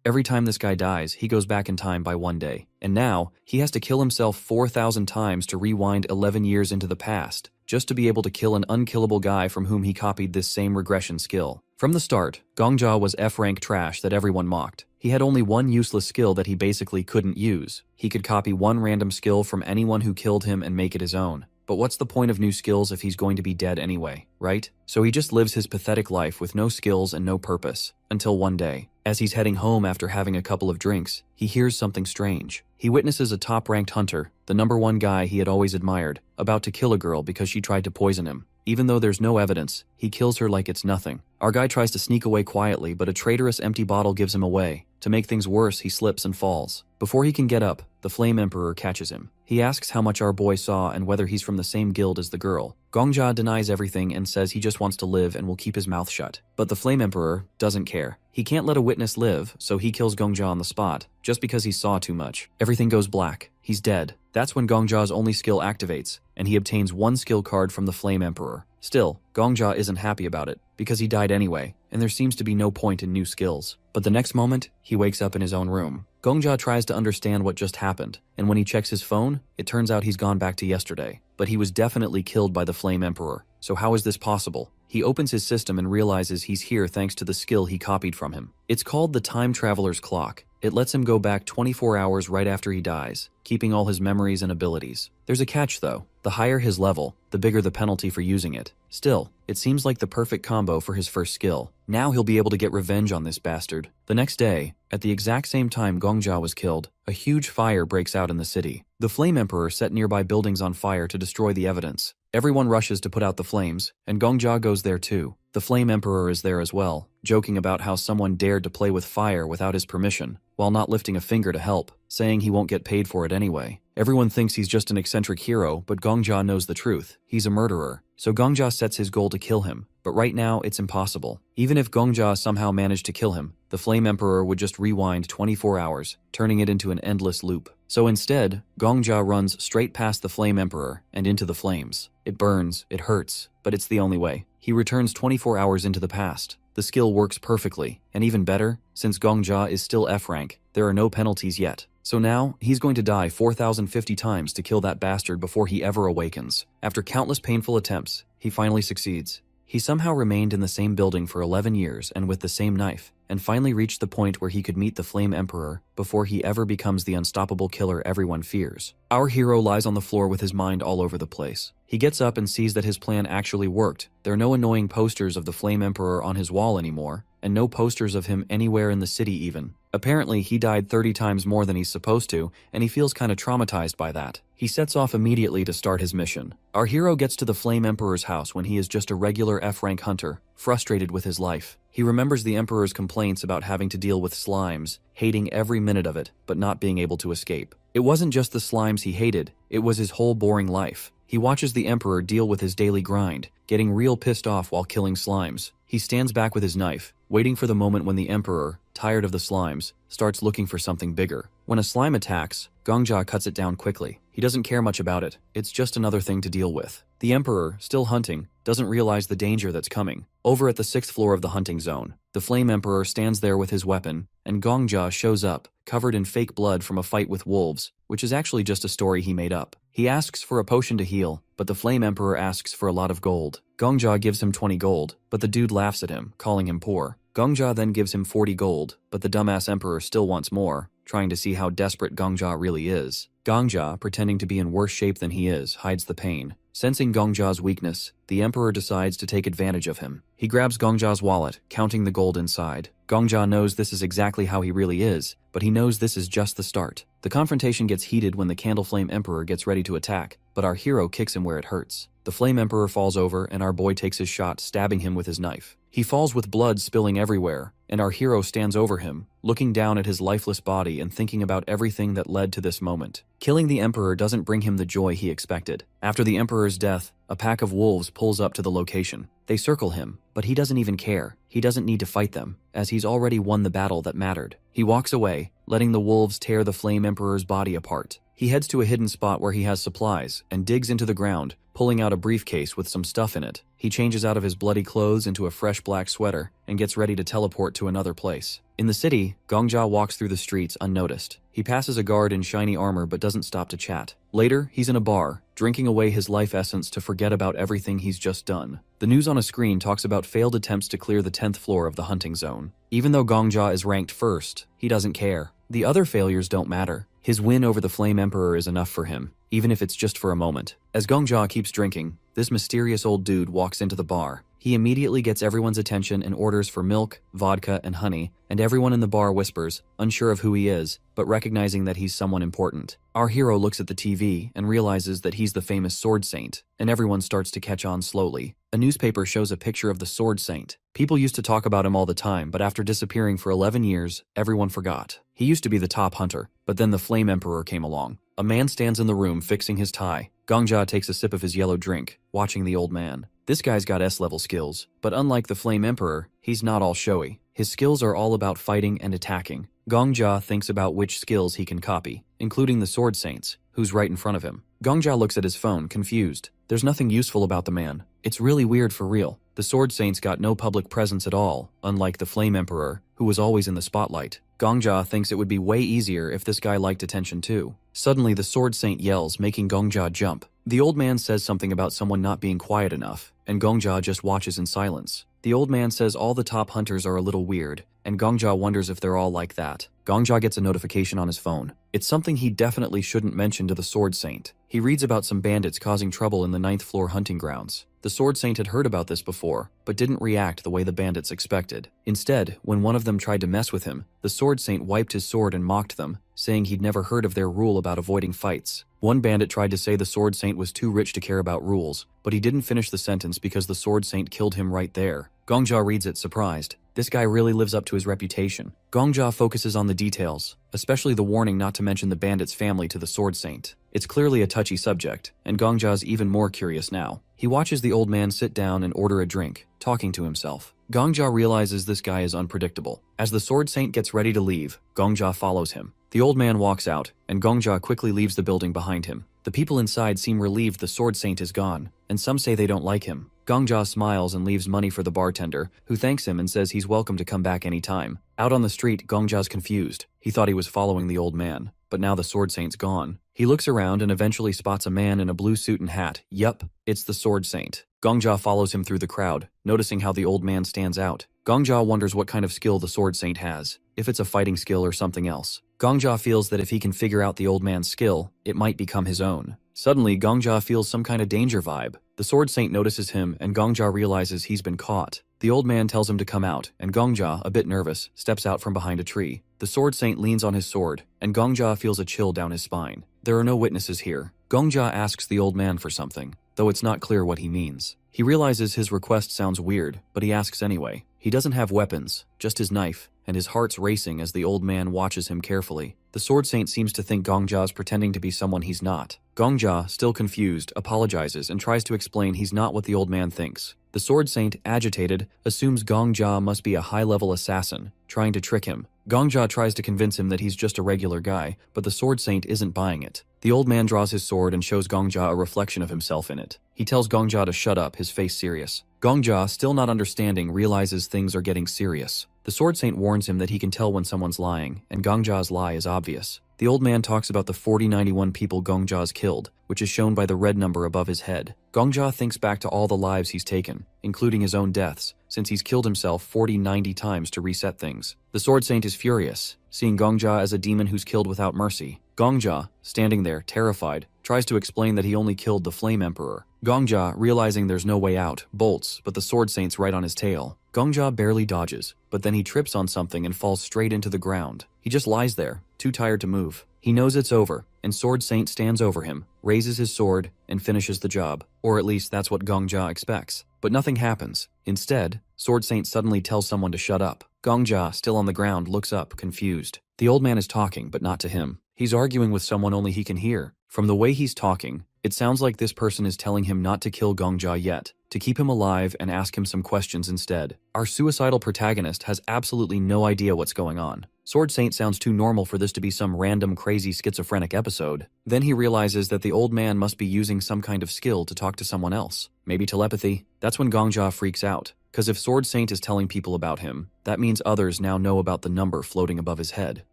Every time this guy dies, he goes back in time by 1 day. And now, he has to kill himself 4,000 times to rewind 11 years into the past, just to be able to kill an unkillable guy from whom he copied this same regression skill. From the start, Gongja was F-rank trash that everyone mocked. He had only one useless skill that he basically couldn't use. He could copy one random skill from anyone who killed him and make it his own. But what's the point of new skills if he's going to be dead anyway, right? So he just lives his pathetic life with no skills and no purpose. Until one day, as he's heading home after having a couple of drinks, he hears something strange. He witnesses a top-ranked hunter, the #1 guy he had always admired, about to kill a girl because she tried to poison him. Even though there's no evidence, he kills her like it's nothing. Our guy tries to sneak away quietly, but a traitorous empty bottle gives him away. To make things worse, he slips and falls. Before he can get up, the Flame Emperor catches him. He asks how much our boy saw and whether he's from the same guild as the girl. Gongja denies everything and says he just wants to live and will keep his mouth shut. But the Flame Emperor doesn't care. He can't let a witness live, so he kills Gongja on the spot, just because he saw too much. Everything goes black. He's dead. That's when Gongja's only skill activates, and he obtains one skill card from the Flame Emperor. Still, Gongja isn't happy about it, because he died anyway, and there seems to be no point in new skills. But the next moment, he wakes up in his own room. Gongja tries to understand what just happened, and when he checks his phone, it turns out he's gone back to yesterday. But he was definitely killed by the Flame Emperor. So how is this possible? He opens his system and realizes he's here thanks to the skill he copied from him. It's called the Time Traveler's Clock. It lets him go back 24 hours right after he dies, keeping all his memories and abilities. There's a catch though. The higher his level, the bigger the penalty for using it. Still, it seems like the perfect combo for his first skill. Now he'll be able to get revenge on this bastard. The next day, at the exact same time Gongja was killed, a huge fire breaks out in the city. The Flame Emperor set nearby buildings on fire to destroy the evidence. Everyone rushes to put out the flames, and Gongja goes there too. The Flame Emperor is there as well, joking about how someone dared to play with fire without his permission, while not lifting a finger to help, saying he won't get paid for it anyway. Everyone thinks he's just an eccentric hero, but Gongja knows the truth. He's a murderer. So Gongja sets his goal to kill him, but right now it's impossible. Even if Gongja somehow managed to kill him, the Flame Emperor would just rewind 24 hours, turning it into an endless loop. So instead, Gongja runs straight past the Flame Emperor and into the flames. It burns, it hurts, but it's the only way. He returns 24 hours into the past. The skill works perfectly, and even better, since Gongja is still F-rank, there are no penalties yet. So now, he's going to die 4,050 times to kill that bastard before he ever awakens. After countless painful attempts, he finally succeeds. He somehow remained in the same building for 11 years and with the same knife, and finally reached the point where he could meet the Flame Emperor before he ever becomes the unstoppable killer everyone fears. Our hero lies on the floor with his mind all over the place. He gets up and sees that his plan actually worked. There are no annoying posters of the Flame Emperor on his wall anymore, and no posters of him anywhere in the city even. Apparently, he died 30 times more than he's supposed to, and he feels kinda traumatized by that. He sets off immediately to start his mission. Our hero gets to the Flame Emperor's house when he is just a regular F-rank hunter, frustrated with his life. He remembers the Emperor's complaints about having to deal with slimes, hating every minute of it, but not being able to escape. It wasn't just the slimes he hated, it was his whole boring life. He watches the Emperor deal with his daily grind, getting real pissed off while killing slimes. He stands back with his knife, waiting for the moment when the Emperor, tired of the slimes, starts looking for something bigger. When a slime attacks, Gongja cuts it down quickly. He doesn't care much about it, it's just another thing to deal with. The Emperor, still hunting, doesn't realize the danger that's coming. Over at the 6th floor of the hunting zone, the Flame Emperor stands there with his weapon, and Gongja shows up, covered in fake blood from a fight with wolves, which is actually just a story he made up. He asks for a potion to heal, but the Flame Emperor asks for a lot of gold. Gongja gives him 20 gold, but the dude laughs at him, calling him poor. Gongja then gives him 40 gold, but the dumbass Emperor still wants more, trying to see how desperate Gongja really is. Gongja, pretending to be in worse shape than he is, hides the pain. Sensing Gongja's weakness, the Emperor decides to take advantage of him. He grabs Gongja's wallet, counting the gold inside. Gongja knows this is exactly how he really is, but he knows this is just the start. The confrontation gets heated when the Candle Flame Emperor gets ready to attack, but our hero kicks him where it hurts. The Flame Emperor falls over and our boy takes his shot, stabbing him with his knife. He falls with blood spilling everywhere, and our hero stands over him, looking down at his lifeless body and thinking about everything that led to this moment. Killing the Emperor doesn't bring him the joy he expected. After the Emperor's death, a pack of wolves pulls up to the location. They circle him, but he doesn't even care. He doesn't need to fight them, as he's already won the battle that mattered. He walks away, letting the wolves tear the Flame Emperor's body apart. He heads to a hidden spot where he has supplies and digs into the ground, pulling out a briefcase with some stuff in it. He changes out of his bloody clothes into a fresh black sweater and gets ready to teleport to another place. In the city, Gongja walks through the streets unnoticed. He passes a guard in shiny armor but doesn't stop to chat. Later, he's in a bar, drinking away his life essence to forget about everything he's just done. The news on a screen talks about failed attempts to clear the 10th floor of the hunting zone. Even though Gongja is ranked first, he doesn't care. The other failures don't matter. His win over the Flame Emperor is enough for him, even if it's just for a moment. As Gongja keeps drinking, this mysterious old dude walks into the bar. He immediately gets everyone's attention and orders for milk, vodka, and honey, and everyone in the bar whispers, unsure of who he is, but recognizing that he's someone important. Our hero looks at the TV and realizes that he's the famous Sword Saint, and everyone starts to catch on slowly. A newspaper shows a picture of the Sword Saint. People used to talk about him all the time, but after disappearing for 11 years, everyone forgot. He used to be the top hunter, but then the Flame Emperor came along. A man stands in the room fixing his tie. Gongja takes a sip of his yellow drink, watching the old man. This guy's got S-level skills, but unlike the Flame Emperor, he's not all showy. His skills are all about fighting and attacking. Gongja thinks about which skills he can copy, including the Sword Saint's, who's right in front of him. Gongja looks at his phone, confused. There's nothing useful about the man. It's really weird for real. The Sword Saint's got no public presence at all, unlike the Flame Emperor, who was always in the spotlight. Gongja thinks it would be way easier if this guy liked attention too. Suddenly, the Sword Saint yells, making Gongja jump. The old man says something about someone not being quiet enough, and Gongja just watches in silence. The old man says all the top hunters are a little weird, and Gongja wonders if they're all like that. Gongja gets a notification on his phone. It's something he definitely shouldn't mention to the Sword Saint. He reads about some bandits causing trouble in the 9th floor hunting grounds. The Sword Saint had heard about this before, but didn't react the way the bandits expected. Instead, when one of them tried to mess with him, the Sword Saint wiped his sword and mocked them, saying he'd never heard of their rule about avoiding fights. One bandit tried to say the Sword Saint was too rich to care about rules, but he didn't finish the sentence because the Sword Saint killed him right there. Gongja reads it surprised. This guy really lives up to his reputation. Gongja focuses on the details, especially the warning not to mention the bandit's family to the Sword Saint. It's clearly a touchy subject, and Gongja's even more curious now. He watches the old man sit down and order a drink, talking to himself. Gongja realizes this guy is unpredictable. As the Sword Saint gets ready to leave, Gongja follows him. The old man walks out, and Gongja quickly leaves the building behind him. The people inside seem relieved the Sword Saint is gone, and some say they don't like him. Gongja smiles and leaves money for the bartender, who thanks him and says he's welcome to come back anytime. Out on the street, Gongja's confused. He thought he was following the old man, but now the Sword Saint's gone. He looks around and eventually spots a man in a blue suit and hat. Yup, it's the Sword Saint. Gongja follows him through the crowd, noticing how the old man stands out. Gongja wonders what kind of skill the Sword Saint has, if it's a fighting skill or something else. Gongja feels that if he can figure out the old man's skill, it might become his own. Suddenly, Gongja feels some kind of danger vibe. The Sword Saint notices him, and Gongja realizes he's been caught. The old man tells him to come out, and Gongja, a bit nervous, steps out from behind a tree. The Sword Saint leans on his sword, and Gongja feels a chill down his spine. There are no witnesses here. Gongja asks the old man for something, though it's not clear what he means. He realizes his request sounds weird, but he asks anyway. He doesn't have weapons, just his knife, and his heart's racing as the old man watches him carefully. The Sword Saint seems to think Gongja's pretending to be someone he's not. Gongja, still confused, apologizes and tries to explain he's not what the old man thinks. The Sword Saint, agitated, assumes Gongja must be a high-level assassin, trying to trick him. Gongja tries to convince him that he's just a regular guy, but the Sword Saint isn't buying it. The old man draws his sword and shows Gongja a reflection of himself in it. He tells Gongja to shut up, his face serious. Gongja, still not understanding, realizes things are getting serious. The Sword Saint warns him that he can tell when someone's lying, and Gongja's lie is obvious. The old man talks about the 4091 people Gongja's killed, which is shown by the red number above his head. Gongja thinks back to all the lives he's taken, including his own deaths, since he's killed himself 40-90 times to reset things. The Sword Saint is furious, seeing Gongja as a demon who's killed without mercy. Gongja, standing there, terrified, tries to explain that he only killed the Flame Emperor. Gongja, realizing there's no way out, bolts, but the Sword Saint's right on his tail. Gongja barely dodges, but then he trips on something and falls straight into the ground. He just lies there, too tired to move. He knows it's over, and Sword Saint stands over him, raises his sword, and finishes the job. Or at least that's what Gongja expects. But nothing happens. Instead, Sword Saint suddenly tells someone to shut up. Gongja, still on the ground, looks up, confused. The old man is talking, but not to him. He's arguing with someone only he can hear. From the way he's talking, it sounds like this person is telling him not to kill Gongja yet, to keep him alive and ask him some questions instead. Our suicidal protagonist has absolutely no idea what's going on. Sword Saint sounds too normal for this to be some random crazy schizophrenic episode. Then he realizes that the old man must be using some kind of skill to talk to someone else. Maybe telepathy? That's when Gongja freaks out. Cause if Sword Saint is telling people about him, that means others now know about the number floating above his head.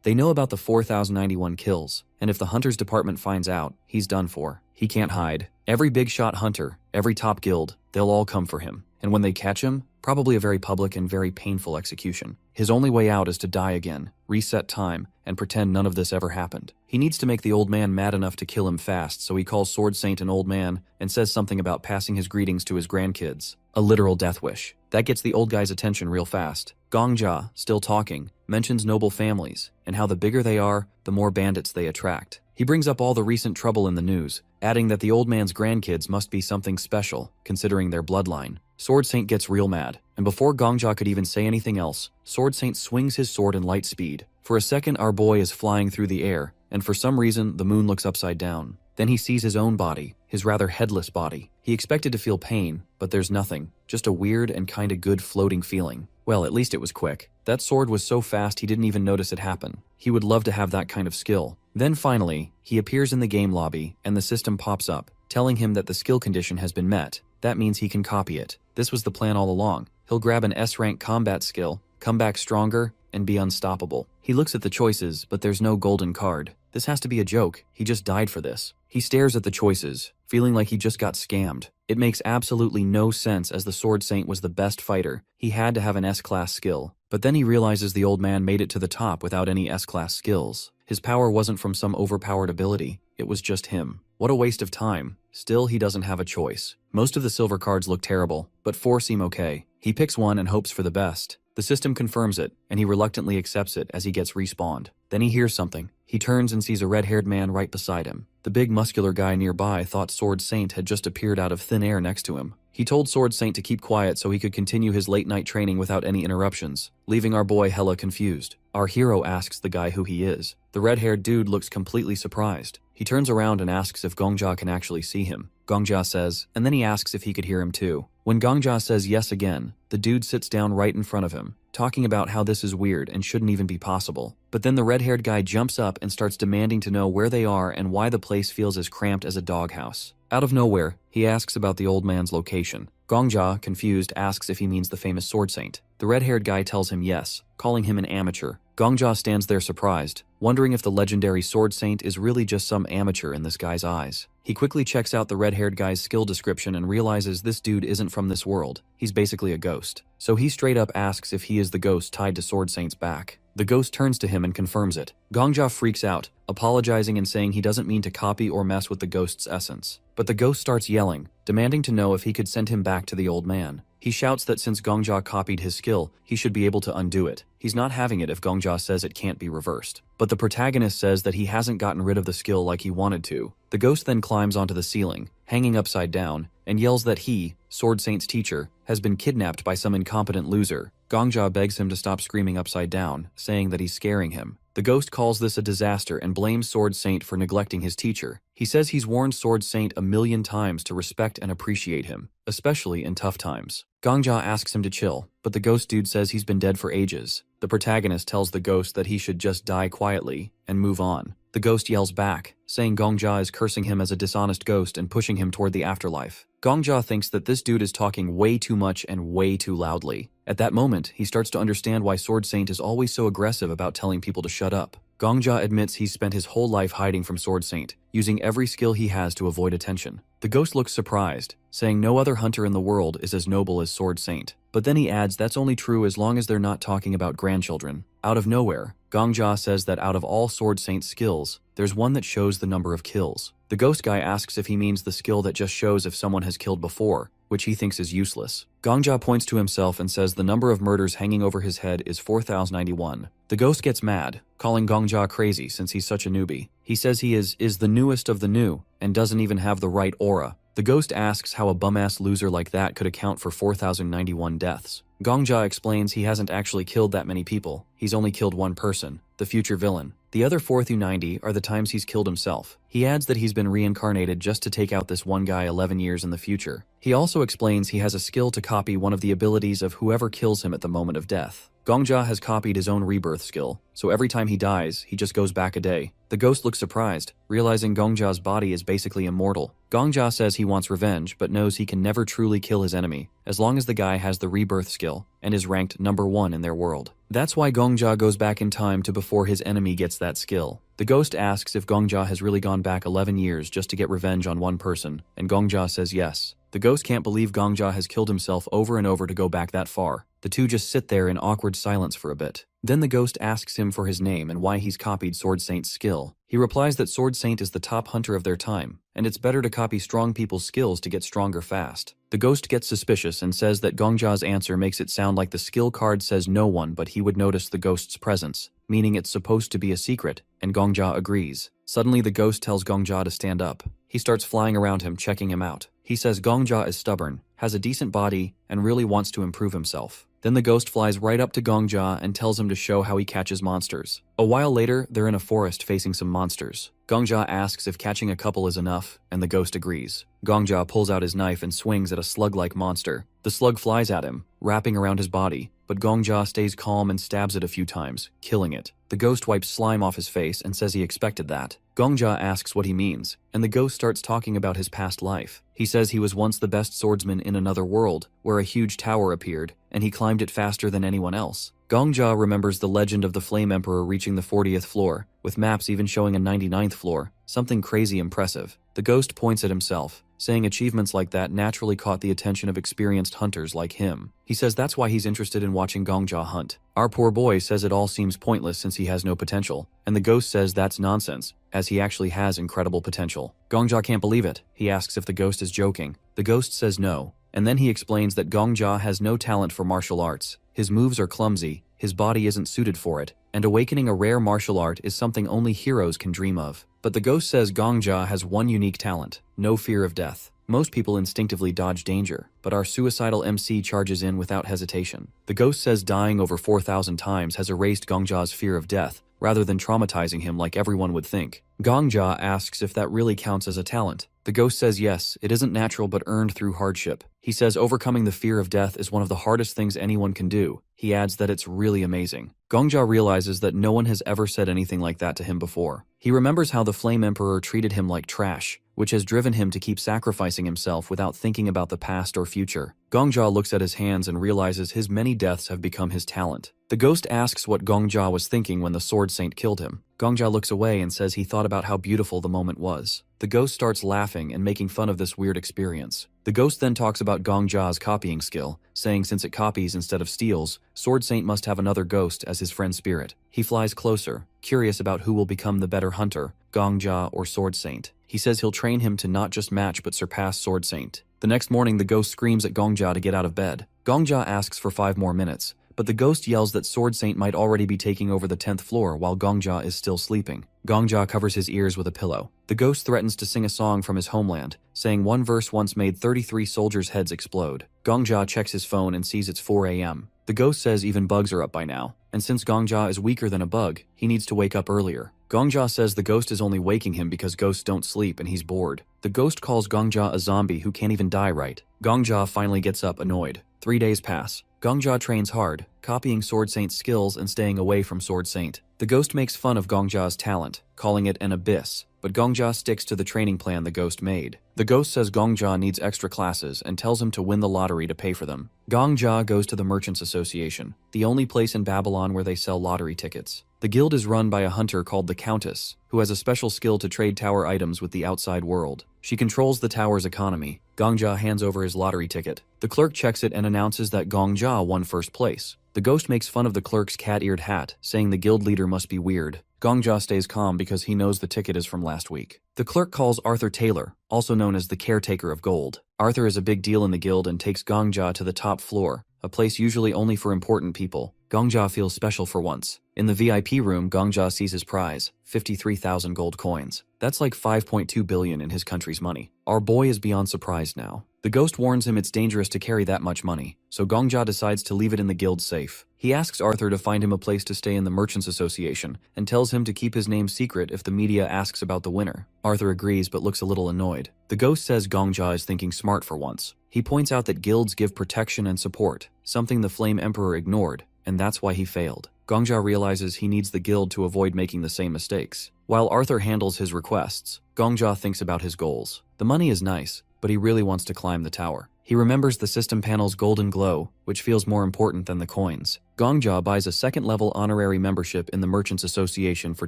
They know about the 4,091 kills, and if the Hunters Department finds out, he's done for. He can't hide. Every big shot hunter, every top guild, they'll all come for him. And when they catch him, probably a very public and very painful execution. His only way out is to die again, reset time, and pretend none of this ever happened. He needs to make the old man mad enough to kill him fast, so he calls Sword Saint an old man and says something about passing his greetings to his grandkids. A literal death wish. That gets the old guy's attention real fast. Gongja, still talking, mentions noble families, and how the bigger they are, the more bandits they attract. He brings up all the recent trouble in the news, adding that the old man's grandkids must be something special, considering their bloodline. Sword Saint gets real mad, and before Gongja could even say anything else, Sword Saint swings his sword in light speed. For a second, our boy is flying through the air, and for some reason, the moon looks upside down. Then he sees his own body, his rather headless body. He expected to feel pain, but there's nothing, just a weird and kinda good floating feeling. Well, at least it was quick. That sword was so fast he didn't even notice it happen. He would love to have that kind of skill. Then finally, he appears in the game lobby, and the system pops up, telling him that the skill condition has been met. That means he can copy it. This was the plan all along. He'll grab an S-rank combat skill, come back stronger, and be unstoppable. He looks at the choices, but there's no golden card. This has to be a joke. He just died for this. He stares at the choices, feeling like he just got scammed. It makes absolutely no sense as the Sword Saint was the best fighter. He had to have an S-class skill. But then he realizes the old man made it to the top without any S-class skills. His power wasn't from some overpowered ability. It was just him. What a waste of time. Still, he doesn't have a choice. Most of the silver cards look terrible, but 4 seem okay. He picks one and hopes for the best. The system confirms it, and he reluctantly accepts it as he gets respawned. Then he hears something. He turns and sees a red-haired man right beside him. The big muscular guy nearby thought Sword Saint had just appeared out of thin air next to him. He told Sword Saint to keep quiet so he could continue his late-night training without any interruptions, leaving our boy hella confused. Our hero asks the guy who he is. The red-haired dude looks completely surprised. He turns around and asks if Gongja can actually see him. Gongja says, and then he asks if he could hear him too. When Gongja says yes again, the dude sits down right in front of him, talking about how this is weird and shouldn't even be possible. But then the red-haired guy jumps up and starts demanding to know where they are and why the place feels as cramped as a doghouse. Out of nowhere, he asks about the old man's location. Gongja, confused, asks if he means the famous Sword Saint. The red-haired guy tells him yes, calling him an amateur. Gongja stands there surprised, wondering if the legendary Sword Saint is really just some amateur in this guy's eyes. He quickly checks out the red-haired guy's skill description and realizes this dude isn't from this world. He's basically a ghost. So he straight up asks if he is the ghost tied to Sword Saint's back. The ghost turns to him and confirms it. Gongja freaks out, apologizing and saying he doesn't mean to copy or mess with the ghost's essence. But the ghost starts yelling, demanding to know if he could send him back to the old man. He shouts that since Gongja copied his skill, he should be able to undo it. He's not having it if Gongja says it can't be reversed. But the protagonist says that he hasn't gotten rid of the skill like he wanted to. The ghost then climbs onto the ceiling, hanging upside down, and yells that he, Sword Saint's teacher, has been kidnapped by some incompetent loser. Gongja begs him to stop screaming upside down, saying that he's scaring him. The ghost calls this a disaster and blames Sword Saint for neglecting his teacher. He says he's warned Sword Saint 1,000,000 times to respect and appreciate him, especially in tough times. Gongja asks him to chill, but the ghost dude says he's been dead for ages. The protagonist tells the ghost that he should just die quietly and move on. The ghost yells back, saying Gongja is cursing him as a dishonest ghost and pushing him toward the afterlife. Gongja thinks that this dude is talking way too much and way too loudly. At that moment, he starts to understand why Sword Saint is always so aggressive about telling people to shut up. Gongja admits he's spent his whole life hiding from Sword Saint, using every skill he has to avoid attention. The ghost looks surprised, saying no other hunter in the world is as noble as Sword Saint. But then he adds that's only true as long as they're not talking about grandchildren. Out of nowhere, Gongja says that out of all Sword Saint's skills, there's one that shows the number of kills. The ghost guy asks if he means the skill that just shows if someone has killed before, which he thinks is useless. Gongja points to himself and says the number of murders hanging over his head is 4,091. The ghost gets mad, calling Gongja crazy since he's such a newbie. He says he is the newest of the new and doesn't even have the right aura. The ghost asks how a bum-ass loser like that could account for 4,091 deaths. Gongja explains he hasn't actually killed that many people. He's only killed one person, the future villain. The other 4 through 90 are the times he's killed himself. He adds that he's been reincarnated just to take out this one guy 11 years in the future. He also explains he has a skill to copy one of the abilities of whoever kills him at the moment of death. Gongja has copied his own rebirth skill, so every time he dies, he just goes back a day. The ghost looks surprised, realizing Gongja's body is basically immortal. Gongja says he wants revenge, but knows he can never truly kill his enemy, as long as the guy has the rebirth skill, and is ranked number 1 in their world. That's why Gongja goes back in time to before his enemy gets that skill. The ghost asks if Gongja has really gone back 11 years just to get revenge on one person, and Gongja says yes. The ghost can't believe Gongja has killed himself over and over to go back that far. The two just sit there in awkward silence for a bit. Then the ghost asks him for his name and why he's copied Sword Saint's skill. He replies that Sword Saint is the top hunter of their time, and it's better to copy strong people's skills to get stronger fast. The ghost gets suspicious and says that Gongja's answer makes it sound like the skill card says no one but he would notice the ghost's presence, meaning it's supposed to be a secret, and Gongja agrees. Suddenly the ghost tells Gongja to stand up. He starts flying around him, checking him out. He says Gongja is stubborn, has a decent body, and really wants to improve himself. Then the ghost flies right up to Gongja and tells him to show how he catches monsters. A while later, they're in a forest facing some monsters. Gongja asks if catching a couple is enough, and the ghost agrees. Gongja pulls out his knife and swings at a slug-like monster. The slug flies at him, wrapping around his body, but Gongja stays calm and stabs it a few times, killing it. The ghost wipes slime off his face and says he expected that. Gongja asks what he means, and the ghost starts talking about his past life. He says he was once the best swordsman in another world, where a huge tower appeared, and he climbed it faster than anyone else. Gongja remembers the legend of the Flame Emperor reaching the 40th floor, with maps even showing a 99th floor, something crazy impressive. The ghost points at himself, saying achievements like that naturally caught the attention of experienced hunters like him. He says that's why he's interested in watching Gongja hunt. Our poor boy says it all seems pointless since he has no potential, and the ghost says that's nonsense, as he actually has incredible potential. Gongja can't believe it. He asks if the ghost is joking. The ghost says no, and then he explains that Gongja has no talent for martial arts. His moves are clumsy, his body isn't suited for it, and awakening a rare martial art is something only heroes can dream of. But the ghost says Gongja has one unique talent: no fear of death. Most people instinctively dodge danger, but our suicidal MC charges in without hesitation. The ghost says dying over 4,000 times has erased Gongja's fear of death, rather than traumatizing him like everyone would think. Gongja asks if that really counts as a talent. The ghost says yes, it isn't natural but earned through hardship. He says overcoming the fear of death is one of the hardest things anyone can do. He adds that it's really amazing. Gongja realizes that no one has ever said anything like that to him before. He remembers how the Flame Emperor treated him like trash, which has driven him to keep sacrificing himself without thinking about the past or future. Gongja looks at his hands and realizes his many deaths have become his talent. The ghost asks what Gongja was thinking when the Sword Saint killed him. Gongja looks away and says he thought about how beautiful the moment was. The ghost starts laughing and making fun of this weird experience. The ghost then talks about Gongja's copying skill, saying since it copies instead of steals, Sword Saint must have another ghost as his friend spirit. He flies closer, curious about who will become the better hunter, Gongja or Sword Saint. He says he'll train him to not just match but surpass Sword Saint. The next morning the ghost screams at Gongja to get out of bed. Gongja asks for 5 more minutes, but the ghost yells that Sword Saint might already be taking over the 10th floor while Gongja is still sleeping. Gongja covers his ears with a pillow. The ghost threatens to sing a song from his homeland, saying one verse once made 33 soldiers' heads explode. Gongja checks his phone and sees it's 4 a.m. The ghost says even bugs are up by now, and since Gongja is weaker than a bug, he needs to wake up earlier. Gongja says the ghost is only waking him because ghosts don't sleep and he's bored. The ghost calls Gongja a zombie who can't even die right. Gongja finally gets up annoyed. 3 days pass. Gongja trains hard, copying Sword Saint's skills and staying away from Sword Saint. The ghost makes fun of Gongja's talent, calling it an abyss, but Gongja sticks to the training plan the ghost made. The ghost says Gongja needs extra classes and tells him to win the lottery to pay for them. Gongja goes to the Merchants Association, the only place in Babylon where they sell lottery tickets. The guild is run by a hunter called the Countess, who has a special skill to trade tower items with the outside world. She controls the tower's economy. Gongja hands over his lottery ticket. The clerk checks it and announces that Gongja won first place. The ghost makes fun of the clerk's cat-eared hat, saying the guild leader must be weird. Gongja stays calm because he knows the ticket is from last week. The clerk calls Arthur Taylor, also known as the caretaker of gold. Arthur is a big deal in the guild and takes Gongja to the top floor, a place usually only for important people. Gongja feels special for once. In the VIP room, Gongja sees his prize, 53,000 gold coins. That's like 5.2 billion in his country's money. Our boy is beyond surprised now. The ghost warns him it's dangerous to carry that much money, so Gongja decides to leave it in the guild safe. He asks Arthur to find him a place to stay in the Merchants Association and tells him to keep his name secret if the media asks about the winner. Arthur agrees but looks a little annoyed. The ghost says Gongja is thinking smart for once. He points out that guilds give protection and support, something the Flame Emperor ignored, and that's why he failed. Gongja realizes he needs the guild to avoid making the same mistakes. While Arthur handles his requests, Gongja thinks about his goals. The money is nice, but he really wants to climb the tower. He remembers the system panel's golden glow, which feels more important than the coins. Gongja buys a second-level honorary membership in the Merchants Association for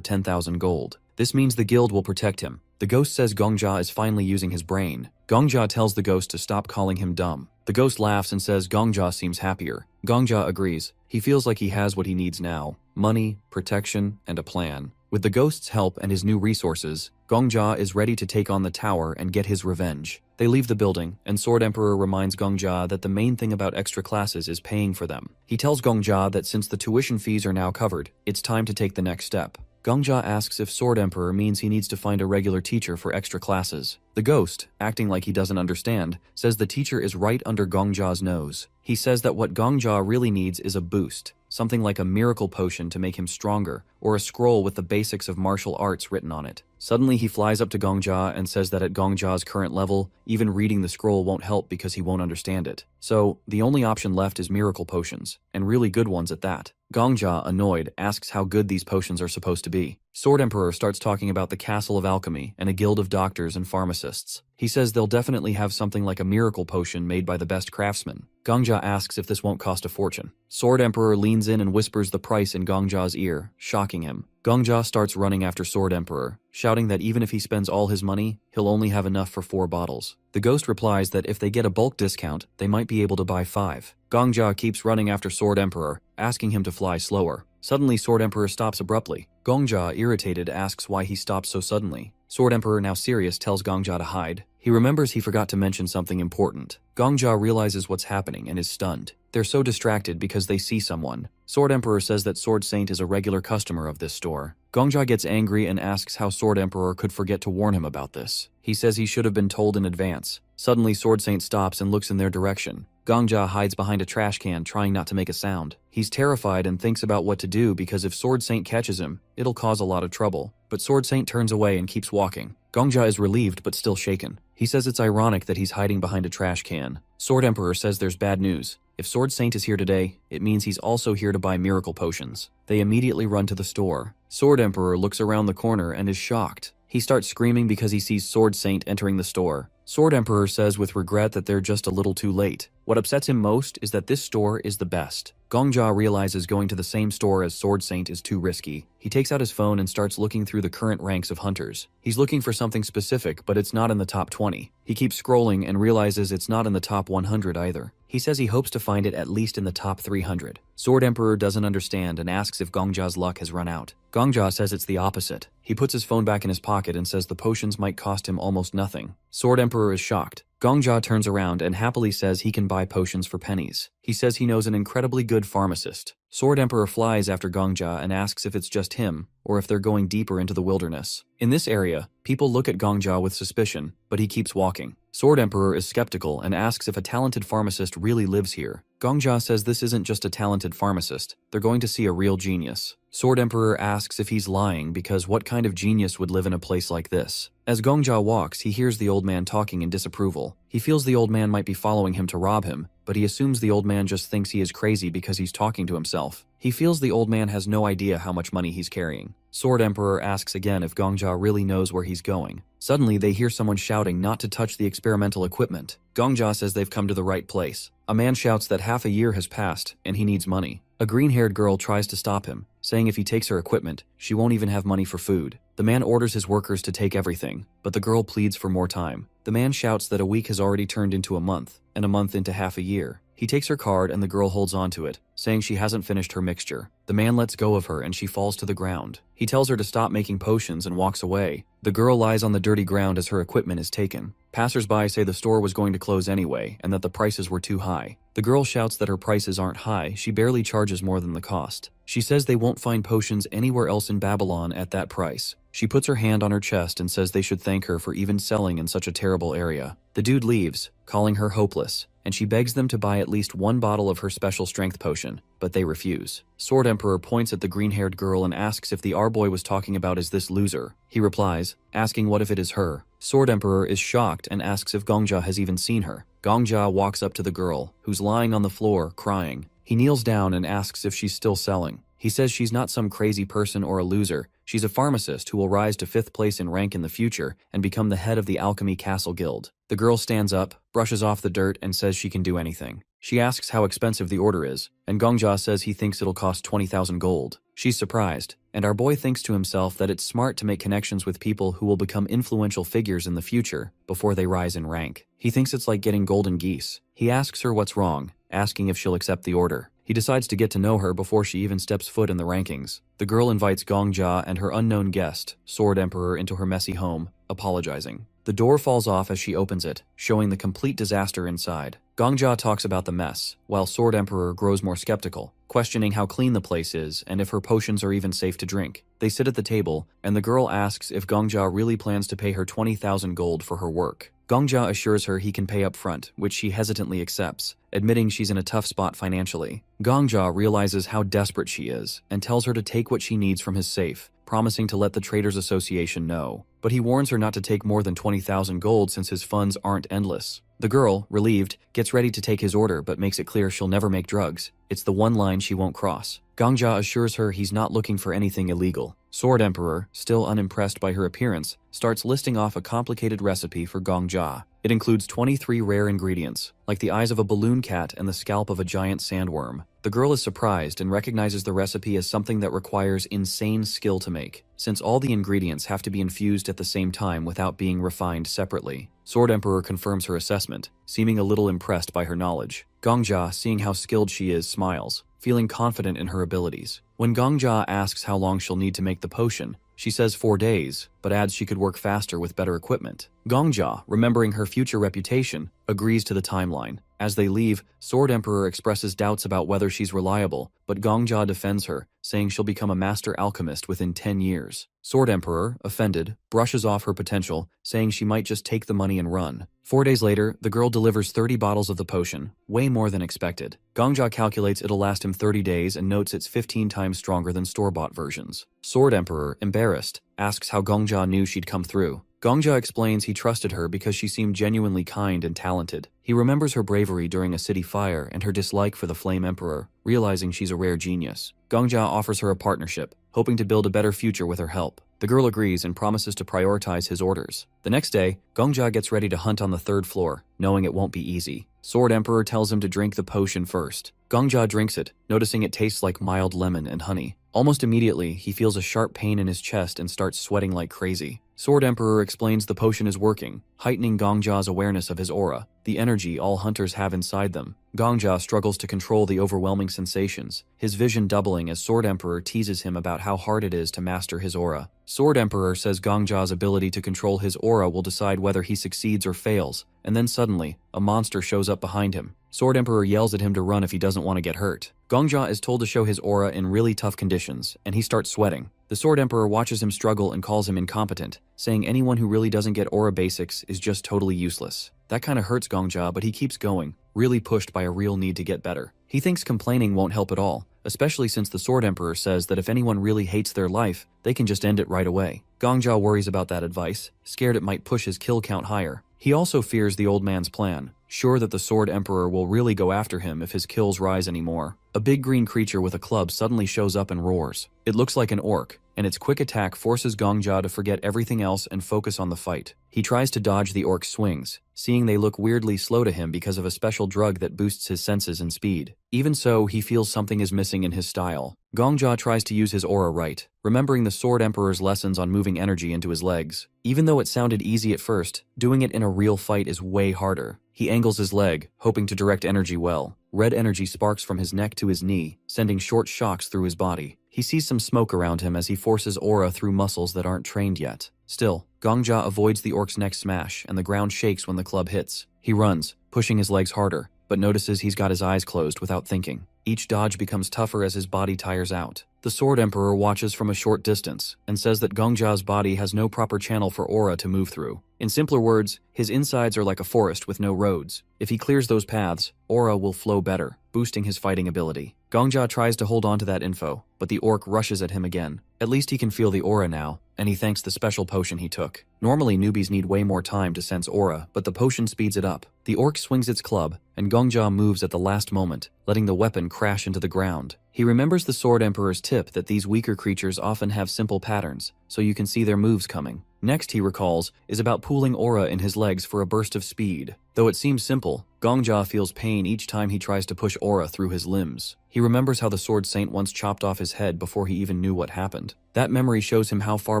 10,000 gold. This means the guild will protect him. The ghost says Gongja is finally using his brain. Gongja tells the ghost to stop calling him dumb. The ghost laughs and says Gongja seems happier. Gongja agrees. He feels like he has what he needs now: money, protection, and a plan. With the ghost's help and his new resources, Gongja is ready to take on the tower and get his revenge. They leave the building, and Sword Emperor reminds Gongja that the main thing about extra classes is paying for them. He tells Gongja that since the tuition fees are now covered, it's time to take the next step. Gongja asks if Sword Emperor means he needs to find a regular teacher for extra classes. The ghost, acting like he doesn't understand, says the teacher is right under Gongja's nose. He says that what Gongja really needs is a boost, something like a miracle potion to make him stronger, or a scroll with the basics of martial arts written on it. Suddenly he flies up to Gongja and says that at Gongja's current level, even reading the scroll won't help because he won't understand it. So, the only option left is miracle potions, and really good ones at that. Gongja, annoyed, asks how good these potions are supposed to be. Sword Emperor starts talking about the Castle of Alchemy and a guild of doctors and pharmacists. He says they'll definitely have something like a miracle potion made by the best craftsmen. Gongja asks if this won't cost a fortune. Sword Emperor leans in and whispers the price in Gongja's ear, shocking him. Gongja starts running after Sword Emperor, shouting that even if he spends all his money, he'll only have enough for 4 bottles. The ghost replies that if they get a bulk discount, they might be able to buy 5. Gongja keeps running after Sword Emperor, asking him to fly slower. Suddenly, Sword Emperor stops abruptly. Gongja, irritated, asks why he stopped so suddenly. Sword Emperor, now serious, tells Gongja to hide. He remembers he forgot to mention something important. Gongja realizes what's happening and is stunned. They're so distracted because they see someone. Sword Emperor says that Sword Saint is a regular customer of this store. Gongja gets angry and asks how Sword Emperor could forget to warn him about this. He says he should have been told in advance. Suddenly, Sword Saint stops and looks in their direction. Gongja hides behind a trash can, trying not to make a sound. He's terrified and thinks about what to do because if Sword Saint catches him, it'll cause a lot of trouble. But Sword Saint turns away and keeps walking. Gongja is relieved but still shaken. He says it's ironic that he's hiding behind a trash can. Sword Emperor says there's bad news. If Sword Saint is here today, it means he's also here to buy miracle potions. They immediately run to the store. Sword Emperor looks around the corner and is shocked. He starts screaming because he sees Sword Saint entering the store. Sword Emperor says with regret that they're just a little too late. What upsets him most is that this store is the best. Gongja realizes going to the same store as Sword Saint is too risky. He takes out his phone and starts looking through the current ranks of hunters. He's looking for something specific, but it's not in the top 20. He keeps scrolling and realizes it's not in the top 100 either. He says he hopes to find it at least in the top 300. Sword Emperor doesn't understand and asks if Gongja's luck has run out. Gongja says it's the opposite. He puts his phone back in his pocket and says the potions might cost him almost nothing. Sword Emperor is shocked. Gongja turns around and happily says he can buy potions for pennies. He says he knows an incredibly good pharmacist. Sword Emperor flies after Gongja and asks if it's just him, or if they're going deeper into the wilderness. In this area, people look at Gongja with suspicion, but he keeps walking. Sword Emperor is skeptical and asks if a talented pharmacist really lives here. Gongja says this isn't just a talented pharmacist, they're going to see a real genius. Sword Emperor asks if he's lying because what kind of genius would live in a place like this? As Gongja walks, he hears the old man talking in disapproval. He feels the old man might be following him to rob him, but he assumes the old man just thinks he is crazy because he's talking to himself. He feels the old man has no idea how much money he's carrying. Sword Emperor asks again if Gongja really knows where he's going. Suddenly, they hear someone shouting not to touch the experimental equipment. Gongja says they've come to the right place. A man shouts that half a year has passed and he needs money. A green-haired girl tries to stop him, saying if he takes her equipment, she won't even have money for food. The man orders his workers to take everything, but the girl pleads for more time. The man shouts that a week has already turned into a month, and a month into half a year. He takes her card and the girl holds on to it, saying she hasn't finished her mixture. The man lets go of her and she falls to the ground. He tells her to stop making potions and walks away, The girl lies on the dirty ground as her equipment is taken. Passers-by say the store was going to close anyway and that the prices were too high. The girl shouts that her prices aren't high, she barely charges more than the cost. She says they won't find potions anywhere else in Babylon at that price. She puts her hand on her chest and says they should thank her for even selling in such a terrible area. The dude leaves, calling her hopeless, and she begs them to buy at least one bottle of her special strength potion, but they refuse. Sword Emperor points at the green-haired girl and asks if the R-boy was talking about is this loser. He replies, asking what if it is her. Sword Emperor is shocked and asks if Gongja has even seen her. Gongja walks up to the girl, who's lying on the floor, crying. He kneels down and asks if she's still selling. He says she's not some crazy person or a loser. She's a pharmacist who will rise to 5th place in rank in the future and become the head of the Alchemy Castle Guild. The girl stands up, brushes off the dirt, and says she can do anything. She asks how expensive the order is, and Gongja says he thinks it'll cost 20,000 gold. She's surprised, and our boy thinks to himself that it's smart to make connections with people who will become influential figures in the future before they rise in rank. He thinks it's like getting golden geese. He asks her what's wrong, asking if she'll accept the order. He decides to get to know her before she even steps foot in the rankings. The girl invites Gongja and her unknown guest, Sword Emperor, into her messy home, apologizing. The door falls off as she opens it, showing the complete disaster inside. Gongja talks about the mess, while Sword Emperor grows more skeptical, questioning how clean the place is and if her potions are even safe to drink. They sit at the table, and the girl asks if Gongja really plans to pay her 20,000 gold for her work. Gongja assures her he can pay up front, which she hesitantly accepts, admitting she's in a tough spot financially. Gongja realizes how desperate she is and tells her to take what she needs from his safe, promising to let the Traders Association know. But he warns her not to take more than 20,000 gold since his funds aren't endless. The girl, relieved, gets ready to take his order but makes it clear she'll never make drugs. It's the one line she won't cross. Gongja assures her he's not looking for anything illegal. Sword Emperor, still unimpressed by her appearance, starts listing off a complicated recipe for Gongja. It includes 23 rare ingredients, like the eyes of a balloon cat and the scalp of a giant sandworm. The girl is surprised and recognizes the recipe as something that requires insane skill to make, since all the ingredients have to be infused at the same time without being refined separately. Sword Emperor confirms her assessment, seeming a little impressed by her knowledge. Gongja, seeing how skilled she is, smiles, feeling confident in her abilities. When Gongja asks how long she'll need to make the potion, she says 4 days, but adds she could work faster with better equipment. Gongja, remembering her future reputation, agrees to the timeline. As they leave, Sword Emperor expresses doubts about whether she's reliable, but Gongja defends her, saying she'll become a master alchemist within 10 years. Sword Emperor, offended, brushes off her potential, saying she might just take the money and run. 4 days later, the girl delivers 30 bottles of the potion, way more than expected. Gongja calculates it'll last him 30 days and notes it's 15 times stronger than store-bought versions. Sword Emperor, embarrassed, asks how Gongja knew she'd come through. Gongja explains he trusted her because she seemed genuinely kind and talented. He remembers her bravery during a city fire and her dislike for the Flame Emperor, realizing she's a rare genius. Gongja offers her a partnership, hoping to build a better future with her help. The girl agrees and promises to prioritize his orders. The next day, Gongja gets ready to hunt on the 3rd floor, knowing it won't be easy. Sword Emperor tells him to drink the potion first. Gongja drinks it, noticing it tastes like mild lemon and honey. Almost immediately, he feels a sharp pain in his chest and starts sweating like crazy. Sword Emperor explains the potion is working, heightening Gongja's awareness of his aura, the energy all hunters have inside them. Gongja struggles to control the overwhelming sensations, his vision doubling as Sword Emperor teases him about how hard it is to master his aura. Sword Emperor says Gongja's ability to control his aura will decide whether he succeeds or fails, and then suddenly, a monster shows up behind him. Sword Emperor yells at him to run if he doesn't want to get hurt. Gongja is told to show his aura in really tough conditions, and he starts sweating. The Sword Emperor watches him struggle and calls him incompetent, saying anyone who really doesn't get aura basics is just totally useless. That kinda hurts Gongja, but he keeps going, really pushed by a real need to get better. He thinks complaining won't help at all, especially since the Sword Emperor says that if anyone really hates their life, they can just end it right away. Gongja worries about that advice, scared it might push his kill count higher. He also fears the old man's plan, sure that the Sword Emperor will really go after him if his kills rise anymore. A big green creature with a club suddenly shows up and roars. It looks like an orc, and its quick attack forces Gongja to forget everything else and focus on the fight. He tries to dodge the orc's swings, seeing they look weirdly slow to him because of a special drug that boosts his senses and speed. Even so, he feels something is missing in his style. Gongja tries to use his aura right, remembering the Sword Emperor's lessons on moving energy into his legs. Even though it sounded easy at first, doing it in a real fight is way harder. He angles his leg, hoping to direct energy well. Red energy sparks from his neck to his knee, sending short shocks through his body. He sees some smoke around him as he forces aura through muscles that aren't trained yet. Still, Gongja avoids the orc's next smash, and the ground shakes when the club hits. He runs, pushing his legs harder, but notices he's got his eyes closed without thinking. Each dodge becomes tougher as his body tires out. The Sword Emperor watches from a short distance and says that Gongja's body has no proper channel for aura to move through. In simpler words, his insides are like a forest with no roads. If he clears those paths, aura will flow better, boosting his fighting ability. Gongja tries to hold on to that info, but the orc rushes at him again. At least he can feel the aura now, and he thanks the special potion he took. Normally newbies need way more time to sense aura, but the potion speeds it up. The orc swings its club, and Gongja moves at the last moment, letting the weapon crash into the ground. He remembers the Sword Emperor's tip that these weaker creatures often have simple patterns, so you can see their moves coming. Next, he recalls, is about pooling aura in his legs for a burst of speed. Though it seems simple, Gongja feels pain each time he tries to push aura through his limbs. He remembers how the Sword Saint once chopped off his head before he even knew what happened. That memory shows him how far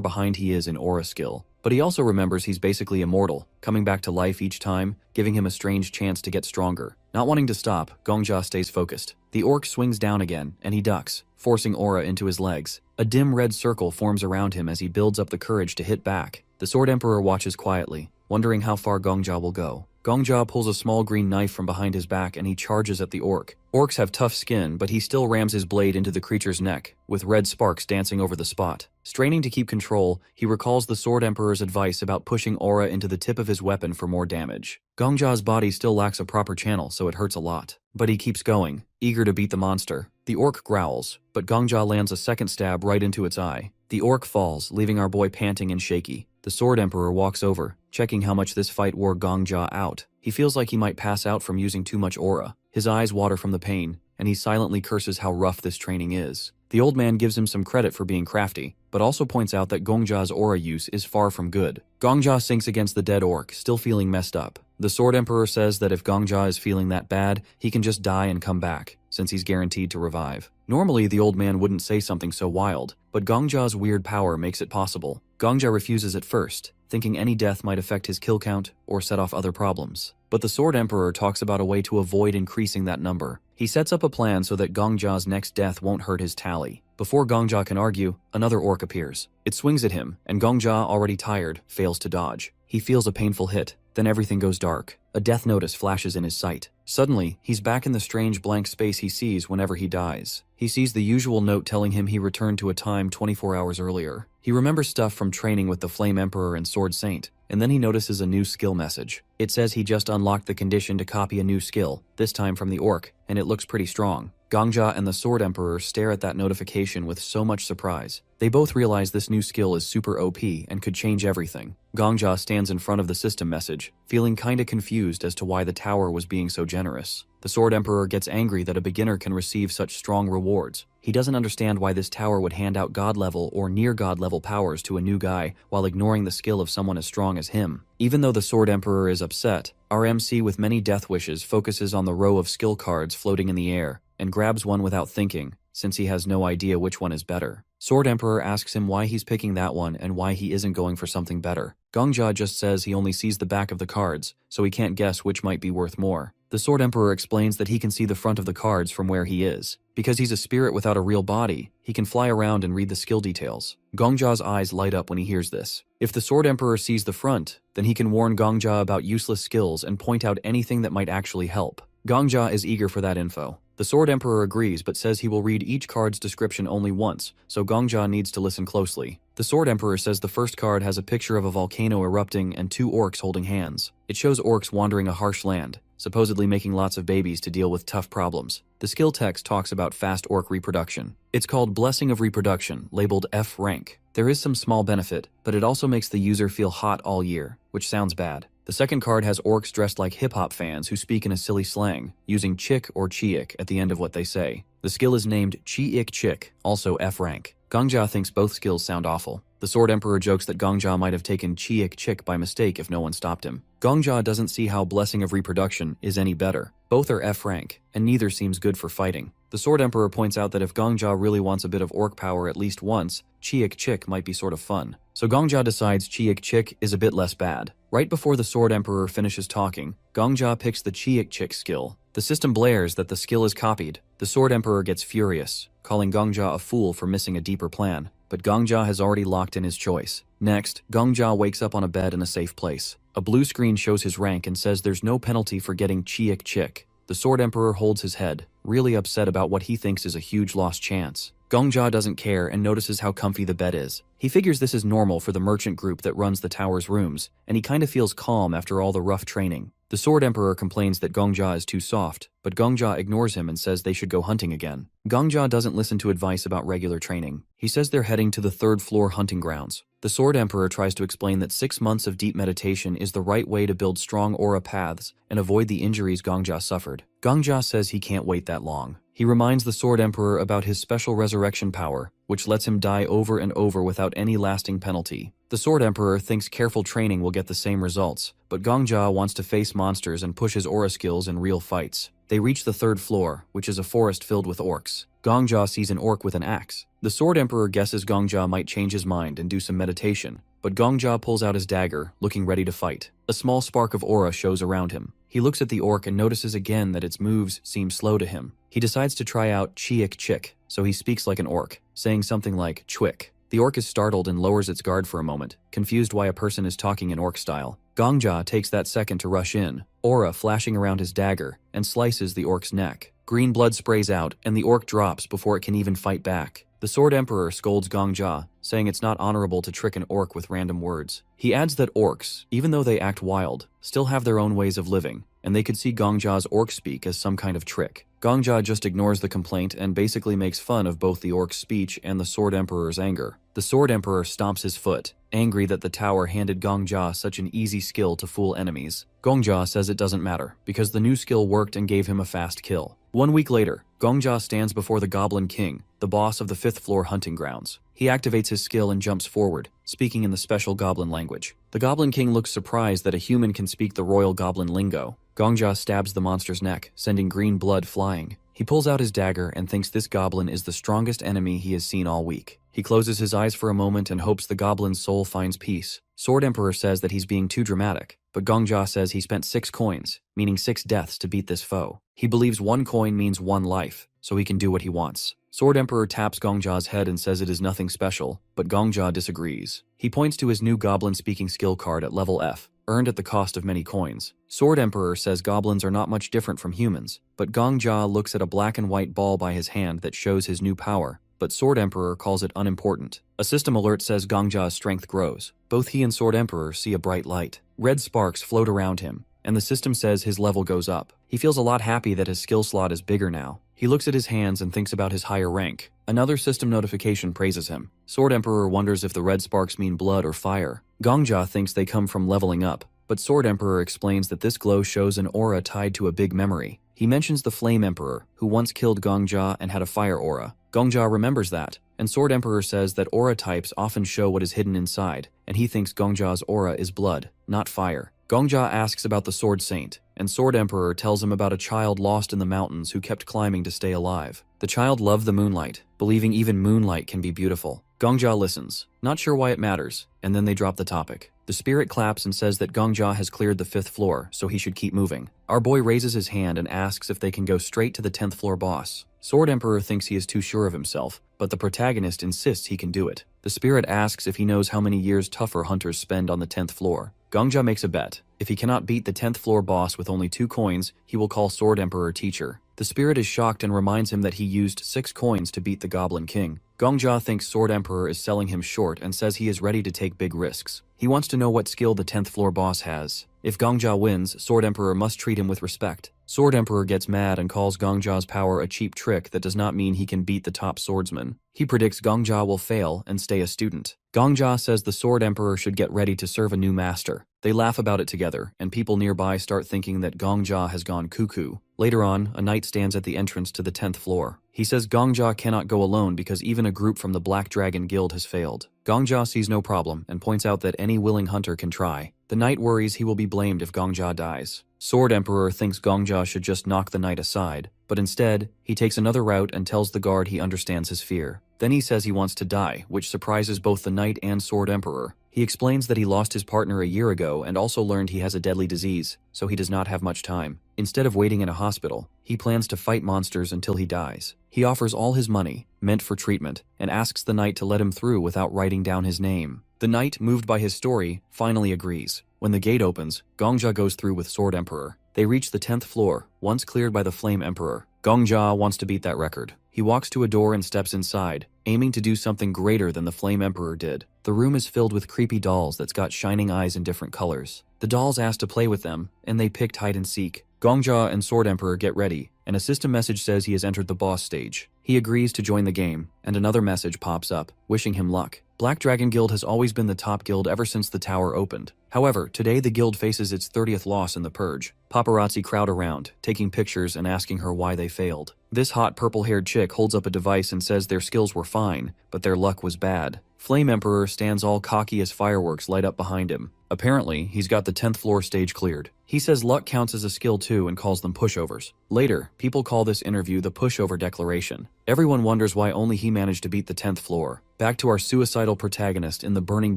behind he is in aura skill. But he also remembers he's basically immortal, coming back to life each time, giving him a strange chance to get stronger. Not wanting to stop, Gongja stays focused. The orc swings down again, and he ducks, forcing aura into his legs. A dim red circle forms around him as he builds up the courage to hit back. The Sword Emperor watches quietly, wondering how far Gongja will go. Gongja pulls a small green knife from behind his back and he charges at the orc. Orcs have tough skin, but he still rams his blade into the creature's neck, with red sparks dancing over the spot. Straining to keep control, he recalls the Sword Emperor's advice about pushing aura into the tip of his weapon for more damage. Gongja's body still lacks a proper channel, so it hurts a lot. But he keeps going, eager to beat the monster. The orc growls, but Gongja lands a second stab right into its eye. The orc falls, leaving our boy panting and shaky. The Sword Emperor walks over, checking how much this fight wore Gongja out. He feels like he might pass out from using too much aura. His eyes water from the pain, and he silently curses how rough this training is. The old man gives him some credit for being crafty, but also points out that Gongja's aura use is far from good. Gongja sinks against the dead orc, still feeling messed up. The Sword Emperor says that if Gongja is feeling that bad, he can just die and come back, since he's guaranteed to revive. Normally, the old man wouldn't say something so wild, but Gongja's weird power makes it possible. Gongja refuses at first, thinking any death might affect his kill count or set off other problems. But the Sword Emperor talks about a way to avoid increasing that number. He sets up a plan so that Gongja's next death won't hurt his tally. Before Gongja can argue, another orc appears. It swings at him, and Gongja, already tired, fails to dodge. He feels a painful hit, then everything goes dark. A death notice flashes in his sight. Suddenly, he's back in the strange blank space he sees whenever he dies. He sees the usual note telling him he returned to a time 24 hours earlier. He remembers stuff from training with the Flame Emperor and Sword Saint, and then he notices a new skill message. It says he just unlocked the condition to copy a new skill, this time from the orc, and it looks pretty strong. Gongja and the Sword Emperor stare at that notification with so much surprise. They both realize this new skill is super OP and could change everything. Gongja stands in front of the system message, feeling kinda confused as to why the tower was being so generous. The Sword Emperor gets angry that a beginner can receive such strong rewards. He doesn't understand why this tower would hand out god-level or near-god-level powers to a new guy while ignoring the skill of someone as strong as him. Even though the Sword Emperor is upset, our MC with many death wishes focuses on the row of skill cards floating in the air and grabs one without thinking, since he has no idea which one is better. Sword Emperor asks him why he's picking that one and why he isn't going for something better. Gongja just says he only sees the back of the cards, so he can't guess which might be worth more. The Sword Emperor explains that he can see the front of the cards from where he is. Because he's a spirit without a real body, he can fly around and read the skill details. Gongja's eyes light up when he hears this. If the Sword Emperor sees the front, then he can warn Gongja about useless skills and point out anything that might actually help. Gongja is eager for that info. The Sword Emperor agrees but says he will read each card's description only once, so Gongja needs to listen closely. The Sword Emperor says the first card has a picture of a volcano erupting and two orcs holding hands. It shows orcs wandering a harsh land, supposedly making lots of babies to deal with tough problems. The skill text talks about fast orc reproduction. It's called Blessing of Reproduction, labeled F rank. There is some small benefit, but it also makes the user feel hot all year, which sounds bad. The second card has orcs dressed like hip-hop fans who speak in a silly slang, using chick or chiik at the end of what they say. The skill is named Chi-ik Chick, also F rank. Gongja thinks both skills sound awful. The Sword Emperor jokes that Gongja might have taken Chi-ik Chick by mistake if no one stopped him. Gongja doesn't see how Blessing of Reproduction is any better. Both are F rank, and neither seems good for fighting. The Sword Emperor points out that if Gongja really wants a bit of orc power at least once, Chi-ik Chick might be sort of fun. So Gongja decides Chi-ik Chick is a bit less bad. Right before the Sword Emperor finishes talking, Gongja picks the Chi-ik Chick skill. The system blares that the skill is copied. The Sword Emperor gets furious, calling Gongja a fool for missing a deeper plan. but Gongjia has already locked in his choice. Next, Gongjia wakes up on a bed in a safe place. A blue screen shows his rank and says there's no penalty for getting Chiik Chick. The Sword Emperor holds his head, really upset about what he thinks is a huge lost chance. Gongjia doesn't care and notices how comfy the bed is. He figures this is normal for the merchant group that runs the tower's rooms, and he kinda feels calm after all the rough training. The Sword Emperor complains that Gongjia is too soft, but Gongjia ignores him and says they should go hunting again. Gongjia doesn't listen to advice about regular training. He says they're heading to the 3rd floor hunting grounds. The Sword Emperor tries to explain that 6 months of deep meditation is the right way to build strong aura paths and avoid the injuries Gongjia suffered. Gongjia says he can't wait that long. He reminds the Sword Emperor about his special resurrection power, which lets him die over and over without any lasting penalty. The Sword Emperor thinks careful training will get the same results, but Gongjia wants to face monsters and push his aura skills in real fights. They reach the 3rd floor, which is a forest filled with orcs. Gongjia sees an orc with an axe. The Sword Emperor guesses Gongjia might change his mind and do some meditation, but Gongjia pulls out his dagger, looking ready to fight. A small spark of aura shows around him. He looks at the orc and notices again that its moves seem slow to him. He decides to try out Chiik Chick, so he speaks like an orc, saying something like Chwick. The orc is startled and lowers its guard for a moment, confused why a person is talking in orc style. Gongjia takes that second to rush in, aura flashing around his dagger, and slices the orc's neck. Green blood sprays out, and the orc drops before it can even fight back. The Sword Emperor scolds Gongjia, saying it's not honorable to trick an orc with random words. He adds that orcs, even though they act wild, still have their own ways of living, and they could see Gongjia's orc speak as some kind of trick. Gongjia just ignores the complaint and basically makes fun of both the orc's speech and the Sword Emperor's anger. The Sword Emperor stomps his foot, angry that the tower handed Gongjia such an easy skill to fool enemies. Gongjia says it doesn't matter, because the new skill worked and gave him a fast kill. 1 week later, Gongjia stands before the Goblin King, the boss of the 5th floor hunting grounds. He activates his skill and jumps forward, speaking in the special goblin language. The Goblin King looks surprised that a human can speak the royal goblin lingo. Gongjia stabs the monster's neck, sending green blood flying. He pulls out his dagger and thinks this goblin is the strongest enemy he has seen all week. He closes his eyes for a moment and hopes the goblin's soul finds peace. Sword Emperor says that he's being too dramatic, but Gongjia says he spent 6 coins, meaning 6 deaths to beat this foe. He believes 1 coin means 1 life, so he can do what he wants. Sword Emperor taps Gongjia's head and says it is nothing special, but Gongjia disagrees. He points to his new goblin-speaking skill card at level F, earned at the cost of many coins. Sword Emperor says goblins are not much different from humans, but Gongjia looks at a black and white ball by his hand that shows his new power, but Sword Emperor calls it unimportant. A system alert says Gongjia's strength grows. Both he and Sword Emperor see a bright light. Red sparks float around him, and the system says his level goes up. He feels a lot happy that his skill slot is bigger now. He looks at his hands and thinks about his higher rank. Another system notification praises him. Sword Emperor wonders if the red sparks mean blood or fire. Gongjia thinks they come from leveling up, but Sword Emperor explains that this glow shows an aura tied to a big memory. He mentions the Flame Emperor, who once killed Gongjia and had a fire aura. Gongjia remembers that, and Sword Emperor says that aura types often show what is hidden inside, and he thinks Gongjia's aura is blood, not fire. Gongjia asks about the Sword Saint, and Sword Emperor tells him about a child lost in the mountains who kept climbing to stay alive. The child loved the moonlight, believing even moonlight can be beautiful. Gongjia listens, not sure why it matters, and then they drop the topic. The spirit claps and says that Gongjia has cleared the 5th floor, so he should keep moving. Our boy raises his hand and asks if they can go straight to the 10th floor boss. Sword Emperor thinks he is too sure of himself, but the protagonist insists he can do it. The spirit asks if he knows how many years tougher hunters spend on the 10th floor. Gongjia makes a bet. If he cannot beat the 10th floor boss with only 2 coins, he will call Sword Emperor teacher. The spirit is shocked and reminds him that he used 6 coins to beat the Goblin King. Gongjia thinks Sword Emperor is selling him short and says he is ready to take big risks. He wants to know what skill the 10th floor boss has. If Gongjia wins, Sword Emperor must treat him with respect. Sword Emperor gets mad and calls Gongjia's power a cheap trick that does not mean he can beat the top swordsman. He predicts Gongjia will fail and stay a student. Gongjia says the Sword Emperor should get ready to serve a new master. They laugh about it together, and people nearby start thinking that Gongjia has gone cuckoo. Later on, a knight stands at the entrance to the 10th floor. He says Gongjia cannot go alone because even a group from the Black Dragon Guild has failed. Gongjia sees no problem and points out that any willing hunter can try. The knight worries he will be blamed if Gongjia dies. Sword Emperor thinks Gongjia should just knock the knight aside, but instead, he takes another route and tells the guard he understands his fear. Then he says he wants to die, which surprises both the knight and Sword Emperor. He explains that he lost his partner a year ago and also learned he has a deadly disease, so he does not have much time. Instead of waiting in a hospital, he plans to fight monsters until he dies. He offers all his money, meant for treatment, and asks the knight to let him through without writing down his name. The knight, moved by his story, finally agrees. When the gate opens, Gongja goes through with Sword Emperor. They reach the 10th floor, once cleared by the Flame Emperor. Gongja wants to beat that record. He walks to a door and steps inside, aiming to do something greater than the Flame Emperor did. The room is filled with creepy dolls that's got shining eyes in different colors. The dolls ask to play with them, and they picked hide and seek. Gongja and Sword Emperor get ready, and a system message says he has entered the boss stage. He agrees to join the game, and another message pops up, wishing him luck. Black Dragon Guild has always been the top guild ever since the tower opened. However, today the guild faces its 30th loss in the purge. Paparazzi crowd around, taking pictures and asking her why they failed. This hot purple-haired chick holds up a device and says their skills were fine, but their luck was bad. Flame Emperor stands all cocky as fireworks light up behind him. Apparently, he's got the 10th floor stage cleared. He says luck counts as a skill too and calls them pushovers. Later, people call this interview the pushover declaration. Everyone wonders why only he managed to beat the 10th floor. Back to our suicidal protagonist in the burning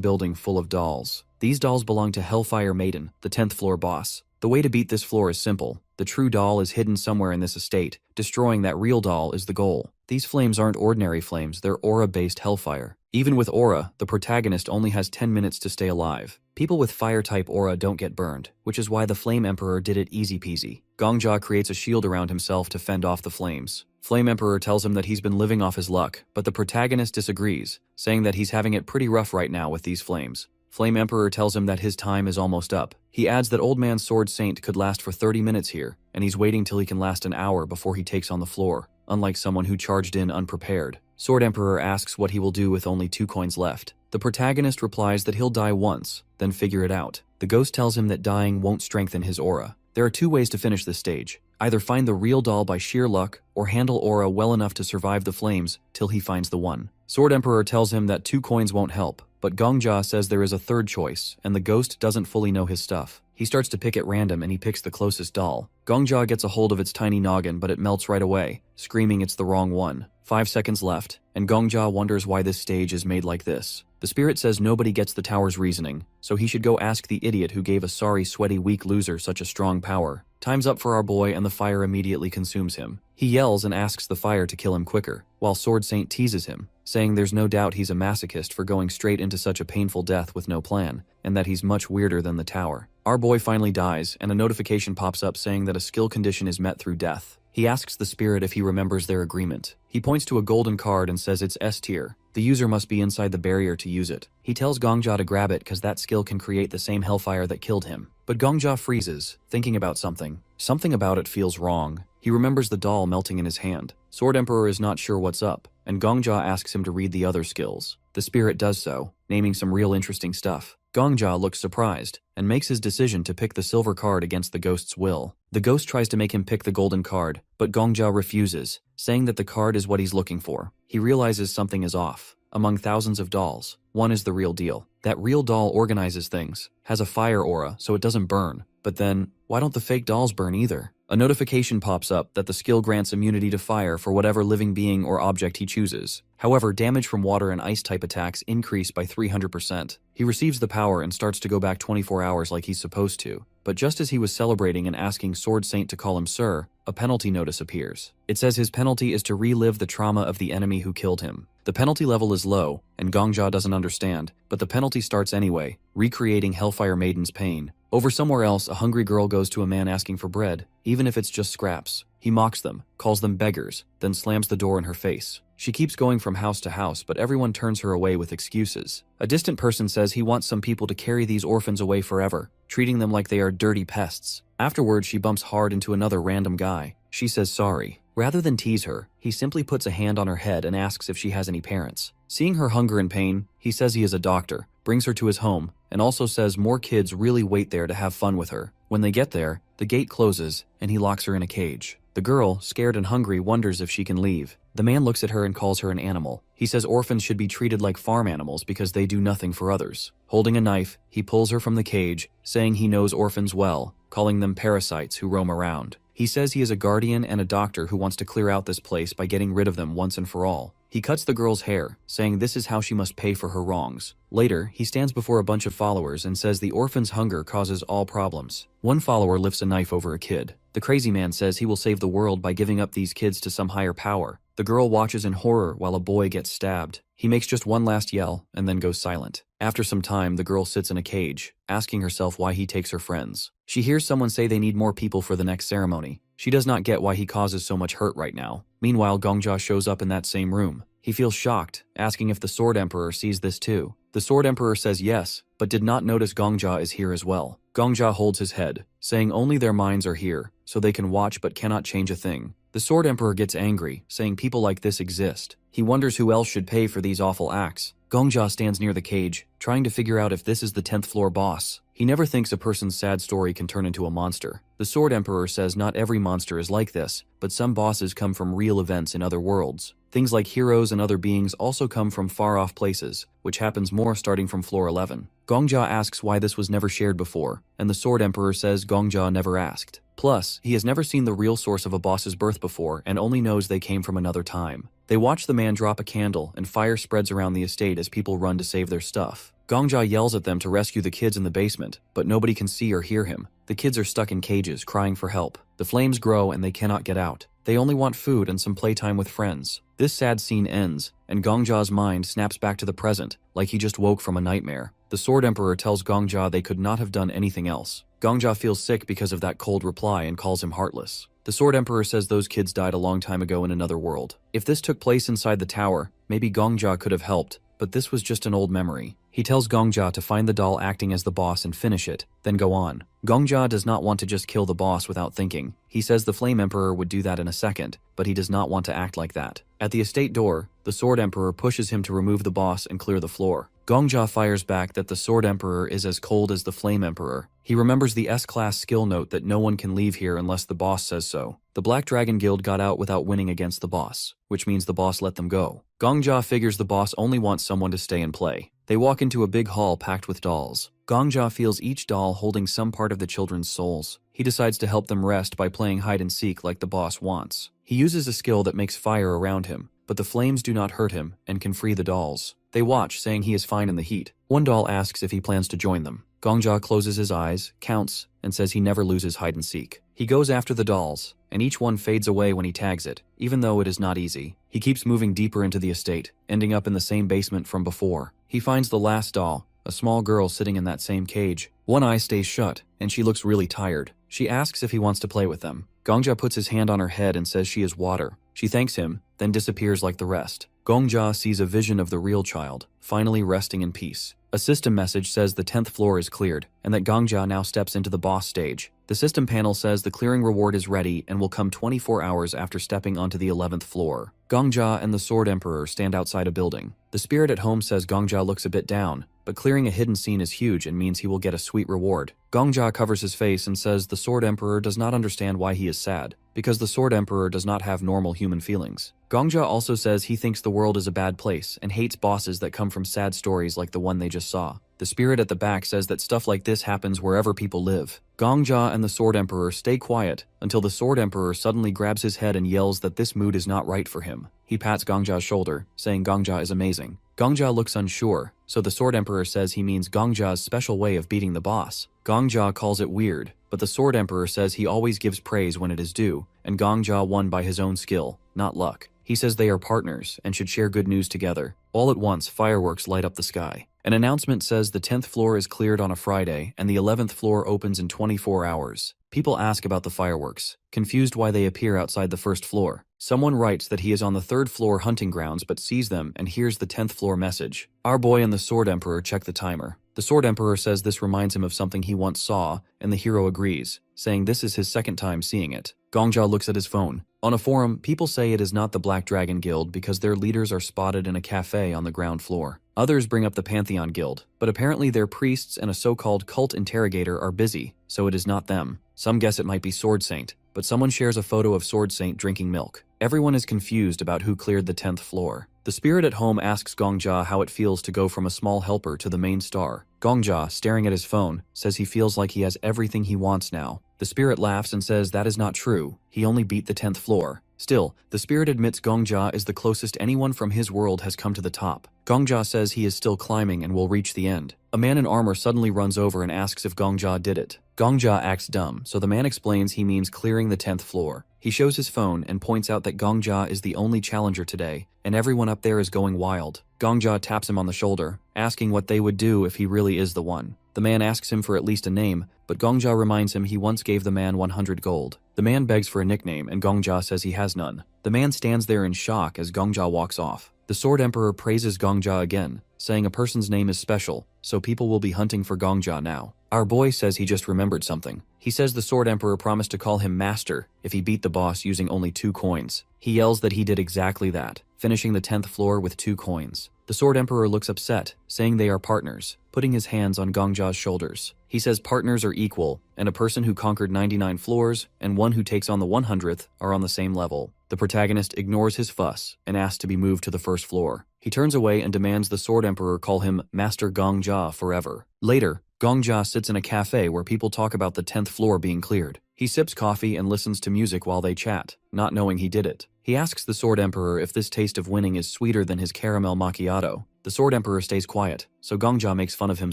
building full of dolls. These dolls belong to Hellfire Maiden, the 10th floor boss. The way to beat this floor is simple. The true doll is hidden somewhere in this estate. Destroying that real doll is the goal. These flames aren't ordinary flames, they're aura-based hellfire. Even with aura, the protagonist only has 10 minutes to stay alive. People with fire-type aura don't get burned, which is why the Flame Emperor did it easy-peasy. Gongja creates a shield around himself to fend off the flames. Flame Emperor tells him that he's been living off his luck, but the protagonist disagrees, saying that he's having it pretty rough right now with these flames. Flame Emperor tells him that his time is almost up. He adds that Old Man Sword Saint could last for 30 minutes here, and he's waiting till he can last an hour before he takes on the floor, unlike someone who charged in unprepared. Sword Emperor asks what he will do with only 2 coins left. The protagonist replies that he'll die once, then figure it out. The ghost tells him that dying won't strengthen his aura. There are 2 ways to finish this stage. Either find the real doll by sheer luck, or handle aura well enough to survive the flames till he finds the one. Sword Emperor tells him that 2 coins won't help, but Gongja says there is a third choice, and the ghost doesn't fully know his stuff. He starts to pick at random and he picks the closest doll. Gongja gets a hold of its tiny noggin, but it melts right away, screaming it's the wrong one. 5 seconds left, and Gongja wonders why this stage is made like this. The spirit says nobody gets the tower's reasoning, so he should go ask the idiot who gave a sorry, sweaty, weak loser such a strong power. Time's up for our boy and the fire immediately consumes him. He yells and asks the fire to kill him quicker, while Sword Saint teases him, saying there's no doubt he's a masochist for going straight into such a painful death with no plan, and that he's much weirder than the tower. Our boy finally dies, and a notification pops up saying that a skill condition is met through death. He asks the spirit if he remembers their agreement. He points to a golden card and says it's S tier. The user must be inside the barrier to use it. He tells Gongja to grab it because that skill can create the same hellfire that killed him. But Gongja freezes, thinking about something. Something about it feels wrong. He remembers the doll melting in his hand. Sword Emperor is not sure what's up, and Gongja asks him to read the other skills. The spirit does so, naming some real interesting stuff. Gongja looks surprised, and makes his decision to pick the silver card against the ghost's will. The ghost tries to make him pick the golden card, but Gongja refuses, saying that the card is what he's looking for. He realizes something is off. Among thousands of dolls, one is the real deal. That real doll organizes things, has a fire aura so it doesn't burn. But then, why don't the fake dolls burn either? A notification pops up that the skill grants immunity to fire for whatever living being or object he chooses. However, damage from water and ice type attacks increase by 300%. He receives the power and starts to go back 24 hours like he's supposed to. But just as he was celebrating and asking Sword Saint to call him sir, a penalty notice appears. It says his penalty is to relive the trauma of the enemy who killed him. The penalty level is low, and Gongja doesn't understand, but the penalty starts anyway, recreating Hellfire Maiden's pain. Over somewhere else, a hungry girl goes to a man asking for bread, even if it's just scraps. He mocks them, calls them beggars, then slams the door in her face. She keeps going from house to house, but everyone turns her away with excuses. A distant person says he wants some people to carry these orphans away forever, treating them like they are dirty pests. Afterwards, she bumps hard into another random guy. She says sorry. Rather than tease her, he simply puts a hand on her head and asks if she has any parents. Seeing her hunger and pain, he says he is a doctor, brings her to his home, and also says more kids really wait there to have fun with her. When they get there, the gate closes, and he locks her in a cage. The girl, scared and hungry, wonders if she can leave. The man looks at her and calls her an animal. He says orphans should be treated like farm animals because they do nothing for others. Holding a knife, he pulls her from the cage, saying he knows orphans well, calling them parasites who roam around. He says he is a guardian and a doctor who wants to clear out this place by getting rid of them once and for all. He cuts the girl's hair, saying this is how she must pay for her wrongs. Later, he stands before a bunch of followers and says the orphan's hunger causes all problems. One follower lifts a knife over a kid. The crazy man says he will save the world by giving up these kids to some higher power. The girl watches in horror while a boy gets stabbed. He makes just one last yell and then goes silent. After some time, the girl sits in a cage, asking herself why he takes her friends. She hears someone say they need more people for the next ceremony. She does not get why he causes so much hurt right now. Meanwhile, Gongja shows up in that same room. He feels shocked, asking if the Sword Emperor sees this too. The Sword Emperor says yes, but did not notice Gongja is here as well. Gongja holds his head, saying only their minds are here, so they can watch but cannot change a thing. The Sword Emperor gets angry, saying people like this exist. He wonders who else should pay for these awful acts. Gongja stands near the cage, trying to figure out if this is the 10th floor boss. He never thinks a person's sad story can turn into a monster. The Sword Emperor says not every monster is like this, but some bosses come from real events in other worlds. Things like heroes and other beings also come from far-off places, which happens more starting from floor 11. Gongja asks why this was never shared before, and the Sword Emperor says Gongja never asked. Plus, he has never seen the real source of a boss's birth before and only knows they came from another time. They watch the man drop a candle and fire spreads around the estate as people run to save their stuff. Gongja yells at them to rescue the kids in the basement, but nobody can see or hear him. The kids are stuck in cages, crying for help. The flames grow and they cannot get out. They only want food and some playtime with friends. This sad scene ends, and Gongja's mind snaps back to the present, like he just woke from a nightmare. The Sword Emperor tells Gongja they could not have done anything else. Gongja feels sick because of that cold reply and calls him heartless. The Sword Emperor says those kids died a long time ago in another world. If this took place inside the tower, maybe Gongja could have helped, but this was just an old memory. He tells Gongja to find the doll acting as the boss and finish it, then go on. Gongja does not want to just kill the boss without thinking. He says the Flame Emperor would do that in a second, but he does not want to act like that. At the estate door, the Sword Emperor pushes him to remove the boss and clear the floor. Gongja fires back that the Sword Emperor is as cold as the Flame Emperor. He remembers the S-class skill note that no one can leave here unless the boss says so. The Black Dragon Guild got out without winning against the boss, which means the boss let them go. Gongja figures the boss only wants someone to stay and play. They walk into a big hall packed with dolls. Gongja feels each doll holding some part of the children's souls. He decides to help them rest by playing hide and seek like the boss wants. He uses a skill that makes fire around him, but the flames do not hurt him and can free the dolls. They watch, saying he is fine in the heat. One doll asks if he plans to join them. Gongja closes his eyes, counts, and says he never loses hide and seek. He goes after the dolls, and each one fades away when he tags it, even though it is not easy. He keeps moving deeper into the estate, ending up in the same basement from before. He finds the last doll, a small girl sitting in that same cage. One eye stays shut, and she looks really tired. She asks if he wants to play with them. Gongja puts his hand on her head and says she is water. She thanks him, then disappears like the rest. Gongja sees a vision of the real child, finally resting in peace. A system message says the 10th floor is cleared, and that Gongja now steps into the boss stage. The system panel says the clearing reward is ready and will come 24 hours after stepping onto the 11th floor. Gongja and the Sword Emperor stand outside a building. The spirit at home says Gongja looks a bit down, but clearing a hidden scene is huge and means he will get a sweet reward. Gongja covers his face and says the Sword Emperor does not understand why he is sad, because the Sword Emperor does not have normal human feelings. Gongja also says he thinks the world is a bad place and hates bosses that come from sad stories like the one they just saw. The spirit at the back says that stuff like this happens wherever people live. Gongja and the Sword Emperor stay quiet until the Sword Emperor suddenly grabs his head and yells that this mood is not right for him. He pats Gongja's shoulder, saying Gongja is amazing. Gongja looks unsure, so the Sword Emperor says he means Gongja's special way of beating the boss. Gongja calls it weird, but the Sword Emperor says he always gives praise when it is due, and Gongja won by his own skill, not luck. He says they are partners and should share good news together. All at once, fireworks light up the sky. An announcement says the 10th floor is cleared on a Friday and the 11th floor opens in 24 hours. People ask about the fireworks, confused why they appear outside the first floor. Someone writes that he is on the 3rd floor hunting grounds but sees them and hears the 10th floor message. Our boy and the Sword Emperor check the timer. The Sword Emperor says this reminds him of something he once saw, and the hero agrees, saying this is his second time seeing it. Gongja looks at his phone. On a forum, people say it is not the Black Dragon Guild because their leaders are spotted in a cafe on the ground floor. Others bring up the Pantheon Guild, but apparently their priests and a so-called cult interrogator are busy, so it is not them. Some guess it might be Sword Saint, but someone shares a photo of Sword Saint drinking milk. Everyone is confused about who cleared the 10th floor. The spirit at home asks Gongja how it feels to go from a small helper to the main star. Gongja, staring at his phone, says he feels like he has everything he wants now. The spirit laughs and says that is not true, he only beat the 10th floor. Still, the spirit admits Gongja is the closest anyone from his world has come to the top. Gongja says he is still climbing and will reach the end. A man in armor suddenly runs over and asks if Gongja did it. Gongja acts dumb, so the man explains he means clearing the 10th floor. He shows his phone and points out that Gongja is the only challenger today, and everyone up there is going wild. Gongja taps him on the shoulder, asking what they would do if he really is the one. The man asks him for at least a name, but Gongja reminds him he once gave the man 100 gold. The man begs for a nickname, and Gongja says he has none. The man stands there in shock as Gongja walks off. The Sword Emperor praises Gongja again, saying a person's name is special, so people will be hunting for Gongja now. Our boy says he just remembered something. He says the Sword Emperor promised to call him Master if he beat the boss using only 2 coins. He yells that he did exactly that, finishing the 10th floor with 2 coins. The Sword Emperor looks upset, saying they are partners, putting his hands on Gongja's shoulders. He says partners are equal, and a person who conquered 99 floors and one who takes on the 100th are on the same level. The protagonist ignores his fuss and asks to be moved to the 1st floor. He turns away and demands the Sword Emperor call him Master Gongja forever. Later, Gongja sits in a cafe where people talk about the 10th floor being cleared. He sips coffee and listens to music while they chat, not knowing he did it. He asks the Sword Emperor if this taste of winning is sweeter than his caramel macchiato. The Sword Emperor stays quiet, so Gongja makes fun of him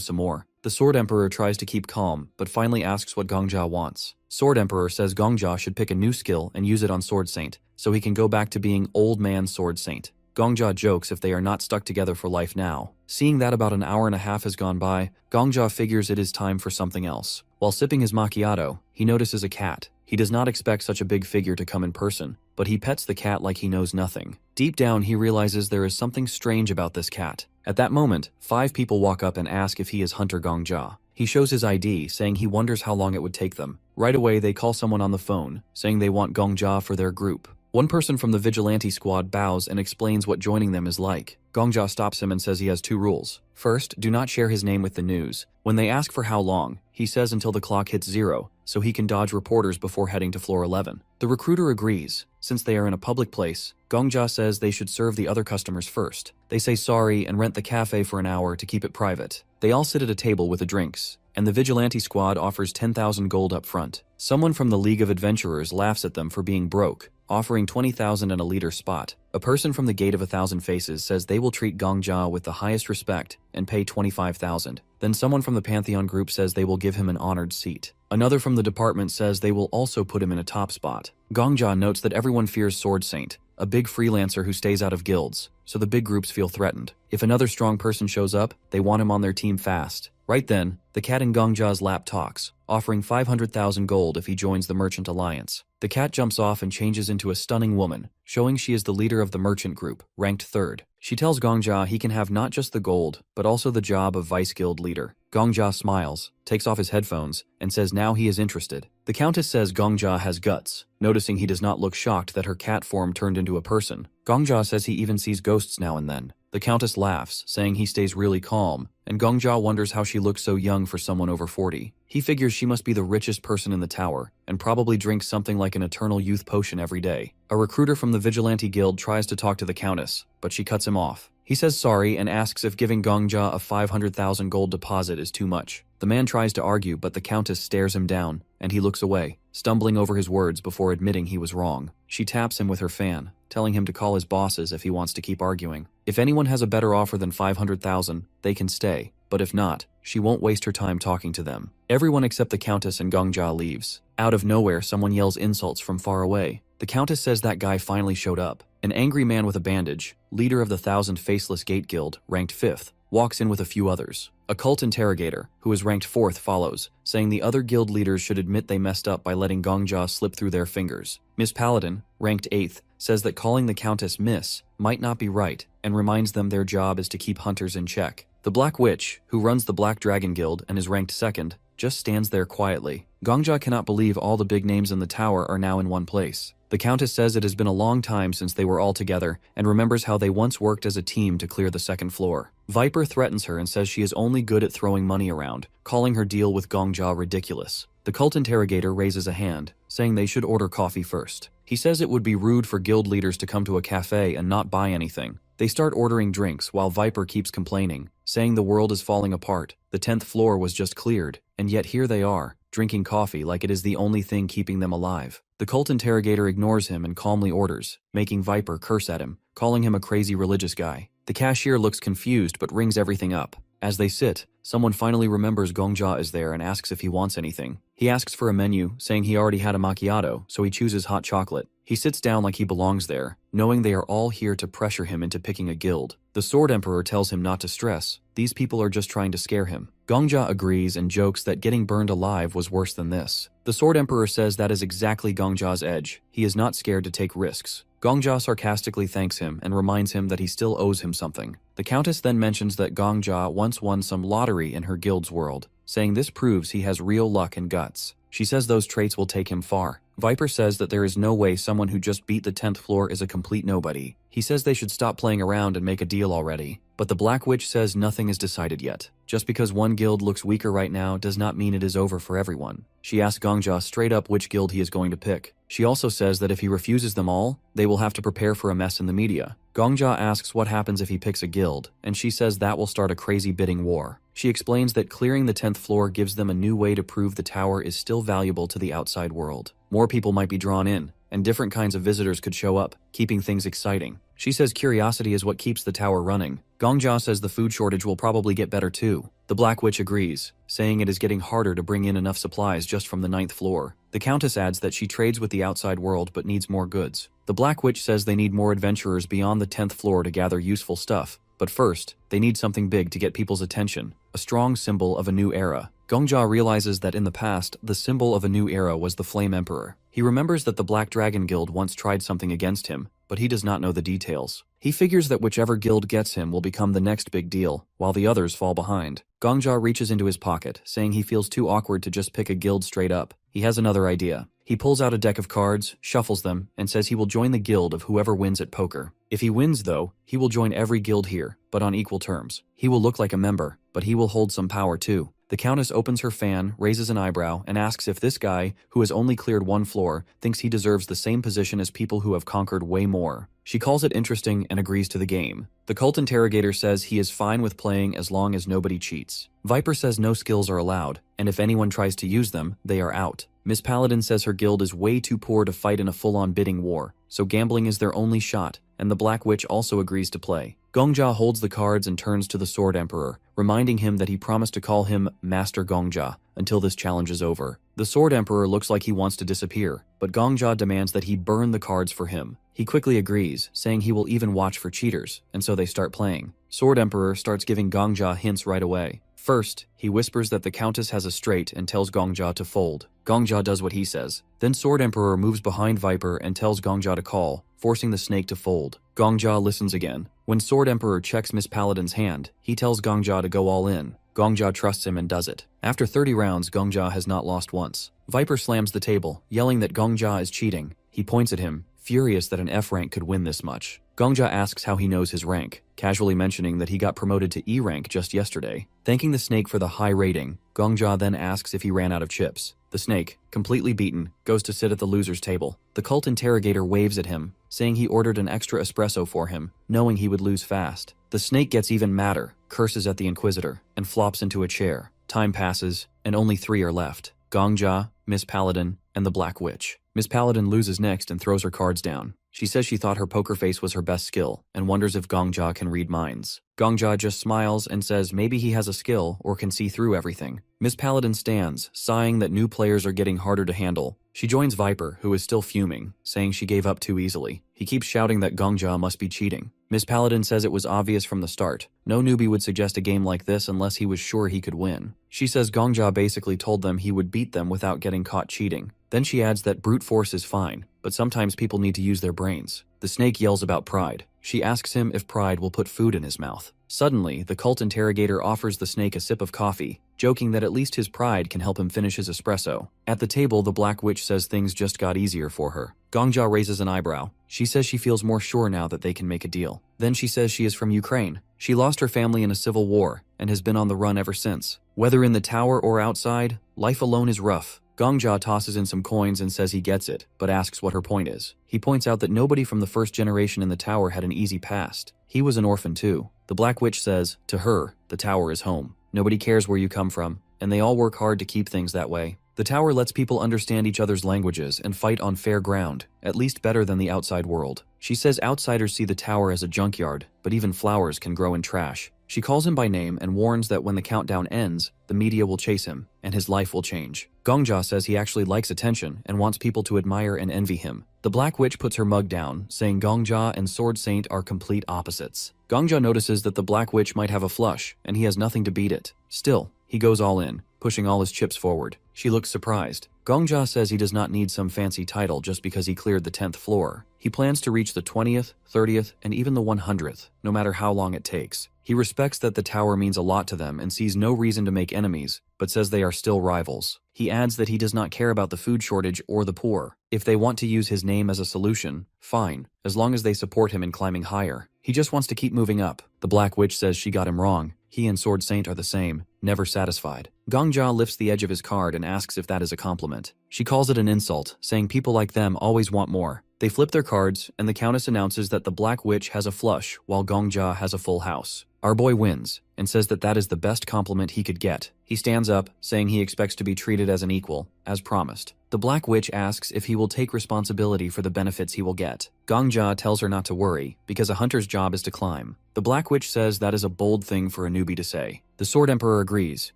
some more. The Sword Emperor tries to keep calm, but finally asks what Gongja wants. Sword Emperor says Gongja should pick a new skill and use it on Sword Saint, so he can go back to being Old Man Sword Saint. Gongja jokes if they are not stuck together for life now. Seeing that about an hour and a half has gone by, Gongja figures it is time for something else. While sipping his macchiato, he notices a cat. He does not expect such a big figure to come in person, but he pets the cat like he knows nothing. Deep down, he realizes there is something strange about this cat. At that moment, 5 people walk up and ask if he is Hunter Gongja. He shows his ID, saying he wonders how long it would take them. Right away, they call someone on the phone, saying they want Gongja for their group. One person from the vigilante squad bows and explains what joining them is like. Gongja stops him and says he has 2 rules. First, do not share his name with the news. When they ask for how long, he says until the clock hits 0, so he can dodge reporters before heading to floor 11. The recruiter agrees. Since they are in a public place, Gongja says they should serve the other customers first. They say sorry and rent the cafe for an hour to keep it private. They all sit at a table with the drinks, and the vigilante squad offers 10,000 gold up front. Someone from the League of Adventurers laughs at them for being broke, offering 20,000 and a leader spot. A person from the Gate of 1,000 Faces says they will treat Gongja with the highest respect and pay 25,000. Then someone from the Pantheon group says they will give him an honored seat. Another from the department says they will also put him in a top spot. Gongja notes that everyone fears Sword Saint, a big freelancer who stays out of guilds, so the big groups feel threatened. If another strong person shows up, they want him on their team fast. Right then, the cat in Gongja's lap talks, offering 500,000 gold if he joins the Merchant Alliance. The cat jumps off and changes into a stunning woman, showing she is the leader of the merchant group, ranked 3rd. She tells Gongja he can have not just the gold, but also the job of vice guild leader. Gongja smiles, takes off his headphones, and says now he is interested. The Countess says Gongja has guts, noticing he does not look shocked that her cat form turned into a person. Gongja says he even sees ghosts now and then. The Countess laughs, saying he stays really calm, and Gongja wonders how she looks so young for someone over 40. He figures she must be the richest person in the tower, and probably drinks something like an eternal youth potion every day. A recruiter from the Vigilante Guild tries to talk to the Countess, but she cuts him off. He says sorry and asks if giving Gongja a 500,000 gold deposit is too much. The man tries to argue, but the Countess stares him down, and he looks away, stumbling over his words before admitting he was wrong. She taps him with her fan, telling him to call his bosses if he wants to keep arguing. If anyone has a better offer than 500,000, they can stay, but if not, she won't waste her time talking to them. Everyone except the Countess and Gongja leaves. Out of nowhere, someone yells insults from far away. The Countess says that guy finally showed up. An angry man with a bandage, leader of the 1,000 Faceless Gate Guild, ranked 5th, walks in with a few others. A cult interrogator, who is ranked 4th, follows, saying the other guild leaders should admit they messed up by letting Gongja slip through their fingers. Miss Paladin, ranked 8th, says that calling the Countess Miss might not be right, and reminds them their job is to keep hunters in check. The Black Witch, who runs the Black Dragon Guild and is ranked 2nd, just stands there quietly. Gongja cannot believe all the big names in the tower are now in one place. The Countess says it has been a long time since they were all together and remembers how they once worked as a team to clear the 2nd floor. Viper threatens her and says she is only good at throwing money around, calling her deal with Gongja ridiculous. The cult interrogator raises a hand, saying they should order coffee first. He says it would be rude for guild leaders to come to a cafe and not buy anything. They start ordering drinks while Viper keeps complaining, saying the world is falling apart. The 10th floor was just cleared, and yet here they are, drinking coffee like it is the only thing keeping them alive. The The cult interrogator ignores him and calmly orders, making Viper curse at him, calling him a crazy religious guy. The cashier looks confused but rings everything up. As they sit, someone finally remembers Gongja is there and asks if he wants anything. He asks for a menu, saying he already had a macchiato, so he chooses hot chocolate. He sits down like he belongs there, knowing they are all here to pressure him into picking a guild. The Sword Emperor tells him not to stress. These people are just trying to scare him. Gongja agrees and jokes that getting burned alive was worse than this. The Sword Emperor says that is exactly Gongja's edge. He is not scared to take risks. Gongja sarcastically thanks him and reminds him that he still owes him something. The Countess then mentions that Gongja once won some lottery in her guild's world, saying this proves he has real luck and guts. She says those traits will take him far. Viper says that there is no way someone who just beat the 10th floor is a complete nobody. He says they should stop playing around and make a deal already. But the Black Witch says nothing is decided yet. Just because one guild looks weaker right now does not mean it is over for everyone. She asks Gongja straight up which guild he is going to pick. She also says that if he refuses them all, they will have to prepare for a mess in the media. Gongja asks what happens if he picks a guild, and she says that will start a crazy bidding war. She explains that clearing the 10th floor gives them a new way to prove the tower is still valuable to the outside world. More people might be drawn in, and different kinds of visitors could show up, keeping things exciting. She says curiosity is what keeps the tower running. Gongja says the food shortage will probably get better too. The Black Witch agrees, saying it is getting harder to bring in enough supplies just from the 9th floor. The Countess adds that she trades with the outside world but needs more goods. The Black Witch says they need more adventurers beyond the 10th floor to gather useful stuff. But first, they need something big to get people's attention, a strong symbol of a new era. Gongja realizes that in the past, the symbol of a new era was the Flame Emperor. He remembers that the Black Dragon Guild once tried something against him, but he does not know the details. He figures that whichever guild gets him will become the next big deal, while the others fall behind. Gongja reaches into his pocket, saying he feels too awkward to just pick a guild straight up. He has another idea. He pulls out a deck of cards, shuffles them, and says he will join the guild of whoever wins at poker. If he wins, though, he will join every guild here, but on equal terms. He will look like a member, but he will hold some power too. The Countess opens her fan, raises an eyebrow, and asks if this guy, who has only cleared one floor, thinks he deserves the same position as people who have conquered way more. She calls it interesting and agrees to the game. The cult interrogator says he is fine with playing as long as nobody cheats. Viper says no skills are allowed, and if anyone tries to use them, they are out. Miss Paladin says her guild is way too poor to fight in a full-on bidding war, so gambling is their only shot, and the Black Witch also agrees to play. Gongja holds the cards and turns to the Sword Emperor, reminding him that he promised to call him Master Gongja until this challenge is over. The Sword Emperor looks like he wants to disappear, but Gongja demands that he burn the cards for him. He quickly agrees, saying he will even watch for cheaters, and so they start playing. Sword Emperor starts giving Gongja hints right away. First, he whispers that the Countess has a straight and tells Gongja to fold. Gongja does what he says. Then Sword Emperor moves behind Viper and tells Gongja to call, forcing the snake to fold. Gongja listens again. When Sword Emperor checks Miss Paladin's hand, he tells Gongja to go all in. Gongja trusts him and does it. After 30 rounds, Gongja has not lost once. Viper slams the table, yelling that Gongja is cheating. He points at him, furious that an F rank could win this much. Gongja asks how he knows his rank, casually mentioning that he got promoted to E rank just yesterday. Thanking the snake for the high rating, Gongja then asks if he ran out of chips. The snake, completely beaten, goes to sit at the loser's table. The cult interrogator waves at him, saying he ordered an extra espresso for him, knowing he would lose fast. The snake gets even madder, curses at the Inquisitor, and flops into a chair. Time passes, and only 3 are left. Gongja, Miss Paladin, and the Black Witch. Miss Paladin loses next and throws her cards down. She says she thought her poker face was her best skill, and wonders if Gongja can read minds. Gongja just smiles and says maybe he has a skill or can see through everything. Miss Paladin stands, sighing that new players are getting harder to handle. She joins Viper, who is still fuming, saying she gave up too easily. He keeps shouting that Gongja must be cheating. Miss Paladin says it was obvious from the start. No newbie would suggest a game like this unless he was sure he could win. She says Gongja basically told them he would beat them without getting caught cheating. Then she adds that brute force is fine, but sometimes people need to use their brains. The snake yells about pride. She asks him if pride will put food in his mouth. Suddenly, the cult interrogator offers the snake a sip of coffee, joking that at least his pride can help him finish his espresso. At the table, the Black Witch says things just got easier for her. Gongja raises an eyebrow. She says she feels more sure now that they can make a deal. Then she says she is from Ukraine. She lost her family in a civil war and has been on the run ever since. Whether in the tower or outside, life alone is rough. Gongja tosses in some coins and says he gets it, but asks what her point is. He points out that nobody from the first generation in the tower had an easy past. He was an orphan too. The Black Witch says, to her, the tower is home. Nobody cares where you come from, and they all work hard to keep things that way. The tower lets people understand each other's languages and fight on fair ground, at least better than the outside world. She says outsiders see the tower as a junkyard, but even flowers can grow in trash. She calls him by name and warns that when the countdown ends, the media will chase him, and his life will change. Gongja says he actually likes attention and wants people to admire and envy him. The Black Witch puts her mug down, saying Gongja and Sword Saint are complete opposites. Gongja notices that the Black Witch might have a flush, and he has nothing to beat it. Still, he goes all in, pushing all his chips forward. She looks surprised. Gongja says he does not need some fancy title just because he cleared the 10th floor. He plans to reach the 20th, 30th, and even the 100th, no matter how long it takes. He respects that the tower means a lot to them and sees no reason to make enemies, but says they are still rivals. He adds that he does not care about the food shortage or the poor. If they want to use his name as a solution, fine, as long as they support him in climbing higher. He just wants to keep moving up. The Black Witch says she got him wrong. He and Sword Saint are the same, never satisfied. Gongja lifts the edge of his card and asks if that is a compliment. She calls it an insult, saying people like them always want more. They flip their cards, and the Countess announces that the Black Witch has a flush, while Gongja has a full house. Our boy wins, and says that that is the best compliment he could get. He stands up, saying he expects to be treated as an equal, as promised. The Black Witch asks if he will take responsibility for the benefits he will get. Gongja tells her not to worry, because a hunter's job is to climb. The Black Witch says that is a bold thing for a newbie to say. The Sword Emperor agrees,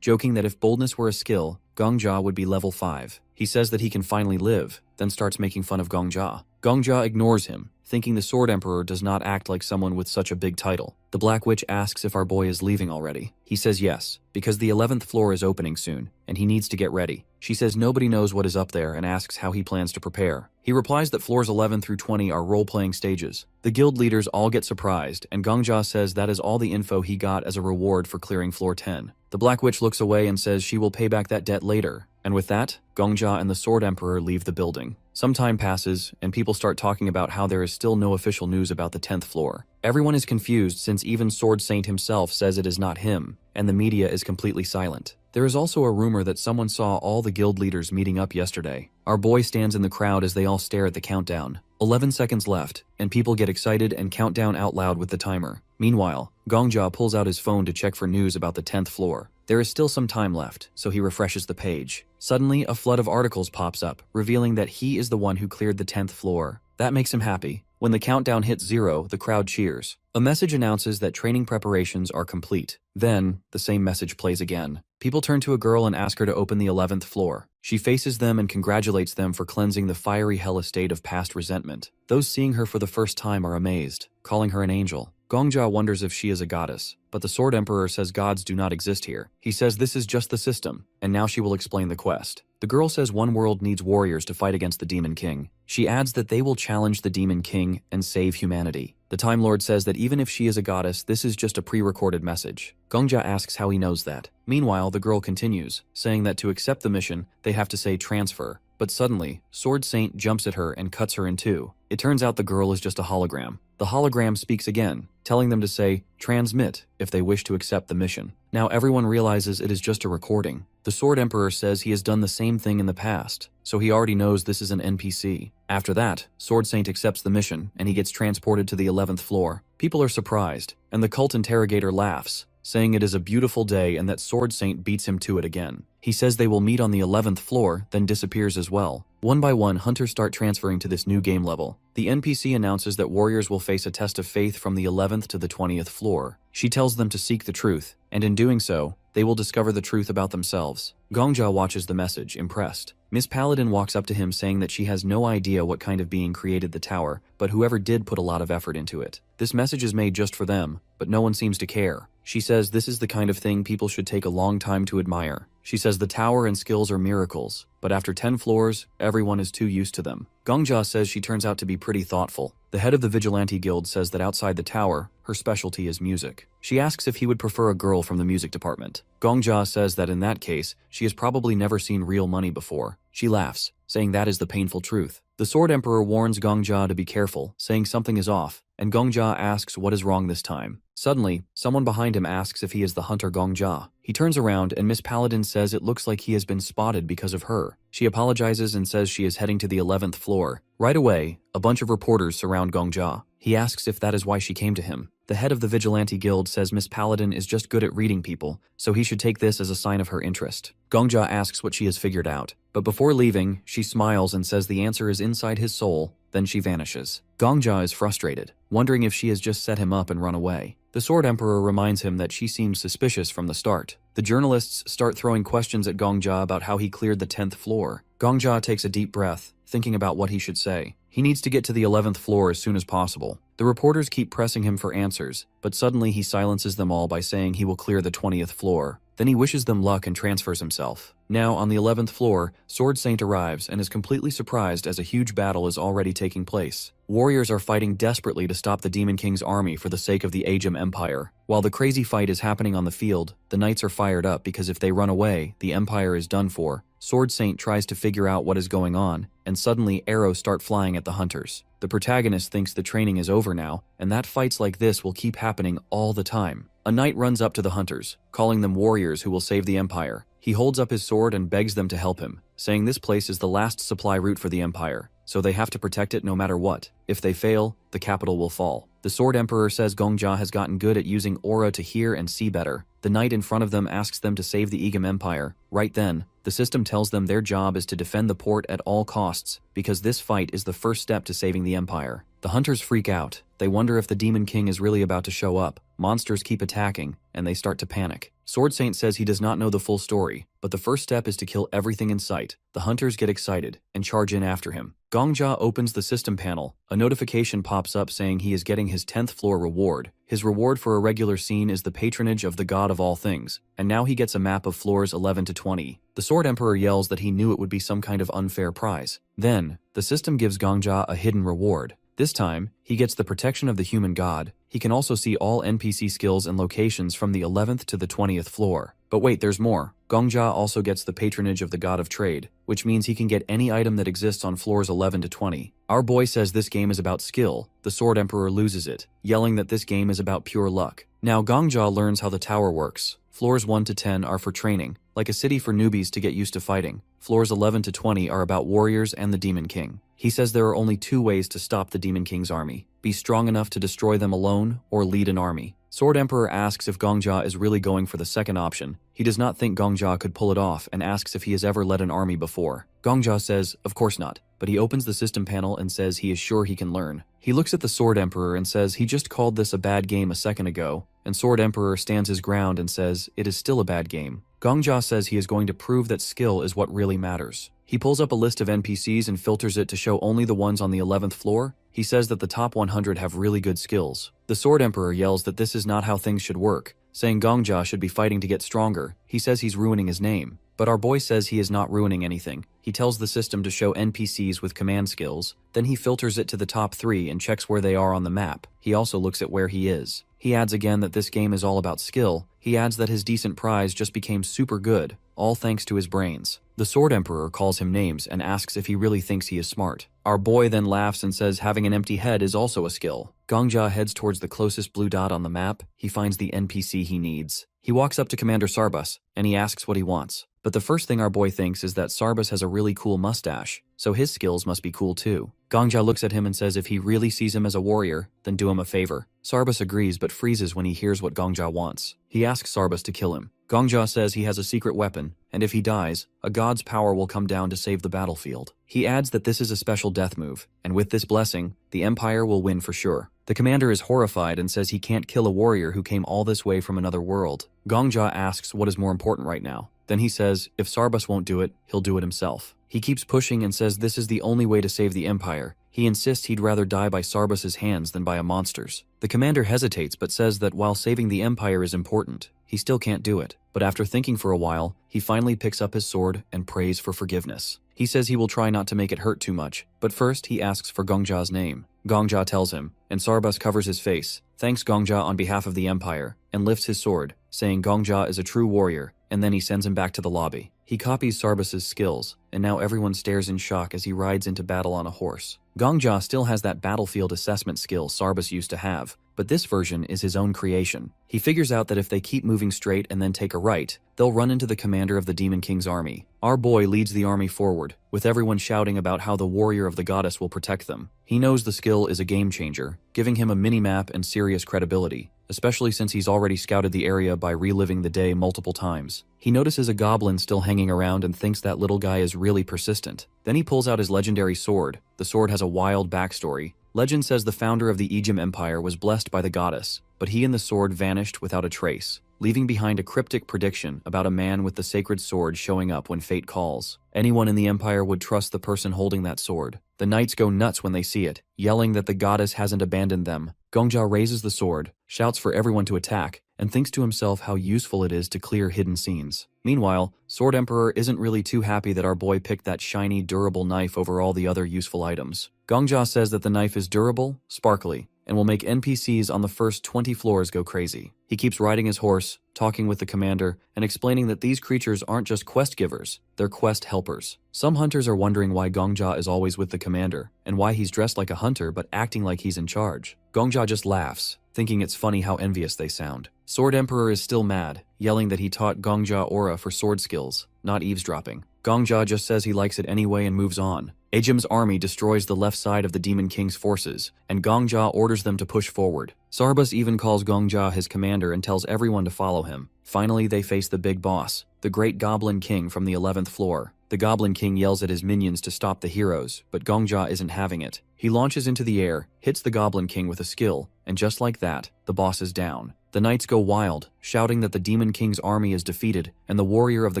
joking that if boldness were a skill, Gongja would be level 5. He says that he can finally live, then starts making fun of Gongja. Gongja ignores him, thinking the Sword Emperor does not act like someone with such a big title. The Black Witch asks if our boy is leaving already. He says yes, because the 11th floor is opening soon, and he needs to get ready. She says nobody knows what is up there and asks how he plans to prepare. He replies that floors 11 through 20 are role-playing stages. The guild leaders all get surprised, and Gongja says that is all the info he got as a reward for clearing floor 10. The Black Witch looks away and says she will pay back that debt later. And with that, Gongja and the Sword Emperor leave the building. Some time passes, and people start talking about how there is still no official news about the 10th floor. Everyone is confused since even Sword Saint himself says it is not him, and the media is completely silent. There is also a rumor that someone saw all the guild leaders meeting up yesterday. Our boy stands in the crowd as they all stare at the countdown. 11 seconds left, and people get excited and count down out loud with the timer. Meanwhile, Gongja pulls out his phone to check for news about the 10th floor. There is still some time left, so he refreshes the page. Suddenly, a flood of articles pops up, revealing that he is the one who cleared the 10th floor. That makes him happy. When the countdown hits 0, the crowd cheers. A message announces that training preparations are complete. Then, the same message plays again. People turn to a girl and ask her to open the 11th floor. She faces them and congratulates them for cleansing the fiery hell estate of past resentment. Those seeing her for the first time are amazed, calling her an angel. Gongja wonders if she is a goddess, but the Sword Emperor says gods do not exist here. He says this is just the system, and now she will explain the quest. The girl says one world needs warriors to fight against the Demon King. She adds that they will challenge the Demon King and save humanity. The Time Lord says that even if she is a goddess, this is just a pre-recorded message. Gongja asks how he knows that. Meanwhile, the girl continues, saying that to accept the mission, they have to say transfer. But suddenly, Sword Saint jumps at her and cuts her in two. It turns out the girl is just a hologram. The hologram speaks again, telling them to say, transmit, if they wish to accept the mission. Now everyone realizes it is just a recording. The Sword Emperor says he has done the same thing in the past, so he already knows this is an NPC. After that, Sword Saint accepts the mission, and he gets transported to the 11th floor. People are surprised, and the cult interrogator laughs, saying it is a beautiful day and that Sword Saint beats him to it again. He says they will meet on the 11th floor, then disappears as well. One by one, hunters start transferring to this new game level. The NPC announces that warriors will face a test of faith from the 11th to the 20th floor. She tells them to seek the truth, and in doing so, they will discover the truth about themselves. Gongja watches the message, impressed. Miss Paladin walks up to him saying that she has no idea what kind of being created the tower, but whoever did put a lot of effort into it. This message is made just for them, but no one seems to care. She says this is the kind of thing people should take a long time to admire. She says the tower and skills are miracles, but after 10 floors, everyone is too used to them. Gongja says she turns out to be pretty thoughtful. The head of the Vigilante Guild says that outside the tower, her specialty is music. She asks if he would prefer a girl from the music department. Gongja says that in that case, she has probably never seen real money before. She laughs, saying that is the painful truth. The Sword Emperor warns Gongja to be careful, saying something is off, and Gongja asks what is wrong this time. Suddenly, someone behind him asks if he is the hunter Gongja. He turns around and Miss Paladin says it looks like he has been spotted because of her. She apologizes and says she is heading to the 11th floor. Right away, a bunch of reporters surround Gongja. He asks if that is why she came to him. The head of the Vigilante Guild says Miss Paladin is just good at reading people, so he should take this as a sign of her interest. Gongja asks what she has figured out, but before leaving, she smiles and says the answer is inside his soul, then she vanishes. Gongja is frustrated, wondering if she has just set him up and run away. The Sword Emperor reminds him that she seemed suspicious from the start. The journalists start throwing questions at Gongja about how he cleared the 10th floor. Gongja takes a deep breath, thinking about what he should say. He needs to get to the 11th floor as soon as possible. The reporters keep pressing him for answers, but suddenly he silences them all by saying he will clear the 20th floor. Then he wishes them luck and transfers himself. Now, on the 11th floor, Sword Saint arrives and is completely surprised as a huge battle is already taking place. Warriors are fighting desperately to stop the Demon King's army for the sake of the Agem Empire. While the crazy fight is happening on the field, the knights are fired up because if they run away, the Empire is done for. Sword Saint tries to figure out what is going on, and suddenly arrows start flying at the hunters. The protagonist thinks the training is over now, and that fights like this will keep happening all the time. A knight runs up to the hunters, calling them warriors who will save the Empire. He holds up his sword and begs them to help him, saying this place is the last supply route for the Empire, so they have to protect it no matter what. If they fail, the capital will fall. The Sword Emperor says Gongja has gotten good at using aura to hear and see better. The knight in front of them asks them to save the Agem Empire. Right then, the system tells them their job is to defend the port at all costs, because this fight is the first step to saving the Empire. The hunters freak out. They wonder if the Demon King is really about to show up. Monsters keep attacking, and they start to panic. Sword Saint says he does not know the full story, but the first step is to kill everything in sight. The hunters get excited and charge in after him. Gongja opens the system panel. A notification pops up saying he is getting his 10th floor reward. His reward for a regular scene is the patronage of the god of all things, and now he gets a map of floors 11 to 20. The Sword Emperor yells that he knew it would be some kind of unfair prize. Then, the system gives Gongja a hidden reward. This time, he gets the protection of the human god. He can also see all NPC skills and locations from the 11th to the 20th floor. But wait, there's more. Gongja also gets the patronage of the god of trade, which means he can get any item that exists on floors 11 to 20. Our boy says this game is about skill. The Sword Emperor loses it, yelling that this game is about pure luck. Now Gongja learns how the tower works. Floors 1 to 10 are for training, like a city for newbies to get used to fighting. Floors 11 to 20 are about warriors and the Demon King. He says there are only two ways to stop the Demon King's army: be strong enough to destroy them alone, or lead an army. Sword Emperor asks if Gongja is really going for the second option. He does not think Gongja could pull it off and asks if he has ever led an army before. Gongja says, of course not, but he opens the system panel and says he is sure he can learn. He looks at the Sword Emperor and says he just called this a bad game a second ago, and Sword Emperor stands his ground and says it is still a bad game. Gongja says he is going to prove that skill is what really matters. He pulls up a list of NPCs and filters it to show only the ones on the 11th floor. He says that the top 100 have really good skills. The Sword Emperor yells that this is not how things should work, saying Gongja should be fighting to get stronger. He says he's ruining his name. But our boy says he is not ruining anything. He tells the system to show NPCs with command skills. Then he filters it to the top 3 and checks where they are on the map. He also looks at where he is. He adds again that this game is all about skill. He adds that his decent prize just became super good, all thanks to his brains. The Sword Emperor calls him names and asks if he really thinks he is smart. Our boy then laughs and says having an empty head is also a skill. Gongja heads towards the closest blue dot on the map. He finds the NPC he needs. He walks up to Commander Sarbus, and he asks what he wants. But the first thing our boy thinks is that Sarbus has a really cool mustache, so his skills must be cool too. Gongja looks at him and says if he really sees him as a warrior, then do him a favor. Sarbus agrees but freezes when he hears what Gongja wants. He asks Sarbus to kill him. Gongja says he has a secret weapon, and if he dies, a god's power will come down to save the battlefield. He adds that this is a special death move, and with this blessing, the Empire will win for sure. The commander is horrified and says he can't kill a warrior who came all this way from another world. Gongja asks what is more important right now. Then he says if Sarbus won't do it, he'll do it himself. He keeps pushing and says this is the only way to save the Empire. He insists he'd rather die by Sarbus's hands than by a monster's. The commander hesitates but says that while saving the Empire is important, he still can't do it. But after thinking for a while, he finally picks up his sword and prays for forgiveness. He says he will try not to make it hurt too much, but first he asks for Gongja's name. Gongja tells him, and Sarbus covers his face, thanks Gongja on behalf of the Empire, and lifts his sword, saying Gongja is a true warrior, and then he sends him back to the lobby. He copies Sarbus's skills, and now everyone stares in shock as he rides into battle on a horse. Gongja still has that battlefield assessment skill Sarbus used to have, but this version is his own creation. He figures out that if they keep moving straight and then take a right, they'll run into the commander of the Demon King's army. Our boy leads the army forward, with everyone shouting about how the warrior of the goddess will protect them. He knows the skill is a game changer, giving him a mini-map and serious credibility, especially since he's already scouted the area by reliving the day multiple times. He notices a goblin still hanging around and thinks that little guy is really persistent. Then he pulls out his legendary sword. The sword has a wild backstory. Legend says the founder of the Egyptian Empire was blessed by the goddess, but he and the sword vanished without a trace, leaving behind a cryptic prediction about a man with the sacred sword showing up when fate calls. Anyone in the empire would trust the person holding that sword. The knights go nuts when they see it, yelling that the goddess hasn't abandoned them. Gongja raises the sword, shouts for everyone to attack, and thinks to himself how useful it is to clear hidden scenes. Meanwhile, Sword Emperor isn't really too happy that our boy picked that shiny, durable knife over all the other useful items. Gongja says that the knife is durable, sparkly, and will make NPCs on the first 20 floors go crazy. He keeps riding his horse, talking with the commander, and explaining that these creatures aren't just quest givers, they're quest helpers. Some hunters are wondering why Gongja is always with the commander, and why he's dressed like a hunter but acting like he's in charge. Gongja just laughs, thinking it's funny how envious they sound. Sword Emperor is still mad, yelling that he taught Gongja aura for sword skills, not eavesdropping. Gongja just says he likes it anyway and moves on. Ajim's army destroys the left side of the Demon King's forces, and Gongja orders them to push forward. Sarbus even calls Gongja his commander and tells everyone to follow him. Finally, they face the big boss, the Great Goblin King from the 11th floor. The Goblin King yells at his minions to stop the heroes, but Gongja isn't having it. He launches into the air, hits the Goblin King with a skill, and just like that, the boss is down. The knights go wild, shouting that the Demon King's army is defeated and the warrior of the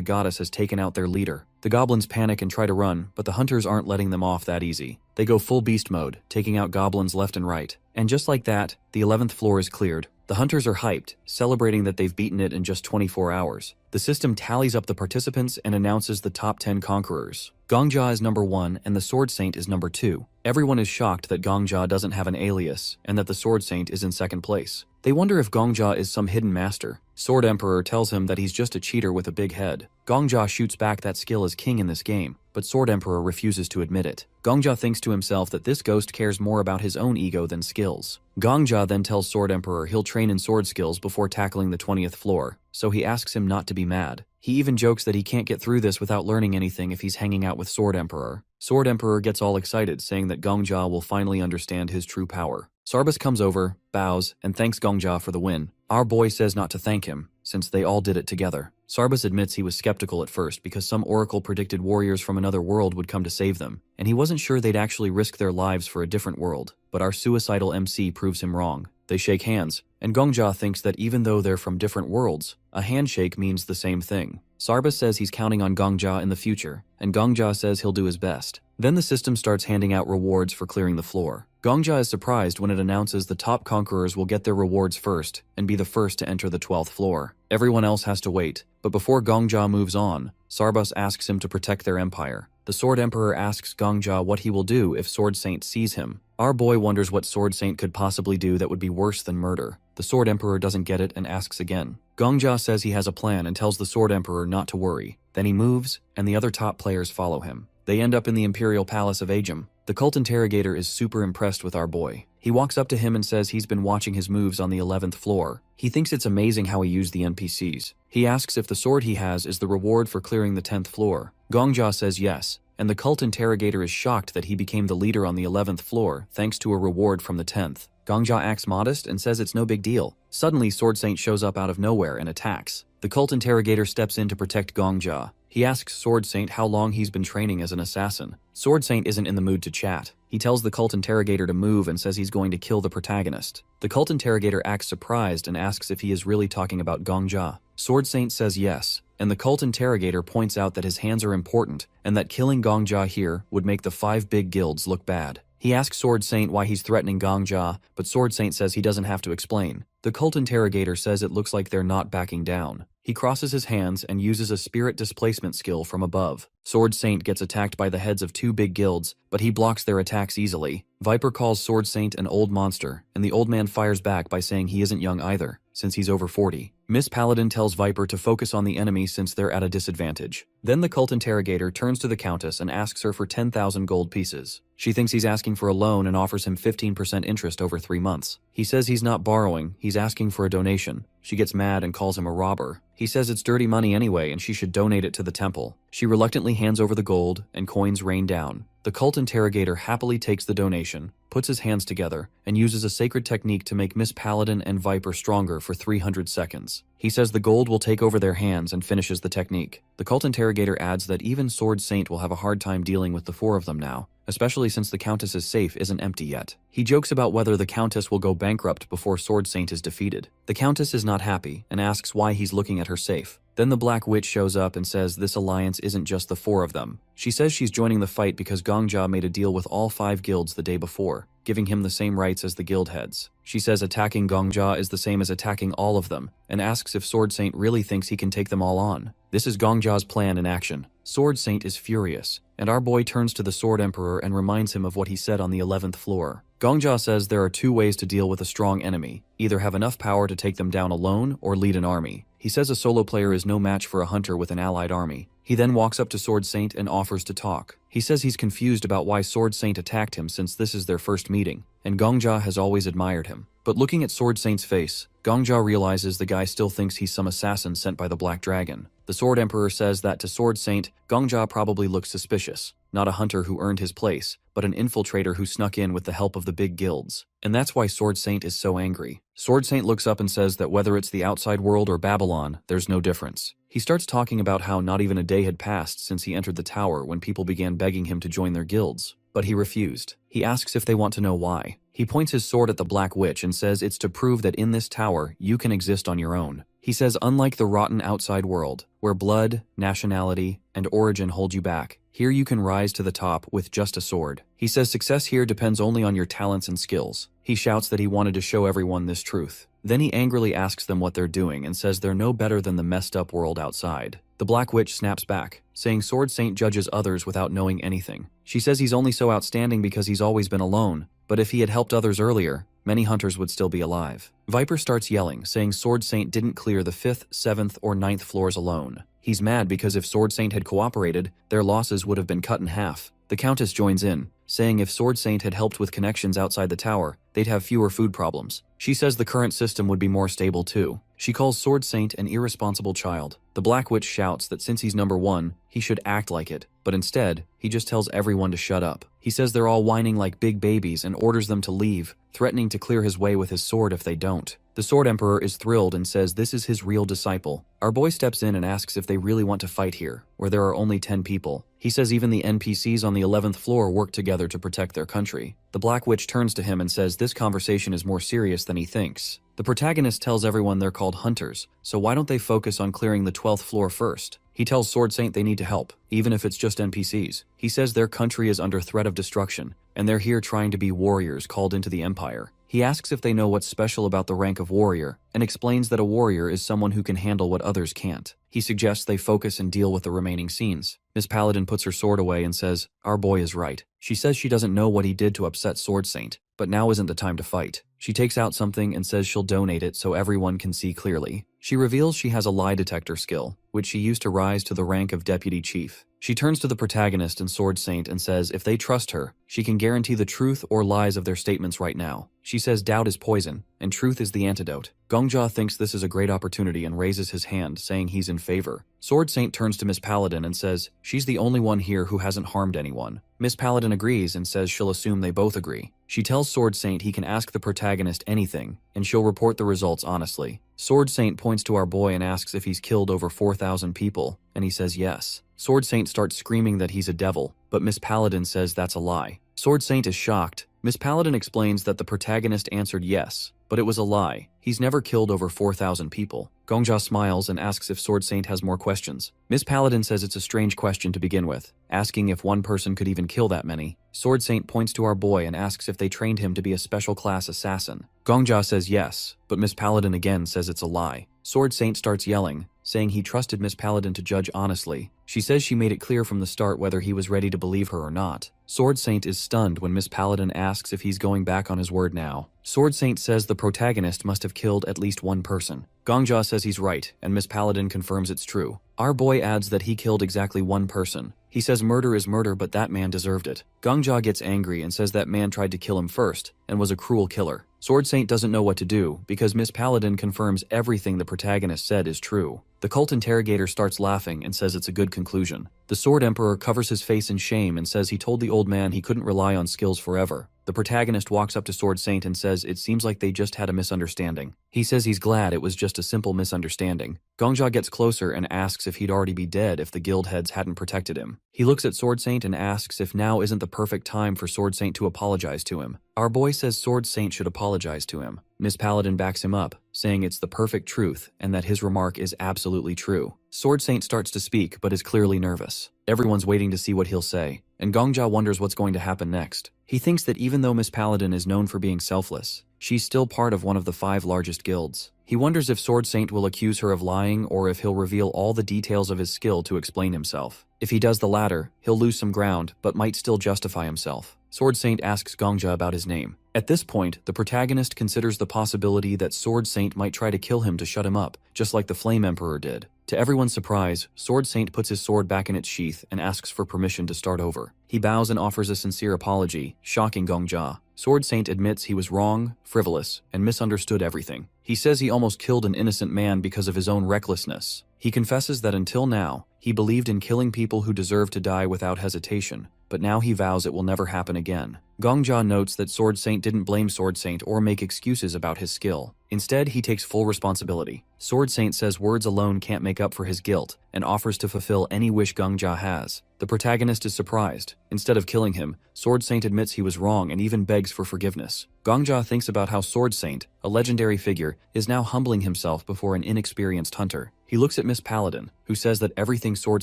goddess has taken out their leader. The goblins panic and try to run, but the hunters aren't letting them off that easy. They go full beast mode, taking out goblins left and right. And just like that, the 11th floor is cleared. The hunters are hyped, celebrating that they've beaten it in just 24 hours. The system tallies up the participants and announces the top 10 conquerors. Gongja is number 1 and the Sword Saint is number 2. Everyone is shocked that Gongja doesn't have an alias and that the Sword Saint is in second place. They wonder if Gongja is some hidden master. Sword Emperor tells him that he's just a cheater with a big head. Gongja shoots back that skill is king in this game, but Sword Emperor refuses to admit it. Gongja thinks to himself that this ghost cares more about his own ego than skills. Gongja then tells Sword Emperor he'll train in sword skills before tackling the 20th floor, so he asks him not to be mad. He even jokes that he can't get through this without learning anything if he's hanging out with Sword Emperor. Sword Emperor gets all excited, saying that Gongja will finally understand his true power. Sarbus comes over, bows, and thanks Gongja for the win. Our boy says not to thank him, since they all did it together. Sarbus admits he was skeptical at first because some oracle predicted warriors from another world would come to save them, and he wasn't sure they'd actually risk their lives for a different world. But our suicidal MC proves him wrong. They shake hands, and Gongja thinks that even though they're from different worlds, a handshake means the same thing. Sarbus says he's counting on Gongja in the future, and Gongja says he'll do his best. Then the system starts handing out rewards for clearing the floor. Gongja is surprised when it announces the top conquerors will get their rewards first and be the first to enter the 12th floor. Everyone else has to wait, but before Gongja moves on, Sarbus asks him to protect their empire. The Sword Emperor asks Gongja what he will do if Sword Saint sees him. Our boy wonders what Sword Saint could possibly do that would be worse than murder. The Sword Emperor doesn't get it and asks again. Gongja says he has a plan and tells the Sword Emperor not to worry. Then he moves, and the other top players follow him. They end up in the Imperial Palace of Ajim. The cult interrogator is super impressed with our boy. He walks up to him and says he's been watching his moves on the 11th floor. He thinks it's amazing how he used the NPCs. He asks if the sword he has is the reward for clearing the 10th floor. Gongja says yes, and the cult interrogator is shocked that he became the leader on the 11th floor thanks to a reward from the 10th. Gongja acts modest and says it's no big deal. Suddenly, Sword Saint shows up out of nowhere and attacks. The cult interrogator steps in to protect Gongja. He asks Sword Saint how long he's been training as an assassin. Sword Saint isn't in the mood to chat. He tells the cult interrogator to move and says he's going to kill the protagonist. The cult interrogator acts surprised and asks if he is really talking about Gongja. Sword Saint says yes, and the cult interrogator points out that his hands are important and that killing Gongja here would make the 5 big guilds look bad. He asks Sword Saint why he's threatening Gongja, but Sword Saint says he doesn't have to explain. The cult interrogator says it looks like they're not backing down. He crosses his hands and uses a spirit displacement skill from above. Sword Saint gets attacked by the heads of 2 big guilds, but he blocks their attacks easily. Viper calls Sword Saint an old monster, and the old man fires back by saying he isn't young either. since he's over 40. Miss Paladin tells Viper to focus on the enemy since they're at a disadvantage. Then the cult interrogator turns to the Countess and asks her for 10,000 gold pieces. She thinks he's asking for a loan and offers him 15% interest over 3 months. He says he's not borrowing, he's asking for a donation. She gets mad and calls him a robber. He says it's dirty money anyway and she should donate it to the temple. She reluctantly hands over the gold and coins rain down. The cult interrogator happily takes the donation, puts his hands together, and uses a sacred technique to make Miss Paladin and Viper stronger for 300 seconds. He says the gold will take over their hands and finishes the technique. The cult interrogator adds that even Sword Saint will have a hard time dealing with the 4 of them now, especially since the Countess's safe isn't empty yet. He jokes about whether the Countess will go bankrupt before Sword Saint is defeated. The Countess is not happy and asks why he's looking at her safe. Then the Black Witch shows up and says this alliance isn't just the 4 of them. She says she's joining the fight because Gongja made a deal with all 5 guilds the day before, giving him the same rights as the guild heads. She says attacking Gongja is the same as attacking all of them, and asks if Sword Saint really thinks he can take them all on. This is Gongja's plan in action. Sword Saint is furious, and our boy turns to the Sword Emperor and reminds him of what he said on the 11th floor. Gongja says there are 2 ways to deal with a strong enemy, either have enough power to take them down alone or lead an army. He says a solo player is no match for a hunter with an allied army. He then walks up to Sword Saint and offers to talk. He says he's confused about why Sword Saint attacked him since this is their first meeting, and Gongja has always admired him. But looking at Sword Saint's face, Gongja realizes the guy still thinks he's some assassin sent by the Black Dragon. The Sword Emperor says that to Sword Saint, Gongja probably looks suspicious. Not a hunter who earned his place, but an infiltrator who snuck in with the help of the big guilds. And that's why Sword Saint is so angry. Sword Saint looks up and says that whether it's the outside world or Babylon, there's no difference. He starts talking about how not even a day had passed since he entered the tower when people began begging him to join their guilds. But he refused. He asks if they want to know why. He points his sword at the Black Witch and says it's to prove that in this tower, you can exist on your own. He says unlike the rotten outside world, where blood, nationality, and origin hold you back, here you can rise to the top with just a sword. He says success here depends only on your talents and skills. He shouts that he wanted to show everyone this truth. Then he angrily asks them what they're doing and says they're no better than the messed up world outside. The Black Witch snaps back, saying Sword Saint judges others without knowing anything. She says he's only so outstanding because he's always been alone, but if he had helped others earlier, many hunters would still be alive. Viper starts yelling, saying Sword Saint didn't clear the 5th, 7th, or 9th floors alone. He's mad because if Sword Saint had cooperated, their losses would have been cut in half. The Countess joins in, saying if Sword Saint had helped with connections outside the tower, they'd have fewer food problems. She says the current system would be more stable too. She calls Sword Saint an irresponsible child. The Black Witch shouts that since he's number 1, he should act like it, but instead, he just tells everyone to shut up. He says they're all whining like big babies and orders them to leave, threatening to clear his way with his sword if they don't. The Sword Emperor is thrilled and says this is his real disciple. Our boy steps in and asks if they really want to fight here, where there are only 10 people. He says even the NPCs on the 11th floor work together to protect their country. The Black Witch turns to him and says this conversation is more serious than he thinks. The protagonist tells everyone they're called hunters, so why don't they focus on clearing the 12th floor first? He tells Sword Saint they need to help, even if it's just NPCs. He says their country is under threat of destruction, and they're here trying to be warriors called into the Empire. He asks if they know what's special about the rank of warrior, and explains that a warrior is someone who can handle what others can't. He suggests they focus and deal with the remaining scenes. Miss Paladin puts her sword away and says, our boy is right. She says she doesn't know what he did to upset Sword Saint, but now isn't the time to fight. She takes out something and says she'll donate it so everyone can see clearly. She reveals she has a lie detector skill, which she used to rise to the rank of deputy chief. She turns to the protagonist and Sword Saint and says if they trust her, she can guarantee the truth or lies of their statements right now. She says doubt is poison, and truth is the antidote. Gongja thinks this is a great opportunity and raises his hand, saying he's in favor. Sword Saint turns to Miss Paladin and says she's the only one here who hasn't harmed anyone. Miss Paladin agrees and says she'll assume they both agree. She tells Sword Saint he can ask the protagonist anything, and she'll report the results honestly. Sword Saint points to our boy and asks if he's killed over 4,000 people, and he says yes. Sword Saint starts screaming that he's a devil, but Miss Paladin says that's a lie. Sword Saint is shocked. Miss Paladin explains that the protagonist answered yes, but it was a lie. He's never killed over 4,000 people. Gongja smiles and asks if Sword Saint has more questions. Miss Paladin says it's a strange question to begin with, asking if one person could even kill that many. Sword Saint points to our boy and asks if they trained him to be a special class assassin. Gongja says yes, but Miss Paladin again says it's a lie. Sword Saint starts yelling, saying he trusted Miss Paladin to judge honestly. She says she made it clear from the start whether he was ready to believe her or not. Sword Saint is stunned when Miss Paladin asks if he's going back on his word now. Sword Saint says the protagonist must have killed at least one person. Gongja says he's right, and Miss Paladin confirms it's true. Our boy adds that he killed exactly one person. He says murder is murder, but that man deserved it. Gongja gets angry and says that man tried to kill him first and was a cruel killer. Sword Saint doesn't know what to do because Miss Paladin confirms everything the protagonist said is true. The cult interrogator starts laughing and says it's a good conclusion. The Sword Emperor covers his face in shame and says he told the old man he couldn't rely on skills forever. The protagonist walks up to Sword Saint and says it seems like they just had a misunderstanding. He says he's glad it was just a simple misunderstanding. Gongja gets closer and asks if he'd already be dead if the guild heads hadn't protected him. He looks at Sword Saint and asks if now isn't the perfect time for Sword Saint to apologize to him. Our boy says Sword Saint should apologize to him. Miss Paladin backs him up, saying it's the perfect truth and that his remark is absolutely true. Sword Saint starts to speak but is clearly nervous. Everyone's waiting to see what he'll say, and Gongja wonders what's going to happen next. He thinks that even though Miss Paladin is known for being selfless, she's still part of one of the 5 largest guilds. He wonders if Sword Saint will accuse her of lying or if he'll reveal all the details of his skill to explain himself. If he does the latter, he'll lose some ground but might still justify himself. Sword Saint asks Gongja about his name. At this point, the protagonist considers the possibility that Sword Saint might try to kill him to shut him up, just like the Flame Emperor did. To everyone's surprise, Sword Saint puts his sword back in its sheath and asks for permission to start over. He bows and offers a sincere apology, shocking Gongja. Sword Saint admits he was wrong, frivolous, and misunderstood everything. He says he almost killed an innocent man because of his own recklessness. He confesses that until now, he believed in killing people who deserved to die without hesitation, but now he vows it will never happen again. Gongja notes that Sword Saint didn't blame Sword Saint or make excuses about his skill. Instead, he takes full responsibility. Sword Saint says words alone can't make up for his guilt and offers to fulfill any wish Gongja has. The protagonist is surprised. Instead of killing him, Sword Saint admits he was wrong and even begs for forgiveness. Gongja thinks about how Sword Saint, a legendary figure, is now humbling himself before an inexperienced hunter. He looks at Miss Paladin, who says that everything Sword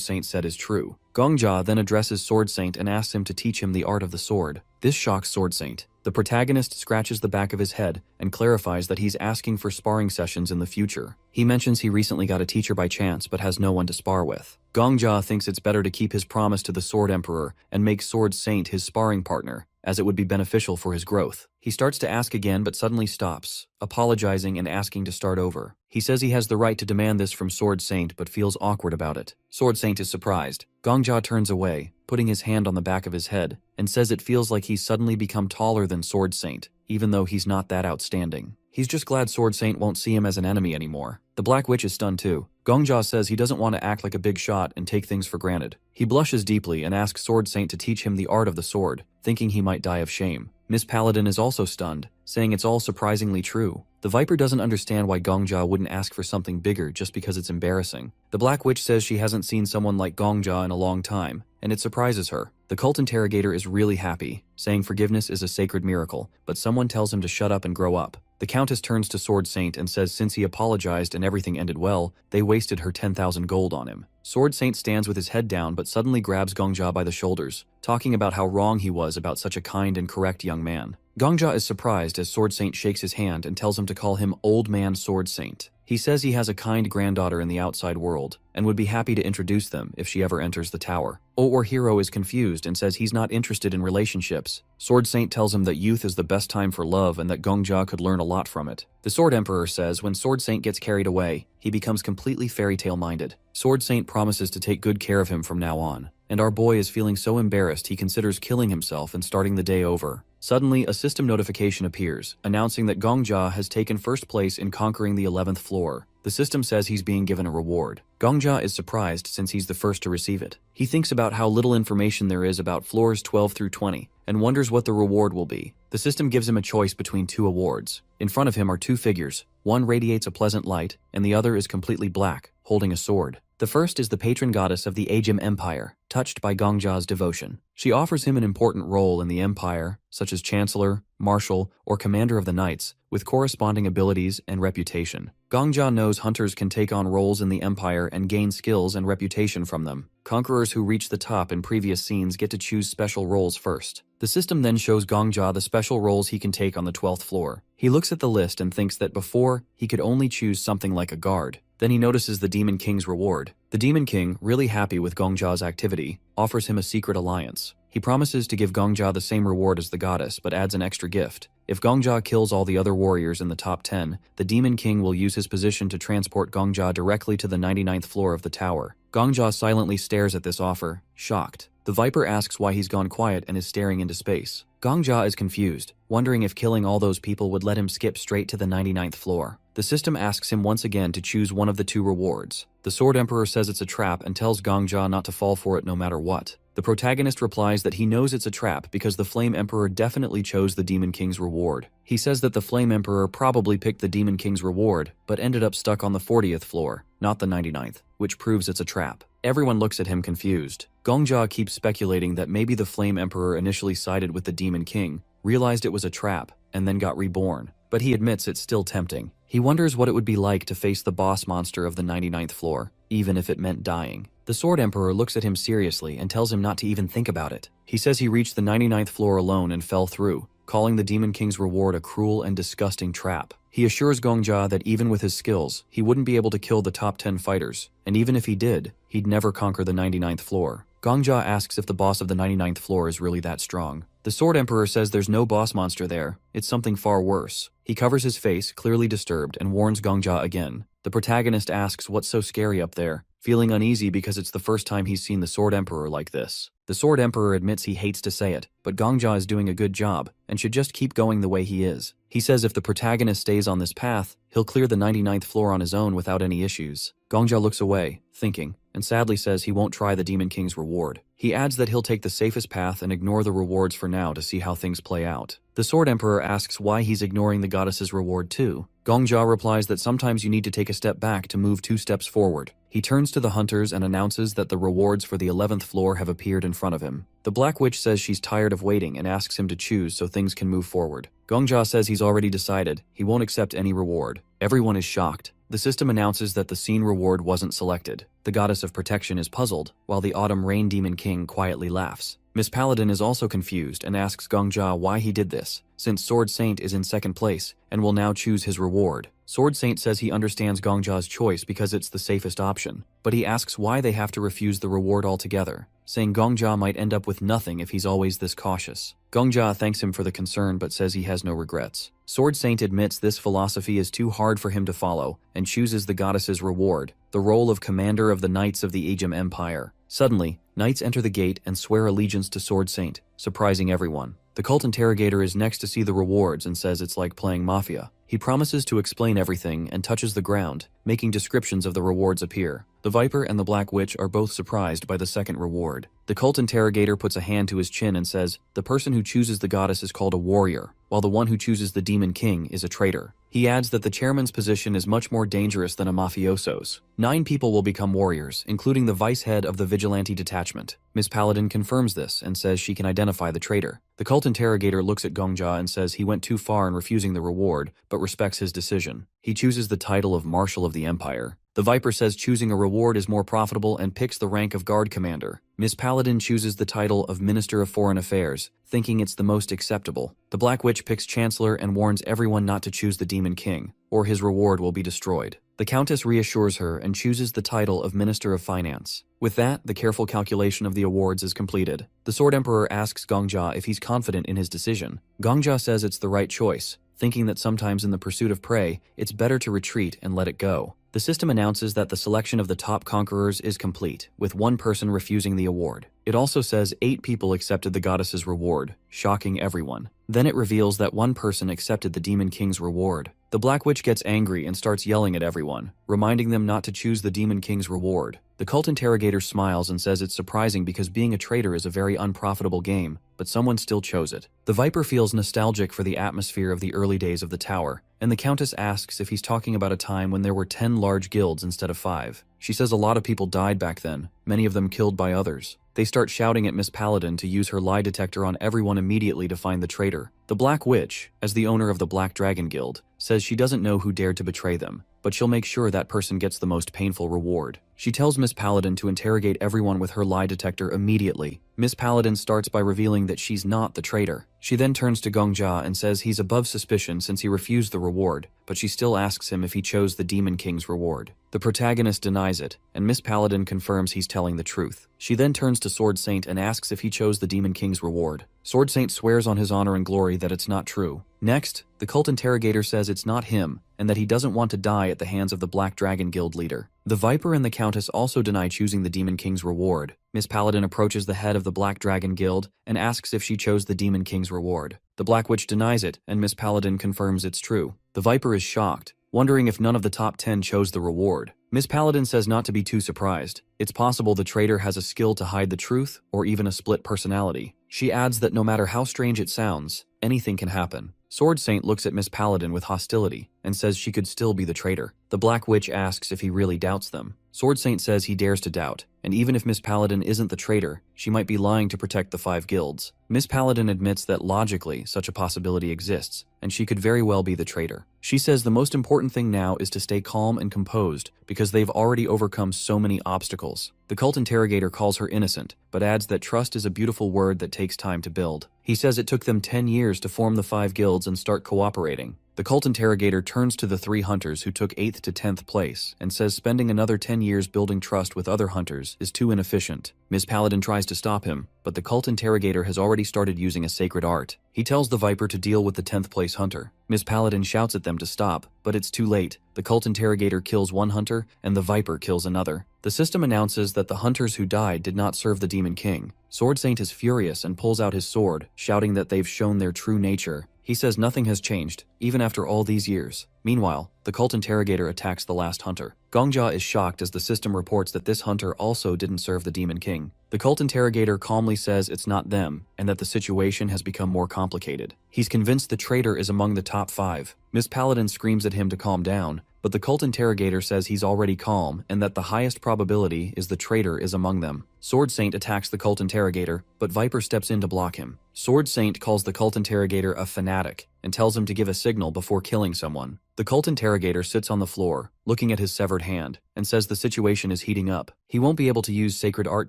Saint said is true. Gongja then addresses Sword Saint and asks him to teach him the art of the sword. This shocks Sword Saint. The protagonist scratches the back of his head and clarifies that he's asking for sparring sessions in the future. He mentions he recently got a teacher by chance but has no one to spar with. Gongja thinks it's better to keep his promise to the Sword Emperor and make Sword Saint his sparring partner, as it would be beneficial for his growth. He starts to ask again but suddenly stops, apologizing and asking to start over. He says he has the right to demand this from Sword Saint but feels awkward about it. Sword Saint is surprised. Gongja turns away, putting his hand on the back of his head, and says it feels like he's suddenly become taller than Sword Saint, even though he's not that outstanding. He's just glad Sword Saint won't see him as an enemy anymore. The Black Witch is stunned too. Gongja says he doesn't want to act like a big shot and take things for granted. He blushes deeply and asks Sword Saint to teach him the art of the sword, thinking he might die of shame. Miss Paladin is also stunned, saying it's all surprisingly true. The Viper doesn't understand why Gongja wouldn't ask for something bigger just because it's embarrassing. The Black Witch says she hasn't seen someone like Gongja in a long time, and it surprises her. The cult interrogator is really happy, saying forgiveness is a sacred miracle, but someone tells him to shut up and grow up. The Countess turns to Sword Saint and says since he apologized and everything ended well, they wasted her 10,000 gold on him. Sword Saint stands with his head down but suddenly grabs Gongja by the shoulders, talking about how wrong he was about such a kind and correct young man. Gongja is surprised as Sword Saint shakes his hand and tells him to call him Old Man Sword Saint. He says he has a kind granddaughter in the outside world and would be happy to introduce them if she ever enters the tower. Or Hero is confused and says he's not interested in relationships. Sword Saint tells him that youth is the best time for love and that Gongja could learn a lot from it. The Sword Emperor says when Sword Saint gets carried away, he becomes completely fairy tale minded. Sword Saint promises to take good care of him from now on, and our boy is feeling so embarrassed he considers killing himself and starting the day over. Suddenly, a system notification appears, announcing that Gongja has taken first place in conquering the 11th floor. The system says he's being given a reward. Gongja is surprised since he's the first to receive it. He thinks about how little information there is about floors 12 through 20, and wonders what the reward will be. The system gives him a choice between 2 awards. In front of him are 2 figures. One radiates a pleasant light, and the other is completely black, holding a sword. The first is the patron goddess of the Ajim Empire, touched by Gongja's devotion. She offers him an important role in the empire, such as Chancellor, Marshal, or Commander of the Knights, with corresponding abilities and reputation. Gongja knows hunters can take on roles in the empire and gain skills and reputation from them. Conquerors who reach the top in previous scenes get to choose special roles first. The system then shows Gongja the special roles he can take on the 12th floor. He looks at the list and thinks that before, he could only choose something like a guard. Then he notices the Demon King's reward. The Demon King, really happy with Gongja's activity, offers him a secret alliance. He promises to give Gongja the same reward as the goddess, but adds an extra gift. If Gongja kills all the other warriors in the top 10, the Demon King will use his position to transport Gongja directly to the 99th floor of the tower. Gongja silently stares at this offer, shocked. The Viper asks why he's gone quiet and is staring into space. Gongja is confused, wondering if killing all those people would let him skip straight to the 99th floor. The system asks him once again to choose one of the two rewards. The Sword Emperor says it's a trap and tells Gongja not to fall for it no matter what. The protagonist replies that he knows it's a trap because the Flame Emperor definitely chose the Demon King's reward. He says that the Flame Emperor probably picked the Demon King's reward, but ended up stuck on the 40th floor, not the 99th, which proves it's a trap. Everyone looks at him confused. Gongja keeps speculating that maybe the Flame Emperor initially sided with the Demon King, realized it was a trap, and then got reborn. But he admits it's still tempting. He wonders what it would be like to face the boss monster of the 99th floor, even if it meant dying. The Sword Emperor looks at him seriously and tells him not to even think about it. He says he reached the 99th floor alone and fell through, calling the Demon King's reward a cruel and disgusting trap. He assures Gongja that even with his skills, he wouldn't be able to kill the top 10 fighters, and even if he did, he'd never conquer the 99th floor. Gongja asks if the boss of the 99th floor is really that strong. The Sword Emperor says there's no boss monster there, it's something far worse. He covers his face, clearly disturbed, and warns Gongja again. The protagonist asks what's so scary up there, feeling uneasy because it's the first time he's seen the Sword Emperor like this. The Sword Emperor admits he hates to say it, but Gongja is doing a good job, and should just keep going the way he is. He says if the protagonist stays on this path, he'll clear the 99th floor on his own without any issues. Gongja looks away, thinking, and sadly says he won't try the Demon King's reward. He adds that he'll take the safest path and ignore the rewards for now to see how things play out. The Sword Emperor asks why he's ignoring the goddess's reward too. Gongja replies that sometimes you need to take a step back to move 2 steps forward. He turns to the hunters and announces that the rewards for the 11th floor have appeared in front of him. The Black Witch says she's tired of waiting and asks him to choose so things can move forward. Gongja says he's already decided, he won't accept any reward. Everyone is shocked. The system announces that the scene reward wasn't selected. The goddess of protection is puzzled, while the Autumn Rain Demon King quietly laughs. Miss Paladin is also confused and asks Gongja why he did this, since Sword Saint is in second place and will now choose his reward. Sword Saint says he understands Gongja's choice because it's the safest option, but he asks why they have to refuse the reward altogether, saying Gongja might end up with nothing if he's always this cautious. Gongja thanks him for the concern but says he has no regrets. Sword Saint admits this philosophy is too hard for him to follow and chooses the goddess's reward, the role of commander of the Knights of the Aegean Empire. Suddenly, knights enter the gate and swear allegiance to Sword Saint, surprising everyone. The cult interrogator is next to see the rewards and says it's like playing Mafia. He promises to explain everything and touches the ground, making descriptions of the rewards appear. The Viper and the Black Witch are both surprised by the second reward. The cult interrogator puts a hand to his chin and says, the person who chooses the goddess is called a warrior, while the one who chooses the Demon King is a traitor. He adds that the chairman's position is much more dangerous than a mafioso's. 9 people will become warriors, including the vice head of the vigilante detachment. Miss Paladin confirms this and says she can identify the traitor. The cult interrogator looks at Gongja and says he went too far in refusing the reward, but respects his decision. He chooses the title of Marshal of the Empire. The Viper says choosing a reward is more profitable and picks the rank of Guard Commander. Miss Paladin chooses the title of Minister of Foreign Affairs, thinking it's the most acceptable. The Black Witch picks Chancellor and warns everyone not to choose the Demon King, or his reward will be destroyed. The Countess reassures her and chooses the title of Minister of Finance. With that, the careful calculation of the awards is completed. The Sword Emperor asks Gongja if he's confident in his decision. Gongja says it's the right choice, thinking that sometimes in the pursuit of prey, it's better to retreat and let it go. The system announces that the selection of the top conquerors is complete, with 1 person refusing the award. It also says 8 people accepted the goddess's reward, shocking everyone. Then it reveals that 1 person accepted the Demon King's reward. The Black Witch gets angry and starts yelling at everyone, reminding them not to choose the Demon King's reward. The cult interrogator smiles and says it's surprising because being a traitor is a very unprofitable game, but someone still chose it. The Viper feels nostalgic for the atmosphere of the early days of the tower, and the Countess asks if he's talking about a time when there were 10 large guilds instead of 5. She says a lot of people died back then, many of them killed by others. They start shouting at Miss Paladin to use her lie detector on everyone immediately to find the traitor. The Black Witch, as the owner of the Black Dragon Guild, says she doesn't know who dared to betray them. but she'll make sure that person gets the most painful reward. She tells Miss Paladin to interrogate everyone with her lie detector immediately. Miss Paladin starts by revealing that she's not the traitor. She then turns to Gongjia and says he's above suspicion since he refused the reward, but she still asks him if he chose the Demon King's reward. The protagonist denies it, and Miss Paladin confirms he's telling the truth. She then turns to Sword Saint and asks if he chose the Demon King's reward. Sword Saint swears on his honor and glory that it's not true. Next, the cult interrogator says it's not him, and that he doesn't want to die at the hands of the Black Dragon Guild leader. The Viper and the Countess also deny choosing the Demon King's reward. Miss Paladin approaches the head of the Black Dragon Guild and asks if she chose the Demon King's reward. The Black Witch denies it, and Miss Paladin confirms it's true. The Viper is shocked, wondering if none of the top 10 chose the reward. Miss Paladin says not to be too surprised. It's possible the traitor has a skill to hide the truth, or even a split personality. She adds that no matter how strange it sounds, anything can happen. Sword Saint looks at Miss Paladin with hostility and says she could still be the traitor. The Black Witch asks if he really doubts them. Sword Saint says he dares to doubt, and even if Miss Paladin isn't the traitor, she might be lying to protect the 5 guilds. Miss Paladin admits that logically such a possibility exists, and she could very well be the traitor. She says the most important thing now is to stay calm and composed because they've already overcome so many obstacles. The cult interrogator calls her innocent, but adds that trust is a beautiful word that takes time to build. He says it took them 10 years to form the 5 guilds and start cooperating. The cult interrogator turns to the 3 hunters who took 8th to 10th place and says spending another 10 years building trust with other hunters is too inefficient. Miss Paladin tries to stop him, but the cult interrogator has already started using a sacred art. He tells the Viper to deal with the 10th place hunter. Miss Paladin shouts at them to stop, but it's too late. The cult interrogator kills one hunter, and the Viper kills another. The system announces that the hunters who died did not serve the Demon King. Sword Saint is furious and pulls out his sword, shouting that they've shown their true nature. He says nothing has changed, even after all these years. Meanwhile, the cult interrogator attacks the last hunter. Gongjia is shocked as the system reports that this hunter also didn't serve the Demon King. The cult interrogator calmly says it's not them, and that the situation has become more complicated. He's convinced the traitor is among the top 5. Miss Paladin screams at him to calm down, but the cult interrogator says he's already calm and that the highest probability is the traitor is among them. Sword Saint attacks the cult interrogator, but Viper steps in to block him. Sword Saint calls the cult interrogator a fanatic and tells him to give a signal before killing someone. The cult interrogator sits on the floor, looking at his severed hand, and says the situation is heating up. He won't be able to use sacred art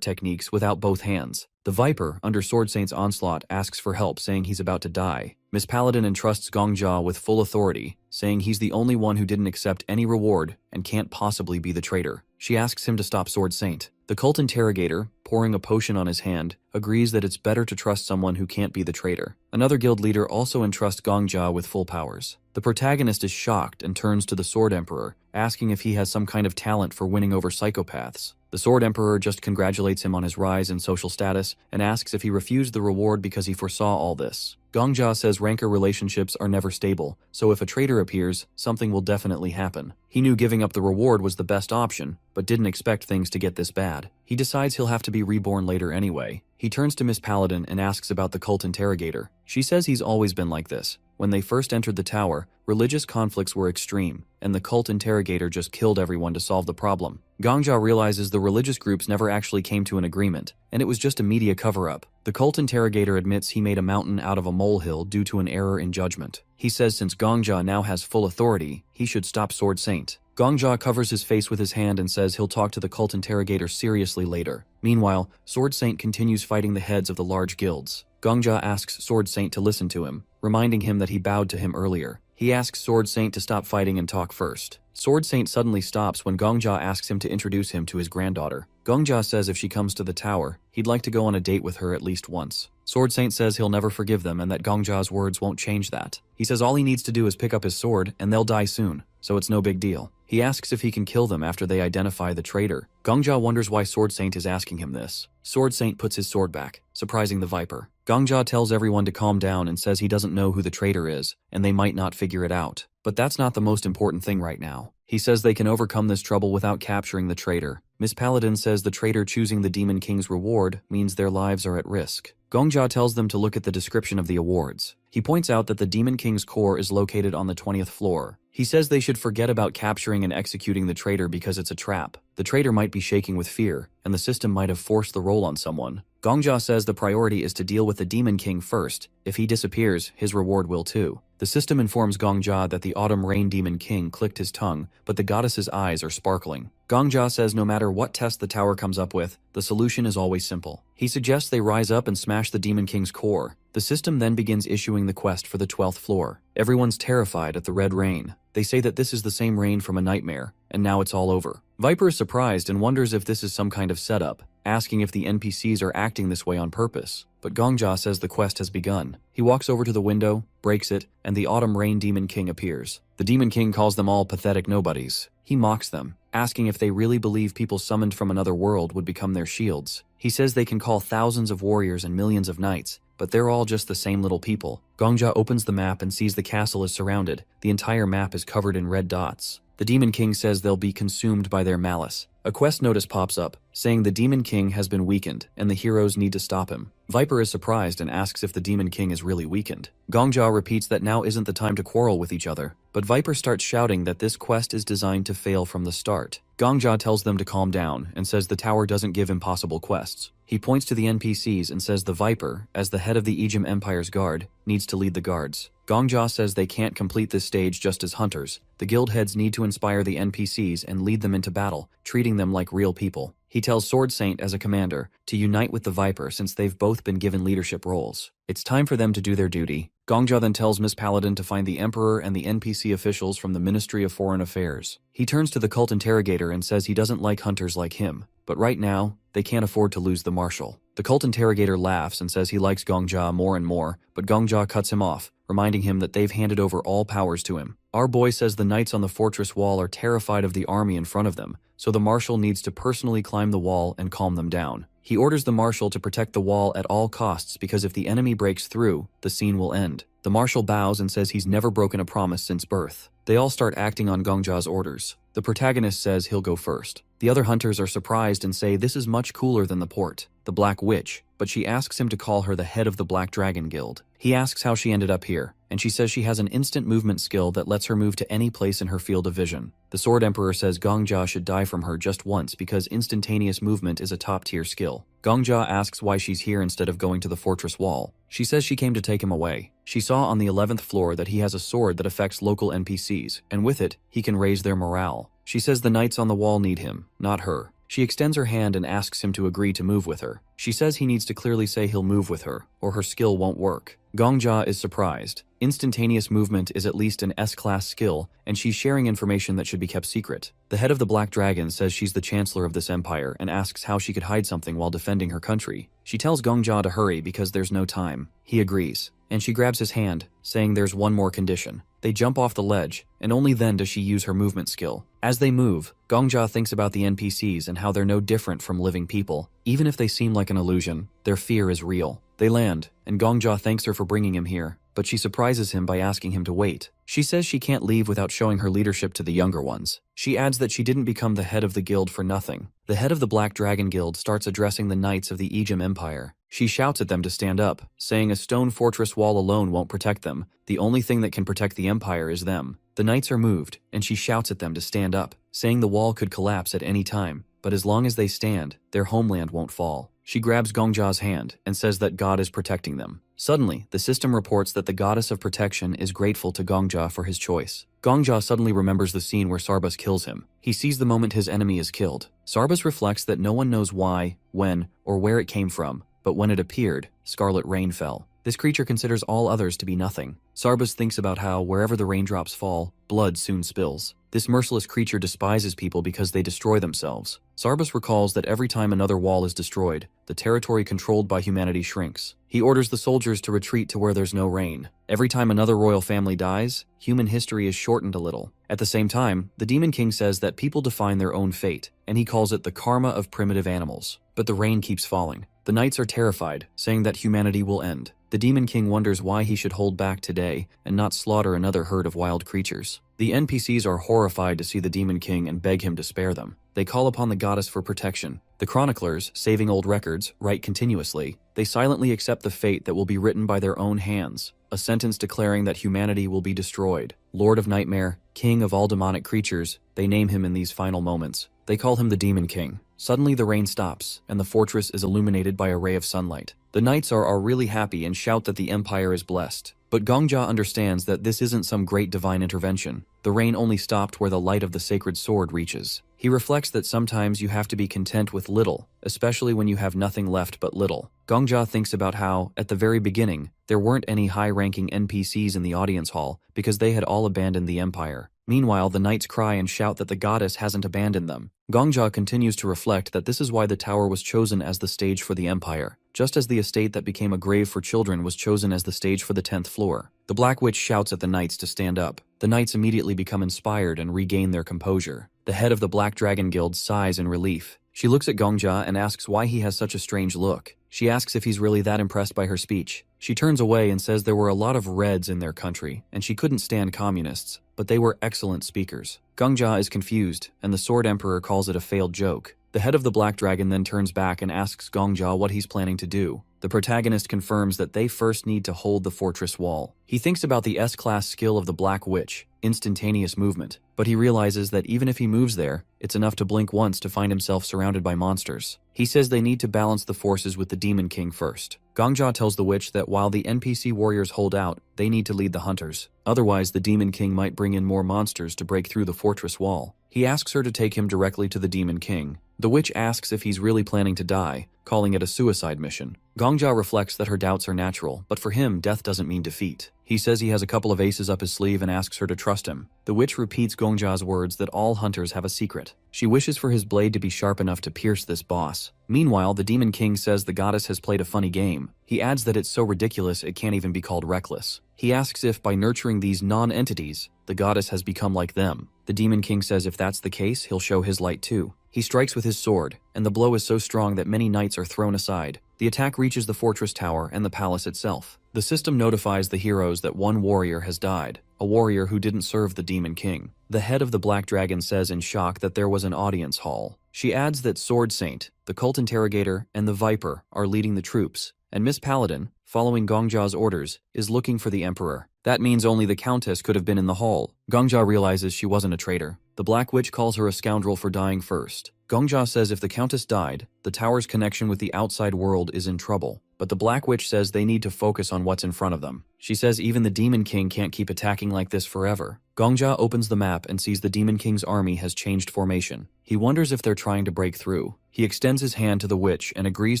techniques without both hands. The Viper, under Sword Saint's onslaught, asks for help, saying he's about to die. Miss Paladin entrusts Gongjia with full authority, saying he's the only one who didn't accept any reward and can't possibly be the traitor. She asks him to stop Sword Saint. The cult interrogator, pouring a potion on his hand, agrees that it's better to trust someone who can't be the traitor. Another guild leader also entrusts Gongjia with full powers. The protagonist is shocked and turns to the Sword Emperor, asking if he has some kind of talent for winning over psychopaths. The Sword Emperor just congratulates him on his rise in social status and asks if he refused the reward because he foresaw all this. Gongjia says rancor relationships are never stable, so if a traitor appears, something will definitely happen. He knew giving up the reward was the best option, but didn't expect things to get this bad. He decides he'll have to be reborn later anyway. He turns to Miss Paladin and asks about the cult interrogator. She says he's always been like this. When they first entered the tower, religious conflicts were extreme, and the cult interrogator just killed everyone to solve the problem. Gongjia realizes the religious groups never actually came to an agreement, and it was just a media cover-up. The cult interrogator admits he made a mountain out of a molehill due to an error in judgment. He says since Gongjia now has full authority, he should stop Sword Saint. Gongjia covers his face with his hand and says he'll talk to the cult interrogator seriously later. Meanwhile, Sword Saint continues fighting the heads of the large guilds. Gongjia asks Sword Saint to listen to him, reminding him that he bowed to him earlier. He asks Sword Saint to stop fighting and talk first. Sword Saint suddenly stops when Gongjia asks him to introduce him to his granddaughter. Gongjia says if she comes to the tower, he'd like to go on a date with her at least once. Sword Saint says he'll never forgive them and that Gongjia's words won't change that. He says all he needs to do is pick up his sword and they'll die soon, so it's no big deal. He asks if he can kill them after they identify the traitor. Gongjia wonders why Sword Saint is asking him this. Sword Saint puts his sword back, surprising the Viper. Gongjia tells everyone to calm down and says he doesn't know who the traitor is, and they might not figure it out. But that's not the most important thing right now. He says they can overcome this trouble without capturing the traitor. Miss Paladin says the traitor choosing the Demon King's reward means their lives are at risk. Gongjia tells them to look at the description of the awards. He points out that the Demon King's core is located on the 20th floor. He says they should forget about capturing and executing the traitor because it's a trap. The traitor might be shaking with fear, and the system might have forced the role on someone. Gongjia says the priority is to deal with the Demon King first. If he disappears, his reward will too. The system informs Gongjia that the Autumn Rain Demon King clicked his tongue, but the goddess's eyes are sparkling. Gongjia says no matter what test the tower comes up with, the solution is always simple. He suggests they rise up and smash the Demon King's core. The system then begins issuing the quest for the 12th floor. Everyone's terrified at the red rain. They say that this is the same rain from a nightmare, and now it's all over. Viper is surprised and wonders if this is some kind of setup, asking if the NPCs are acting this way on purpose. But Gongjia says the quest has begun. He walks over to the window, breaks it, and the Autumn Rain Demon King appears. The Demon King calls them all pathetic nobodies. He mocks them, asking if they really believe people summoned from another world would become their shields. He says they can call thousands of warriors and millions of knights, but they're all just the same little people. Gongjia opens the map and sees the castle is surrounded. The entire map is covered in red dots. The Demon King says they'll be consumed by their malice. A quest notice pops up, saying the Demon King has been weakened, and the heroes need to stop him. Viper is surprised and asks if the Demon King is really weakened. Gongjia repeats that now isn't the time to quarrel with each other, but Viper starts shouting that this quest is designed to fail from the start. Gongjia tells them to calm down and says the tower doesn't give impossible quests. He points to the NPCs and says the Viper, as the head of the Ejim Empire's guard, needs to lead the guards. Gongjia says they can't complete this stage just as hunters. The guild heads need to inspire the NPCs and lead them into battle, treating them like real people. He tells Sword Saint as a commander to unite with the Viper since they've both been given leadership roles. It's time for them to do their duty. Gongjia then tells Miss Paladin to find the Emperor and the NPC officials from the Ministry of Foreign Affairs. He turns to the cult interrogator and says he doesn't like hunters like him, but right now, they can't afford to lose the marshal. The cult interrogator laughs and says he likes Gongjia more and more, but Gongjia cuts him off, reminding him that they've handed over all powers to him. Our boy says the knights on the fortress wall are terrified of the army in front of them, so the marshal needs to personally climb the wall and calm them down. He orders the marshal to protect the wall at all costs because if the enemy breaks through, the scene will end. The marshal bows and says he's never broken a promise since birth. They all start acting on Gongjia's orders. The protagonist says he'll go first. The other hunters are surprised and say this is much cooler than the port, the Black Witch, but she asks him to call her the head of the Black Dragon Guild. He asks how she ended up here, and she says she has an instant movement skill that lets her move to any place in her field of vision. The Sword Emperor says Gongjia should die from her just once because instantaneous movement is a top-tier skill. Gongjia asks why she's here instead of going to the fortress wall. She says she came to take him away. She saw on the 11th floor that he has a sword that affects local NPCs, and with it, he can raise their morale. She says the knights on the wall need him, not her. She extends her hand and asks him to agree to move with her. She says he needs to clearly say he'll move with her, or her skill won't work. Gongjia is surprised. Instantaneous movement is at least an S-class skill, and she's sharing information that should be kept secret. The head of the Black Dragon says she's the chancellor of this empire and asks how she could hide something while defending her country. She tells Gongjia to hurry because there's no time. He agrees, and she grabs his hand, saying there's one more condition. They jump off the ledge, and only then does she use her movement skill. As they move, Gongjia thinks about the NPCs and how they're no different from living people. Even if they seem like an illusion, their fear is real. They land, and Gongjia thanks her for bringing him here, but she surprises him by asking him to wait. She says she can't leave without showing her leadership to the younger ones. She adds that she didn't become the head of the guild for nothing. The head of the Black Dragon Guild starts addressing the knights of the Ejim Empire. She shouts at them to stand up, saying a stone fortress wall alone won't protect them. The only thing that can protect the empire is them. The knights are moved, and she shouts at them to stand up, saying the wall could collapse at any time, but as long as they stand, their homeland won't fall. She grabs Gongjia's hand and says that God is protecting them. Suddenly, the system reports that the goddess of protection is grateful to Gongjia for his choice. Gongjia suddenly remembers the scene where Sarbus kills him. He sees the moment his enemy is killed. Sarbus reflects that no one knows why, when, or where it came from, but when it appeared, scarlet rain fell. This creature considers all others to be nothing. Sarbus thinks about how, wherever the raindrops fall, blood soon spills. This merciless creature despises people because they destroy themselves. Sarbus recalls that every time another wall is destroyed, the territory controlled by humanity shrinks. He orders the soldiers to retreat to where there's no rain. Every time another royal family dies, human history is shortened a little. At the same time, the Demon King says that people define their own fate, and he calls it the karma of primitive animals. But the rain keeps falling. The knights are terrified, saying that humanity will end. The Demon King wonders why he should hold back today and not slaughter another herd of wild creatures. The NPCs are horrified to see the Demon King and beg him to spare them. They call upon the goddess for protection. The chroniclers, saving old records, write continuously. They silently accept the fate that will be written by their own hands, a sentence declaring that humanity will be destroyed. Lord of Nightmare, king of all demonic creatures, they name him in these final moments. They call him the Demon King. Suddenly the rain stops, and the fortress is illuminated by a ray of sunlight. The knights are really happy and shout that the empire is blessed. But Gongja understands that this isn't some great divine intervention. The rain only stopped where the light of the sacred sword reaches. He reflects that sometimes you have to be content with little, especially when you have nothing left but little. Gongja thinks about how, at the very beginning, there weren't any high-ranking NPCs in the audience hall because they had all abandoned the empire. Meanwhile, the knights cry and shout that the goddess hasn't abandoned them. Gongja continues to reflect that this is why the tower was chosen as the stage for the empire, just as the estate that became a grave for children was chosen as the stage for the 10th floor. The Black Witch shouts at the knights to stand up. The knights immediately become inspired and regain their composure. The head of the Black Dragon Guild sighs in relief. She looks at Gongja and asks why he has such a strange look. She asks if he's really that impressed by her speech. She turns away and says there were a lot of Reds in their country, and she couldn't stand communists, but they were excellent speakers. Gongja is confused, and the Sword Emperor calls it a failed joke. The head of the Black Dragon then turns back and asks Gongja what he's planning to do. The protagonist confirms that they first need to hold the fortress wall. He thinks about the S-class skill of the Black Witch, instantaneous movement, but he realizes that even if he moves there, it's enough to blink once to find himself surrounded by monsters. He says they need to balance the forces with the Demon King first. Gongja tells the witch that while the NPC warriors hold out, they need to lead the hunters. Otherwise, the Demon King might bring in more monsters to break through the fortress wall. He asks her to take him directly to the Demon King. The witch asks if he's really planning to die, calling it a suicide mission. Gongja reflects that her doubts are natural, but for him, death doesn't mean defeat. He says he has a couple of aces up his sleeve and asks her to trust him. The witch repeats Gongja's words that all hunters have a secret. She wishes for his blade to be sharp enough to pierce this boss. Meanwhile, the Demon King says the goddess has played a funny game. He adds that it's so ridiculous it can't even be called reckless. He asks if, by nurturing these non-entities, the goddess has become like them. The Demon King says if that's the case, he'll show his light too. He strikes with his sword, and the blow is so strong that many knights are thrown aside. The attack reaches the fortress tower and the palace itself. The system notifies the heroes that one warrior has died, a warrior who didn't serve the Demon King. The head of the Black Dragon says in shock that there was an audience hall. She adds that Sword Saint, the cult interrogator, and the Viper are leading the troops, and Miss Paladin, following Gongja's orders, is looking for the Emperor. That means only the Countess could have been in the hall. Gongja realizes she wasn't a traitor. The Black Witch calls her a scoundrel for dying first. Gongja says if the Countess died, the tower's connection with the outside world is in trouble. But the Black Witch says they need to focus on what's in front of them. She says even the Demon King can't keep attacking like this forever. Gongja opens the map and sees the Demon King's army has changed formation. He wonders if they're trying to break through. He extends his hand to the witch and agrees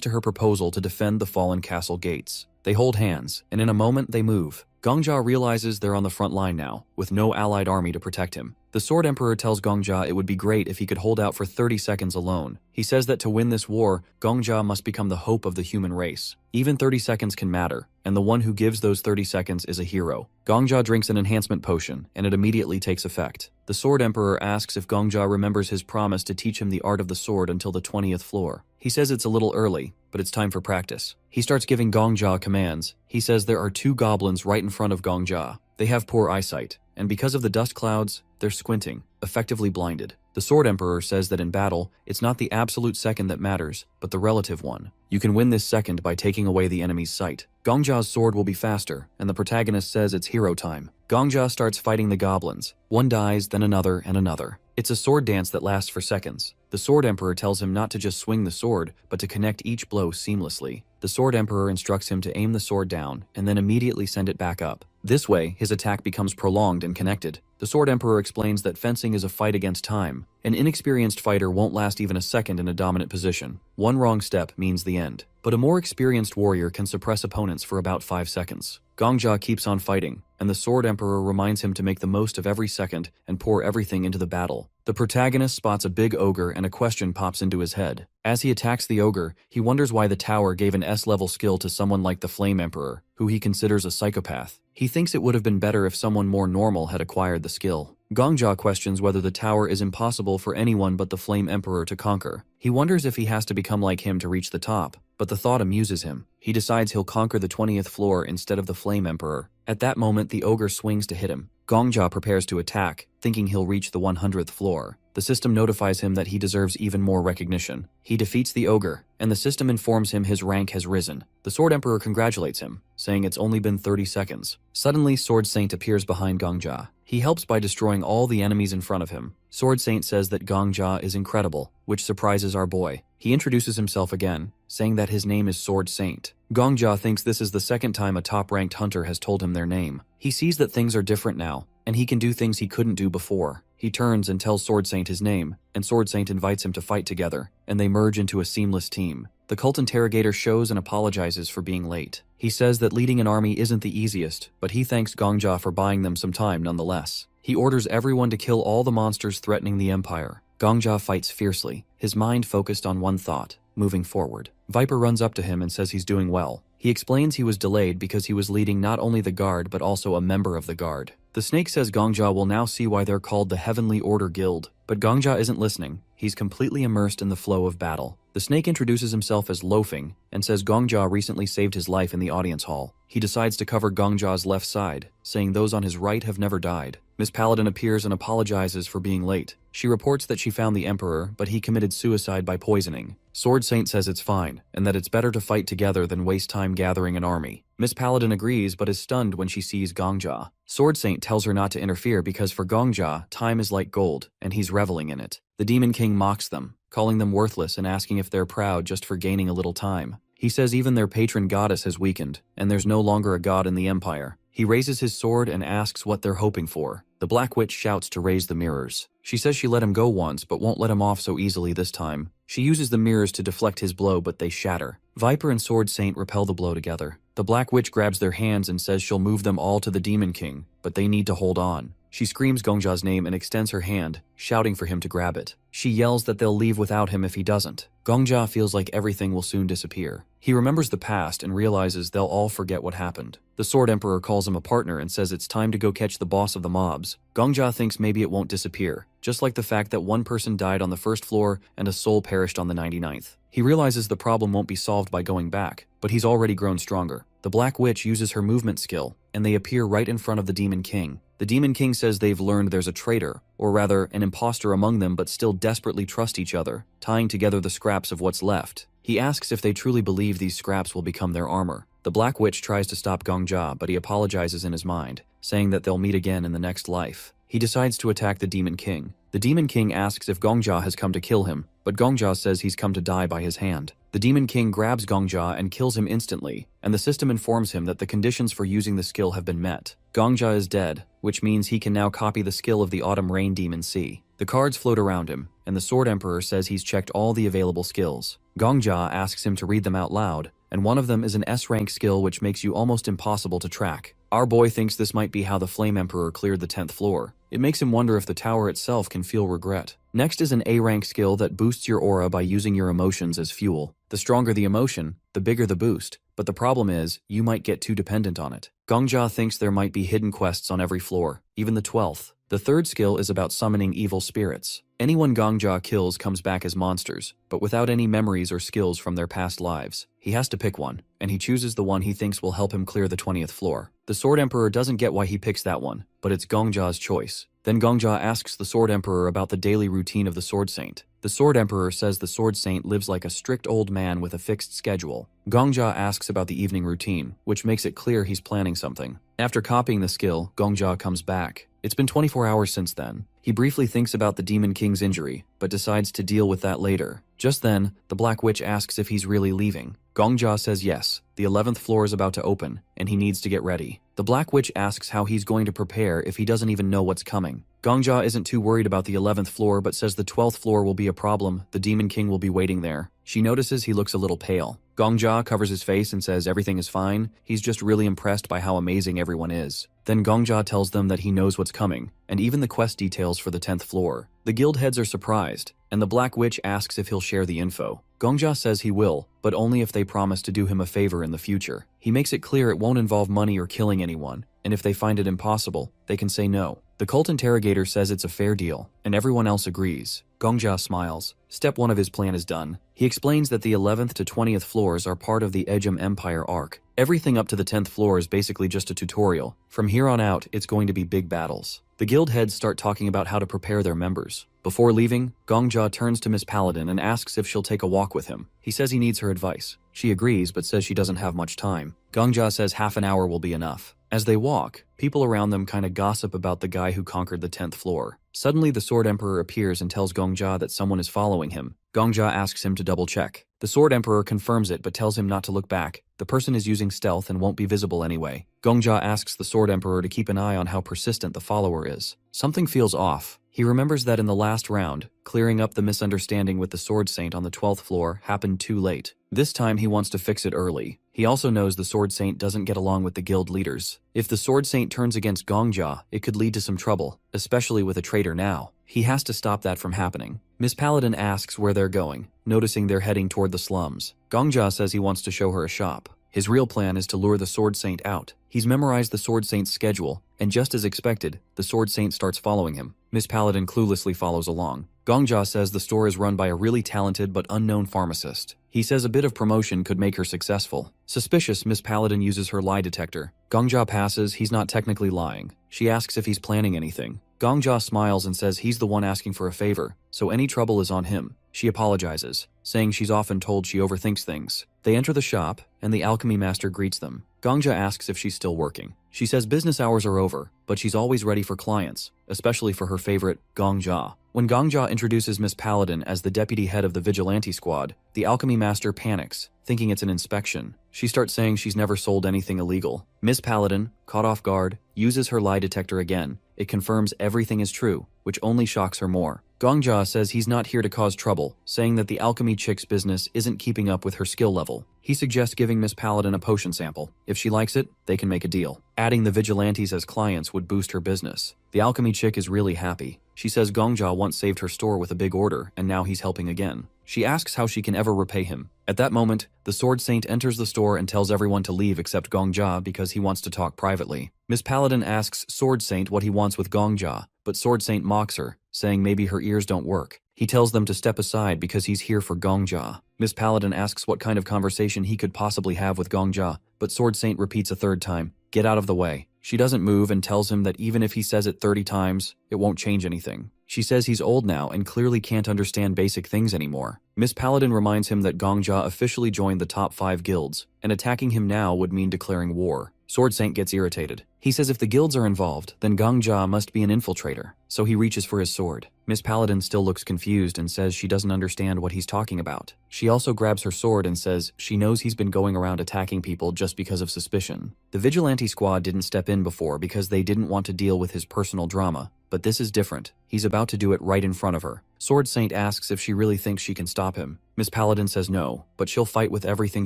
to her proposal to defend the fallen castle gates. They hold hands, and in a moment they move. Gongja realizes they're on the front line now, with no allied army to protect him. The Sword Emperor tells Gongja it would be great if he could hold out for 30 seconds alone. He says that to win this war, Gongja must become the hope of the human race. Even 30 seconds can matter, and the one who gives those 30 seconds is a hero. Gongja drinks an enhancement potion, and it immediately takes effect. The Sword Emperor asks if Gongja remembers his promise to teach him the art of the sword until the 20th floor. He says it's a little early, but it's time for practice. He starts giving Gongja commands. He says there are 2 goblins right in front of Gongja. They have poor eyesight, and because of the dust clouds, they're squinting, effectively blinded. The Sword Emperor says that in battle, it's not the absolute second that matters, but the relative one. You can win this second by taking away the enemy's sight. Gongja's sword will be faster, and the protagonist says it's hero time. Gongja starts fighting the goblins. One dies, then another, and another. It's a sword dance that lasts for seconds. The Sword Emperor tells him not to just swing the sword, but to connect each blow seamlessly. The Sword Emperor instructs him to aim the sword down, and then immediately send it back up. This way, his attack becomes prolonged and connected. The Sword Emperor explains that fencing is a fight against time. An inexperienced fighter won't last even a second in a dominant position. One wrong step means the end. But a more experienced warrior can suppress opponents for about 5 seconds. Gongja keeps on fighting, and the Sword Emperor reminds him to make the most of every second and pour everything into the battle. The protagonist spots a big ogre and a question pops into his head. As he attacks the ogre, he wonders why the tower gave an S-level skill to someone like the Flame Emperor, who he considers a psychopath. He thinks it would have been better if someone more normal had acquired the skill. Gongja questions whether the tower is impossible for anyone but the Flame Emperor to conquer. He wonders if he has to become like him to reach the top, but the thought amuses him. He decides he'll conquer the 20th floor instead of the Flame Emperor. At that moment, the ogre swings to hit him. Gongja prepares to attack, thinking he'll reach the 100th floor. The system notifies him that he deserves even more recognition. He defeats the ogre, and the system informs him his rank has risen. The Sword Emperor congratulates him, saying it's only been 30 seconds. Suddenly, Sword Saint appears behind Gongja. He helps by destroying all the enemies in front of him. Sword Saint says that Gongja is incredible, which surprises our boy. He introduces himself again, saying that his name is Sword Saint. Gongja thinks this is the second time a top-ranked hunter has told him their name. He sees that things are different now, and he can do things he couldn't do before. He turns and tells Sword Saint his name, and Sword Saint invites him to fight together, and they merge into a seamless team. The cult interrogator shows and apologizes for being late. He says that leading an army isn't the easiest, but he thanks Gongja for buying them some time nonetheless. He orders everyone to kill all the monsters threatening the Empire. Gongja fights fiercely, his mind focused on one thought: moving forward. Viper runs up to him and says he's doing well. He explains he was delayed because he was leading not only the guard but also a member of the guard. The snake says Gongja will now see why they're called the Heavenly Order Guild, but Gongja isn't listening. He's completely immersed in the flow of battle. The snake introduces himself as Loafing and says Gongja recently saved his life in the audience hall. He decides to cover Gongja's left side, saying those on his right have never died. Miss Paladin appears and apologizes for being late. She reports that she found the Emperor, but he committed suicide by poisoning. Sword Saint says it's fine, and that it's better to fight together than waste time gathering an army. Miss Paladin agrees but is stunned when she sees Gongja. Sword Saint tells her not to interfere because for Gongja, time is like gold, and he's reveling in it. The Demon King mocks them, calling them worthless and asking if they're proud just for gaining a little time. He says even their patron goddess has weakened, and there's no longer a god in the Empire. He raises his sword and asks what they're hoping for. The Black Witch shouts to raise the mirrors. She says she let him go once, but won't let him off so easily this time. She uses the mirrors to deflect his blow, but they shatter. Viper and Sword Saint repel the blow together. The Black Witch grabs their hands and says she'll move them all to the Demon King, but they need to hold on. She screams Gongja's name and extends her hand, shouting for him to grab it. She yells that they'll leave without him if he doesn't. Gongja feels like everything will soon disappear. He remembers the past and realizes they'll all forget what happened. The Sword Emperor calls him a partner and says it's time to go catch the boss of the mobs. Gongja thinks maybe it won't disappear, just like the fact that one person died on the first floor and a soul perished on the 99th. He realizes the problem won't be solved by going back, but he's already grown stronger. The Black Witch uses her movement skill, and they appear right in front of the Demon King. The Demon King says they've learned there's a traitor, or rather, an imposter among them but still desperately trust each other, tying together the scraps of what's left. He asks if they truly believe these scraps will become their armor. The Black Witch tries to stop Gongja, but he apologizes in his mind, saying that they'll meet again in the next life. He decides to attack the Demon King. The Demon King asks if Gongja has come to kill him, but Gongja says he's come to die by his hand. The Demon King grabs Gongja and kills him instantly, and the system informs him that the conditions for using the skill have been met. Gongja is dead, which means he can now copy the skill of the Autumn Rain Demon Sea. The cards float around him, and the Sword Emperor says he's checked all the available skills. Gongja asks him to read them out loud, and one of them is an S-rank skill which makes you almost impossible to track. Our boy thinks this might be how the Flame Emperor cleared the 10th floor. It makes him wonder if the tower itself can feel regret. Next is an A-rank skill that boosts your aura by using your emotions as fuel. The stronger the emotion, the bigger the boost, but the problem is, you might get too dependent on it. Gongja thinks there might be hidden quests on every floor, even the 12th. The third skill is about summoning evil spirits. Anyone Gongja kills comes back as monsters, but without any memories or skills from their past lives. He has to pick one, and he chooses the one he thinks will help him clear the 20th floor. The Sword Emperor doesn't get why he picks that one, but it's Gongja's choice. Then Gongja asks the Sword Emperor about the daily routine of the Sword Saint. The Sword Emperor says the Sword Saint lives like a strict old man with a fixed schedule. Gongja asks about the evening routine, which makes it clear he's planning something. After copying the skill, Gongja comes back. It's been 24 hours since then. He briefly thinks about the Demon King's injury, but decides to deal with that later. Just then, the Black Witch asks if he's really leaving. Gongja says yes, the 11th floor is about to open, and he needs to get ready. The Black Witch asks how he's going to prepare if he doesn't even know what's coming. Gongja isn't too worried about the 11th floor but says the 12th floor will be a problem, the Demon King will be waiting there. She notices he looks a little pale. Gongja covers his face and says everything is fine, he's just really impressed by how amazing everyone is. Then Gongja tells them that he knows what's coming, and even the quest details for the 10th floor. The guild heads are surprised, and the Black Witch asks if he'll share the info. Gongja says he will, but only if they promise to do him a favor in the future. He makes it clear it won't involve money or killing anyone, and if they find it impossible, they can say no. The cult interrogator says it's a fair deal, and everyone else agrees. Gongja smiles. Step 1 of his plan is done. He explains that the 11th to 20th floors are part of the Ejim Empire arc. Everything up to the 10th floor is basically just a tutorial. From here on out, it's going to be big battles. The guild heads start talking about how to prepare their members. Before leaving, Gongjia turns to Miss Paladin and asks if she'll take a walk with him. He says he needs her advice. She agrees but says she doesn't have much time. Gongjia says half an hour will be enough. As they walk, people around them kinda gossip about the guy who conquered the 10th floor. Suddenly the Sword Emperor appears and tells Gongjia that someone is following him. Gongjia asks him to double check. The Sword Emperor confirms it but tells him not to look back. The person is using stealth and won't be visible anyway. Gongjia asks the Sword Emperor to keep an eye on how persistent the follower is. Something feels off. He remembers that in the last round, clearing up the misunderstanding with the Sword Saint on the 12th floor happened too late. This time he wants to fix it early. He also knows the Sword Saint doesn't get along with the guild leaders. If the Sword Saint turns against Gongjia, it could lead to some trouble, especially with a traitor now. He has to stop that from happening. Miss Paladin asks where they're going, noticing they're heading toward the slums. Gongjia says he wants to show her a shop. His real plan is to lure the Sword Saint out. He's memorized the Sword Saint's schedule, and just as expected, the Sword Saint starts following him. Miss Paladin cluelessly follows along. Gongjia says the store is run by a really talented but unknown pharmacist. He says a bit of promotion could make her successful. Suspicious, Miss Paladin uses her lie detector. Gongjia passes, he's not technically lying. She asks if he's planning anything. Gongjia smiles and says he's the one asking for a favor, so any trouble is on him. She apologizes, saying she's often told she overthinks things. They enter the shop, and the alchemy master greets them. Gongjia asks if she's still working. She says business hours are over, but she's always ready for clients, especially for her favorite, Gongjia. When Gongjia introduces Miss Paladin as the deputy head of the vigilante squad, the alchemy master panics, thinking it's an inspection. She starts saying she's never sold anything illegal. Miss Paladin, caught off guard, uses her lie detector again. It confirms everything is true, which only shocks her more. Gongjia says he's not here to cause trouble, saying that the alchemy chick's business isn't keeping up with her skill level. He suggests giving Miss Paladin a potion sample. If she likes it, they can make a deal. Adding the vigilantes as clients would boost her business. The alchemy chick is really happy. She says Gongjia once saved her store with a big order, and now he's helping again. She asks how she can ever repay him. At that moment, the Sword Saint enters the store and tells everyone to leave except Gongjia because he wants to talk privately. Miss Paladin asks Sword Saint what he wants with Gongjia, but Sword Saint mocks her, saying maybe her ears don't work. He tells them to step aside because he's here for Gongjia. Miss Paladin asks what kind of conversation he could possibly have with Gongjia, but Sword Saint repeats a third time, "Get out of the way." She doesn't move and tells him that even if he says it 30 times, it won't change anything. She says he's old now and clearly can't understand basic things anymore. Miss Paladin reminds him that Gongjia officially joined the top 5 guilds, and attacking him now would mean declaring war. Sword Saint gets irritated. He says if the guilds are involved, then Gongjia must be an infiltrator, so he reaches for his sword. Miss Paladin still looks confused and says she doesn't understand what he's talking about. She also grabs her sword and says she knows he's been going around attacking people just because of suspicion. The vigilante squad didn't step in before because they didn't want to deal with his personal drama, but this is different. He's about to do it right in front of her. Sword Saint asks if she really thinks she can stop him. Miss Paladin says no, but she'll fight with everything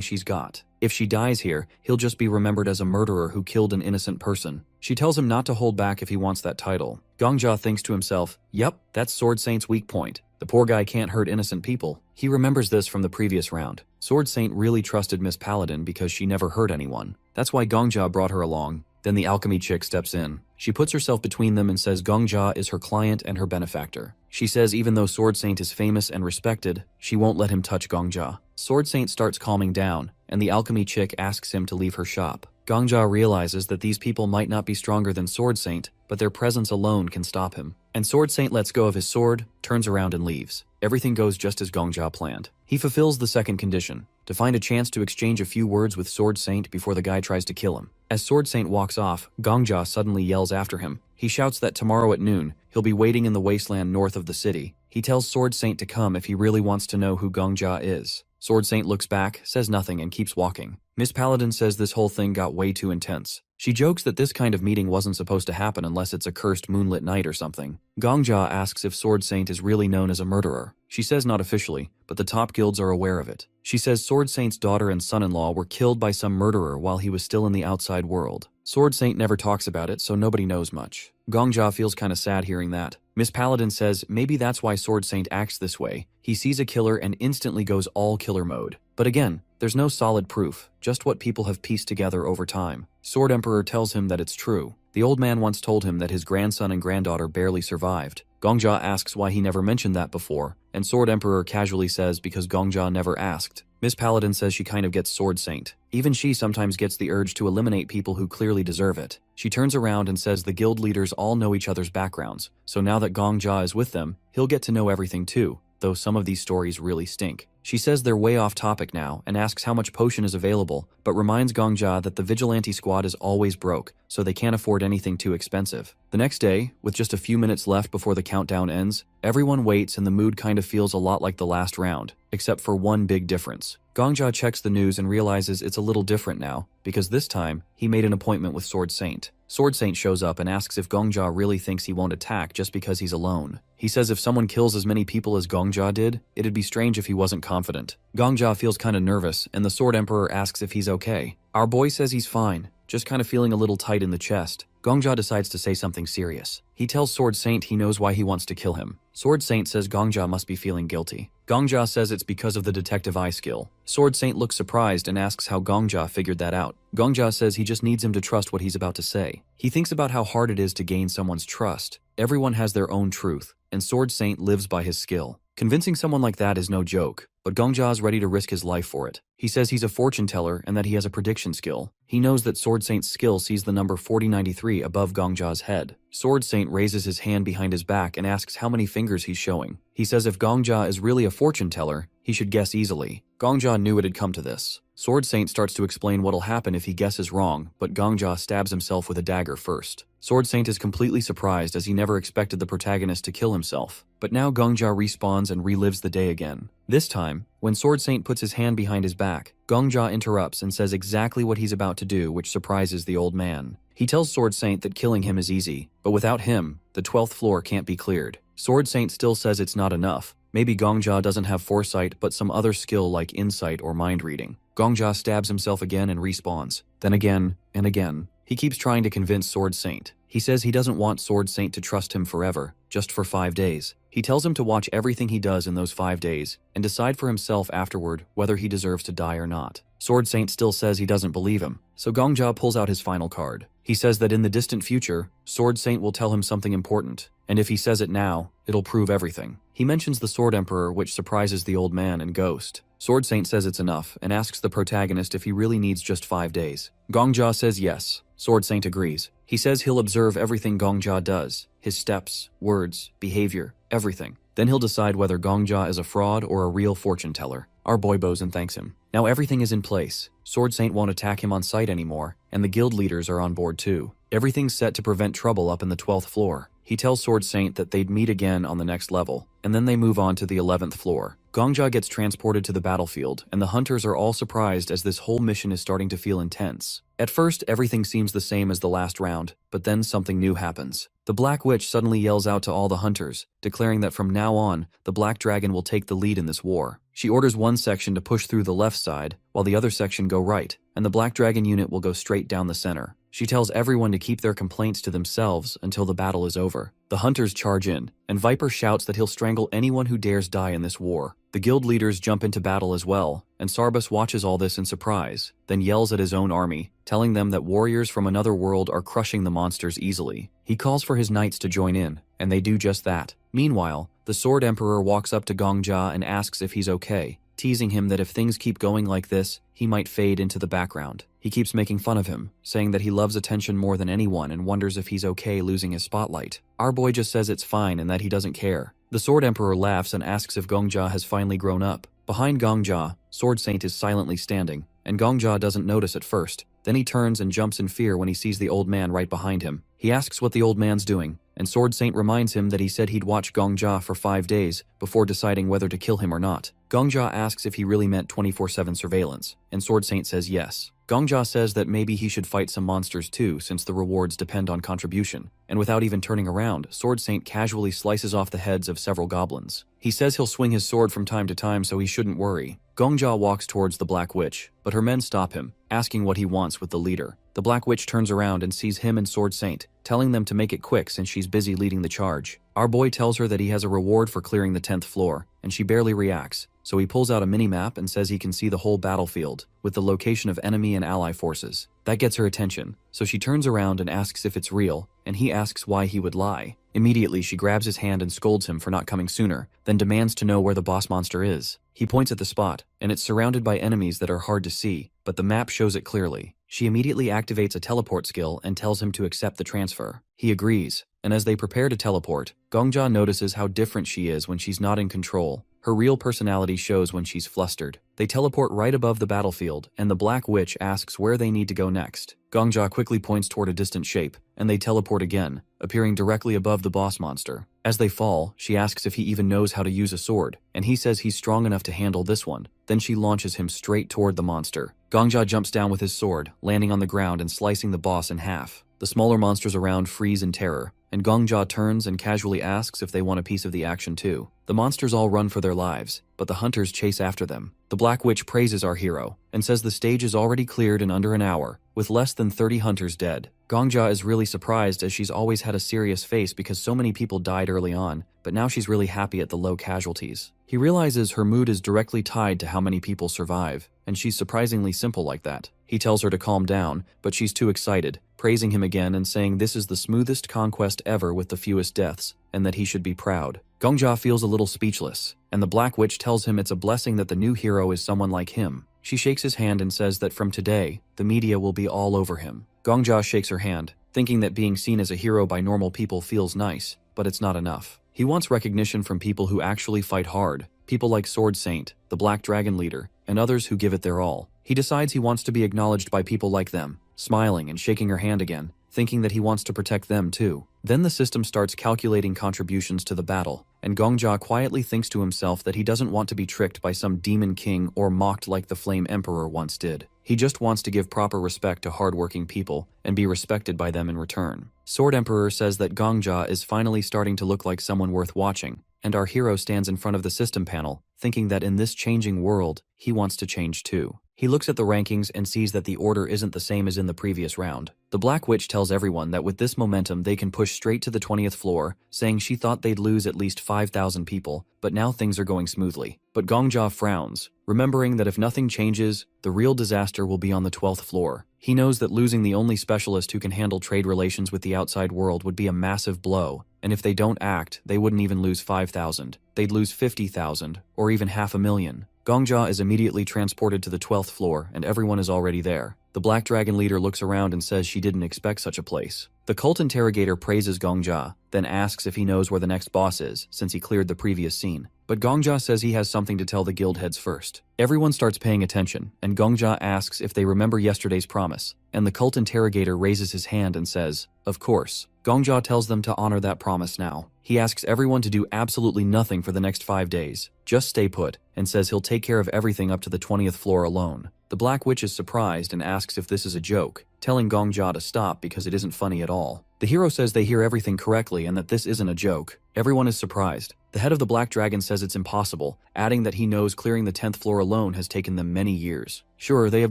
she's got. If she dies here, he'll just be remembered as a murderer who killed an innocent person. She tells him not to hold back if he wants that title. Gongjia thinks to himself, yep, that's Sword Saint's weak point. The poor guy can't hurt innocent people. He remembers this from the previous round. Sword Saint really trusted Miss Paladin because she never hurt anyone. That's why Gongjia brought her along. Then the alchemy chick steps in. She puts herself between them and says Gongjia is her client and her benefactor. She says even though Sword Saint is famous and respected, she won't let him touch Gongjia. Sword Saint starts calming down, and the alchemy chick asks him to leave her shop. Gongjia realizes that these people might not be stronger than Sword Saint, but their presence alone can stop him. And Sword Saint lets go of his sword, turns around and leaves. Everything goes just as Gongjia planned. He fulfills the second condition, to find a chance to exchange a few words with Sword Saint before the guy tries to kill him. As Sword Saint walks off, Gongjia suddenly yells after him. He shouts that tomorrow at noon, he'll be waiting in the wasteland north of the city. He tells Sword Saint to come if he really wants to know who Gongjia is. Sword Saint looks back, says nothing, and keeps walking. Miss Paladin says this whole thing got way too intense. She jokes that this kind of meeting wasn't supposed to happen unless it's a cursed moonlit night or something. Gongjia asks if Sword Saint is really known as a murderer. She says not officially, but the top guilds are aware of it. She says Sword Saint's daughter and son-in-law were killed by some murderer while he was still in the outside world. Sword Saint never talks about it, so nobody knows much. Gongjia feels kinda sad hearing that. Miss Paladin says maybe that's why Sword Saint acts this way. He sees a killer and instantly goes all killer mode. But again, there's no solid proof, just what people have pieced together over time. Sword Emperor tells him that it's true. The old man once told him that his grandson and granddaughter barely survived. Gongjia asks why he never mentioned that before, and Sword Emperor casually says because Gongjia never asked. Miss Paladin says she kind of gets Sword Saint. Even she sometimes gets the urge to eliminate people who clearly deserve it. She turns around and says the guild leaders all know each other's backgrounds, so now that Gongja is with them, he'll get to know everything too, though some of these stories really stink. She says they're way off topic now and asks how much potion is available, but reminds Gongja that the vigilante squad is always broke, so they can't afford anything too expensive. The next day, with just a few minutes left before the countdown ends, everyone waits and the mood kind of feels a lot like the last round, except for one big difference. Gongja checks the news and realizes it's a little different now, because this time, he made an appointment with Sword Saint. Sword Saint shows up and asks if Gongja really thinks he won't attack just because he's alone. He says if someone kills as many people as Gongja did, it'd be strange if he wasn't confident. Gongja feels kinda nervous, and the Sword Emperor asks if he's okay. Our boy says he's fine, just kinda feeling a little tight in the chest. Gongja decides to say something serious. He tells Sword Saint he knows why he wants to kill him. Sword Saint says Gongja must be feeling guilty. Gongja says it's because of the detective eye skill. Sword Saint looks surprised and asks how Gongja figured that out. Gongja says he just needs him to trust what he's about to say. He thinks about how hard it is to gain someone's trust. Everyone has their own truth, and Sword Saint lives by his skill. Convincing someone like that is no joke, but Gongja is ready to risk his life for it. He says he's a fortune teller and that he has a prediction skill. He knows that Sword Saint's skill sees the number 4093 above Gongja's head. Sword Saint raises his hand behind his back and asks how many fingers he's showing. He says if Gongja is really a fortune teller, he should guess easily. Gongja knew it had come to this. Sword Saint starts to explain what'll happen if he guesses wrong, but Gongja stabs himself with a dagger first. Sword Saint is completely surprised as he never expected the protagonist to kill himself. But now Gongja respawns and relives the day again. This time, when Sword Saint puts his hand behind his back, Gongja interrupts and says exactly what he's about to do, which surprises the old man. He tells Sword Saint that killing him is easy, but without him, the 12th floor can't be cleared. Sword Saint still says it's not enough. Maybe Gongja doesn't have foresight, but some other skill like insight or mind reading. Gongja stabs himself again and respawns. Then again, and again. He keeps trying to convince Sword Saint. He says he doesn't want Sword Saint to trust him forever, just for 5 days. He tells him to watch everything he does in those 5 days, and decide for himself afterward whether he deserves to die or not. Sword Saint still says he doesn't believe him, so Gongja pulls out his final card. He says that in the distant future, Sword Saint will tell him something important, and if he says it now, it'll prove everything. He mentions the Sword Emperor, which surprises the old man and Ghost. Sword Saint says it's enough, and asks the protagonist if he really needs just 5 days. Gongja says yes. Sword Saint agrees. He says he'll observe everything Gongja does, his steps, words, behavior, everything. Then he'll decide whether Gongja is a fraud or a real fortune teller. Our boy bows and thanks him. Now everything is in place. Sword Saint won't attack him on sight anymore, and the guild leaders are on board too. Everything's set to prevent trouble up in the 12th floor. He tells Sword Saint that they'd meet again on the next level, and then they move on to the 11th floor. Gongja gets transported to the battlefield, and the hunters are all surprised as this whole mission is starting to feel intense. At first, everything seems the same as the last round, but then something new happens. The Black Witch suddenly yells out to all the hunters, declaring that from now on, the Black Dragon will take the lead in this war. She orders one section to push through the left side, while the other section go right, and the Black Dragon unit will go straight down the center. She tells everyone to keep their complaints to themselves until the battle is over. The hunters charge in, and Viper shouts that he'll strangle anyone who dares die in this war. The guild leaders jump into battle as well, and Sarbus watches all this in surprise, then yells at his own army, telling them that warriors from another world are crushing the monsters easily. He calls for his knights to join in, and they do just that. Meanwhile, the Sword Emperor walks up to Gongja and asks if he's okay, teasing him that if things keep going like this, he might fade into the background. He keeps making fun of him, saying that he loves attention more than anyone and wonders if he's okay losing his spotlight. Our boy just says it's fine and that he doesn't care. The Sword Emperor laughs and asks if Gongja has finally grown up. Behind Gongja, Sword Saint is silently standing, and Gongja doesn't notice at first. Then he turns and jumps in fear when he sees the old man right behind him. He asks what the old man's doing, and Sword Saint reminds him that he said he'd watch Gongja for 5 days before deciding whether to kill him or not. Gongja asks if he really meant 24/7 surveillance, and Sword Saint says yes. Gongja says that maybe he should fight some monsters too, since the rewards depend on contribution, and without even turning around, Sword Saint casually slices off the heads of several goblins. He says he'll swing his sword from time to time so he shouldn't worry. Gongja walks towards the Black Witch, but her men stop him, asking what he wants with the leader. The Black Witch turns around and sees him and Sword Saint, telling them to make it quick since she's busy leading the charge. Our boy tells her that he has a reward for clearing the 10th floor, and she barely reacts, so he pulls out a mini-map and says he can see the whole battlefield, with the location of enemy and ally forces. That gets her attention, so she turns around and asks if it's real, and he asks why he would lie. Immediately, she grabs his hand and scolds him for not coming sooner, then demands to know where the boss monster is. He points at the spot, and it's surrounded by enemies that are hard to see, but the map shows it clearly. She immediately activates a teleport skill and tells him to accept the transfer. He agrees, and as they prepare to teleport, Gongja notices how different she is when she's not in control. Her real personality shows when she's flustered. They teleport right above the battlefield, and the Black Witch asks where they need to go next. Gongja quickly points toward a distant shape, and they teleport again, appearing directly above the boss monster. As they fall, she asks if he even knows how to use a sword, and he says he's strong enough to handle this one. Then she launches him straight toward the monster. Gongja jumps down with his sword, landing on the ground and slicing the boss in half. The smaller monsters around freeze in terror, and Gongja turns and casually asks if they want a piece of the action too. The monsters all run for their lives, but the hunters chase after them. The Black Witch praises our hero, and says the stage is already cleared in under an hour, with less than 30 hunters dead. Gongja is really surprised as she's always had a serious face because so many people died early on, but now she's really happy at the low casualties. He realizes her mood is directly tied to how many people survive, and she's surprisingly simple like that. He tells her to calm down, but she's too excited, praising him again and saying this is the smoothest conquest ever with the fewest deaths, and that he should be proud. Gongja feels a little speechless, and the Black Witch tells him it's a blessing that the new hero is someone like him. She shakes his hand and says that from today, the media will be all over him. Gongja shakes her hand, thinking that being seen as a hero by normal people feels nice, but it's not enough. He wants recognition from people who actually fight hard, people like Sword Saint, the Black Dragon Leader, and others who give it their all. He decides he wants to be acknowledged by people like them, smiling and shaking her hand again, thinking that he wants to protect them too. Then the system starts calculating contributions to the battle, and Gongja quietly thinks to himself that he doesn't want to be tricked by some demon king or mocked like the Flame Emperor once did. He just wants to give proper respect to hardworking people and be respected by them in return. Sword Emperor says that Gongja is finally starting to look like someone worth watching, and our hero stands in front of the system panel, thinking that in this changing world, he wants to change too. He looks at the rankings and sees that the order isn't the same as in the previous round. The Black Witch tells everyone that with this momentum they can push straight to the 20th floor, saying she thought they'd lose at least 5,000 people, but now things are going smoothly. But Gongja frowns, remembering that if nothing changes, the real disaster will be on the 12th floor. He knows that losing the only specialist who can handle trade relations with the outside world would be a massive blow, and if they don't act, they wouldn't even lose 5,000. They'd lose 50,000, or even 500,000. Gongja is immediately transported to the 12th floor, and everyone is already there. The Black Dragon Leader looks around and says she didn't expect such a place. The cult interrogator praises Gongja, then asks if he knows where the next boss is, since he cleared the previous scene. But Gongja says he has something to tell the guild heads first. Everyone starts paying attention, and Gongja asks if they remember yesterday's promise, and the cult interrogator raises his hand and says, "Of course." Gongja tells them to honor that promise now. He asks everyone to do absolutely nothing for the next 5 days, just stay put, and says he'll take care of everything up to the 20th floor alone. The Black Witch is surprised and asks if this is a joke, telling Gongja to stop because it isn't funny at all. The hero says they hear everything correctly and that this isn't a joke. Everyone is surprised. The head of the Black Dragon says it's impossible, adding that he knows clearing the 10th floor alone has taken them many years. Sure, they have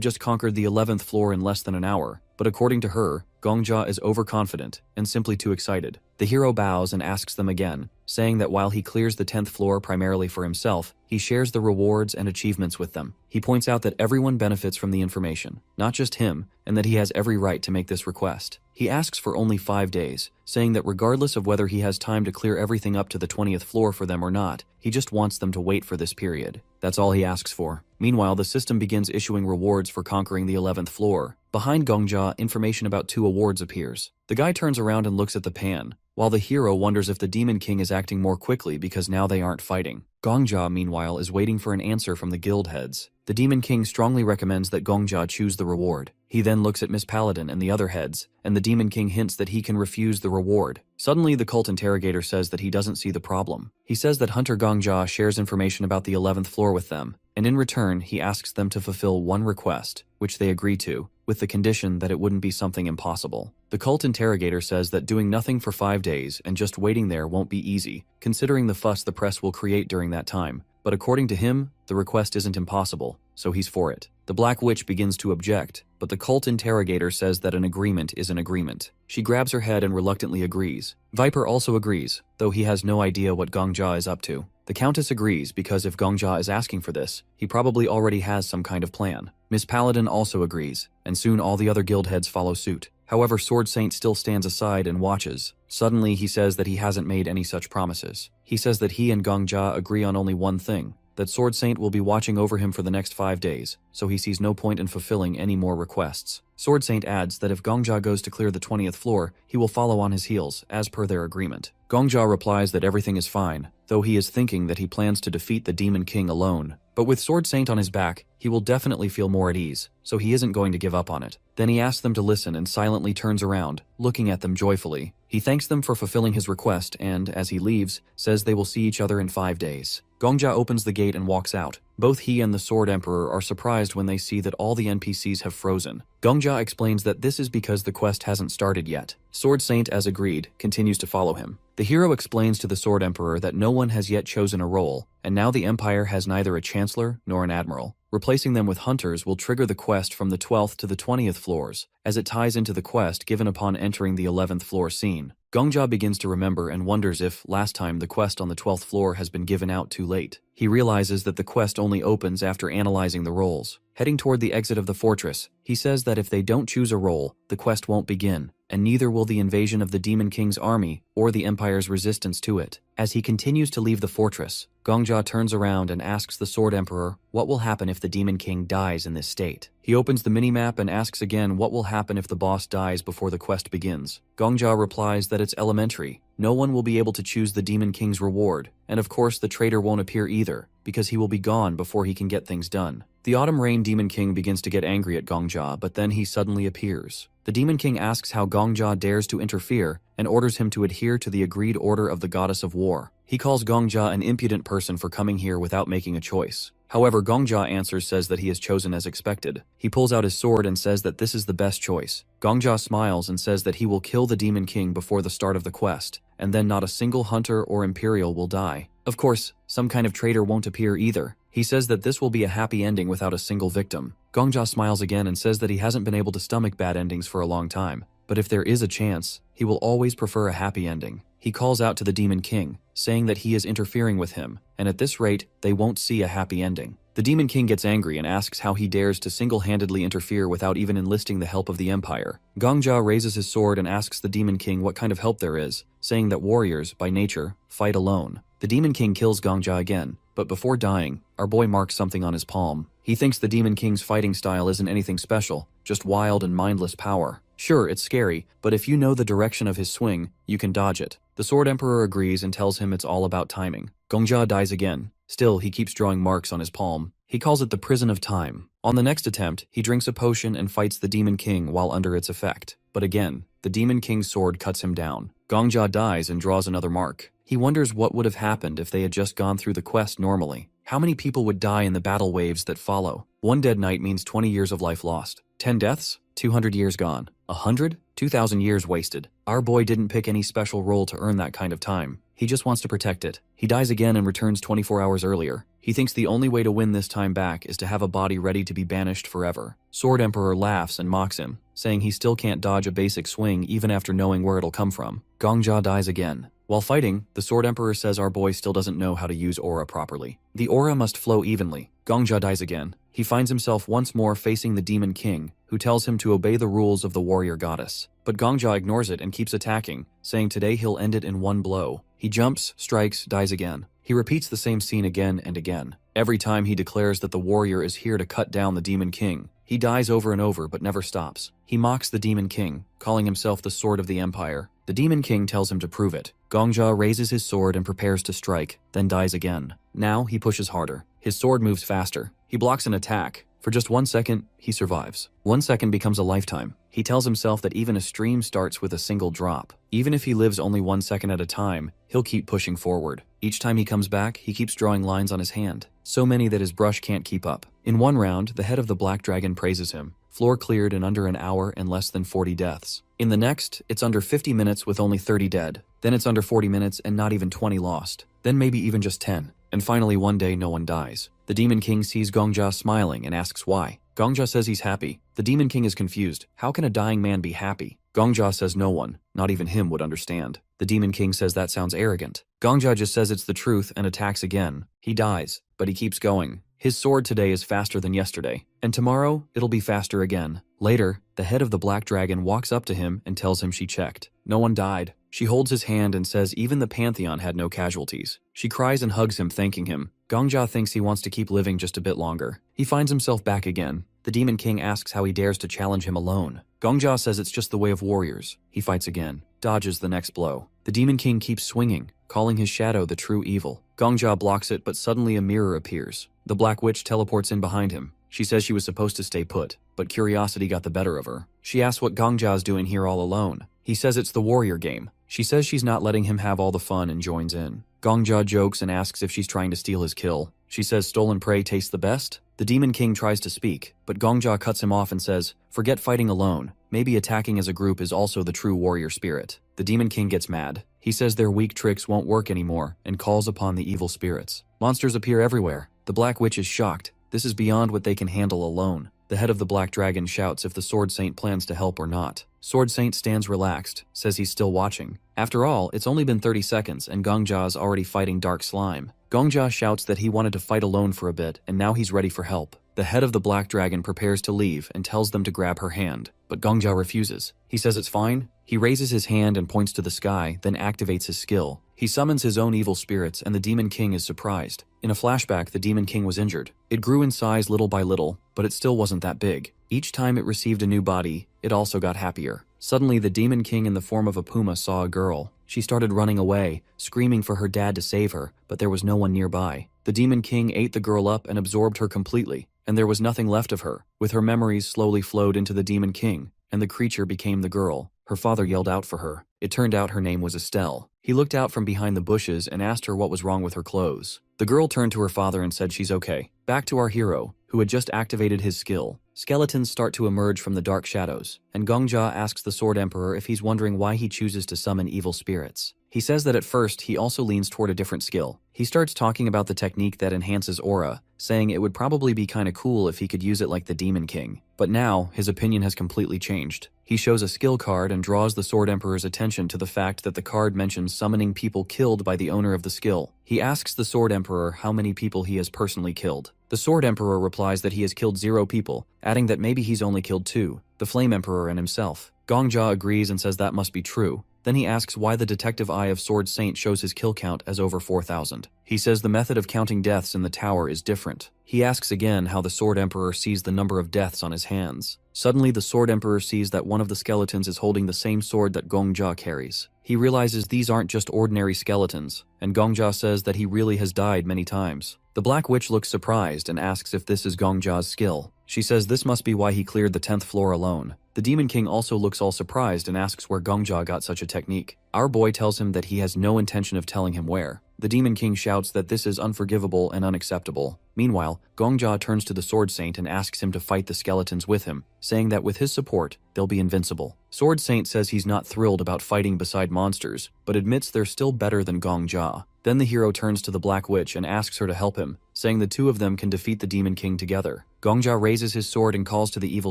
just conquered the 11th floor in less than an hour, but according to her, Gongja is overconfident and simply too excited. The hero bows and asks them again, saying that while he clears the 10th floor primarily for himself, he shares the rewards and achievements with them. He points out that everyone benefits from the information, not just him, and that he has every right to make this request. He asks for only 5 days, saying that regardless of whether he has time to clear everything up to the 20th floor for them or not, he just wants them to wait for this period. That's all he asks for. Meanwhile, the system begins issuing rewards for conquering the 11th floor. Behind Gongja, information about 2 awards appears. The guy turns around and looks at the pan, while the hero wonders if the Demon King is acting more quickly because now they aren't fighting. Gongja, meanwhile, is waiting for an answer from the guild heads. The Demon King strongly recommends that Gongja choose the reward. He then looks at Miss Paladin and the other heads, and the Demon King hints that he can refuse the reward. Suddenly, the cult interrogator says that he doesn't see the problem. He says that Hunter Gongja shares information about the 11th floor with them, and in return, he asks them to fulfill one request, which they agree to, with the condition that it wouldn't be something impossible. The cult interrogator says that doing nothing for 5 days and just waiting there won't be easy, considering the fuss the press will create during that time. But according to him, the request isn't impossible, so he's for it. The Black Witch begins to object, but the cult interrogator says that an agreement is an agreement. She grabs her head and reluctantly agrees. Viper also agrees, though he has no idea what Gongja is up to. The Countess agrees because if Gongja is asking for this, he probably already has some kind of plan. Miss Paladin also agrees, and soon all the other guild heads follow suit. However, Sword Saint still stands aside and watches. Suddenly, he says that he hasn't made any such promises. He says that he and Gongja agree on only one thing, that Sword Saint will be watching over him for the next 5 days, so he sees no point in fulfilling any more requests. Sword Saint adds that if Gongja goes to clear the 20th floor, he will follow on his heels, as per their agreement. Gongja replies that everything is fine, though he is thinking that he plans to defeat the Demon King alone. But with Sword Saint on his back, he will definitely feel more at ease, so he isn't going to give up on it. Then he asks them to listen and silently turns around, looking at them joyfully. He thanks them for fulfilling his request and, as he leaves, says they will see each other in 5 days. Gongja opens the gate and walks out. Both he and the Sword Emperor are surprised when they see that all the NPCs have frozen. Gongja explains that this is because the quest hasn't started yet. Sword Saint, as agreed, continues to follow him. The hero explains to the Sword Emperor that no one has yet chosen a role, and now the Empire has neither a Chancellor nor an Admiral. Replacing them with hunters will trigger the quest from the 12th to the 20th floors, as it ties into the quest given upon entering the 11th floor scene. Gongja begins to remember and wonders if, last time, the quest on the 12th floor has been given out too late. He realizes that the quest only opens after analyzing the roles. Heading toward the exit of the fortress, he says that if they don't choose a role, the quest won't begin, and neither will the invasion of the Demon King's army or the Empire's resistance to it. As he continues to leave the fortress, Gongja turns around and asks the Sword Emperor what will happen if the Demon King dies in this state. He opens the minimap and asks again what will happen if the boss dies before the quest begins. Gongja replies that it's elementary. No one will be able to choose the Demon King's reward, and of course the traitor won't appear either, because he will be gone before he can get things done. The Autumn Rain Demon King begins to get angry at Gongja, but then he suddenly appears. The Demon King asks how Gongja dares to interfere and orders him to adhere to the agreed order of the Goddess of War. He calls Gongja an impudent person for coming here without making a choice. However, Gongja says that he has chosen as expected. He pulls out his sword and says that this is the best choice. Gongja smiles and says that he will kill the Demon King before the start of the quest, and then not a single hunter or Imperial will die. Of course, some kind of traitor won't appear either. He says that this will be a happy ending without a single victim. Gongja smiles again and says that he hasn't been able to stomach bad endings for a long time, but if there is a chance, he will always prefer a happy ending. He calls out to the Demon King, saying that he is interfering with him, and at this rate, they won't see a happy ending. The Demon King gets angry and asks how he dares to single-handedly interfere without even enlisting the help of the Empire. Gongja raises his sword and asks the Demon King what kind of help there is, saying that warriors, by nature, fight alone. The Demon King kills Gongja again, but before dying, our boy marks something on his palm. He thinks the Demon King's fighting style isn't anything special, just wild and mindless power. Sure, it's scary, but if you know the direction of his swing, you can dodge it. The Sword Emperor agrees and tells him it's all about timing. Gongja dies again. Still, he keeps drawing marks on his palm. He calls it the Prison of Time. On the next attempt, he drinks a potion and fights the Demon King while under its effect. But again, the Demon King's sword cuts him down. Gongja dies and draws another mark. He wonders what would have happened if they had just gone through the quest normally. How many people would die in the battle waves that follow? 1 dead knight means 20 years of life lost. 10 deaths? 200 years gone. 100? 2,000 years wasted. Our boy didn't pick any special role to earn that kind of time. He just wants to protect it. He dies again and returns 24 hours earlier. He thinks the only way to win this time back is to have a body ready to be banished forever. Sword Emperor laughs and mocks him, saying he still can't dodge a basic swing even after knowing where it'll come from. Gongja dies again. While fighting, the Sword Emperor says our boy still doesn't know how to use aura properly. The aura must flow evenly. Gongja dies again. He finds himself once more facing the Demon King, who tells him to obey the rules of the warrior goddess. But Gongja ignores it and keeps attacking, saying today he'll end it in one blow. He jumps, strikes, dies again. He repeats the same scene again and again. Every time he declares that the warrior is here to cut down the Demon King. He dies over and over but never stops. He mocks the Demon King, calling himself the Sword of the Empire. The Demon King tells him to prove it. Gongja raises his sword and prepares to strike, then dies again. Now he pushes harder. His sword moves faster. He blocks an attack. For just 1 second, he survives. 1 second becomes a lifetime. He tells himself that even a stream starts with a single drop. Even if he lives only 1 second at a time, he'll keep pushing forward. Each time he comes back, he keeps drawing lines on his hand. So many that his brush can't keep up. In one round, the head of the Black Dragon praises him. Floor cleared in under an hour and less than 40 deaths. In the next, it's under 50 minutes with only 30 dead. Then it's under 40 minutes and not even 20 lost. Then maybe even just 10. And finally one day no one dies. The Demon King sees Gongja smiling and asks why. Gongja says he's happy. The Demon King is confused. How can a dying man be happy? Gongja says no one, not even him, would understand. The Demon King says that sounds arrogant. Gongja just says it's the truth and attacks again. He dies, but he keeps going. His sword today is faster than yesterday, and tomorrow it'll be faster again. Later, the head of the black dragon walks up to him and tells him she checked. No one died. She holds his hand and says even the Pantheon had no casualties. She cries and hugs him, thanking him. Gongja thinks he wants to keep living just a bit longer. He finds himself back again. The Demon King asks how he dares to challenge him alone. Gongja says it's just the way of warriors. He fights again, dodges the next blow. The Demon King keeps swinging, calling his shadow the true evil. Gongja blocks it, but suddenly a mirror appears. The Black Witch teleports in behind him. She says she was supposed to stay put, but curiosity got the better of her. She asks what Gongja's doing here all alone. He says it's the warrior game. She says she's not letting him have all the fun and joins in. Gongja jokes and asks if she's trying to steal his kill. She says stolen prey tastes the best. The Demon King tries to speak, but Gongja cuts him off and says, forget fighting alone. Maybe attacking as a group is also the true warrior spirit. The Demon King gets mad. He says their weak tricks won't work anymore and calls upon the evil spirits. Monsters appear everywhere. The Black Witch is shocked. This is beyond what they can handle alone. The head of the Black Dragon shouts if the Sword Saint plans to help or not. Sword Saint stands relaxed, says he's still watching. After all, it's only been 30 seconds and Gongja's already fighting Dark Slime. Gongja shouts that he wanted to fight alone for a bit and now he's ready for help. The head of the Black Dragon prepares to leave and tells them to grab her hand, but Gongja refuses. He says it's fine. He raises his hand and points to the sky, then activates his skill. He summons his own evil spirits and the Demon King is surprised. In a flashback, the Demon King was injured. It grew in size little by little, but it still wasn't that big. Each time it received a new body, it also got happier. Suddenly, the Demon King in the form of a puma saw a girl. She started running away, screaming for her dad to save her, but there was no one nearby. The Demon King ate the girl up and absorbed her completely, and there was nothing left of her. With her memories slowly flowed into the Demon King, and the creature became the girl. Her father yelled out for her. It turned out her name was Estelle. He looked out from behind the bushes and asked her what was wrong with her clothes. The girl turned to her father and said she's okay. Back to our hero, who had just activated his skill. Skeletons start to emerge from the dark shadows, and Gongja asks the Sword Emperor if he's wondering why he chooses to summon evil spirits. He says that at first he also leans toward a different skill. He starts talking about the technique that enhances aura, saying it would probably be kinda cool if he could use it like the Demon King. But now, his opinion has completely changed. He shows a skill card and draws the Sword Emperor's attention to the fact that the card mentions summoning people killed by the owner of the skill. He asks the Sword Emperor how many people he has personally killed. The Sword Emperor replies that he has killed 0 people, adding that maybe he's only killed 2, the Flame Emperor and himself. Gongja agrees and says that must be true. Then he asks why the detective eye of Sword Saint shows his kill count as over 4,000. He says the method of counting deaths in the tower is different. He asks again how the Sword Emperor sees the number of deaths on his hands. Suddenly, the Sword Emperor sees that one of the skeletons is holding the same sword that Gongja carries. He realizes these aren't just ordinary skeletons, and Gongja says that he really has died many times. The Black Witch looks surprised and asks if this is Gongja's skill. She says this must be why he cleared the 10th floor alone. The Demon King also looks all surprised and asks where Gongja got such a technique. Our boy tells him that he has no intention of telling him where. The Demon King shouts that this is unforgivable and unacceptable. Meanwhile, Gongja turns to the Sword Saint and asks him to fight the skeletons with him, saying that with his support, they'll be invincible. Sword Saint says he's not thrilled about fighting beside monsters, but admits they're still better than Gongja. Then the hero turns to the Black Witch and asks her to help him, saying the two of them can defeat the Demon King together. Gongja raises his sword and calls to the evil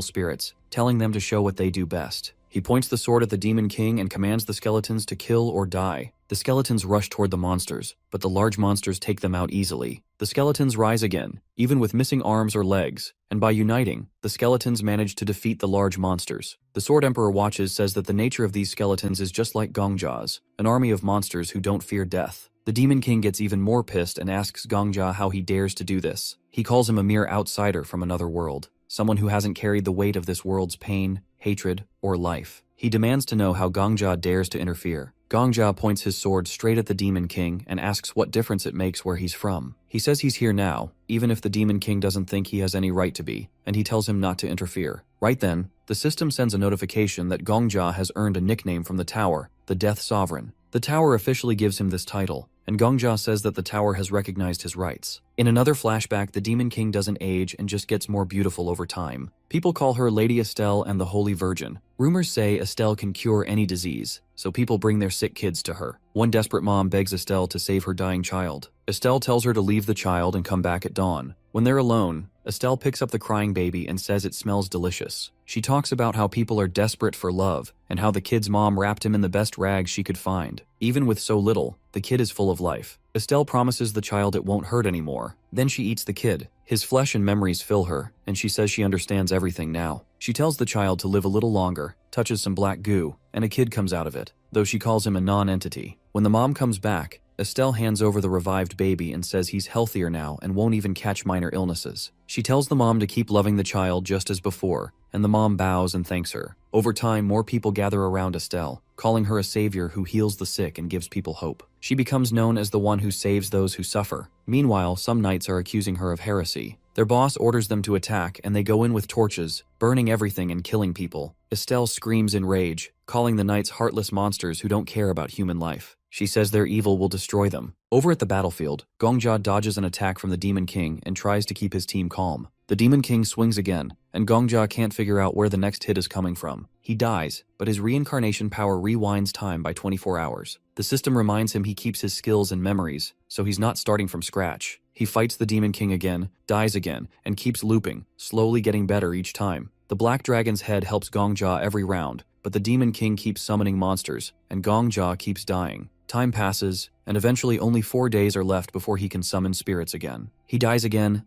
spirits, telling them to show what they do best. He points the sword at the Demon King and commands the skeletons to kill or die. The skeletons rush toward the monsters, but the large monsters take them out easily. The skeletons rise again, even with missing arms or legs, and by uniting, the skeletons manage to defeat the large monsters. The Sword Emperor watches says that the nature of these skeletons is just like Gongja's, an army of monsters who don't fear death. The Demon King gets even more pissed and asks Gongja how he dares to do this. He calls him a mere outsider from another world, someone who hasn't carried the weight of this world's pain, hatred, or life. He demands to know how Gongja dares to interfere. Gongja points his sword straight at the Demon King and asks what difference it makes where he's from. He says he's here now, even if the Demon King doesn't think he has any right to be, and he tells him not to interfere. Right then, the system sends a notification that Gongja has earned a nickname from the tower, the Death Sovereign. The tower officially gives him this title, and Gongja says that the tower has recognized his rights. In another flashback, the Demon King doesn't age and just gets more beautiful over time. People call her Lady Estelle and the Holy Virgin. Rumors say Estelle can cure any disease, so people bring their sick kids to her. One desperate mom begs Estelle to save her dying child. Estelle tells her to leave the child and come back at dawn. When they're alone, Estelle picks up the crying baby and says it smells delicious. She talks about how people are desperate for love and how the kid's mom wrapped him in the best rags she could find. Even with so little, the kid is full of life. Estelle promises the child it won't hurt anymore. Then she eats the kid. His flesh and memories fill her, and she says she understands everything now. She tells the child to live a little longer, touches some black goo, and a kid comes out of it, though she calls him a non-entity. When the mom comes back, Estelle hands over the revived baby and says he's healthier now and won't even catch minor illnesses. She tells the mom to keep loving the child just as before, and the mom bows and thanks her. Over time, more people gather around Estelle, calling her a savior who heals the sick and gives people hope. She becomes known as the one who saves those who suffer. Meanwhile, some knights are accusing her of heresy. Their boss orders them to attack, and they go in with torches, burning everything and killing people. Estelle screams in rage, calling the knights heartless monsters who don't care about human life. She says their evil will destroy them. Over at the battlefield, Gongjia dodges an attack from the Demon King and tries to keep his team calm. The Demon King swings again, and Gongjia can't figure out where the next hit is coming from. He dies, but his reincarnation power rewinds time by 24 hours. The system reminds him he keeps his skills and memories, so he's not starting from scratch. He fights the Demon King again, dies again, and keeps looping, slowly getting better each time. The Black Dragon's head helps Gongjia every round, but the Demon King keeps summoning monsters, and Gongjia keeps dying. Time passes, and eventually only 4 days are left before he can summon spirits again. He dies again,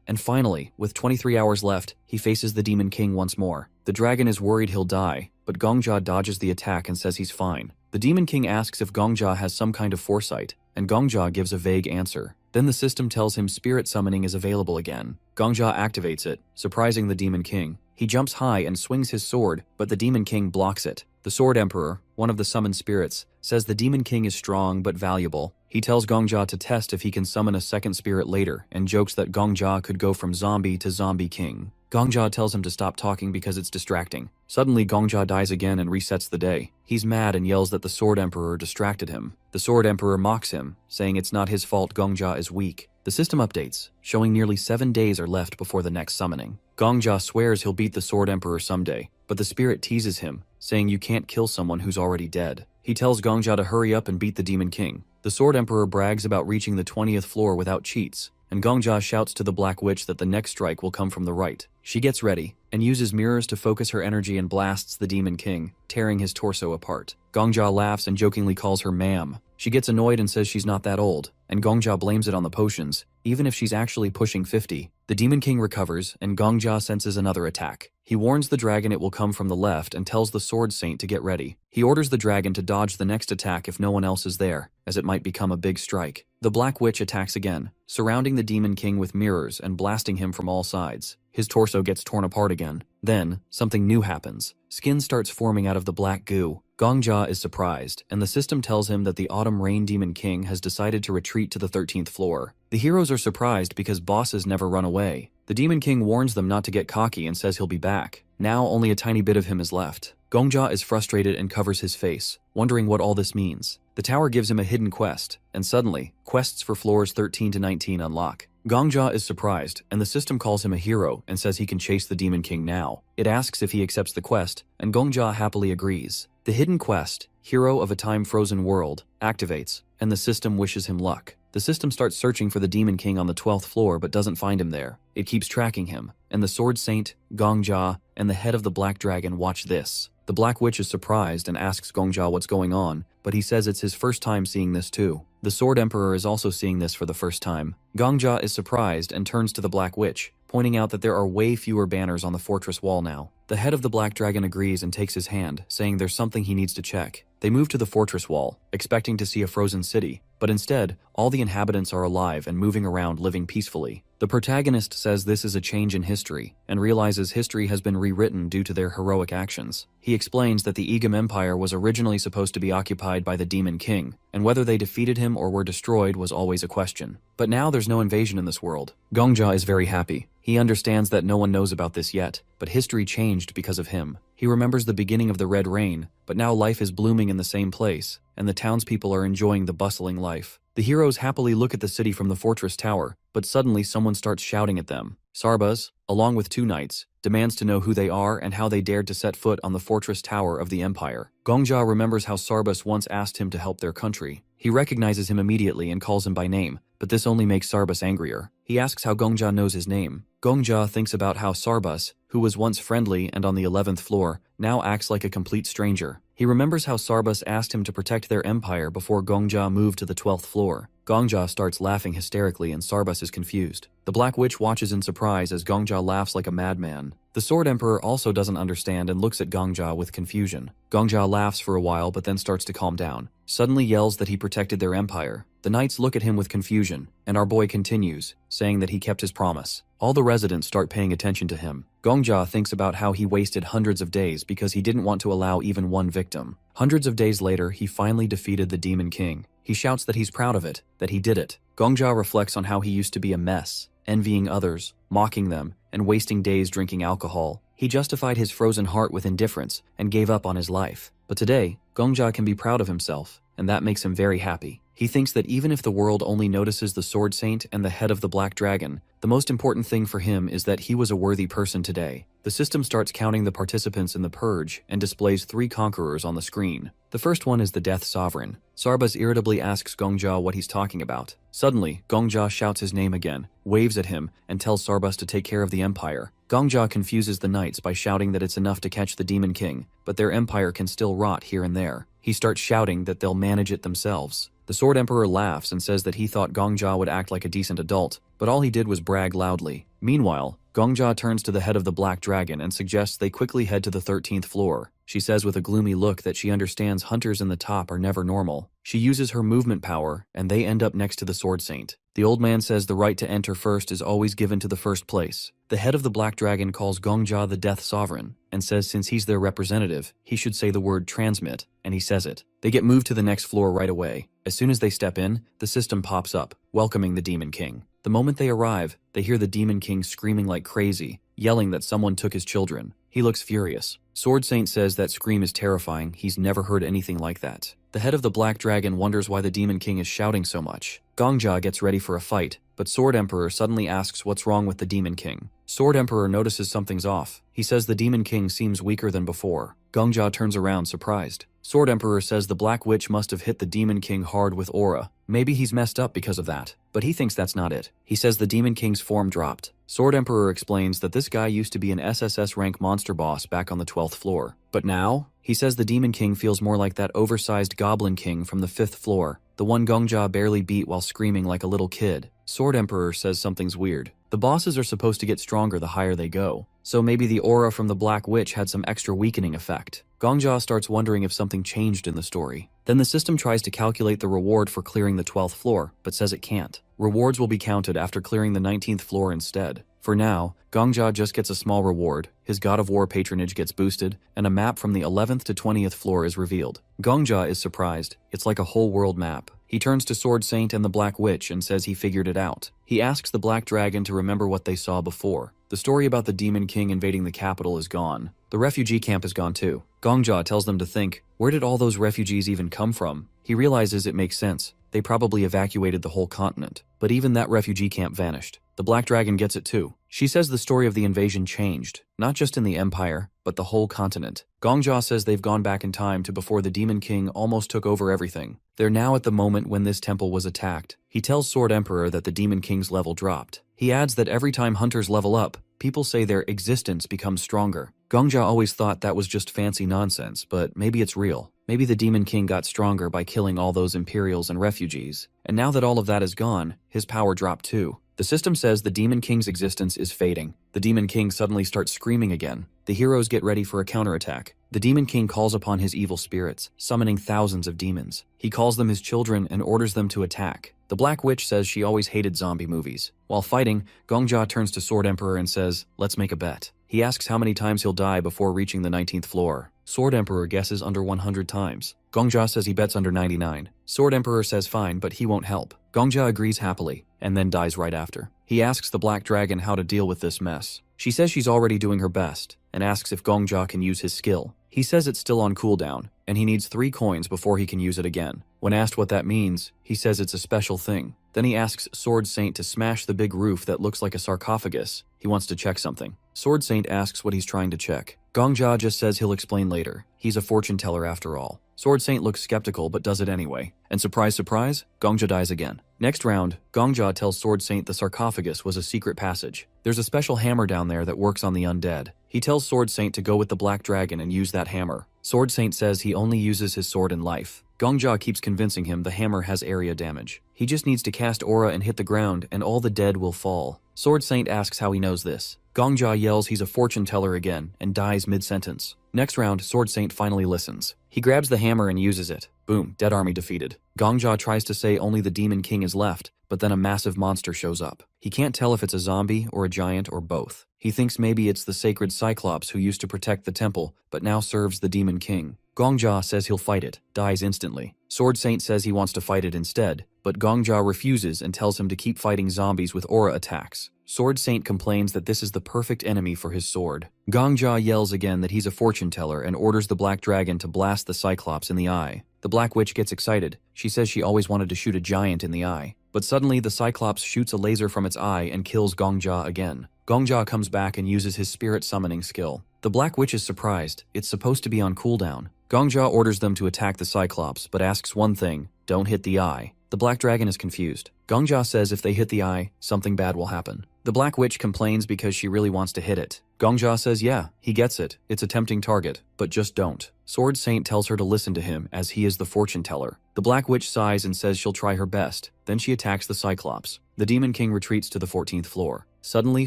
and finally, with 23 hours left, he faces the Demon King once more. The dragon is worried he'll die, but Gongjia dodges the attack and says he's fine. The Demon King asks if Gongjia has some kind of foresight, and Gongjia gives a vague answer. Then the system tells him spirit summoning is available again. Gongjia activates it, surprising the Demon King. He jumps high and swings his sword, but the Demon King blocks it. The Sword Emperor, one of the summoned spirits, says the Demon King is strong but valuable. He tells Gongjia to test if he can summon a second spirit later, and jokes that Gongjia could go from zombie to zombie king. Gongjia tells him to stop talking because it's distracting. Suddenly, Gongjia dies again and resets the day. He's mad and yells that the Sword Emperor distracted him. The Sword Emperor mocks him, saying it's not his fault Gongjia is weak. The system updates, showing nearly 7 days are left before the next summoning. Gongjia swears he'll beat the Sword Emperor someday, but the spirit teases him, saying you can't kill someone who's already dead. He tells Gongjia to hurry up and beat the Demon King. The Sword Emperor brags about reaching the 20th floor without cheats, and Gongjia shouts to the Black Witch that the next strike will come from the right. She gets ready, and uses mirrors to focus her energy and blasts the Demon King, tearing his torso apart. Gongjia laughs and jokingly calls her ma'am. She gets annoyed and says she's not that old, and Gongjia blames it on the potions, even if she's actually pushing 50. The Demon King recovers, and Gongjia senses another attack. He warns the dragon it will come from the left and tells the Sword Saint to get ready. He orders the dragon to dodge the next attack if no one else is there, as it might become a big strike. The Black Witch attacks again, surrounding the Demon King with mirrors and blasting him from all sides. His torso gets torn apart again. Then, something new happens. Skin starts forming out of the black goo. Gongjia is surprised, and the system tells him that the Autumn Rain Demon King has decided to retreat to the 13th floor. The heroes are surprised because bosses never run away. The Demon King warns them not to get cocky and says he'll be back. Now only a tiny bit of him is left. Gongjia is frustrated and covers his face, wondering what all this means. The tower gives him a hidden quest, and suddenly, quests for floors 13 to 19 unlock. Gongjia is surprised, and the system calls him a hero and says he can chase the Demon King now. It asks if he accepts the quest, and Gongjia happily agrees. The hidden quest, Hero of a Time-Frozen World, activates, and the system wishes him luck. The system starts searching for the Demon King on the 12th floor but doesn't find him there. It keeps tracking him, and the Sword Saint, Gongjia, and the head of the Black Dragon watch this. The Black Witch is surprised and asks Gongjia what's going on, but he says it's his first time seeing this too. The Sword Emperor is also seeing this for the first time. Gongjia is surprised and turns to the Black Witch, pointing out that there are way fewer banners on the fortress wall now. The head of the Black Dragon agrees and takes his hand, saying there's something he needs to check. They move to the fortress wall, expecting to see a frozen city, but instead, all the inhabitants are alive and moving around living peacefully. The protagonist says this is a change in history, and realizes history has been rewritten due to their heroic actions. He explains that the Egum Empire was originally supposed to be occupied by the Demon King, and whether they defeated him or were destroyed was always a question. But now there's no invasion in this world. Gongjia is very happy. He understands that no one knows about this yet, but history changed because of him. He remembers the beginning of the Red Rain, but now life is blooming in the same place, and the townspeople are enjoying the bustling life. The heroes happily look at the city from the fortress tower, but suddenly someone starts shouting at them. Sarbaz, along with 2 knights, demands to know who they are and how they dared to set foot on the fortress tower of the empire. Gongjia remembers how Sarbaz once asked him to help their country. He recognizes him immediately and calls him by name, but this only makes Sarbus angrier. He asks how Gongja knows his name. Gongja thinks about how Sarbus, who was once friendly and on the 11th floor, now acts like a complete stranger. He remembers how Sarbus asked him to protect their empire before Gongja moved to the 12th floor. Gongja starts laughing hysterically and Sarbus is confused. The Black Witch watches in surprise as Gongja laughs like a madman. The Sword Emperor also doesn't understand and looks at Gongja with confusion. Gongja laughs for a while but then starts to calm down. Suddenly yells that he protected their empire. The knights look at him with confusion, and our boy continues, saying that he kept his promise. All the residents start paying attention to him. Gongja thinks about how he wasted hundreds of days because he didn't want to allow even one victim. Hundreds of days later, he finally defeated the Demon King. He shouts that he's proud of it, that he did it. Gongja reflects on how he used to be a mess, envying others, mocking them, and wasting days drinking alcohol. He justified his frozen heart with indifference and gave up on his life. But today, Gongja can be proud of himself, and that makes him very happy. He thinks that even if the world only notices the Sword Saint and the head of the Black Dragon, the most important thing for him is that he was a worthy person today. The system starts counting the participants in the Purge and displays 3 conquerors on the screen. The first one is the Death Sovereign. Sarbus irritably asks Gongja what he's talking about. Suddenly, Gongja shouts his name again, waves at him, and tells Sarbus to take care of the Empire. Gongja confuses the knights by shouting that it's enough to catch the Demon King, but their empire can still rot here and there. He starts shouting that they'll manage it themselves. The Sword Emperor laughs and says that he thought Gongja would act like a decent adult, but all he did was brag loudly. Meanwhile, Gongja turns to the head of the Black Dragon and suggests they quickly head to the 13th floor. She says with a gloomy look that she understands hunters in the top are never normal. She uses her movement power, and they end up next to the Sword Saint. The old man says the right to enter first is always given to the first place. The head of the Black Dragon calls Gongja the Death Sovereign, and says since he's their representative, he should say the word transmit, and he says it. They get moved to the next floor right away. As soon as they step in, the system pops up, welcoming the Demon King. The moment they arrive, they hear the Demon King screaming like crazy, yelling that someone took his children. He looks furious. Sword Saint says that scream is terrifying, he's never heard anything like that. The head of the Black Dragon wonders why the Demon King is shouting so much. Gongja gets ready for a fight, but Sword Emperor suddenly asks what's wrong with the Demon King. Sword Emperor notices something's off. He says the Demon King seems weaker than before. Gongja turns around surprised. Sword Emperor says the Black Witch must have hit the Demon King hard with aura. Maybe he's messed up because of that, but he thinks that's not it. He says the Demon King's form dropped. Sword Emperor explains that this guy used to be an SSS rank monster boss back on the 12th floor. But now, he says the Demon King feels more like that oversized Goblin King from the 5th floor, the one Gongja barely beat while screaming like a little kid. Sword Emperor says something's weird. The bosses are supposed to get stronger the higher they go, so maybe the aura from the Black Witch had some extra weakening effect. Gongja starts wondering if something changed in the story. Then the system tries to calculate the reward for clearing the 12th floor, but says it can't. Rewards will be counted after clearing the 19th floor instead. For now, Gongja just gets a small reward, his God of War patronage gets boosted, and a map from the 11th to 20th floor is revealed. Gongja is surprised. It's like a whole world map. He turns to Sword Saint and the Black Witch and says he figured it out. He asks the Black Dragon to remember what they saw before. The story about the Demon King invading the capital is gone. The refugee camp is gone too. Gongja tells them to think, where did all those refugees even come from? He realizes it makes sense. They probably evacuated the whole continent. But even that refugee camp vanished. The Black Dragon gets it too. She says the story of the invasion changed, not just in the Empire, but the whole continent. Gongja says they've gone back in time to before the Demon King almost took over everything. They're now at the moment when this temple was attacked. He tells Sword Emperor that the Demon King's level dropped. He adds that every time hunters level up, people say their existence becomes stronger. Gongja always thought that was just fancy nonsense, but maybe it's real. Maybe the Demon King got stronger by killing all those Imperials and refugees. And now that all of that is gone, his power dropped too. The system says the Demon King's existence is fading. The Demon King suddenly starts screaming again. The heroes get ready for a counterattack. The Demon King calls upon his evil spirits, summoning thousands of demons. He calls them his children and orders them to attack. The Black Witch says she always hated zombie movies. While fighting, Gongja turns to Sword Emperor and says, let's make a bet. He asks how many times he'll die before reaching the 19th floor. Sword Emperor guesses under 100 times. Gongja says he bets under 99. Sword Emperor says fine, but he won't help. Gongja agrees happily, and then dies right after. He asks the Black Dragon how to deal with this mess. She says she's already doing her best, and asks if Gongja can use his skill. He says it's still on cooldown, and he needs 3 coins before he can use it again. When asked what that means, he says it's a special thing. Then he asks Sword Saint to smash the big roof that looks like a sarcophagus. He wants to check something. Sword Saint asks what he's trying to check. Gongja just says he'll explain later. He's a fortune teller after all. Sword Saint looks skeptical but does it anyway. And surprise, surprise, Gongja dies again. Next round, Gongja tells Sword Saint the sarcophagus was a secret passage. There's a special hammer down there that works on the undead. He tells Sword Saint to go with the black dragon and use that hammer. Sword Saint says he only uses his sword in life. Gongja keeps convincing him the hammer has area damage. He just needs to cast aura and hit the ground and all the dead will fall. Sword Saint asks how he knows this. Gongja yells he's a fortune teller again and dies mid-sentence. Next round, Sword Saint finally listens. He grabs the hammer and uses it. Boom, dead army defeated. Gongja tries to say only the Demon King is left, but then a massive monster shows up. He can't tell if it's a zombie or a giant or both. He thinks maybe it's the sacred Cyclops who used to protect the temple, but now serves the Demon King. Gongja says he'll fight it, dies instantly. Sword Saint says he wants to fight it instead, but Gongja refuses and tells him to keep fighting zombies with aura attacks. Sword Saint complains that this is the perfect enemy for his sword. Gongja yells again that he's a fortune teller and orders the black dragon to blast the Cyclops in the eye. The Black Witch gets excited. She says she always wanted to shoot a giant in the eye. But suddenly the Cyclops shoots a laser from its eye and kills Gongja again. Gongja comes back and uses his spirit summoning skill. The Black Witch is surprised. It's supposed to be on cooldown. Gongja orders them to attack the Cyclops, but asks one thing: don't hit the eye. The Black Dragon is confused. Gongja says if they hit the eye, something bad will happen. The Black Witch complains because she really wants to hit it. Gongja says yeah, he gets it. It's a tempting target, but just don't. Sword Saint tells her to listen to him as he is the fortune teller. The Black Witch sighs and says she'll try her best. Then she attacks the Cyclops. The Demon King retreats to the 14th floor. Suddenly,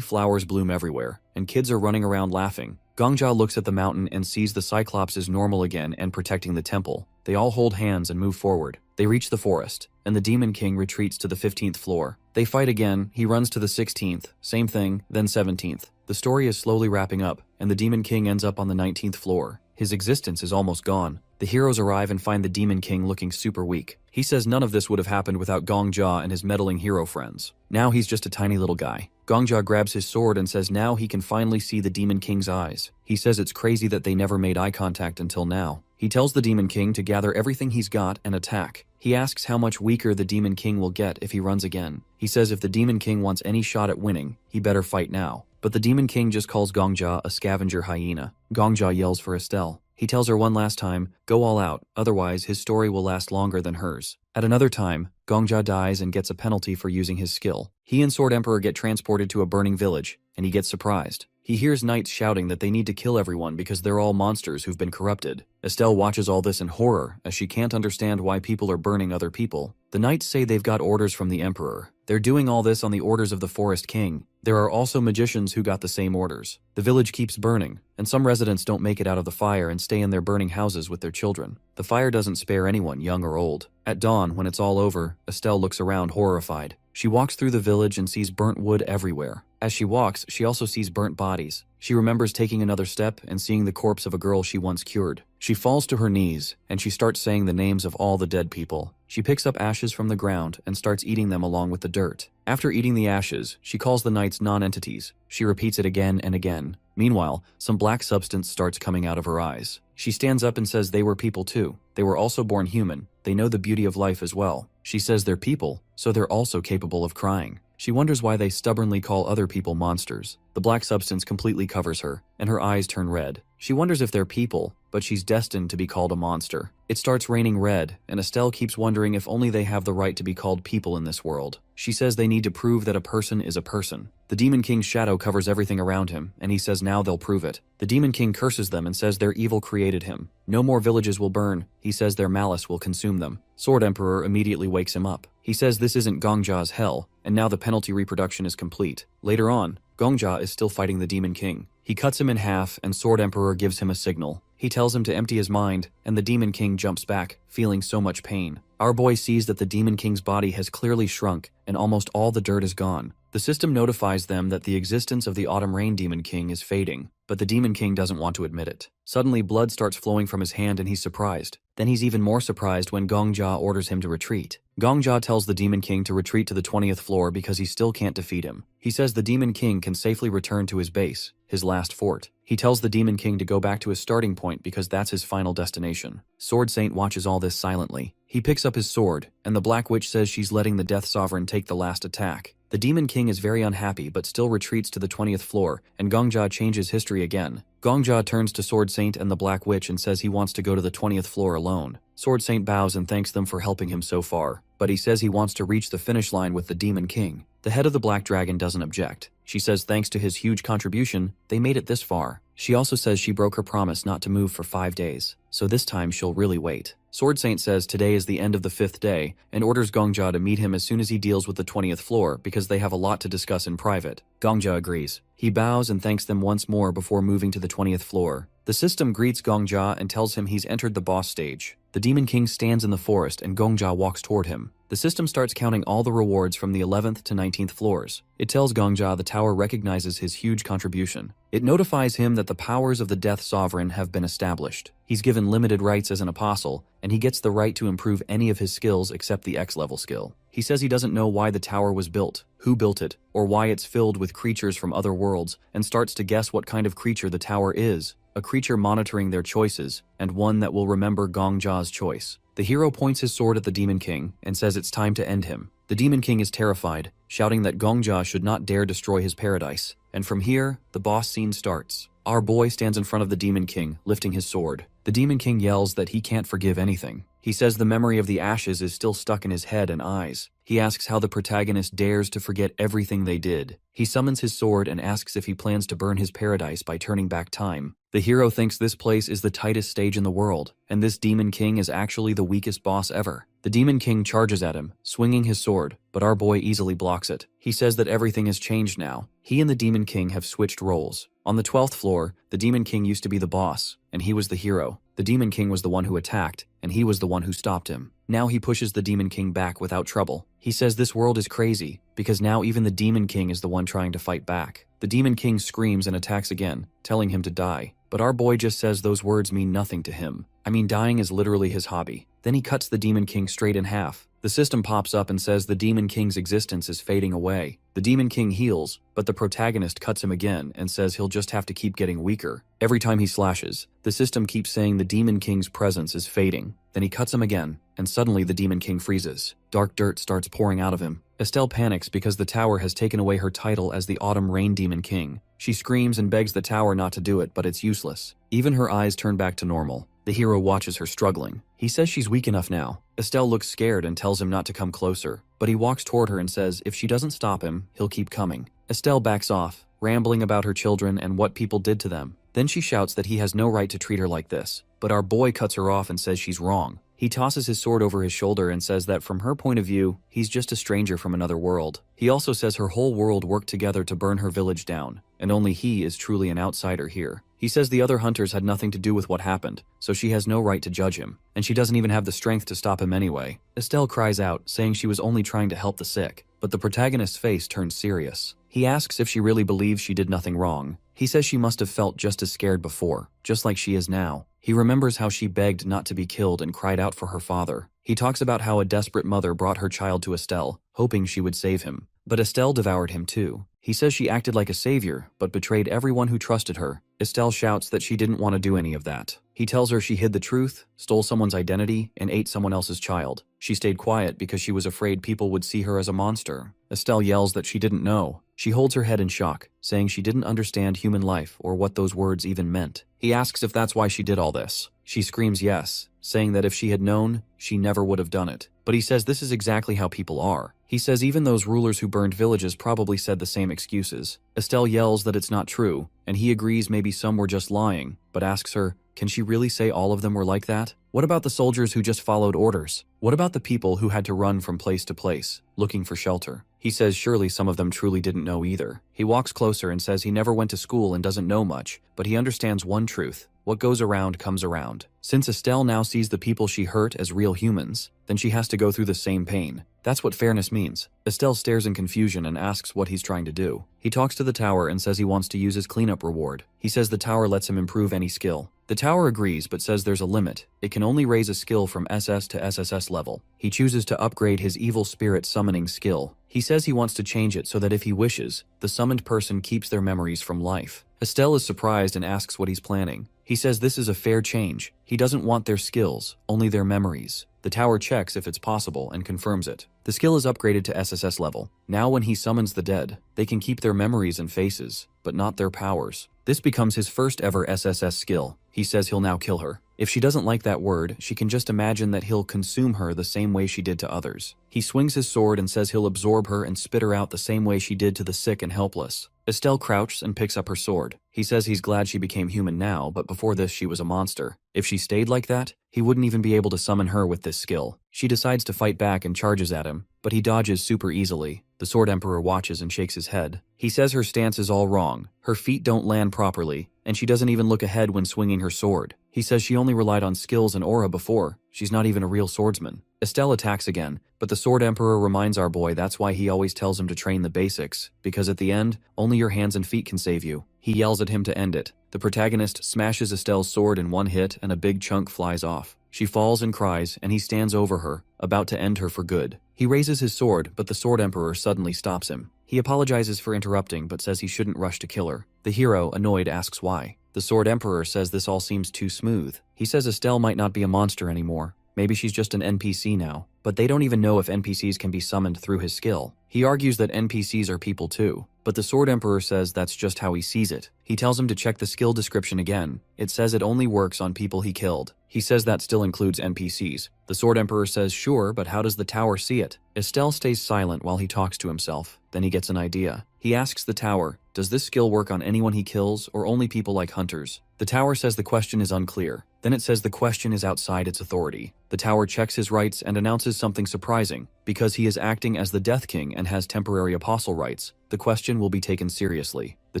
flowers bloom everywhere, and kids are running around laughing. Gongja looks at the mountain and sees the Cyclops is normal again and protecting the temple. They all hold hands and move forward. They reach the forest, and the Demon King retreats to the 15th floor. They fight again, he runs to the 16th, same thing, then 17th. The story is slowly wrapping up, and the Demon King ends up on the 19th floor. His existence is almost gone. The heroes arrive and find the Demon King looking super weak. He says none of this would have happened without Gongja and his meddling hero friends. Now he's just a tiny little guy. Gongja grabs his sword and says now he can finally see the Demon King's eyes. He says it's crazy that they never made eye contact until now. He tells the Demon King to gather everything he's got and attack. He asks how much weaker the Demon King will get if he runs again. He says if the Demon King wants any shot at winning, he better fight now. But the Demon King just calls Gongja a scavenger hyena. Gongja yells for Estelle. He tells her one last time, go all out, otherwise his story will last longer than hers. At another time, Gongja dies and gets a penalty for using his skill. He and Sword Emperor get transported to a burning village, and he gets surprised. He hears knights shouting that they need to kill everyone because they're all monsters who've been corrupted. Estelle watches all this in horror, as she can't understand why people are burning other people. The knights say they've got orders from the Emperor. They're doing all this on the orders of the Forest King. There are also magicians who got the same orders. The village keeps burning, and some residents don't make it out of the fire and stay in their burning houses with their children. The fire doesn't spare anyone, young or old. At dawn, when it's all over, Estelle looks around horrified. She walks through the village and sees burnt wood everywhere. As she walks, she also sees burnt bodies. She remembers taking another step and seeing the corpse of a girl she once cured. She falls to her knees, and she starts saying the names of all the dead people. She picks up ashes from the ground and starts eating them along with the dirt. After eating the ashes, she calls the knights non-entities. She repeats it again and again. Meanwhile, some black substance starts coming out of her eyes. She stands up and says they were people too. They were also born human. They know the beauty of life as well. She says they're people, so they're also capable of crying. She wonders why they stubbornly call other people monsters. The black substance completely covers her, and her eyes turn red. She wonders if they're people, but she's destined to be called a monster. It starts raining red, and Estelle keeps wondering if only they have the right to be called people in this world. She says they need to prove that a person is a person. The Demon King's shadow covers everything around him, and he says now they'll prove it. The Demon King curses them and says their evil created him. No more villages will burn. He says their malice will consume them. Sword Emperor immediately wakes him up. He says this isn't Gongja's hell, and now the penalty reproduction is complete. Later on, Gongja is still fighting the Demon King. He cuts him in half, and Sword Emperor gives him a signal. He tells him to empty his mind, and the Demon King jumps back, feeling so much pain. Our boy sees that the Demon King's body has clearly shrunk, and almost all the dirt is gone. The system notifies them that the existence of the Autumn Rain Demon King is fading, but the Demon King doesn't want to admit it. Suddenly, blood starts flowing from his hand and he's surprised. Then he's even more surprised when Gongja orders him to retreat. Gongja tells the Demon King to retreat to the 20th floor because he still can't defeat him. He says the Demon King can safely return to his base, his last fort. He tells the Demon King to go back to his starting point because that's his final destination. Sword Saint watches all this silently. He picks up his sword, and the Black Witch says she's letting the Death Sovereign take the last attack. The Demon King is very unhappy but still retreats to the 20th floor, and Gongja changes history again. Gongja turns to Sword Saint and the Black Witch and says he wants to go to the 20th floor alone. Sword Saint bows and thanks them for helping him so far, but he says he wants to reach the finish line with the Demon King. The head of the Black Dragon doesn't object. She says thanks to his huge contribution, they made it this far. She also says she broke her promise not to move for 5 days, so this time she'll really wait. Sword Saint says today is the end of the 5th day and orders Gongjia to meet him as soon as he deals with the 20th floor because they have a lot to discuss in private. Gongjia agrees. He bows and thanks them once more before moving to the 20th floor. The system greets Gongjia and tells him he's entered the boss stage. The Demon King stands in the forest and Gongjia walks toward him. The system starts counting all the rewards from the 11th to 19th floors. It tells Gongjia the tower recognizes his huge contribution. It notifies him that the powers of the Death Sovereign have been established. He's given limited rights as an apostle, and he gets the right to improve any of his skills except the X-level skill. He says he doesn't know why the tower was built, who built it, or why it's filled with creatures from other worlds, and starts to guess what kind of creature the tower is. A creature monitoring their choices, and one that will remember Gongjia's choice. The hero points his sword at the Demon King and says it's time to end him. The Demon King is terrified, shouting that Gongjia should not dare destroy his paradise. And from here, the boss scene starts. Our boy stands in front of the Demon King, lifting his sword. The Demon King yells that he can't forgive anything. He says the memory of the ashes is still stuck in his head and eyes. He asks how the protagonist dares to forget everything they did. He summons his sword and asks if he plans to burn his paradise by turning back time. The hero thinks this place is the tightest stage in the world, and this Demon King is actually the weakest boss ever. The Demon King charges at him, swinging his sword, but our boy easily blocks it. He says that everything has changed now. He and the Demon King have switched roles. On the 12th floor, the Demon King used to be the boss, and he was the hero. The Demon King was the one who attacked, and he was the one who stopped him. Now he pushes the Demon King back without trouble. He says this world is crazy, because now even the Demon King is the one trying to fight back. The Demon King screams and attacks again, telling him to die. But our boy just says those words mean nothing to him. I mean, dying is literally his hobby. Then he cuts the Demon King straight in half. The system pops up and says the Demon King's existence is fading away. The Demon King heals, but the protagonist cuts him again and says he'll just have to keep getting weaker. Every time he slashes, the system keeps saying the Demon King's presence is fading. Then he cuts him again, and suddenly the Demon King freezes. Dark dirt starts pouring out of him. Estelle panics because the tower has taken away her title as the Autumn Rain Demon King. She screams and begs the tower not to do it, but it's useless. Even her eyes turn back to normal. The hero watches her struggling. He says she's weak enough now. Estelle looks scared and tells him not to come closer, but he walks toward her and says if she doesn't stop him, he'll keep coming. Estelle backs off, rambling about her children and what people did to them. Then she shouts that he has no right to treat her like this, but our boy cuts her off and says she's wrong. He tosses his sword over his shoulder and says that from her point of view, he's just a stranger from another world. He also says her whole world worked together to burn her village down, and only he is truly an outsider here. He says the other hunters had nothing to do with what happened, so she has no right to judge him, and she doesn't even have the strength to stop him anyway. Estelle cries out, saying she was only trying to help the sick, but the protagonist's face turns serious. He asks if she really believes she did nothing wrong. He says she must have felt just as scared before, just like she is now. He remembers how she begged not to be killed and cried out for her father. He talks about how a desperate mother brought her child to Estelle, hoping she would save him. But Estelle devoured him too. He says she acted like a savior, but betrayed everyone who trusted her. Estelle shouts that she didn't want to do any of that. He tells her she hid the truth, stole someone's identity, and ate someone else's child. She stayed quiet because she was afraid people would see her as a monster. Estelle yells that she didn't know. She holds her head in shock, saying she didn't understand human life or what those words even meant. He asks if that's why she did all this. She screams yes, saying that if she had known, she never would have done it. But he says this is exactly how people are. He says even those rulers who burned villages probably said the same excuses. Estelle yells that it's not true, and he agrees maybe some were just lying, but asks her, can she really say all of them were like that? What about the soldiers who just followed orders? What about the people who had to run from place to place, looking for shelter? He says surely some of them truly didn't know either. He walks closer and says he never went to school and doesn't know much, but he understands one truth. What goes around comes around. Since Estelle now sees the people she hurt as real humans, then she has to go through the same pain. That's what fairness means. Estelle stares in confusion and asks what he's trying to do. He talks to the tower and says he wants to use his cleanup reward. He says the tower lets him improve any skill. The tower agrees but says there's a limit. It can only raise a skill from SS to SSS level. He chooses to upgrade his evil spirit summoning skill. He says he wants to change it so that if he wishes, the summoned person keeps their memories from life. Estelle is surprised and asks what he's planning. He says this is a fair change. He doesn't want their skills, only their memories. The tower checks if it's possible and confirms it. The skill is upgraded to SSS level. Now when he summons the dead, they can keep their memories and faces, but not their powers. This becomes his first ever SSS skill. He says he'll now kill her. If she doesn't like that word, she can just imagine that he'll consume her the same way she did to others. He swings his sword and says he'll absorb her and spit her out the same way she did to the sick and helpless. Estelle crouches and picks up her sword. He says he's glad she became human now, but before this she was a monster. If she stayed like that, he wouldn't even be able to summon her with this skill. She decides to fight back and charges at him, but he dodges super easily. The Sword Emperor watches and shakes his head. He says her stance is all wrong. Her feet don't land properly, and she doesn't even look ahead when swinging her sword. He says she only relied on skills and aura before. She's not even a real swordsman. Estelle attacks again, but the Sword Emperor reminds our boy that's why he always tells him to train the basics, because at the end, only your hands and feet can save you. He yells at him to end it. The protagonist smashes Estelle's sword in one hit and a big chunk flies off. She falls and cries, and he stands over her, about to end her for good. He raises his sword, but the Sword Emperor suddenly stops him. He apologizes for interrupting, but says he shouldn't rush to kill her. The hero, annoyed, asks why. The Sword Emperor says this all seems too smooth. He says Estelle might not be a monster anymore. Maybe she's just an NPC now. But they don't even know if NPCs can be summoned through his skill. He argues that NPCs are people too, but the Sword Emperor says that's just how he sees it. He tells him to check the skill description again. It says it only works on people he killed. He says that still includes NPCs. The Sword Emperor says sure, but how does the tower see it? Estelle stays silent while he talks to himself. Then he gets an idea. He asks the tower, does this skill work on anyone he kills or only people like hunters? The tower says the question is unclear. Then it says the question is outside its authority. The tower checks his rights and announces something surprising. Because he is acting as the Death King and has temporary apostle rights, the question will be taken seriously. The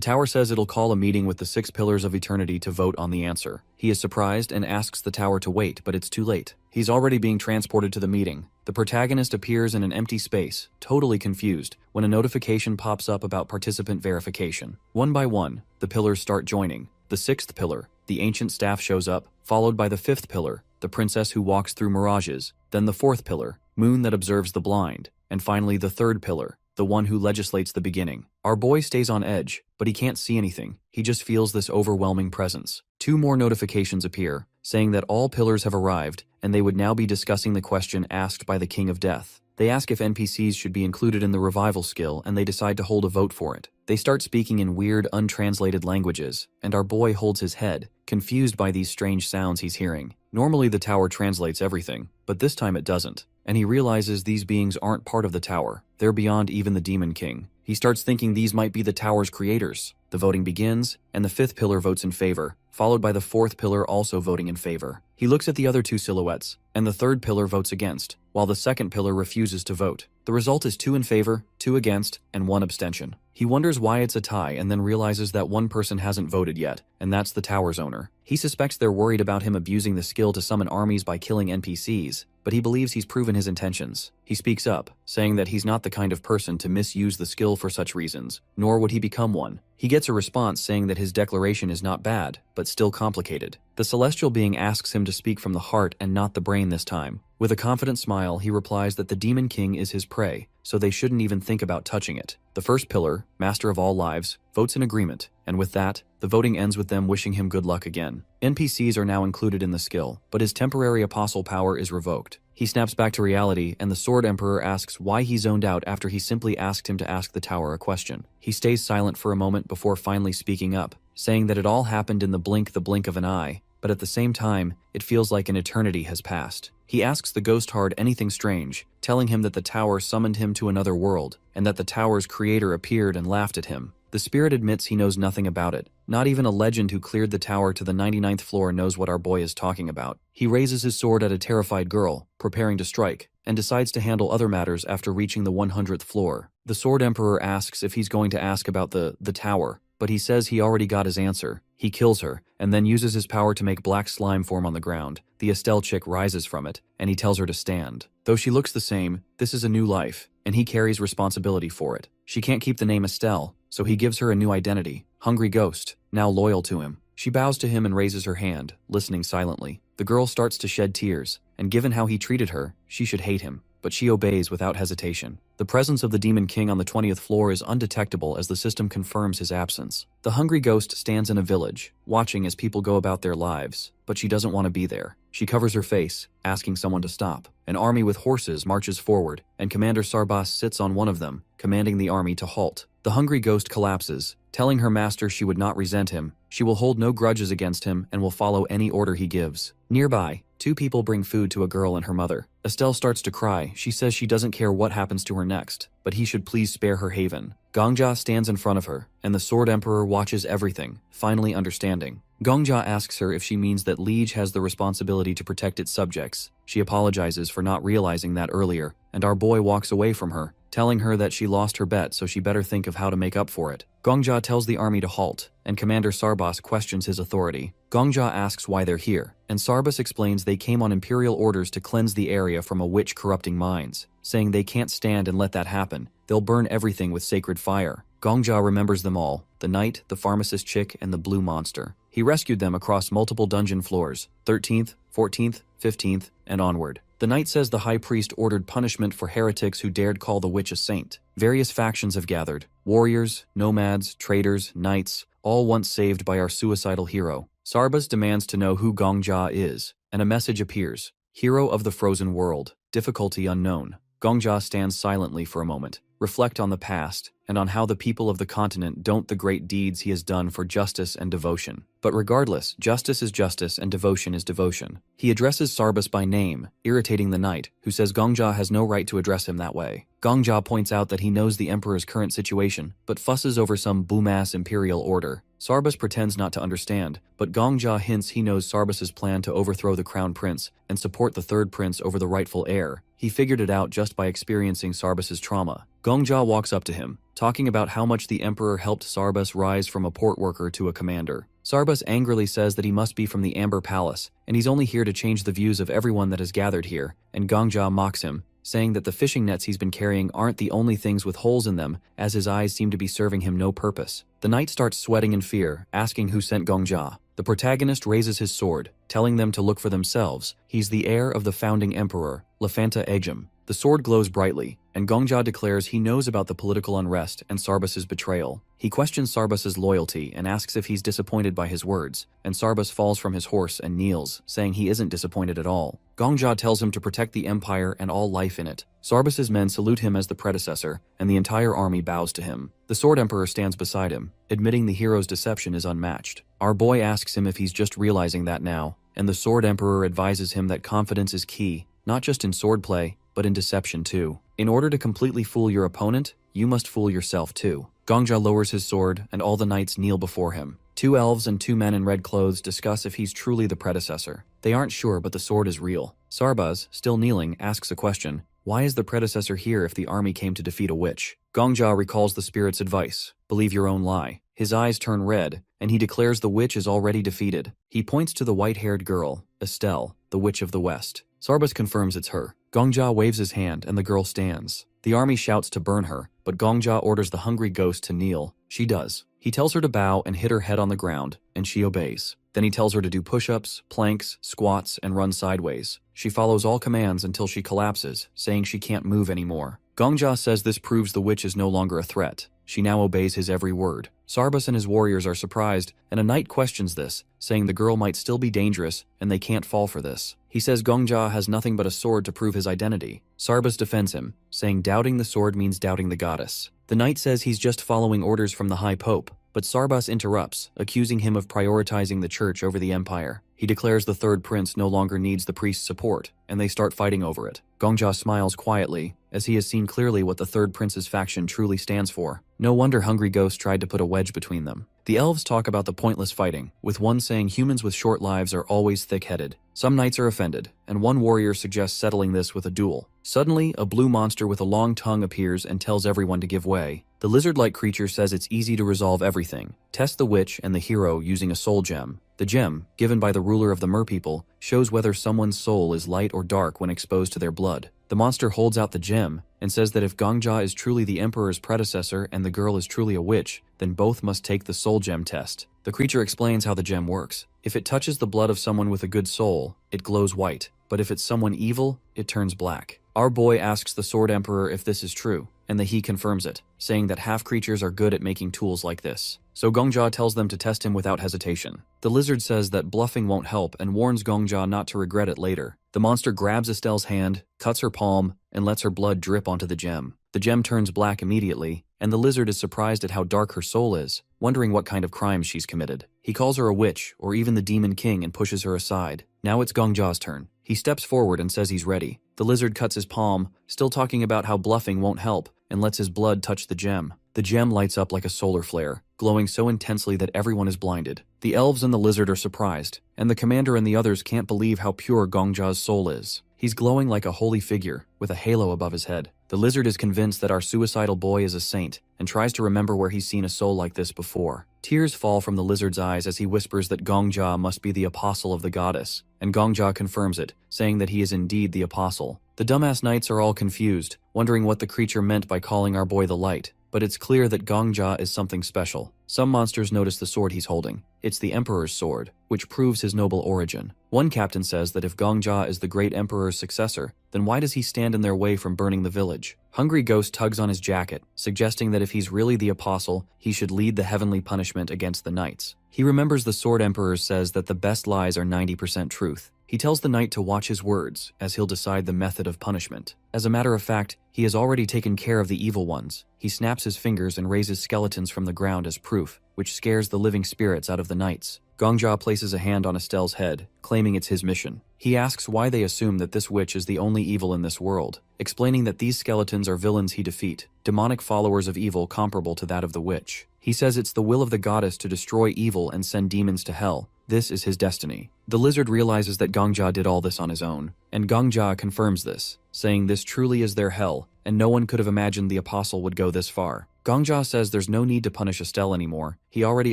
tower says it'll call a meeting with the 6 pillars of eternity to vote on the answer. He is surprised and asks the tower to wait, but it's too late. He's already being transported to the meeting. The protagonist appears in an empty space, totally confused, when a notification pops up about participant verification. One by one, the pillars start joining. The 6th pillar, the ancient staff, shows up, followed by the 5th pillar, the princess who walks through mirages, then the 4th pillar, moon that observes the blind, and finally the 3rd pillar, the one who legislates the beginning. Our boy stays on edge, but he can't see anything. He just feels this overwhelming presence. 2 more notifications appear, saying that all pillars have arrived, and they would now be discussing the question asked by the King of Death. They ask if NPCs should be included in the revival skill, and they decide to hold a vote for it. They start speaking in weird, untranslated languages, and our boy holds his head, confused by these strange sounds he's hearing. Normally the tower translates everything, but this time it doesn't, and he realizes these beings aren't part of the tower. They're beyond even the Demon King. He starts thinking these might be the tower's creators. The voting begins, and the 5th pillar votes in favor, followed by the 4th pillar also voting in favor. He looks at the other 2 silhouettes, and the 3rd pillar votes against, while the 2nd pillar refuses to vote. The result is 2 in favor, 2 against, and 1 abstention. He wonders why it's a tie and then realizes that one person hasn't voted yet, and that's the tower's owner. He suspects they're worried about him abusing the skill to summon armies by killing NPCs, but he believes he's proven his intentions. He speaks up, saying that he's not the kind of person to misuse the skill for such reasons, nor would he become one. He gets a response saying that his declaration is not bad, but still complicated. The celestial being asks him to speak from the heart and not the brain this time. With a confident smile, he replies that the Demon King is his prey, so they shouldn't even think about touching it. The 1st pillar, Master of All Lives, votes in agreement, and with that, the voting ends with them wishing him good luck again. NPCs are now included in the skill, but his temporary apostle power is revoked. He snaps back to reality, and the Sword Emperor asks why he zoned out after he simply asked him to ask the tower a question. He stays silent for a moment before finally speaking up, saying that it all happened in the blink of an eye, but at the same time, it feels like an eternity has passed. He asks the Ghost Hard anything strange, telling him that the tower summoned him to another world, and that the tower's creator appeared and laughed at him. The spirit admits he knows nothing about it. Not even a legend who cleared the tower to the 99th floor knows what our boy is talking about. He raises his sword at a terrified girl, preparing to strike, and decides to handle other matters after reaching the 100th floor. The Sword Emperor asks if he's going to ask about the tower, but he says he already got his answer. He kills her, and then uses his power to make black slime form on the ground. The Estelle chick rises from it, and he tells her to stand. Though she looks the same, this is a new life, and he carries responsibility for it. She can't keep the name Estelle, so he gives her a new identity, Hungry Ghost, now loyal to him. She bows to him and raises her hand, listening silently. The girl starts to shed tears, and given how he treated her, she should hate him. But she obeys without hesitation. The presence of the Demon King on the 20th floor is undetectable as the system confirms his absence. The Hungry Ghost stands in a village, watching as people go about their lives, but she doesn't want to be there. She covers her face, asking someone to stop. An army with horses marches forward, and Commander Sarbas sits on one of them, commanding the army to halt. The Hungry Ghost collapses, telling her master she would not resent him. She will hold no grudges against him and will follow any order he gives. Nearby, two people bring food to a girl and her mother. Estelle starts to cry. She says she doesn't care what happens to her next, but he should please spare her haven. Gongja stands in front of her, and the Sword Emperor watches everything, finally understanding. Gongja asks her if she means that Liege has the responsibility to protect its subjects. She apologizes for not realizing that earlier, and our boy walks away from her, telling her that she lost her bet so she better think of how to make up for it. Gongja tells the army to halt, and Commander Sarbas questions his authority. Gongja asks why they're here, and Sarbas explains they came on imperial orders to cleanse the area from a witch corrupting minds, saying they can't stand and let that happen. They'll burn everything with sacred fire. Gongja remembers them all, the knight, the pharmacist chick, and the blue monster. He rescued them across multiple dungeon floors, 13th, 14th, 15th, and onward. The knight says the high priest ordered punishment for heretics who dared call the witch a saint. Various factions have gathered. Warriors, nomads, traders, knights, all once saved by our suicidal hero. Sarbas demands to know who Gongja is, and a message appears. Hero of the frozen world. Difficulty unknown. Gongja stands silently for a moment, reflect on the past, and on how the people of the continent don't the great deeds he has done for justice and devotion. But regardless, justice is justice and devotion is devotion. He addresses Sarbas by name, irritating the knight, who says Gongja has no right to address him that way. Gongja points out that he knows the emperor's current situation, but fusses over some boom-ass imperial order. Sarbas pretends not to understand, but Gongja hints he knows Sarbas's plan to overthrow the crown prince and support the third prince over the rightful heir. He figured it out just by experiencing Sarbas's trauma. Gongja walks up to him, talking about how much the emperor helped Sarbas rise from a port worker to a commander. Sarbas angrily says that he must be from the Amber Palace, and he's only here to change the views of everyone that has gathered here, and Gongja mocks him, saying that the fishing nets he's been carrying aren't the only things with holes in them, as his eyes seem to be serving him no purpose. The knight starts sweating in fear, asking who sent Gongja. The protagonist raises his sword, telling them to look for themselves. He's the heir of the founding emperor, Lafanta Egem. The sword glows brightly, and Gongja declares he knows about the political unrest and Sarbas's betrayal. He questions Sarbas's loyalty and asks if he's disappointed by his words, and Sarbas falls from his horse and kneels, saying he isn't disappointed at all. Gongja tells him to protect the empire and all life in it. Sarbas's men salute him as the predecessor, and the entire army bows to him. The Sword Emperor stands beside him, admitting the hero's deception is unmatched. Our boy asks him if he's just realizing that now, and the Sword Emperor advises him that confidence is key, not just in swordplay, but in deception too. In order to completely fool your opponent, you must fool yourself too. Gongja lowers his sword, and all the knights kneel before him. Two elves and two men in red clothes discuss if he's truly the predecessor. They aren't sure, but the sword is real. Sarbas, still kneeling, asks a question. Why is the predecessor here if the army came to defeat a witch? Gongja recalls the spirit's advice. Believe your own lie. His eyes turn red, and he declares the witch is already defeated. He points to the white-haired girl, Estelle, the witch of the west. Sarbas confirms it's her. Gongja waves his hand, and the girl stands. The army shouts to burn her, but Gongja orders the hungry ghost to kneel. She does. He tells her to bow and hit her head on the ground, and she obeys. Then he tells her to do push-ups, planks, squats, and run sideways. She follows all commands until she collapses, saying she can't move anymore. Gongja says this proves the witch is no longer a threat. She now obeys his every word. Sarbas and his warriors are surprised, and a knight questions this, saying the girl might still be dangerous, and they can't fall for this. He says Gongja has nothing but a sword to prove his identity. Sarbas defends him, saying doubting the sword means doubting the goddess. The knight says he's just following orders from the High Pope, but Sarbas interrupts, accusing him of prioritizing the church over the empire. He declares the third prince no longer needs the priest's support, and they start fighting over it. Gongja smiles quietly, as he has seen clearly what the third prince's faction truly stands for. No wonder Hungry Ghost tried to put a wedge between them. The elves talk about the pointless fighting, with one saying humans with short lives are always thick-headed. Some knights are offended, and one warrior suggests settling this with a duel. Suddenly, a blue monster with a long tongue appears and tells everyone to give way. The lizard-like creature says it's easy to resolve everything. Test the witch and the hero using a soul gem. The gem, given by the ruler of the merpeople, shows whether someone's soul is light or dark when exposed to their blood. The monster holds out the gem and says that if Gongja is truly the emperor's predecessor and the girl is truly a witch, then both must take the soul gem test. The creature explains how the gem works. If it touches the blood of someone with a good soul, it glows white, but if it's someone evil, it turns black. Our boy asks the Sword Emperor if this is true, and he confirms it, saying that half-creatures are good at making tools like this. So Gongja tells them to test him without hesitation. The lizard says that bluffing won't help and warns Gongja not to regret it later. The monster grabs Estelle's hand, cuts her palm, and lets her blood drip onto the gem. The gem turns black immediately, and the lizard is surprised at how dark her soul is. wondering what kind of crimes she's committed. He calls her a witch, or even the Demon King, and pushes her aside. Now it's Gongja's turn. He steps forward and says he's ready. The lizard cuts his palm, still talking about how bluffing won't help, and lets his blood touch the gem. The gem lights up like a solar flare, glowing so intensely that everyone is blinded. The elves and the lizard are surprised, and the commander and the others can't believe how pure Gongja's soul is. He's glowing like a holy figure, with a halo above his head. The lizard is convinced that our suicidal boy is a saint, and tries to remember where he's seen a soul like this before. Tears fall from the lizard's eyes as he whispers that Gongja must be the apostle of the goddess, and Gongja confirms it, saying that he is indeed the apostle. The dumbass knights are all confused, wondering what the creature meant by calling our boy the light. But it's clear that Gongja is something special. Some monsters notice the sword he's holding. It's the Emperor's sword, which proves his noble origin. One captain says that if Gongja is the great Emperor's successor, then why does he stand in their way from burning the village? Hungry Ghost tugs on his jacket, suggesting that if he's really the apostle, he should lead the heavenly punishment against the knights. He remembers the Sword Emperor says that the best lies are 90% truth. He tells the knight to watch his words, as he'll decide the method of punishment. As a matter of fact, he has already taken care of the evil ones. He snaps his fingers and raises skeletons from the ground as proof, which scares the living spirits out of the knights. Gongja places a hand on Estelle's head, claiming it's his mission. He asks why they assume that this witch is the only evil in this world, explaining that these skeletons are villains he defeat, demonic followers of evil comparable to that of the witch. He says it's the will of the goddess to destroy evil and send demons to hell. This is his destiny. The lizard realizes that Gongja did all this on his own, and Gongja confirms this, saying this truly is their hell, and no one could have imagined the apostle would go this far. Gongja says there's no need to punish Estelle anymore. He already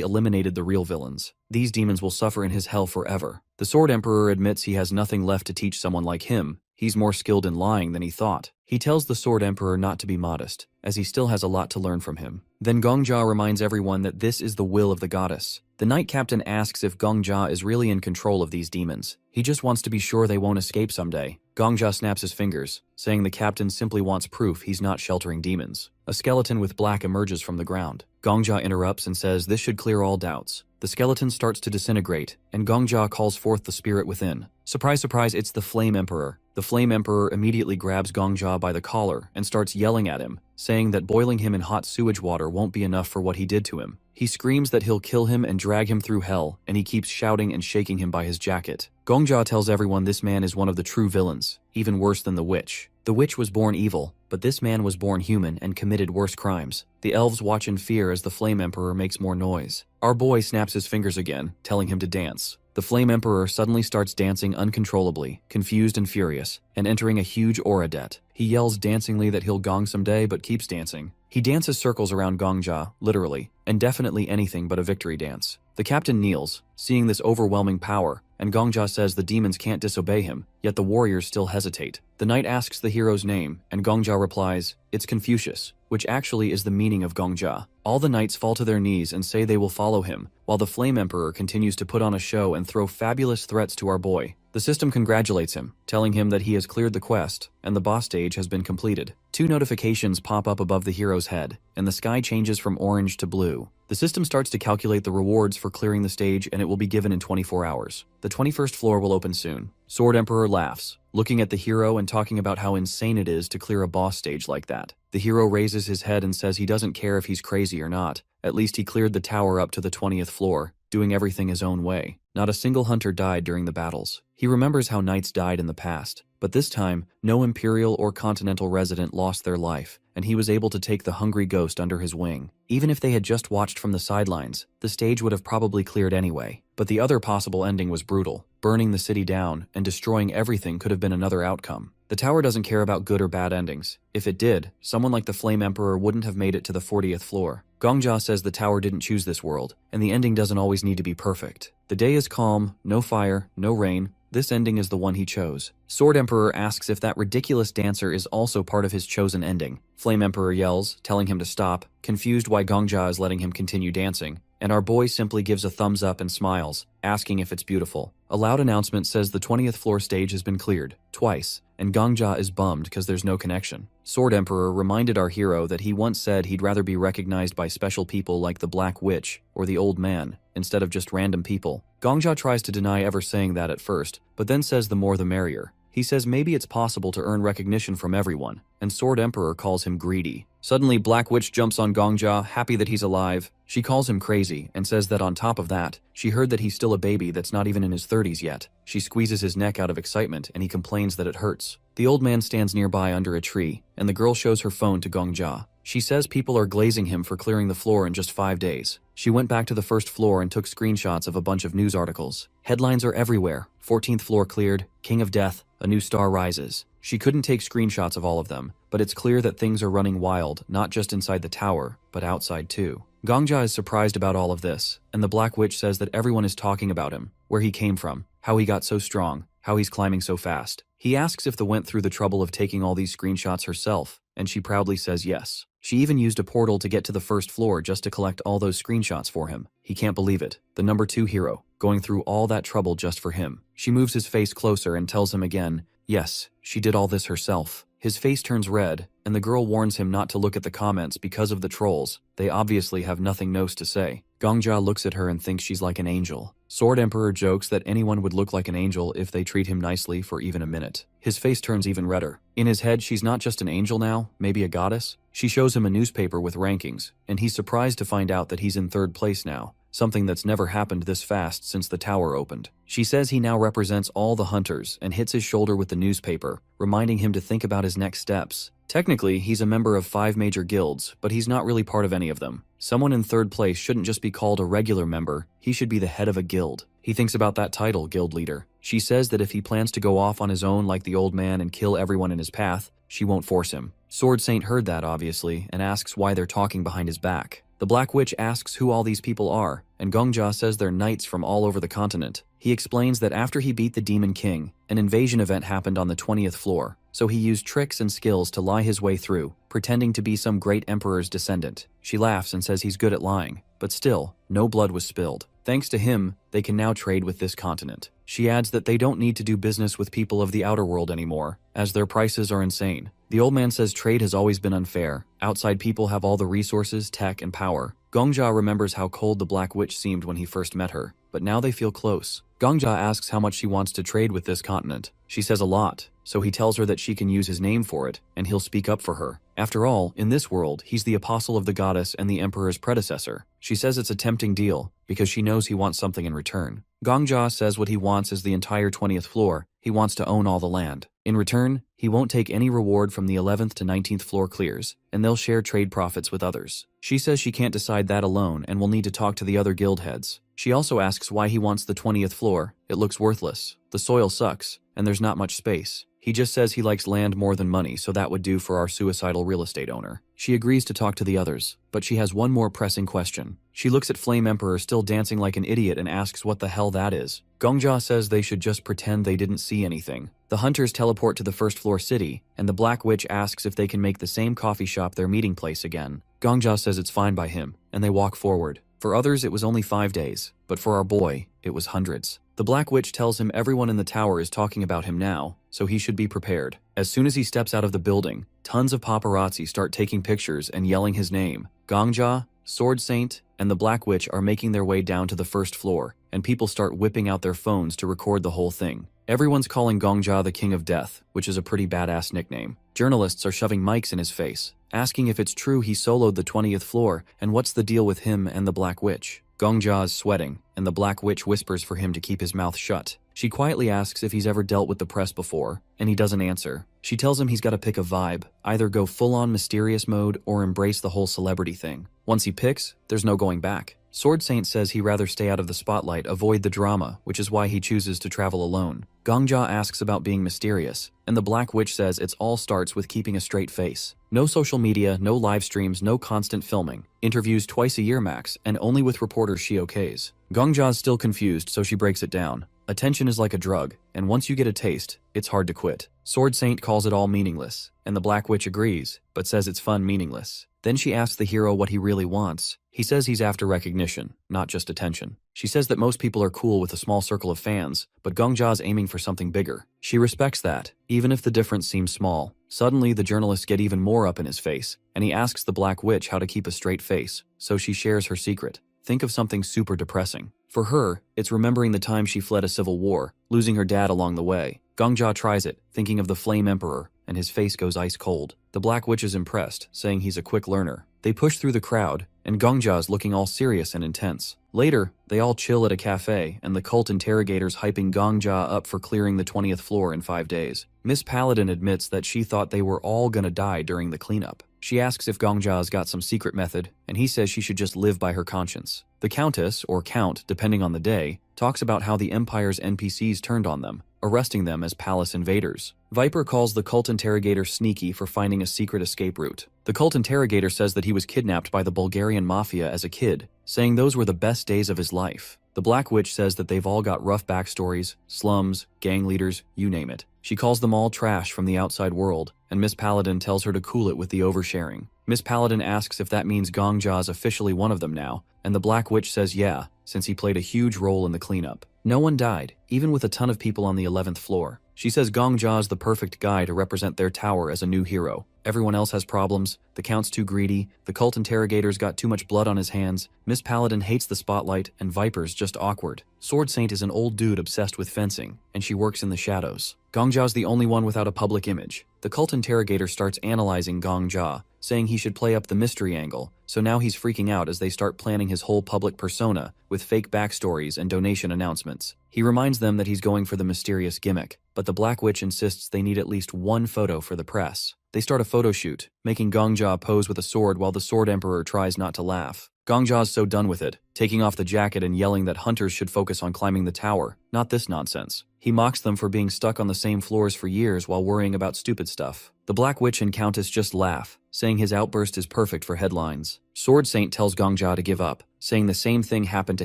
eliminated the real villains. These demons will suffer in his hell forever. The Sword Emperor admits he has nothing left to teach someone like him. He's more skilled in lying than he thought. He tells the Sword Emperor not to be modest, as he still has a lot to learn from him. Then Gongja reminds everyone that this is the will of the goddess. The Knight Captain asks if Gongja is really in control of these demons. He just wants to be sure they won't escape someday. Gongja snaps his fingers, saying the captain simply wants proof he's not sheltering demons. A skeleton with black emerges from the ground. Gongja interrupts and says this should clear all doubts. The skeleton starts to disintegrate, and Gongja calls forth the spirit within. Surprise, surprise, it's the Flame Emperor. The Flame Emperor immediately grabs Gongja by the collar and starts yelling at him, saying that boiling him in hot sewage water won't be enough for what he did to him. He screams that he'll kill him and drag him through hell, and he keeps shouting and shaking him by his jacket. Gongja tells everyone this man is one of the true villains, even worse than the witch. The witch was born evil, but this man was born human and committed worse crimes. The elves watch in fear as the Flame Emperor makes more noise. Our boy snaps his fingers again, telling him to dance. The Flame Emperor suddenly starts dancing uncontrollably, confused and furious, and entering a huge aura debt. He yells dancingly that he'll gong someday but keeps dancing. He dances circles around Gongja, literally, and definitely anything but a victory dance. The captain kneels, seeing this overwhelming power, and Gongja says the demons can't disobey him, yet the warriors still hesitate. The knight asks the hero's name, and Gongja replies, "It's Confucius," which actually is the meaning of Gongja. All the knights fall to their knees and say they will follow him, while the Flame Emperor continues to put on a show and throw fabulous threats to our boy. The system congratulates him, telling him that he has cleared the quest, and the boss stage has been completed. 2 notifications pop up above the hero's head, and the sky changes from orange to blue. The system starts to calculate the rewards for clearing the stage, and it will be given in 24 hours. The 21st floor will open soon. Sword Emperor laughs, looking at the hero and talking about how insane it is to clear a boss stage like that. The hero raises his head and says he doesn't care if he's crazy or not. At least he cleared the tower up to the 20th floor, doing everything his own way. Not a single hunter died during the battles. He remembers how knights died in the past, but this time, no imperial or continental resident lost their life, and he was able to take the hungry ghost under his wing. Even if they had just watched from the sidelines, the stage would have probably cleared anyway. But the other possible ending was brutal. Burning the city down and destroying everything could have been another outcome. The tower doesn't care about good or bad endings. If it did, someone like the Flame Emperor wouldn't have made it to the 40th floor. Gongja says the tower didn't choose this world, and the ending doesn't always need to be perfect. The day is calm, no fire, no rain. This ending is the one he chose. Sword Emperor asks if that ridiculous dancer is also part of his chosen ending. Flame Emperor yells, telling him to stop, confused why Gongja is letting him continue dancing, and our boy simply gives a thumbs up and smiles, asking if it's beautiful. A loud announcement says the 20th floor stage has been cleared, twice, and Gongja is bummed because there's no connection. Sword Emperor reminded our hero that he once said he'd rather be recognized by special people like the Black Witch or the Old Man, instead of just random people. Gongja tries to deny ever saying that at first, but then says the more the merrier. He says maybe it's possible to earn recognition from everyone, and Sword Emperor calls him greedy. Suddenly, Black Witch jumps on Gongja, happy that he's alive. She calls him crazy and says that on top of that, she heard that he's still a baby that's not even in his 30s yet. She squeezes his neck out of excitement and he complains that it hurts. The old man stands nearby under a tree, and the girl shows her phone to Gongja. She says people are glazing him for clearing the floor in just 5 days. She went back to the first floor and took screenshots of a bunch of news articles. Headlines are everywhere. 14th floor cleared, King of Death, a new star rises. She couldn't take screenshots of all of them, but it's clear that things are running wild, not just inside the tower, but outside too. Gongja is surprised about all of this, and the Black Witch says that everyone is talking about him, where he came from, how he got so strong, how he's climbing so fast. He asks if the went through the trouble of taking all these screenshots herself, and she proudly says yes. She even used a portal to get to the first floor just to collect all those screenshots for him. He can't believe it. The number 2 hero, going through all that trouble just for him. She moves his face closer and tells him again, yes, she did all this herself. His face turns red, and the girl warns him not to look at the comments because of the trolls. They obviously have nothing nice to say. Gongja looks at her and thinks she's like an angel. Sword Emperor jokes that anyone would look like an angel if they treat him nicely for even a minute. His face turns even redder. In his head, she's not just an angel now, maybe a goddess. She shows him a newspaper with rankings, and he's surprised to find out that he's in 3rd place now, something that's never happened this fast since the tower opened. She says he now represents all the hunters and hits his shoulder with the newspaper, reminding him to think about his next steps. Technically, he's a member of 5 major guilds, but he's not really part of any of them. Someone in 3rd place shouldn't just be called a regular member, he should be the head of a guild. He thinks about that title, guild leader. She says that if he plans to go off on his own like the old man and kill everyone in his path, she won't force him. Sword Saint heard that, obviously, and asks why they're talking behind his back. The Black Witch asks who all these people are, and Gongja says they're knights from all over the continent. He explains that after he beat the Demon King, an invasion event happened on the 20th floor, so he used tricks and skills to lie his way through, pretending to be some great emperor's descendant. She laughs and says he's good at lying, but still, no blood was spilled. Thanks to him, they can now trade with this continent. She adds that they don't need to do business with people of the outer world anymore, as their prices are insane. The old man says trade has always been unfair. Outside people have all the resources, tech, and power. Gongja remembers how cold the Black Witch seemed when he first met her, but now they feel close. Gongja asks how much she wants to trade with this continent. She says a lot, so he tells her that she can use his name for it, and he'll speak up for her. After all, in this world, he's the apostle of the goddess and the emperor's predecessor. She says it's a tempting deal, because she knows he wants something in return. Gongja says what he wants is the entire 20th floor. He wants to own all the land. In return, he won't take any reward from the 11th to 19th floor clears, and they'll share trade profits with others. She says she can't decide that alone and will need to talk to the other guild heads. She also asks why he wants the 20th floor. It looks worthless. The soil sucks, and there's not much space. He just says he likes land more than money, so that would do for our suicidal real estate owner. She agrees to talk to the others, but she has one more pressing question. She looks at Flame Emperor still dancing like an idiot and asks what the hell that is. Gongja says they should just pretend they didn't see anything. The hunters teleport to the first floor city, and the Black Witch asks if they can make the same coffee shop their meeting place again. Gongja says it's fine by him, and they walk forward. For others, it was only 5 days, but for our boy, it was hundreds. The Black Witch tells him everyone in the tower is talking about him now, so he should be prepared. As soon as he steps out of the building, tons of paparazzi start taking pictures and yelling his name. Gongja, Sword Saint, and the Black Witch are making their way down to the first floor, and people start whipping out their phones to record the whole thing. Everyone's calling Gongja the King of Death, which is a pretty badass nickname. Journalists are shoving mics in his face, asking if it's true he soloed the 20th floor and what's the deal with him and the Black Witch. Gongja is sweating, and the Black Witch whispers for him to keep his mouth shut. She quietly asks if he's ever dealt with the press before, and he doesn't answer. She tells him he's got to pick a vibe, either go full-on mysterious mode or embrace the whole celebrity thing. Once he picks, there's no going back. Sword Saint says he'd rather stay out of the spotlight, avoid the drama, which is why he chooses to travel alone. Gongja asks about being mysterious, and the Black Witch says it all starts with keeping a straight face. No social media, no live streams, no constant filming. Interviews twice a year max, and only with reporters she okays. Gongja's still confused, so she breaks it down. Attention is like a drug, and once you get a taste, it's hard to quit. Sword Saint calls it all meaningless, and the Black Witch agrees, but says it's fun meaningless. Then she asks the hero what he really wants. He says he's after recognition, not just attention. She says that most people are cool with a small circle of fans, but Gongja's aiming for something bigger. She respects that, even if the difference seems small. Suddenly, the journalists get even more up in his face, and he asks the Black Witch how to keep a straight face, so she shares her secret. Think of something super depressing. For her, it's remembering the time she fled a civil war, losing her dad along the way. Gongjia tries it, thinking of the Flame Emperor, and his face goes ice cold. The Black Witch is impressed, saying he's a quick learner. They push through the crowd, and Gongjia is looking all serious and intense. Later, they all chill at a cafe, and the cult interrogators hyping Gongjia up for clearing the 20th floor in 5 days. Miss Paladin admits that she thought they were all gonna die during the cleanup. She asks if Gongjia's got some secret method, and he says she should just live by her conscience. The Countess, or Count, depending on the day, talks about how the Empire's NPCs turned on them, arresting them as palace invaders. Viper calls the cult interrogator sneaky for finding a secret escape route. The cult interrogator says that he was kidnapped by the Bulgarian mafia as a kid, saying those were the best days of his life. The Black Witch says that they've all got rough backstories, slums, gang leaders, you name it. She calls them all trash from the outside world, and Miss Paladin tells her to cool it with the oversharing. Miss Paladin asks if that means Gongjia is officially one of them now, and the Black Witch says yeah, since he played a huge role in the cleanup. No one died, even with a ton of people on the 11th floor. She says Gongjia is the perfect guy to represent their tower as a new hero. Everyone else has problems, the Count's too greedy, the cult interrogator's got too much blood on his hands, Miss Paladin hates the spotlight, and Viper's just awkward. Sword Saint is an old dude obsessed with fencing, and she works in the shadows. Gongjia's the only one without a public image. The cult interrogator starts analyzing Gongjia, saying he should play up the mystery angle, so now he's freaking out as they start planning his whole public persona with fake backstories and donation announcements. He reminds them that he's going for the mysterious gimmick, but the Black Witch insists they need at least one photo for the press. They start a photo shoot, making Gongjia pose with a sword while the Sword Emperor tries not to laugh. Gongjia's so done with it, taking off the jacket and yelling that hunters should focus on climbing the tower, not this nonsense. He mocks them for being stuck on the same floors for years while worrying about stupid stuff. The Black Witch and Countess just laugh, saying his outburst is perfect for headlines. Sword Saint tells Gongjia to give up, saying the same thing happened to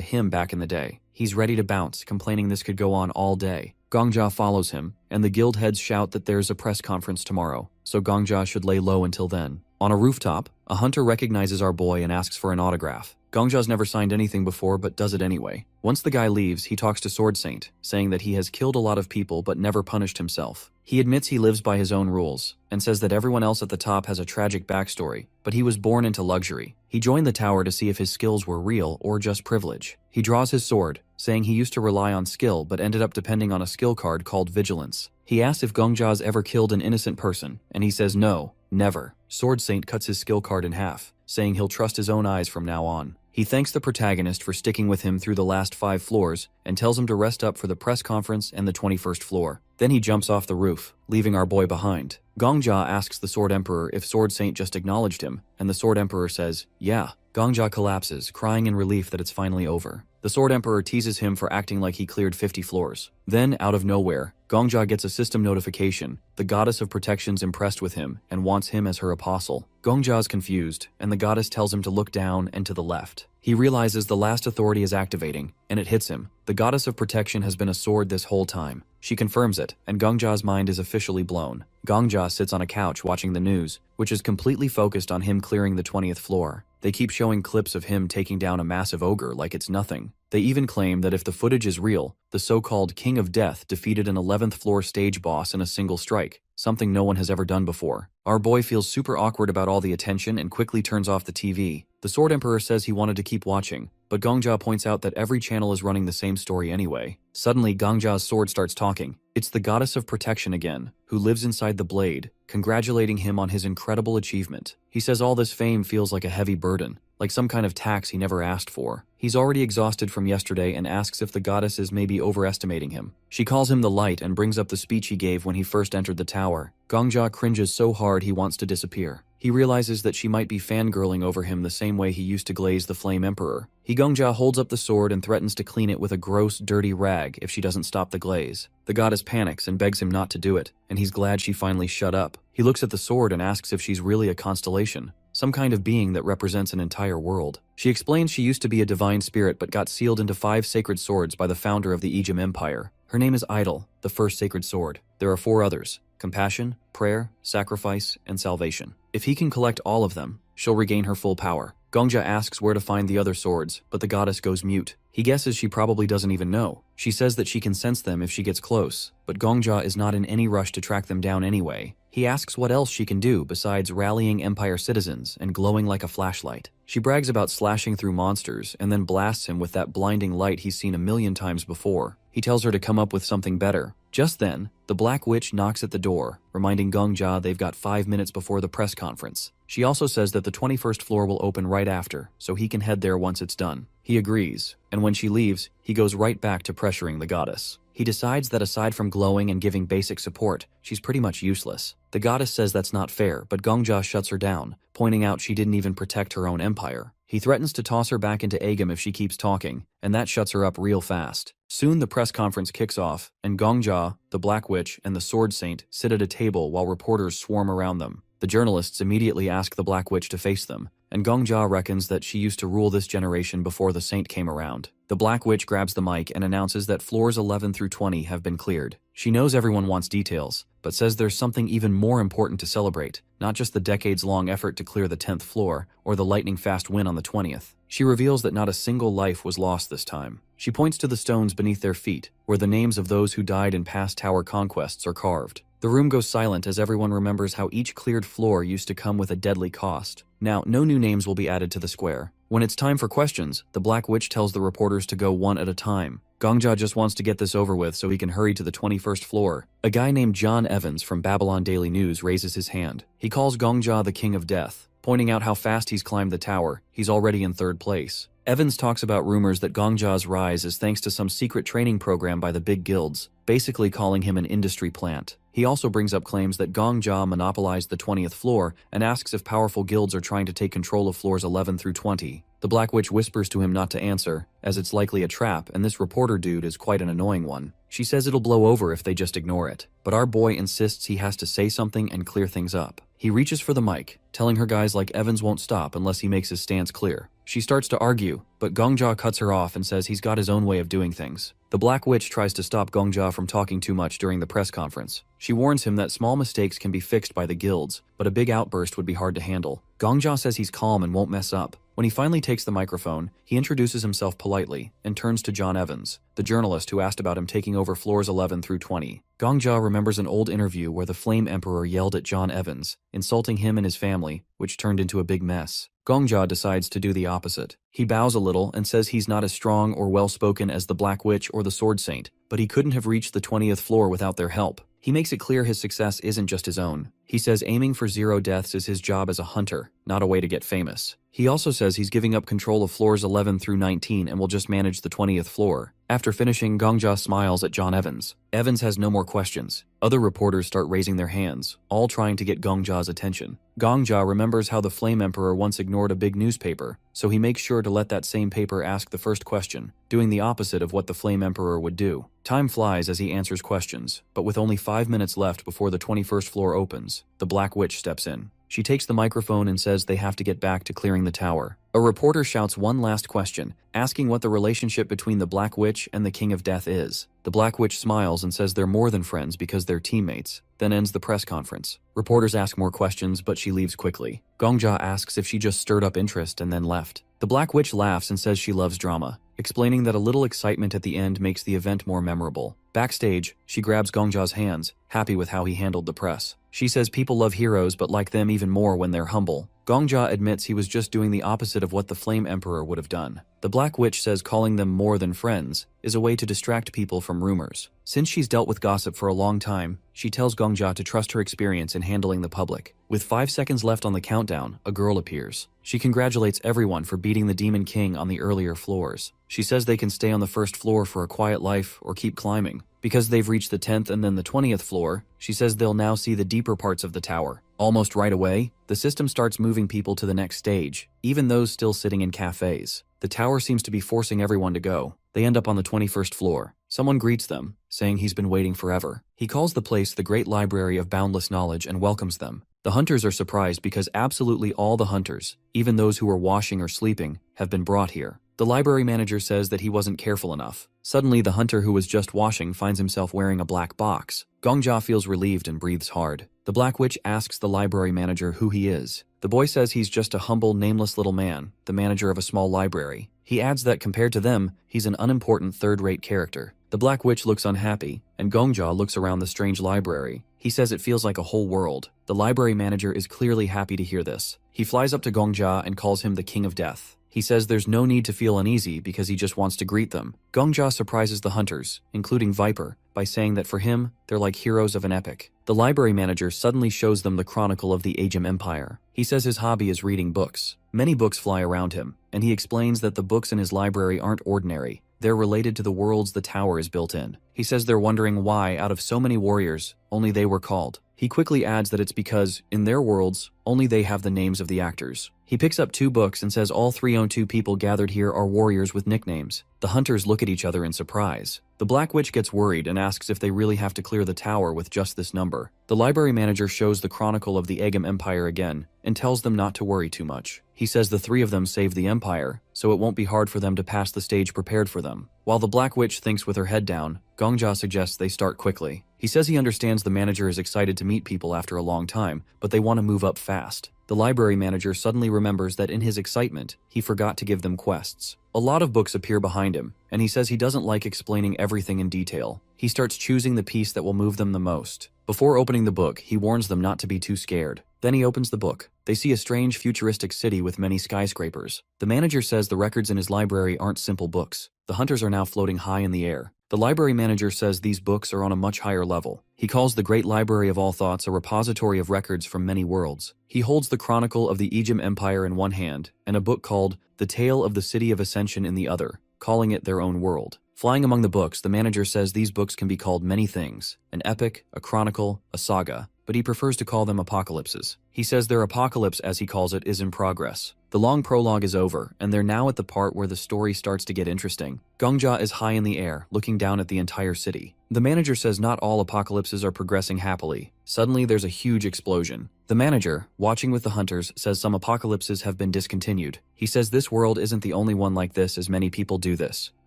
him back in the day. He's ready to bounce, complaining this could go on all day. Gongjia follows him, and the guild heads shout that there's a press conference tomorrow, so Gongjia should lay low until then. On a rooftop, a hunter recognizes our boy and asks for an autograph. Gongjia's never signed anything before but does it anyway. Once the guy leaves, he talks to Sword Saint, saying that he has killed a lot of people but never punished himself. He admits he lives by his own rules, and says that everyone else at the top has a tragic backstory, but he was born into luxury. He joined the tower to see if his skills were real or just privilege. He draws his sword, saying he used to rely on skill but ended up depending on a skill card called Vigilance. He asks if Gongjia's ever killed an innocent person, and he says no, never. Sword Saint cuts his skill card in half, saying he'll trust his own eyes from now on. He thanks the protagonist for sticking with him through the last 5 floors and tells him to rest up for the press conference and the 21st floor. Then he jumps off the roof, leaving our boy behind. Gongjia asks the Sword Emperor if Sword Saint just acknowledged him, and the Sword Emperor says, yeah. Gongjia collapses, crying in relief that it's finally over. The Sword Emperor teases him for acting like he cleared 50 floors. Then, out of nowhere, Gongjia gets a system notification. The goddess of protection's impressed with him and wants him as her apostle. Gongjia's confused, and the goddess tells him to look down and to the left. He realizes the last authority is activating, and it hits him. The goddess of protection has been a sword this whole time. She confirms it, and Gongjia's mind is officially blown. Gongjia sits on a couch watching the news, which is completely focused on him clearing the 20th floor. They keep showing clips of him taking down a massive ogre like it's nothing. They even claim that if the footage is real, the so-called King of Death defeated an 11th floor stage boss in a single strike, something no one has ever done before. Our boy feels super awkward about all the attention and quickly turns off the TV. The Sword Emperor says he wanted to keep watching, but Gongjia points out that every channel is running the same story anyway. Suddenly, Gongjia's sword starts talking. It's the goddess of protection again, who lives inside the blade, congratulating him on his incredible achievement. He says all this fame feels like a heavy burden, like some kind of tax he never asked for. He's already exhausted from yesterday and asks if the goddess is maybe overestimating him. She calls him the light and brings up the speech he gave when he first entered the tower. Gongjia cringes so hard he wants to disappear. He realizes that she might be fangirling over him the same way he used to glaze the Flame Emperor. Gongjia holds up the sword and threatens to clean it with a gross, dirty rag if she doesn't stop the glaze. The goddess panics and begs him not to do it, and he's glad she finally shut up. He looks at the sword and asks if she's really a constellation, some kind of being that represents an entire world. She explains she used to be a divine spirit but got sealed into 5 sacred swords by the founder of the Ijim Empire. Her name is Idol, the first sacred sword. There are 4 others: compassion, prayer, sacrifice, and salvation. If he can collect all of them, she'll regain her full power. Gongjia asks where to find the other swords, but the goddess goes mute. He guesses she probably doesn't even know. She says that she can sense them if she gets close, but Gongjia is not in any rush to track them down anyway. He asks what else she can do besides rallying Empire citizens and glowing like a flashlight. She brags about slashing through monsters and then blasts him with that blinding light he's seen a million times before. He tells her to come up with something better. Just then, The Black Witch knocks at the door, reminding Gongjia they've got 5 minutes before the press conference. She also says that the 21st floor will open right after, so he can head there once it's done. He agrees, and when she leaves, he goes right back to pressuring the goddess. He decides that aside from glowing and giving basic support, she's pretty much useless. The goddess says that's not fair, but Gongjia shuts her down, pointing out she didn't even protect her own empire. He threatens to toss her back into Agam if she keeps talking, and that shuts her up real fast. Soon the press conference kicks off, and Gongjia, the Black Witch, and the Sword Saint sit at a table while reporters swarm around them. The journalists immediately ask the Black Witch to face them, and Gongjia reckons that she used to rule this generation before the Saint came around. The Black Witch grabs the mic and announces that floors 11 through 20 have been cleared. She knows everyone wants details, but says there's something even more important to celebrate, not just the decades-long effort to clear the 10th floor, or the lightning-fast win on the 20th. She reveals that not a single life was lost this time. She points to the stones beneath their feet, where the names of those who died in past tower conquests are carved. The room goes silent as everyone remembers how each cleared floor used to come with a deadly cost. Now, no new names will be added to the square. When it's time for questions, the Black Witch tells the reporters to go one at a time. Gongjia just wants to get this over with so he can hurry to the 21st floor. A guy named John Evans from Babylon Daily News raises his hand. He calls Gongjia the King of Death, pointing out how fast he's climbed the tower. He's already in 3rd place. Evans talks about rumors that Gongjia's rise is thanks to some secret training program by the big guilds, basically calling him an industry plant. He also brings up claims that Gongjia monopolized the 20th floor and asks if powerful guilds are trying to take control of floors 11 through 20. The Black Witch whispers to him not to answer, as it's likely a trap and this reporter dude is quite an annoying one. She says it'll blow over if they just ignore it, but our boy insists he has to say something and clear things up. He reaches for the mic, telling her guys like Evans won't stop unless he makes his stance clear. She starts to argue, but Gongjia cuts her off and says he's got his own way of doing things. The Black Witch tries to stop Gongjia from talking too much during the press conference. She warns him that small mistakes can be fixed by the guilds, but a big outburst would be hard to handle. Gongjia says he's calm and won't mess up. When he finally takes the microphone, he introduces himself politely and turns to John Evans, the journalist who asked about him taking over floors 11 through 20. Gongjia remembers an old interview where the Flame Emperor yelled at John Evans, insulting him and his family, which turned into a big mess. Gongjia decides to do the opposite. He bows a little and says he's not as strong or well-spoken as the Black Witch or the Sword Saint, but he couldn't have reached the 20th floor without their help. He makes it clear his success isn't just his own. He says aiming for 0 deaths is his job as a hunter, not a way to get famous. He also says he's giving up control of floors 11 through 19 and will just manage the 20th floor. After finishing, Gongjia smiles at John Evans. Evans has no more questions. Other reporters start raising their hands, all trying to get Gongjia's attention. Gongjia remembers how the Flame Emperor once ignored a big newspaper, so he makes sure to let that same paper ask the first question, doing the opposite of what the Flame Emperor would do. Time flies as he answers questions, but with only 5 minutes left before the 21st floor opens, the Black Witch steps in. She takes the microphone and says they have to get back to clearing the tower. A reporter shouts one last question, asking what the relationship between the Black Witch and the King of Death is. The Black Witch smiles and says they're more than friends because they're teammates, then ends the press conference. Reporters ask more questions, but she leaves quickly. Gongjia asks if she just stirred up interest and then left. The Black Witch laughs and says she loves drama, explaining that a little excitement at the end makes the event more memorable. Backstage, she grabs Gongjia's hands, happy with how he handled the press. She says people love heroes but like them even more when they're humble. Gongjia admits he was just doing the opposite of what the Flame Emperor would have done. The Black Witch says calling them more than friends is a way to distract people from rumors. Since she's dealt with gossip for a long time, she tells Gongjia to trust her experience in handling the public. With 5 seconds left on the countdown, a girl appears. She congratulates everyone for beating the Demon King on the earlier floors. She says they can stay on the first floor for a quiet life or keep climbing. Because they've reached the 10th and then the 20th floor, she says they'll now see the deeper parts of the tower. Almost right away, the system starts moving people to the next stage, even those still sitting in cafes. The tower seems to be forcing everyone to go. They end up on the 21st floor. Someone greets them, saying he's been waiting forever. He calls the place the Great Library of Boundless Knowledge and welcomes them. The hunters are surprised because absolutely all the hunters, even those who were washing or sleeping, have been brought here. The library manager says that he wasn't careful enough. Suddenly, the hunter who was just washing finds himself wearing a black box. Gongjia feels relieved and breathes hard. The Black Witch asks the library manager who he is. The boy says he's just a humble, nameless little man, the manager of a small library. He adds that compared to them, he's an unimportant third-rate character. The Black Witch looks unhappy, and Gongjia looks around the strange library. He says it feels like a whole world. The library manager is clearly happy to hear this. He flies up to Gongjia and calls him the King of Death. He says there's no need to feel uneasy because he just wants to greet them. Gongja surprises the hunters, including Viper, by saying that for him, they're like heroes of an epic. The library manager suddenly shows them the chronicle of the Ajam Empire. He says his hobby is reading books. Many books fly around him, and he explains that the books in his library aren't ordinary. They're related to the worlds the tower is built in. He says they're wondering why, out of so many warriors, only they were called. He quickly adds that it's because, in their worlds, only they have the names of the actors. He picks up 2 books and says all 302 people gathered here are warriors with nicknames. The hunters look at each other in surprise. The Black Witch gets worried and asks if they really have to clear the tower with just this number. The library manager shows the chronicle of the Ajam Empire again and tells them not to worry too much. He says the 3 of them saved the empire, so it won't be hard for them to pass the stage prepared for them. While the Black Witch thinks with her head down, Gongja suggests they start quickly. He says he understands the manager is excited to meet people after a long time, but they want to move up fast. The library manager suddenly remembers that in his excitement, he forgot to give them quests. A lot of books appear behind him, and he says he doesn't like explaining everything in detail. He starts choosing the piece that will move them the most. Before opening the book, he warns them not to be too scared. Then he opens the book. They see a strange futuristic city with many skyscrapers. The manager says the records in his library aren't simple books. The hunters are now floating high in the air. The library manager says these books are on a much higher level. He calls the Great Library of All Thoughts a repository of records from many worlds. He holds the chronicle of the Ajam Empire in one hand and a book called The Tale of the City of Ascension in the other, calling it their own world. Flying among the books, the manager says these books can be called many things: an epic, a chronicle, a saga, but he prefers to call them apocalypses. He says their apocalypse, as he calls it, is in progress. The long prologue is over, and they're now at the part where the story starts to get interesting. Gongja is high in the air, looking down at the entire city. The manager says not all apocalypses are progressing happily. Suddenly, there's a huge explosion. The manager, watching with the hunters, says some apocalypses have been discontinued. He says this world isn't the only one like this, as many people do this.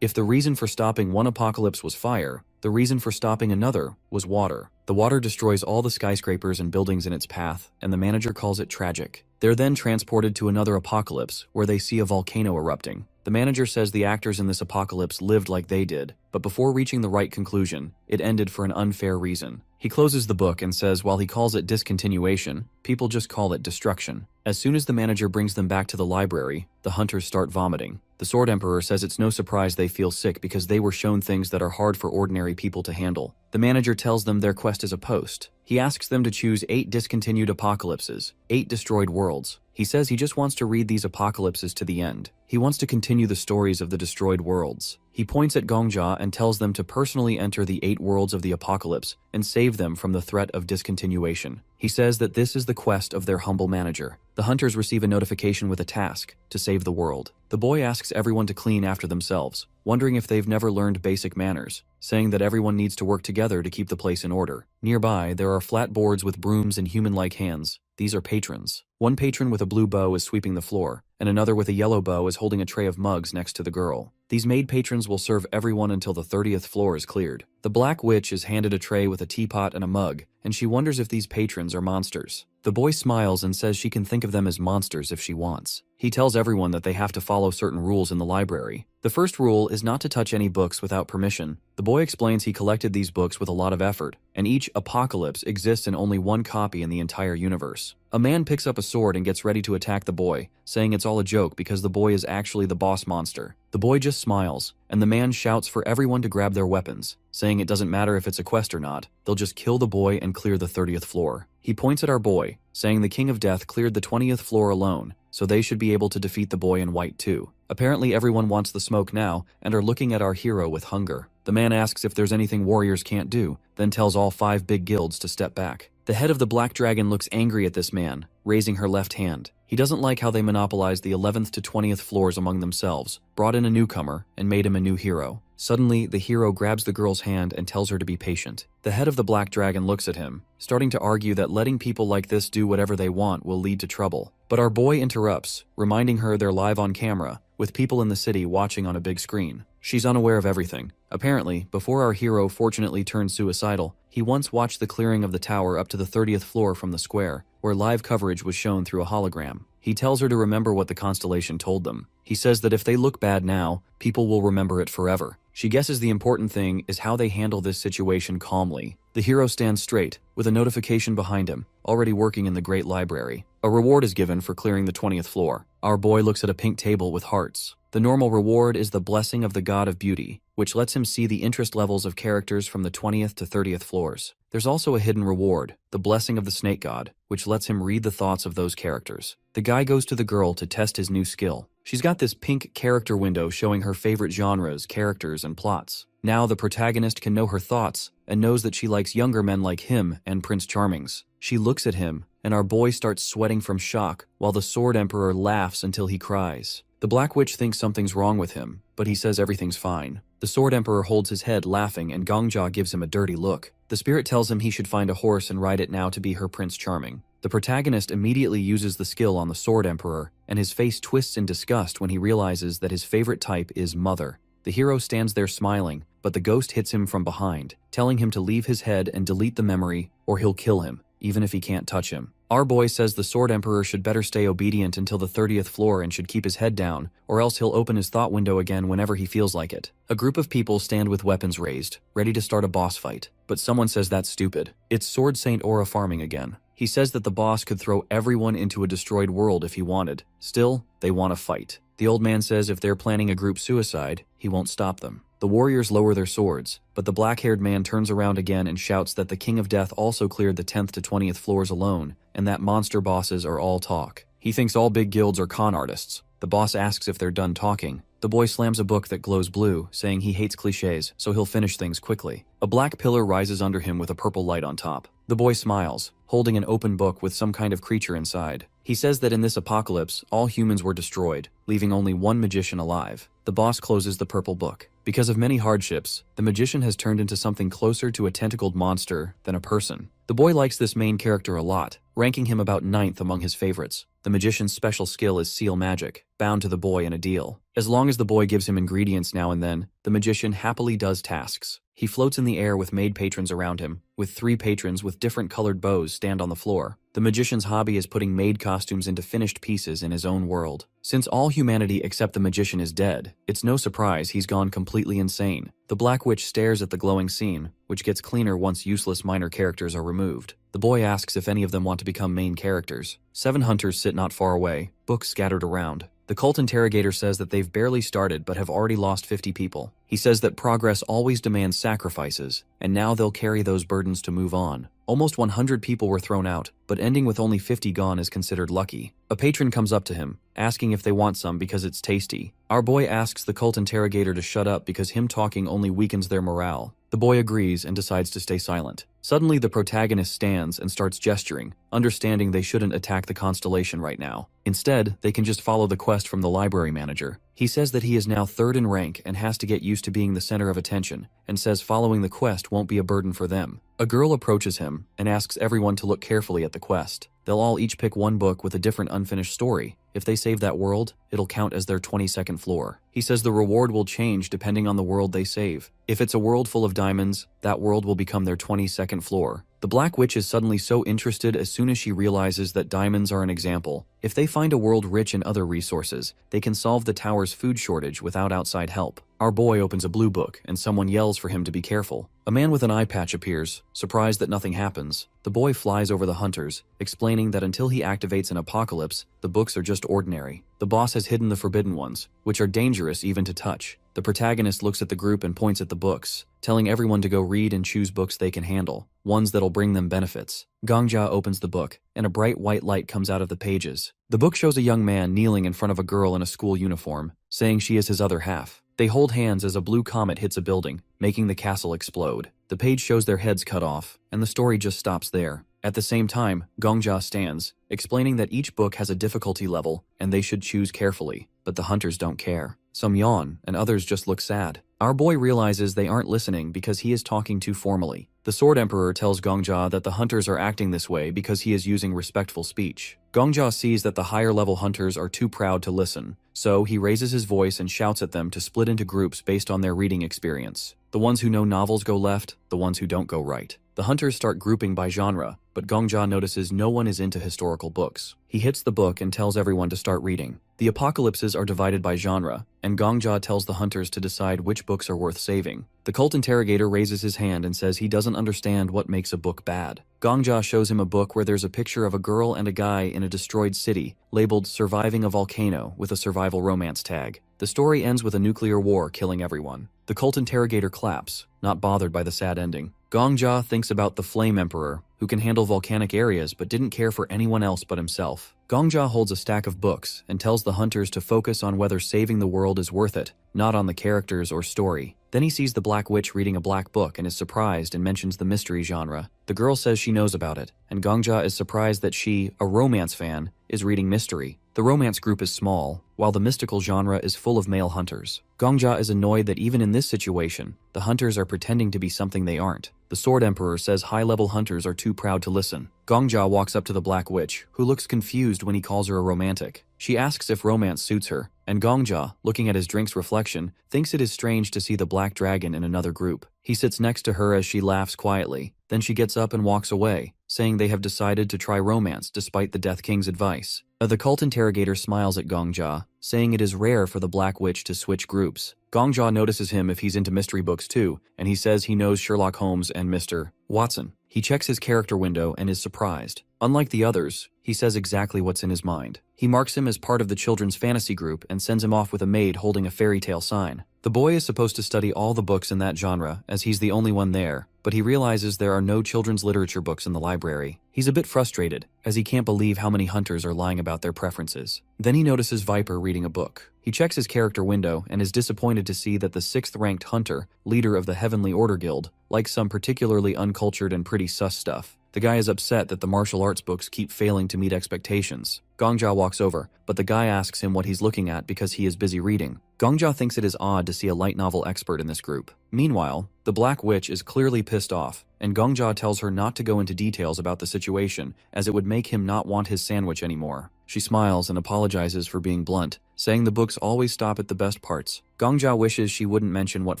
If the reason for stopping one apocalypse was fire, the reason for stopping another was water. The water destroys all the skyscrapers and buildings in its path, and the manager calls it tragic. They're then transported to another apocalypse, where they see a volcano erupting. The manager says the actors in this apocalypse lived like they did, but before reaching the right conclusion, it ended for an unfair reason. He closes the book and says while he calls it discontinuation, people just call it destruction. As soon as the manager brings them back to the library, the hunters start vomiting. The Sword Emperor says it's no surprise they feel sick because they were shown things that are hard for ordinary people to handle. The manager tells them their quest is a post. He asks them to choose 8 discontinued apocalypses, 8 destroyed worlds. He says he just wants to read these apocalypses to the end. He wants to continue the stories of the destroyed worlds. He points at Gongja and tells them to personally enter the 8 worlds of the apocalypse and save them from the threat of discontinuation. He says that this is the quest of their humble manager. The hunters receive a notification with a task to save the world. The boy asks everyone to clean after themselves, wondering if they've never learned basic manners, saying that everyone needs to work together to keep the place in order. Nearby, there are flat boards with brooms and human-like hands. These are patrons. One patron with a blue bow is sweeping the floor, and another with a yellow bow is holding a tray of mugs next to the girl. These maid patrons will serve everyone until the 30th floor is cleared. The Black Witch is handed a tray with a teapot and a mug, and she wonders if these patrons are monsters. The boy smiles and says she can think of them as monsters if she wants. He tells everyone that they have to follow certain rules in the library. The first rule is not to touch any books without permission. The boy explains he collected these books with a lot of effort, and each apocalypse exists in only one copy in the entire universe. A man picks up a sword and gets ready to attack the boy, saying it's all a joke because the boy is actually the boss monster. The boy just smiles, and the man shouts for everyone to grab their weapons, saying it doesn't matter if it's a quest or not, they'll just kill the boy and clear the 30th floor. He points at our boy, saying the King of Death cleared the 20th floor alone, so they should be able to defeat the boy in white too. Apparently everyone wants the smoke now and are looking at our hero with hunger. The man asks if there's anything warriors can't do, then tells all 5 big guilds to step back. The head of the Black Dragon looks angry at this man, raising her left hand. He doesn't like how they monopolized the 11th to 20th floors among themselves, brought in a newcomer, and made him a new hero. Suddenly, the hero grabs the girl's hand and tells her to be patient. The head of the Black Dragon looks at him, starting to argue that letting people like this do whatever they want will lead to trouble. But our boy interrupts, reminding her they're live on camera, with people in the city watching on a big screen. She's unaware of everything. Apparently, before our hero fortunately turned suicidal, he once watched the clearing of the tower up to the 30th floor from the square, where live coverage was shown through a hologram. He tells her to remember what the constellation told them. He says that if they look bad now, people will remember it forever. She guesses the important thing is how they handle this situation calmly. The hero stands straight, with a notification behind him, already working in the Great Library. A reward is given for clearing the 20th floor. Our boy looks at a pink table with hearts. The normal reward is the blessing of the god of beauty, which lets him see the interest levels of characters from the 20th to 30th floors. There's also a hidden reward, the blessing of the snake god, which lets him read the thoughts of those characters. The guy goes to the girl to test his new skill. She's got this pink character window showing her favorite genres, characters, and plots. Now the protagonist can know her thoughts and knows that she likes younger men like him and Prince Charming's. She looks at him, and our boy starts sweating from shock while the Sword Emperor laughs until he cries. The Black Witch thinks something's wrong with him, but he says everything's fine. The Sword Emperor holds his head laughing and Gongja gives him a dirty look. The spirit tells him he should find a horse and ride it now to be her Prince Charming. The protagonist immediately uses the skill on the Sword Emperor, and his face twists in disgust when he realizes that his favorite type is Mother. The hero stands there smiling, but the ghost hits him from behind, telling him to leave his head and delete the memory, or he'll kill him, even if he can't touch him. Our boy says the Sword Emperor should better stay obedient until the 30th floor and should keep his head down, or else he'll open his thought window again whenever he feels like it. A group of people stand with weapons raised, ready to start a boss fight, but someone says that's stupid. It's Sword Saint Aura farming again. He says that the boss could throw everyone into a destroyed world if he wanted. Still, they want to fight. The old man says if they're planning a group suicide, he won't stop them. The warriors lower their swords, but the black-haired man turns around again and shouts that the King of Death also cleared the 10th to 20th floors alone, and that monster bosses are all talk. He thinks all big guilds are con artists. The boss asks if they're done talking. The boy slams a book that glows blue, saying he hates cliches, so he'll finish things quickly. A black pillar rises under him with a purple light on top. The boy smiles, holding an open book with some kind of creature inside. He says that in this apocalypse, all humans were destroyed, leaving only one magician alive. The boss closes the purple book. Because of many hardships, the magician has turned into something closer to a tentacled monster than a person. The boy likes this main character a lot, ranking him about 9th among his favorites. The magician's special skill is seal magic, bound to the boy in a deal. As long as the boy gives him ingredients now and then, the magician happily does tasks. He floats in the air with maid patrons around him, with 3 patrons with different colored bows stand on the floor. The magician's hobby is putting maid costumes into finished pieces in his own world. Since all humanity except the magician is dead, it's no surprise he's gone completely insane. The Black Witch stares at the glowing scene, which gets cleaner once useless minor characters are removed. The boy asks if any of them want to become main characters. 7 hunters sit not far away, books scattered around. The cult interrogator says that they've barely started but have already lost 50 people. He says that progress always demands sacrifices, and now they'll carry those burdens to move on. Almost 100 people were thrown out, but ending with only 50 gone is considered lucky. A patron comes up to him, asking if they want some because it's tasty. Our boy asks the cult interrogator to shut up because him talking only weakens their morale. The boy agrees and decides to stay silent. Suddenly the protagonist stands and starts gesturing, understanding they shouldn't attack the constellation right now. Instead, they can just follow the quest from the library manager. He says that he is now 3rd in rank and has to get used to being the center of attention, and says following the quest won't be a burden for them. A girl approaches him and asks everyone to look carefully at the quest. They'll all each pick one book with a different unfinished story. If they save that world, it'll count as their 22nd floor. He says the reward will change depending on the world they save. If it's a world full of diamonds, that world will become their 22nd floor. The Black Witch is suddenly so interested as soon as she realizes that diamonds are an example. If they find a world rich in other resources, they can solve the tower's food shortage without outside help. Our boy opens a blue book, and someone yells for him to be careful. A man with an eye patch appears, surprised that nothing happens. The boy flies over the hunters, explaining that until he activates an apocalypse, the books are just ordinary. The boss has hidden the forbidden ones, which are dangerous even to touch. The protagonist looks at the group and points at the books, telling everyone to go read and choose books they can handle, ones that'll bring them benefits. Gongja opens the book, and a bright white light comes out of the pages. The book shows a young man kneeling in front of a girl in a school uniform, saying she is his other half. They hold hands as a blue comet hits a building, making the castle explode. The page shows their heads cut off, and the story just stops there. At the same time, Gongja stands, explaining that each book has a difficulty level, and they should choose carefully, but the hunters don't care. Some yawn, and others just look sad. Our boy realizes they aren't listening because he is talking too formally. The Sword Emperor tells Gongja that the hunters are acting this way because he is using respectful speech. Gongja sees that the higher-level hunters are too proud to listen, so he raises his voice and shouts at them to split into groups based on their reading experience. The ones who know novels go left, the ones who don't go right. The hunters start grouping by genre, but Gongja notices no one is into historical books. He hits the book and tells everyone to start reading. The apocalypses are divided by genre, and Gongjia tells the hunters to decide which books are worth saving. The cult interrogator raises his hand and says he doesn't understand what makes a book bad. Gongjia shows him a book where there's a picture of a girl and a guy in a destroyed city, labeled Surviving a Volcano with a survival romance tag. The story ends with a nuclear war killing everyone. The cult interrogator claps, not bothered by the sad ending. Gongjia thinks about the Flame Emperor, who can handle volcanic areas but didn't care for anyone else but himself. Gongjia holds a stack of books and tells the hunters to focus on whether saving the world is worth it, not on the characters or story. Then he sees the Black Witch reading a black book and is surprised and mentions the mystery genre. The girl says she knows about it, and Gongjia is surprised that she, a romance fan, is reading mystery. The romance group is small, while the mystical genre is full of male hunters. Gongjia is annoyed that even in this situation, the hunters are pretending to be something they aren't. The Sword Emperor says high-level hunters are too proud to listen. Gongjia walks up to the Black Witch, who looks confused when he calls her a romantic. She asks if romance suits her, and Gongjia, looking at his drink's reflection, thinks it is strange to see the Black Dragon in another group. He sits next to her as she laughs quietly. Then she gets up and walks away, saying they have decided to try romance despite the Death King's advice. The cult interrogator smiles at Gongjia, saying it is rare for the Black Witch to switch groups. Gongjia notices him if he's into mystery books too, and he says he knows Sherlock Holmes and Mr. Watson. He checks his character window and is surprised. Unlike the others, he says exactly what's in his mind. He marks him as part of the children's fantasy group and sends him off with a maid holding a fairy tale sign. The boy is supposed to study all the books in that genre, as he's the only one there, but he realizes there are no children's literature books in the library. He's a bit frustrated, as he can't believe how many hunters are lying about their preferences. Then he notices Viper reading a book. He checks his character window and is disappointed to see that the 6th-ranked hunter, leader of the Heavenly Order Guild, likes some particularly uncultured and pretty sus stuff. The guy is upset that the martial arts books keep failing to meet expectations. Gongjia walks over, but the guy asks him what he's looking at because he is busy reading. Gongjia thinks it is odd to see a light novel expert in this group. Meanwhile, the Black Witch is clearly pissed off, and Gongjia tells her not to go into details about the situation, as it would make him not want his sandwich anymore. She smiles and apologizes for being blunt, saying the books always stop at the best parts. Gongjia wishes she wouldn't mention what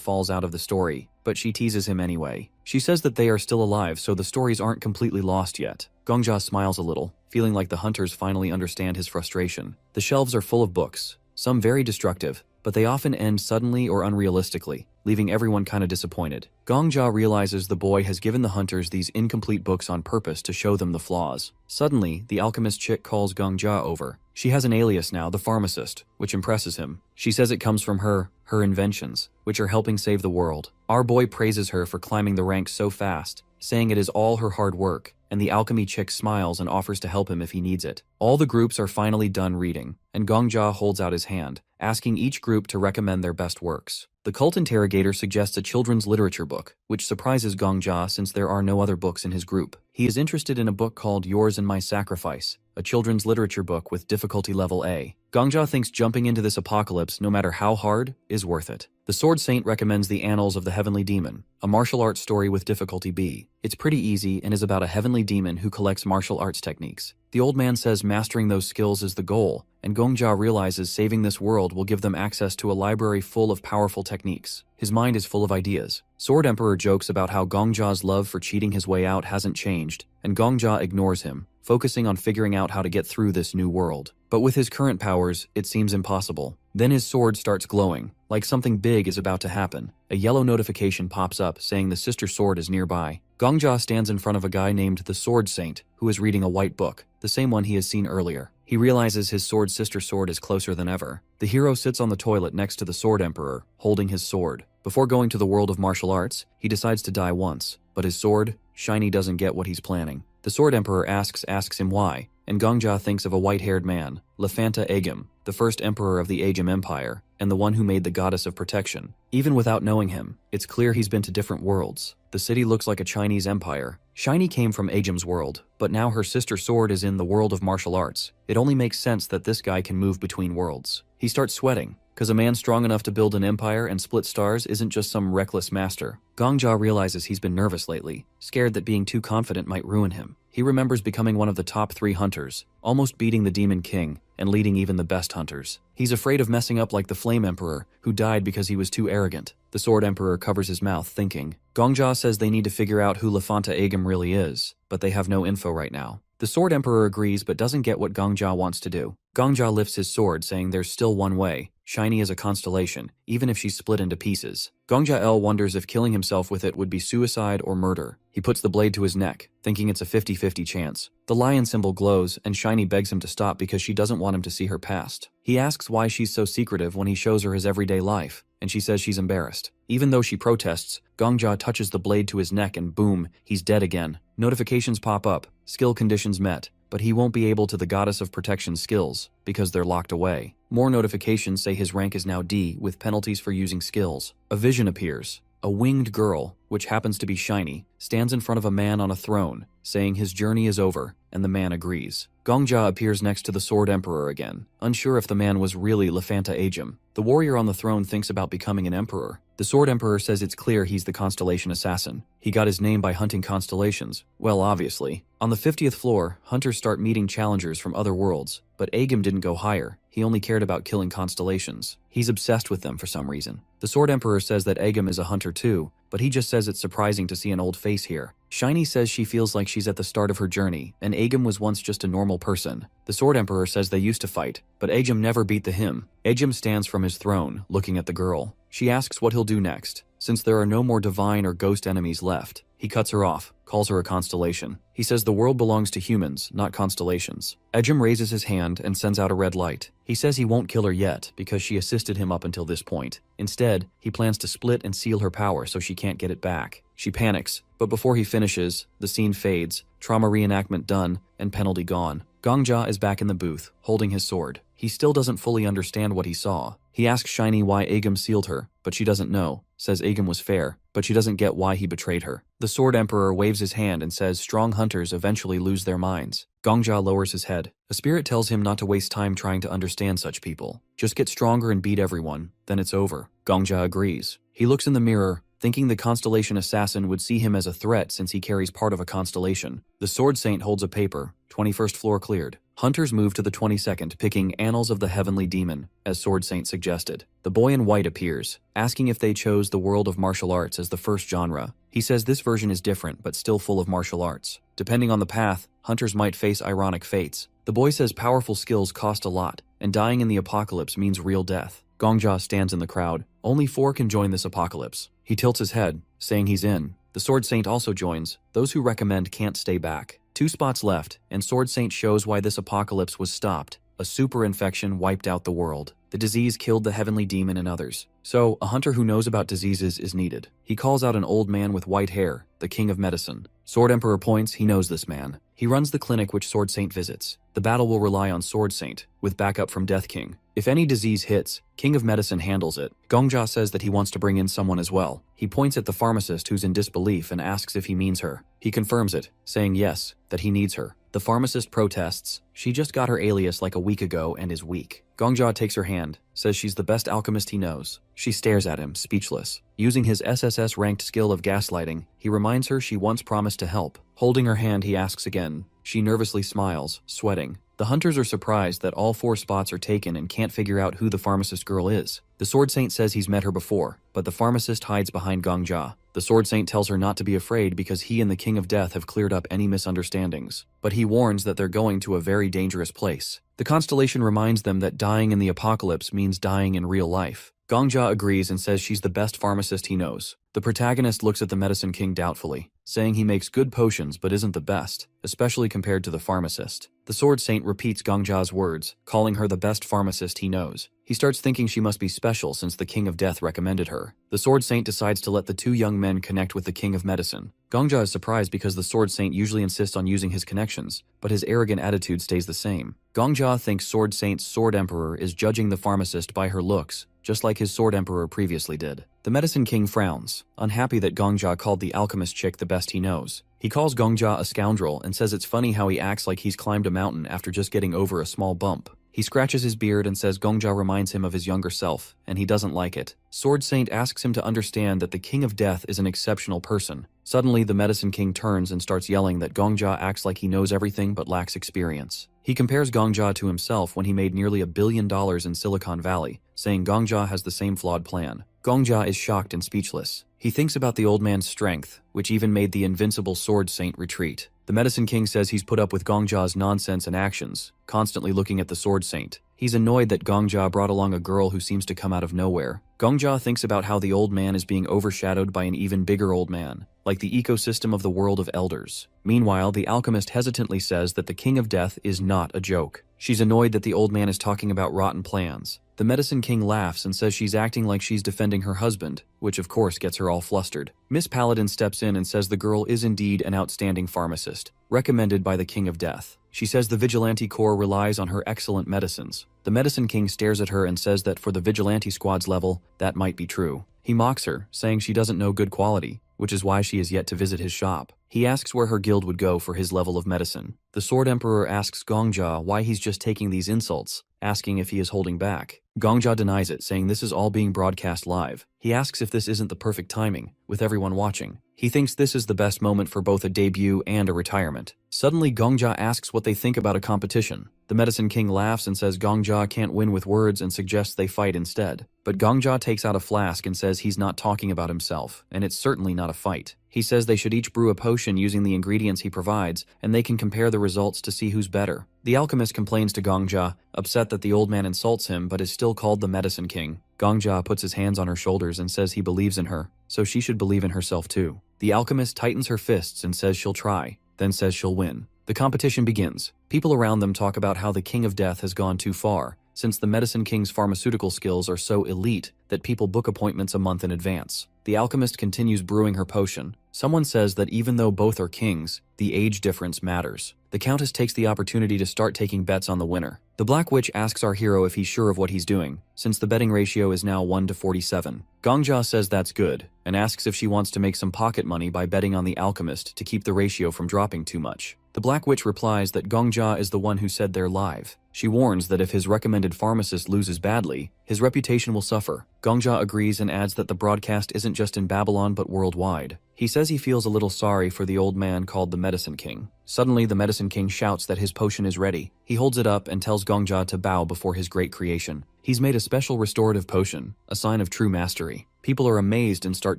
falls out of the story, but she teases him anyway. She says that they are still alive, so the stories aren't completely lost yet. Gongjia smiles a little, feeling like the hunters finally understand his frustration. The shelves are full of books, some very destructive, but they often end suddenly or unrealistically, leaving everyone kinda disappointed. Gongjia realizes the boy has given the hunters these incomplete books on purpose to show them the flaws. Suddenly, the alchemist chick calls Gongjia over. She has an alias now, the pharmacist, which impresses him. She says it comes from her inventions, which are helping save the world. Our boy praises her for climbing the ranks so fast, saying it is all her hard work, and the alchemy chick smiles and offers to help him if he needs it. All the groups are finally done reading, and Gongjia holds out his hand, asking each group to recommend their best works. The cult interrogator suggests a children's literature book, which surprises Gongjia since there are no other books in his group. He is interested in a book called Yours and My Sacrifice, a children's literature book with difficulty level A. Gongjia thinks jumping into this apocalypse, no matter how hard, is worth it. The Sword Saint recommends The Annals of the Heavenly Demon, a martial arts story with difficulty B. It's pretty easy and is about a heavenly demon who collects martial arts techniques. The old man says mastering those skills is the goal, and Gongjia realizes saving this world will give them access to a library full of powerful techniques. His mind is full of ideas. Sword Emperor jokes about how Gongjia's love for cheating his way out hasn't changed, and Gongjia ignores him, focusing on figuring out how to get through this new world. But with his current powers, it seems impossible. Then his sword starts glowing, like something big is about to happen. A yellow notification pops up saying the sister sword is nearby. Gongjia stands in front of a guy named the Sword Saint, who is reading a white book, the same one he has seen earlier. He realizes his sword's sister sword is closer than ever. The hero sits on the toilet next to the Sword Emperor, holding his sword. Before going to the world of martial arts, he decides to die once, but his sword, Shiny, doesn't get what he's planning. The Sword Emperor asks him why, and Gongjia thinks of a white-haired man, Lafanta Agam, the first emperor of the Agam Empire, and the one who made the goddess of protection. Even without knowing him, it's clear he's been to different worlds. The city looks like a Chinese empire. Shiny came from Agam's world, but now her sister sword is in the world of martial arts. It only makes sense that this guy can move between worlds. He starts sweating, because a man strong enough to build an empire and split stars isn't just some reckless master. Gongjia realizes he's been nervous lately, scared that being too confident might ruin him. He remembers becoming one of the top 3 hunters, almost beating the Demon King, and leading even the best hunters. He's afraid of messing up like the Flame Emperor, who died because he was too arrogant. The Sword Emperor covers his mouth, thinking. Gongjia says they need to figure out who Lafanta Agam really is, but they have no info right now. The Sword Emperor agrees but doesn't get what Gongjia wants to do. Gongjia lifts his sword, saying there's still one way, shiny as a constellation, even if she's split into pieces. Gongja wonders if killing himself with it would be suicide or murder. He puts the blade to his neck, thinking it's a 50-50 chance. The lion symbol glows, and Shiny begs him to stop because she doesn't want him to see her past. He asks why she's so secretive when he shows her his everyday life, and she says she's embarrassed. Even though she protests, Gongja touches the blade to his neck and boom, he's dead again. Notifications pop up, skill conditions met, but he won't be able to the Goddess of Protection skills because they're locked away. More notifications say his rank is now D with penalties for using skills. A vision appears. A winged girl, which happens to be Shiny, stands in front of a man on a throne, saying his journey is over, and the man agrees. Gongja appears next to the Sword Emperor again, unsure if the man was really Lefanta Agem. The warrior on the throne thinks about becoming an emperor. The Sword Emperor says it's clear he's the constellation assassin. He got his name by hunting constellations. Well, obviously. On the 50th floor, hunters start meeting challengers from other worlds, but Agem didn't go higher. He only cared about killing constellations. He's obsessed with them for some reason. The Sword Emperor says that Agem is a hunter too, but he just says it's surprising to see an old face here. Shiny says she feels like she's at the start of her journey, and Agem was once just a normal person. The Sword Emperor says they used to fight, but Agem never beat the him. Agem stands from his throne, looking at the girl. She asks what he'll do next. Since there are no more divine or ghost enemies left, he cuts her off, calls her a constellation. He says the world belongs to humans, not constellations. Agem raises his hand and sends out a red light. He says he won't kill her yet because she assisted him up until this point. Instead, he plans to split and seal her power so she can't get it back. She panics, but before he finishes, the scene fades, trauma reenactment done, and penalty gone. Gongja is back in the booth, holding his sword. He still doesn't fully understand what he saw. He asks Shiny why Agem sealed her, but she doesn't know, says Agem was fair, but she doesn't get why he betrayed her. The Sword Emperor waves his hand and says strong hunters eventually lose their minds. Gongja lowers his head. A spirit tells him not to waste time trying to understand such people. Just get stronger and beat everyone, then it's over. Gongja agrees. He looks in the mirror, thinking the constellation assassin would see him as a threat since he carries part of a constellation. The Sword Saint holds a paper, 21st floor cleared. Hunters move to the 22nd, picking Annals of the Heavenly Demon, as Sword Saint suggested. The boy in white appears, asking if they chose the world of martial arts as the first genre. He says this version is different, but still full of martial arts. Depending on the path, hunters might face ironic fates. The boy says powerful skills cost a lot, and dying in the apocalypse means real death. Gongja stands in the crowd. Only 4 can join this apocalypse. He tilts his head, saying he's in. The Sword Saint also joins. Those who recommend can't stay back. 2 spots left, and Sword Saint shows why this apocalypse was stopped. A super infection wiped out the world. The disease killed the heavenly demon and others. So, a hunter who knows about diseases is needed. He calls out an old man with white hair, the king of medicine. Sword Emperor points he knows this man. He runs the clinic which Sword Saint visits. The battle will rely on Sword Saint, with backup from Death King. If any disease hits, King of Medicine handles it. Gongja says that he wants to bring in someone as well. He points at the pharmacist who's in disbelief and asks if he means her. He confirms it, saying yes, that he needs her. The pharmacist protests. She just got her alias like a week ago and is weak. Gongja takes her hand, says she's the best alchemist he knows. She stares at him, speechless. Using his SSS-ranked skill of gaslighting, he reminds her she once promised to help. Holding her hand, he asks again. She nervously smiles, sweating. The hunters are surprised that all 4 spots are taken and can't figure out who the pharmacist girl is. The Sword Saint says he's met her before, but the pharmacist hides behind Gongja. The Sword Saint tells her not to be afraid because he and the King of Death have cleared up any misunderstandings. But he warns that they're going to a very dangerous place. The constellation reminds them that dying in the apocalypse means dying in real life. Gongja agrees and says she's the best pharmacist he knows. The protagonist looks at the Medicine King doubtfully, saying he makes good potions but isn't the best, especially compared to the pharmacist. The Sword Saint repeats Gongja's words, calling her the best pharmacist he knows. He starts thinking she must be special since the King of Death recommended her. The Sword Saint decides to let the 2 young men connect with the King of Medicine. Gongja is surprised because the Sword Saint usually insists on using his connections, but his arrogant attitude stays the same. Gongja thinks Sword Saint's Sword Emperor is judging the pharmacist by her looks, just like his Sword Emperor previously did. The Medicine King frowns, unhappy that Gongja called the alchemist chick the best he knows. He calls Gongja a scoundrel and says it's funny how he acts like he's climbed a mountain after just getting over a small bump. He scratches his beard and says Gongja reminds him of his younger self, and he doesn't like it. Sword Saint asks him to understand that the King of Death is an exceptional person. Suddenly, the Medicine King turns and starts yelling that Gongja acts like he knows everything but lacks experience. He compares Gongja to himself when he made nearly $1 billion in Silicon Valley, saying Gongja has the same flawed plan. Gongja is shocked and speechless. He thinks about the old man's strength, which even made the invincible Sword Saint retreat. The Medicine King says he's put up with Gongja's nonsense and actions, constantly looking at the Sword Saint. He's annoyed that Gongja brought along a girl who seems to come out of nowhere. Gongja thinks about how the old man is being overshadowed by an even bigger old man, like the ecosystem of the world of elders. Meanwhile, the alchemist hesitantly says that the king of death is not a joke. She's annoyed that the old man is talking about rotten plans. The medicine king laughs and says she's acting like she's defending her husband, which of course gets her all flustered. Miss Paladin steps in and says the girl is indeed an outstanding pharmacist, recommended by the king of death. She says the vigilante corps relies on her excellent medicines. The medicine king stares at her and says that for the vigilante squad's level, that might be true. He mocks her, saying she doesn't know good quality, which is why she is yet to visit his shop. He asks where her guild would go for his level of medicine. The Sword Emperor asks Gongja why he's just taking these insults, asking if he is holding back. Gongja denies it, saying this is all being broadcast live. He asks if this isn't the perfect timing, with everyone watching. He thinks this is the best moment for both a debut and a retirement. Suddenly, Gongja asks what they think about a competition. The Medicine King laughs and says Gongja can't win with words and suggests they fight instead. But Gongja takes out a flask and says he's not talking about himself, and it's certainly not a fight. He says they should each brew a potion using the ingredients he provides, and they can compare the results to see who's better. The alchemist complains to Gongja, upset that the old man insults him but is still called the Medicine King. Gongja puts his hands on her shoulders and says he believes in her, so she should believe in herself too. The alchemist tightens her fists and says she'll try, then says she'll win. The competition begins. People around them talk about how the King of Death has gone too far, since the Medicine King's pharmaceutical skills are so elite that people book appointments a month in advance. The alchemist continues brewing her potion. Someone says that even though both are kings, the age difference matters. The countess takes the opportunity to start taking bets on the winner. The Black Witch asks our hero if he's sure of what he's doing, since the betting ratio is now 1-47. Gongja says that's good, and asks if she wants to make some pocket money by betting on the alchemist to keep the ratio from dropping too much. The Black Witch replies that Gongja is the one who said they're live. She warns that if his recommended pharmacist loses badly, his reputation will suffer. Gongja agrees and adds that the broadcast isn't just in Babylon but worldwide. He says he feels a little sorry for the old man called the Medicine King. Suddenly, the Medicine King shouts that his potion is ready. He holds it up and tells Gongja to bow before his great creation. He's made a special restorative potion, a sign of true mastery. People are amazed and start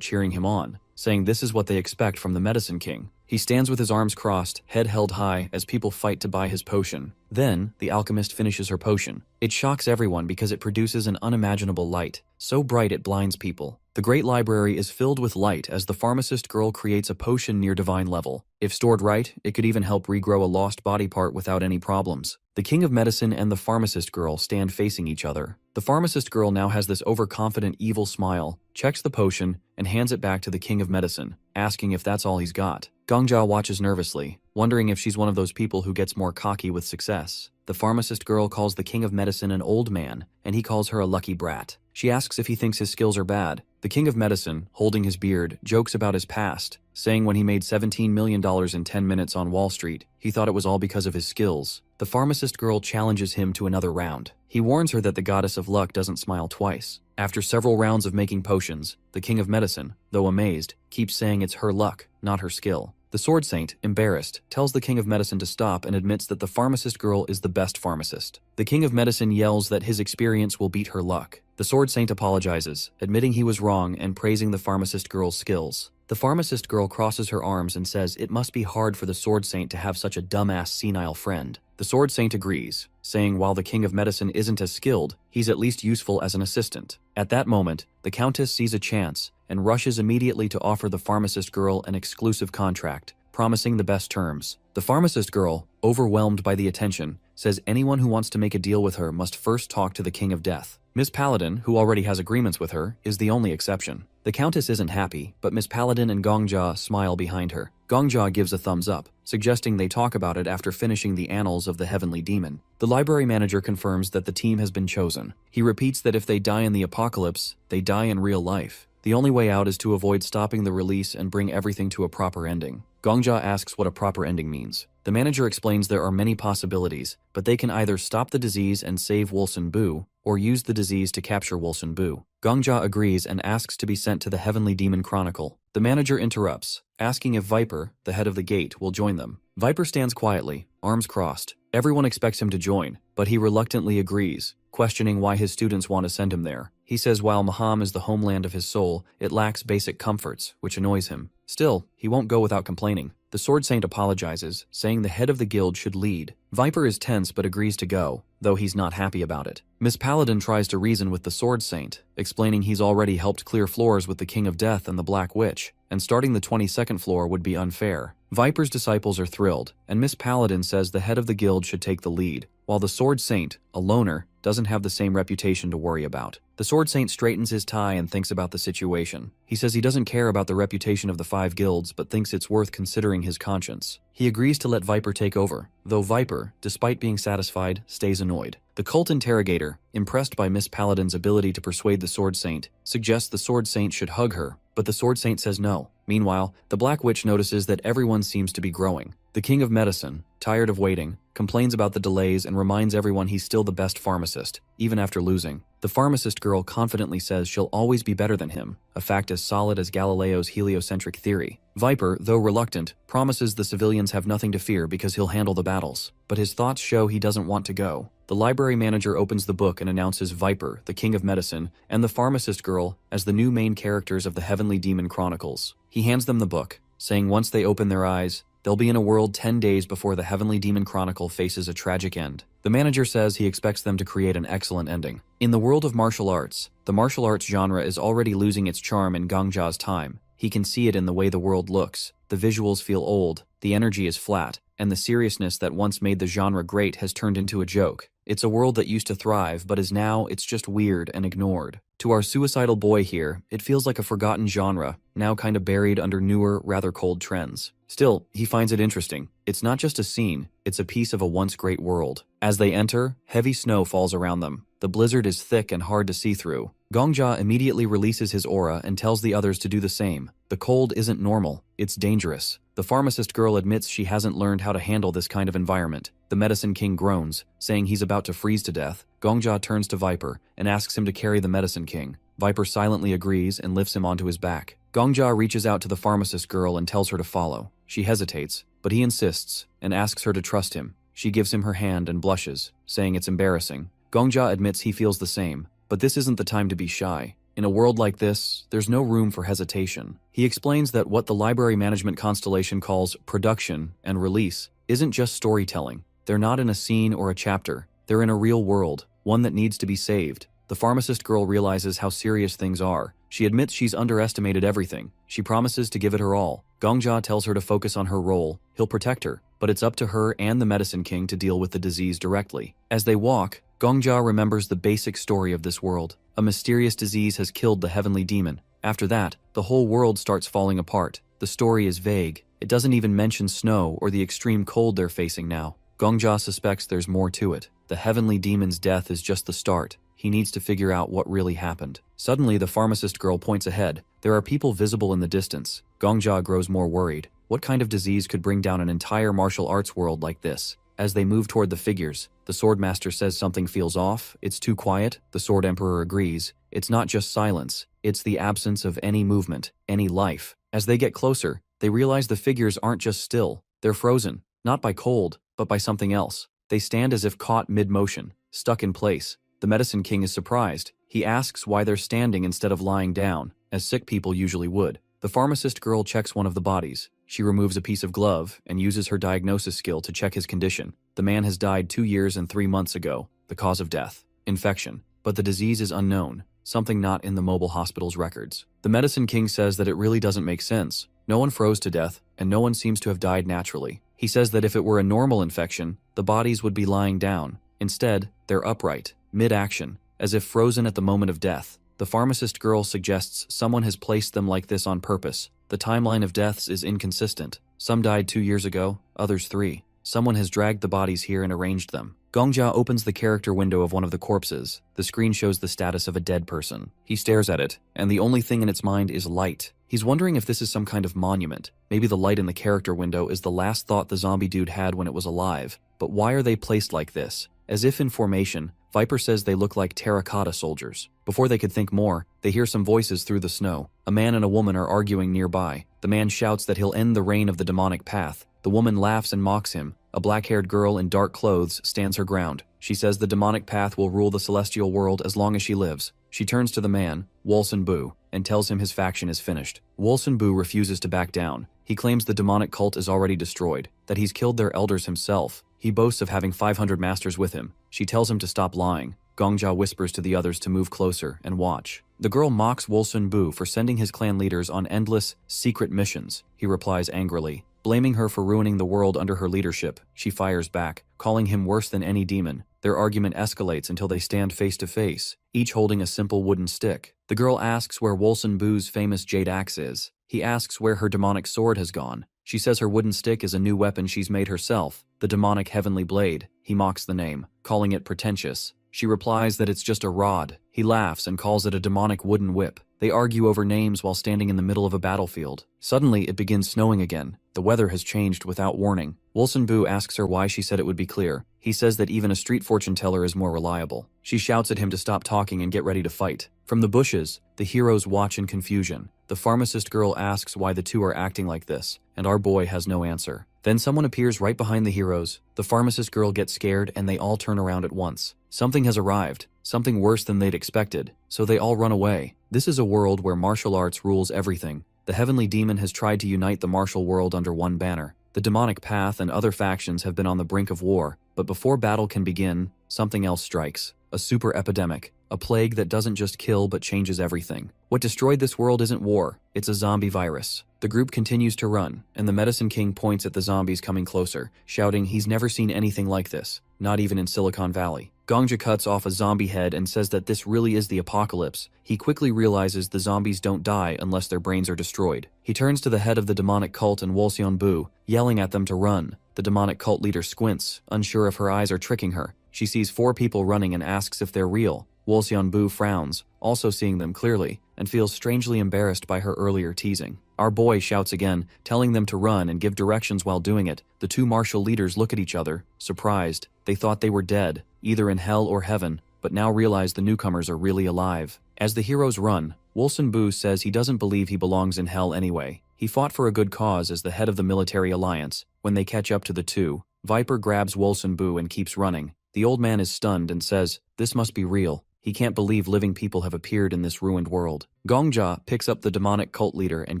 cheering him on, saying this is what they expect from the Medicine King. He stands with his arms crossed, head held high, as people fight to buy his potion. Then, the alchemist finishes her potion. It shocks everyone because it produces an unimaginable light, so bright it blinds people. The great library is filled with light as the pharmacist girl creates a potion near divine level. If stored right, it could even help regrow a lost body part without any problems. The King of Medicine and the pharmacist girl stand facing each other. The pharmacist girl now has this overconfident evil smile, checks the potion, and hands it back to the King of Medicine, asking if that's all he's got. Gongja watches nervously, wondering if she's one of those people who gets more cocky with success. The pharmacist girl calls the King of Medicine an old man, and he calls her a lucky brat. She asks if he thinks his skills are bad. The King of Medicine, holding his beard, jokes about his past, saying when he made $17 million in 10 minutes on Wall Street, he thought it was all because of his skills. The pharmacist girl challenges him to another round. He warns her that the goddess of luck doesn't smile twice. After several rounds of making potions, the King of Medicine, though amazed, keeps saying it's her luck, not her skill. The Sword Saint, embarrassed, tells the King of Medicine to stop and admits that the pharmacist girl is the best pharmacist. The King of Medicine yells that his experience will beat her luck. The Sword Saint apologizes, admitting he was wrong and praising the pharmacist girl's skills. The pharmacist girl crosses her arms and says it must be hard for the Sword Saint to have such a dumbass senile friend. The Sword Saint agrees, saying while the King of Medicine isn't as skilled, he's at least useful as an assistant. At that moment, the Countess sees a chance and rushes immediately to offer the pharmacist girl an exclusive contract, promising the best terms. The pharmacist girl, overwhelmed by the attention, says anyone who wants to make a deal with her must first talk to the King of Death. Miss Paladin, who already has agreements with her, is the only exception. The Countess isn't happy, but Miss Paladin and Gongja smile behind her. Gongja gives a thumbs up, suggesting they talk about it after finishing the Annals of the Heavenly Demon. The library manager confirms that the team has been chosen. He repeats that if they die in the apocalypse, they die in real life. The only way out is to avoid stopping the release and bring everything to a proper ending. Gongja asks what a proper ending means. The manager explains there are many possibilities, but they can either stop the disease and save Wolson Bu, or use the disease to capture Wolson Bu. Gongja agrees and asks to be sent to the Heavenly Demon Chronicle. The manager interrupts, asking if Viper, the head of the gate, will join them. Viper stands quietly, arms crossed. Everyone expects him to join, but he reluctantly agrees, questioning why his students want to send him there. He says while Maham is the homeland of his soul, it lacks basic comforts, which annoys him. Still, he won't go without complaining. The Sword Saint apologizes, saying the head of the guild should lead. Viper is tense but agrees to go, though he's not happy about it. Miss Paladin tries to reason with the Sword Saint, explaining he's already helped clear floors with the King of Death and the Black Witch, and starting the 22nd floor would be unfair. Viper's disciples are thrilled, and Miss Paladin says the head of the guild should take the lead, while the Sword Saint, a loner, doesn't have the same reputation to worry about. The Sword Saint straightens his tie and thinks about the situation. He says he doesn't care about the reputation of the 5 guilds, but thinks it's worth considering his conscience. He agrees to let Viper take over, though Viper, despite being satisfied, stays annoyed. The cult interrogator, impressed by Miss Paladin's ability to persuade the Sword Saint, suggests the Sword Saint should hug her, but the Sword Saint says no. Meanwhile, the Black Witch notices that everyone seems to be growing. The King of Medicine, tired of waiting, complains about the delays and reminds everyone he's still the best pharmacist, even after losing. The pharmacist girl confidently says she'll always be better than him, a fact as solid as Galileo's heliocentric theory. Viper, though reluctant, promises the civilians have nothing to fear because he'll handle the battles, but his thoughts show he doesn't want to go. The library manager opens the book and announces Viper, the King of Medicine, and the pharmacist girl as the new main characters of the Heavenly Demon Chronicles. He hands them the book, saying once they open their eyes, they'll be in a world 10 days before the Heavenly Demon Chronicle faces a tragic end. The manager says he expects them to create an excellent ending. In the world of martial arts, the martial arts genre is already losing its charm in Gongja's time. He can see it in the way the world looks. The visuals feel old, the energy is flat, and the seriousness that once made the genre great has turned into a joke. It's a world that used to thrive, but is now, it's just weird and ignored. To our suicidal boy here, it feels like a forgotten genre, now kind of buried under newer, rather cold trends. Still, he finds it interesting. It's not just a scene, it's a piece of a once great world. As they enter, heavy snow falls around them. The blizzard is thick and hard to see through. Gongja immediately releases his aura and tells the others to do the same. The cold isn't normal, it's dangerous. The pharmacist girl admits she hasn't learned how to handle this kind of environment. The Medicine King groans, saying he's about to freeze to death. Gongja turns to Viper and asks him to carry the Medicine King. Viper silently agrees and lifts him onto his back. Gongja reaches out to the pharmacist girl and tells her to follow. She hesitates, but he insists and asks her to trust him. She gives him her hand and blushes, saying it's embarrassing. Gongja admits he feels the same, but this isn't the time to be shy. In a world like this, there's no room for hesitation. He explains that what the library management constellation calls production and release isn't just storytelling. They're not in a scene or a chapter. They're in a real world, one that needs to be saved. The pharmacist girl realizes how serious things are. She admits she's underestimated everything. She promises to give it her all. Gongja tells her to focus on her role. He'll protect her, but it's up to her and the Medicine King to deal with the disease directly. As they walk, Gongja remembers the basic story of this world. A mysterious disease has killed the heavenly demon. After that, the whole world starts falling apart. The story is vague. It doesn't even mention snow or the extreme cold they're facing now. Gongja suspects there's more to it. The heavenly demon's death is just the start. He needs to figure out what really happened. Suddenly, the pharmacist girl points ahead. There are people visible in the distance. Gongja grows more worried. What kind of disease could bring down an entire martial arts world like this? As they move toward the figures, the Swordmaster says something feels off. It's too quiet. The Sword Emperor agrees. It's not just silence. It's the absence of any movement, any life. As they get closer, they realize the figures aren't just still. They're frozen, not by cold, but by something else. They stand as if caught mid-motion, stuck in place. The Medicine King is surprised. He asks why they're standing instead of lying down, as sick people usually would. The pharmacist girl checks one of the bodies. She removes a piece of glove and uses her diagnosis skill to check his condition. The man has died 2 years and 3 months ago. The cause of death: infection. But the disease is unknown, something not in the mobile hospital's records. The Medicine King says that it really doesn't make sense. No one froze to death, and no one seems to have died naturally. He says that if it were a normal infection, the bodies would be lying down. Instead, they're upright, mid-action, as if frozen at the moment of death. The pharmacist girl suggests someone has placed them like this on purpose. The timeline of deaths is inconsistent. Some died 2 years ago, others 3. Someone has dragged the bodies here and arranged them. Gongja opens the character window of one of the corpses. The screen shows the status of a dead person. He stares at it, and the only thing in its mind is light. He's wondering if this is some kind of monument. Maybe the light in the character window is the last thought the zombie dude had when it was alive. But why are they placed like this? As if in formation, Viper says they look like terracotta soldiers. Before they could think more, they hear some voices through the snow. A man and a woman are arguing nearby. The man shouts that he'll end the reign of the demonic path. The woman laughs and mocks him. A black-haired girl in dark clothes stands her ground. She says the demonic path will rule the celestial world as long as she lives. She turns to the man, Wolson Bu, and tells him his faction is finished. Wolsunbu refuses to back down. He claims the demonic cult is already destroyed, that he's killed their elders himself. He boasts of having 500 masters with him. She tells him to stop lying. Gongja whispers to the others to move closer and watch. The girl mocks Wolsunbu for sending his clan leaders on endless, secret missions. He replies angrily, blaming her for ruining the world under her leadership. She fires back, calling him worse than any demon. Their argument escalates until they stand face to face, each holding a simple wooden stick. The girl asks where Wolsunbu's famous jade axe is. He asks where her demonic sword has gone. She says her wooden stick is a new weapon she's made herself, the demonic heavenly blade. He mocks the name, calling it pretentious. She replies that it's just a rod. He laughs and calls it a demonic wooden whip. They argue over names while standing in the middle of a battlefield. Suddenly, it begins snowing again. The weather has changed without warning. Wolsunbu asks her why she said it would be clear. He says that even a street fortune teller is more reliable. She shouts at him to stop talking and get ready to fight. From the bushes, the heroes watch in confusion. The pharmacist girl asks why the two are acting like this, and our boy has no answer. Then someone appears right behind the heroes. The pharmacist girl gets scared and they all turn around at once. Something has arrived, something worse than they'd expected, so they all run away. This is a world where martial arts rules everything. The heavenly demon has tried to unite the martial world under one banner. The demonic path and other factions have been on the brink of war, but before battle can begin, something else strikes. A super epidemic. A plague that doesn't just kill but changes everything. What destroyed this world isn't war, it's a zombie virus. The group continues to run, and the Medicine King points at the zombies coming closer, shouting he's never seen anything like this, not even in Silicon Valley. Gongja cuts off a zombie head and says that this really is the apocalypse. He quickly realizes the zombies don't die unless their brains are destroyed. He turns to the head of the demonic cult and Wolsunbu, yelling at them to run. The demonic cult leader squints, unsure if her eyes are tricking her. She sees 4 people running and asks if they're real. Wolsunbu frowns, also seeing them clearly, and feels strangely embarrassed by her earlier teasing. Our boy shouts again, telling them to run and give directions while doing it. The 2 martial leaders look at each other, surprised. They thought they were dead, either in hell or heaven, but now realize the newcomers are really alive. As the heroes run, Wolsunbu says he doesn't believe he belongs in hell anyway. He fought for a good cause as the head of the military alliance. When they catch up to the 2, Viper grabs Wolsunbu and keeps running. The old man is stunned and says, "This must be real." He can't believe living people have appeared in this ruined world. Gongja picks up the demonic cult leader and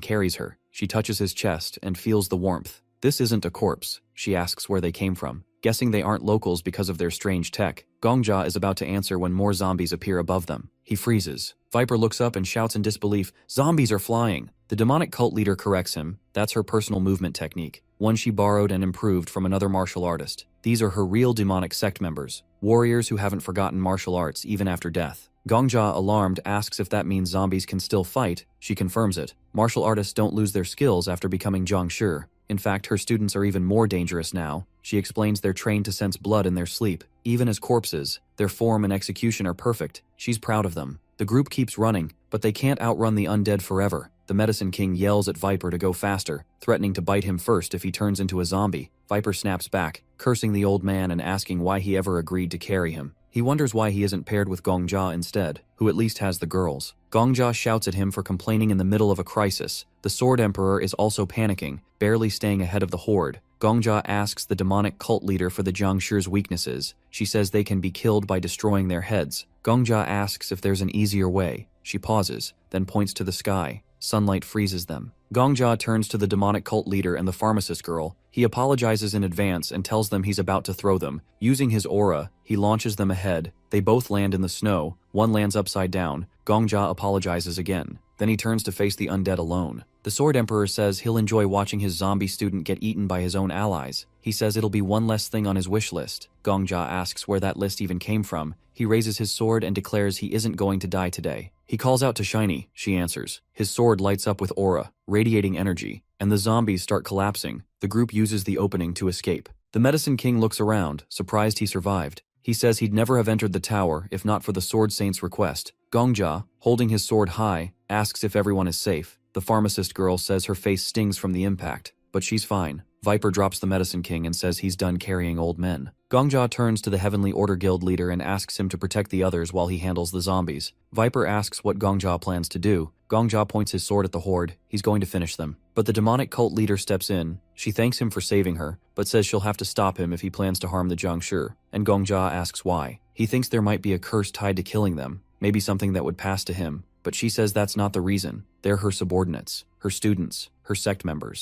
carries her. She touches his chest and feels the warmth. This isn't a corpse. She asks where they came from, guessing they aren't locals because of their strange tech. Gongja is about to answer when more zombies appear above them. He freezes. Viper looks up and shouts in disbelief, "Zombies are flying!" The demonic cult leader corrects him. That's her personal movement technique, one she borrowed and improved from another martial artist. These are her real demonic sect members, warriors who haven't forgotten martial arts even after death. Gongja, alarmed, asks if that means zombies can still fight. She confirms it. Martial artists don't lose their skills after becoming Zhangshi. In fact, her students are even more dangerous now. She explains they're trained to sense blood in their sleep. Even as corpses, their form and execution are perfect. She's proud of them. The group keeps running, but they can't outrun the undead forever. The Medicine King yells at Viper to go faster, threatening to bite him first if he turns into a zombie. Viper snaps back, cursing the old man and asking why he ever agreed to carry him. He wonders why he isn't paired with Gongja instead, who at least has the girls. Gongja shouts at him for complaining in the middle of a crisis. The Sword Emperor is also panicking, barely staying ahead of the horde. Gongja asks the demonic cult leader for the Zhangshi's weaknesses. She says they can be killed by destroying their heads. Gongja asks if there's an easier way. She pauses, then points to the sky. Sunlight freezes them. Gongja turns to the demonic cult leader and the pharmacist girl. He apologizes in advance and tells them he's about to throw them. Using his aura, he launches them ahead. They both land in the snow. One lands upside down. Gongja apologizes again. Then he turns to face the undead alone. The Sword Emperor says he'll enjoy watching his zombie student get eaten by his own allies. He says it'll be one less thing on his wish list. Gongja asks where that list even came from. He raises his sword and declares he isn't going to die today. He calls out to Shiny. She answers. His sword lights up with aura, radiating energy, and the zombies start collapsing. The group uses the opening to escape. The Medicine King looks around, surprised he survived. He says he'd never have entered the tower if not for the Sword Saint's request. Gongja, holding his sword high, asks if everyone is safe. The pharmacist girl says her face stings from the impact, but she's fine. Viper drops the Medicine King and says he's done carrying old men. Gongja turns to the Heavenly Order Guild leader and asks him to protect the others while he handles the zombies. Viper asks what Gongja plans to do. Gongja points his sword at the horde. He's going to finish them. But the demonic cult leader steps in. She thanks him for saving her, but says she'll have to stop him if he plans to harm the Zhangshi. And Gongja asks why. He thinks there might be a curse tied to killing them, maybe something that would pass to him. but she says that's not the reason. They're her subordinates, her students, her sect members.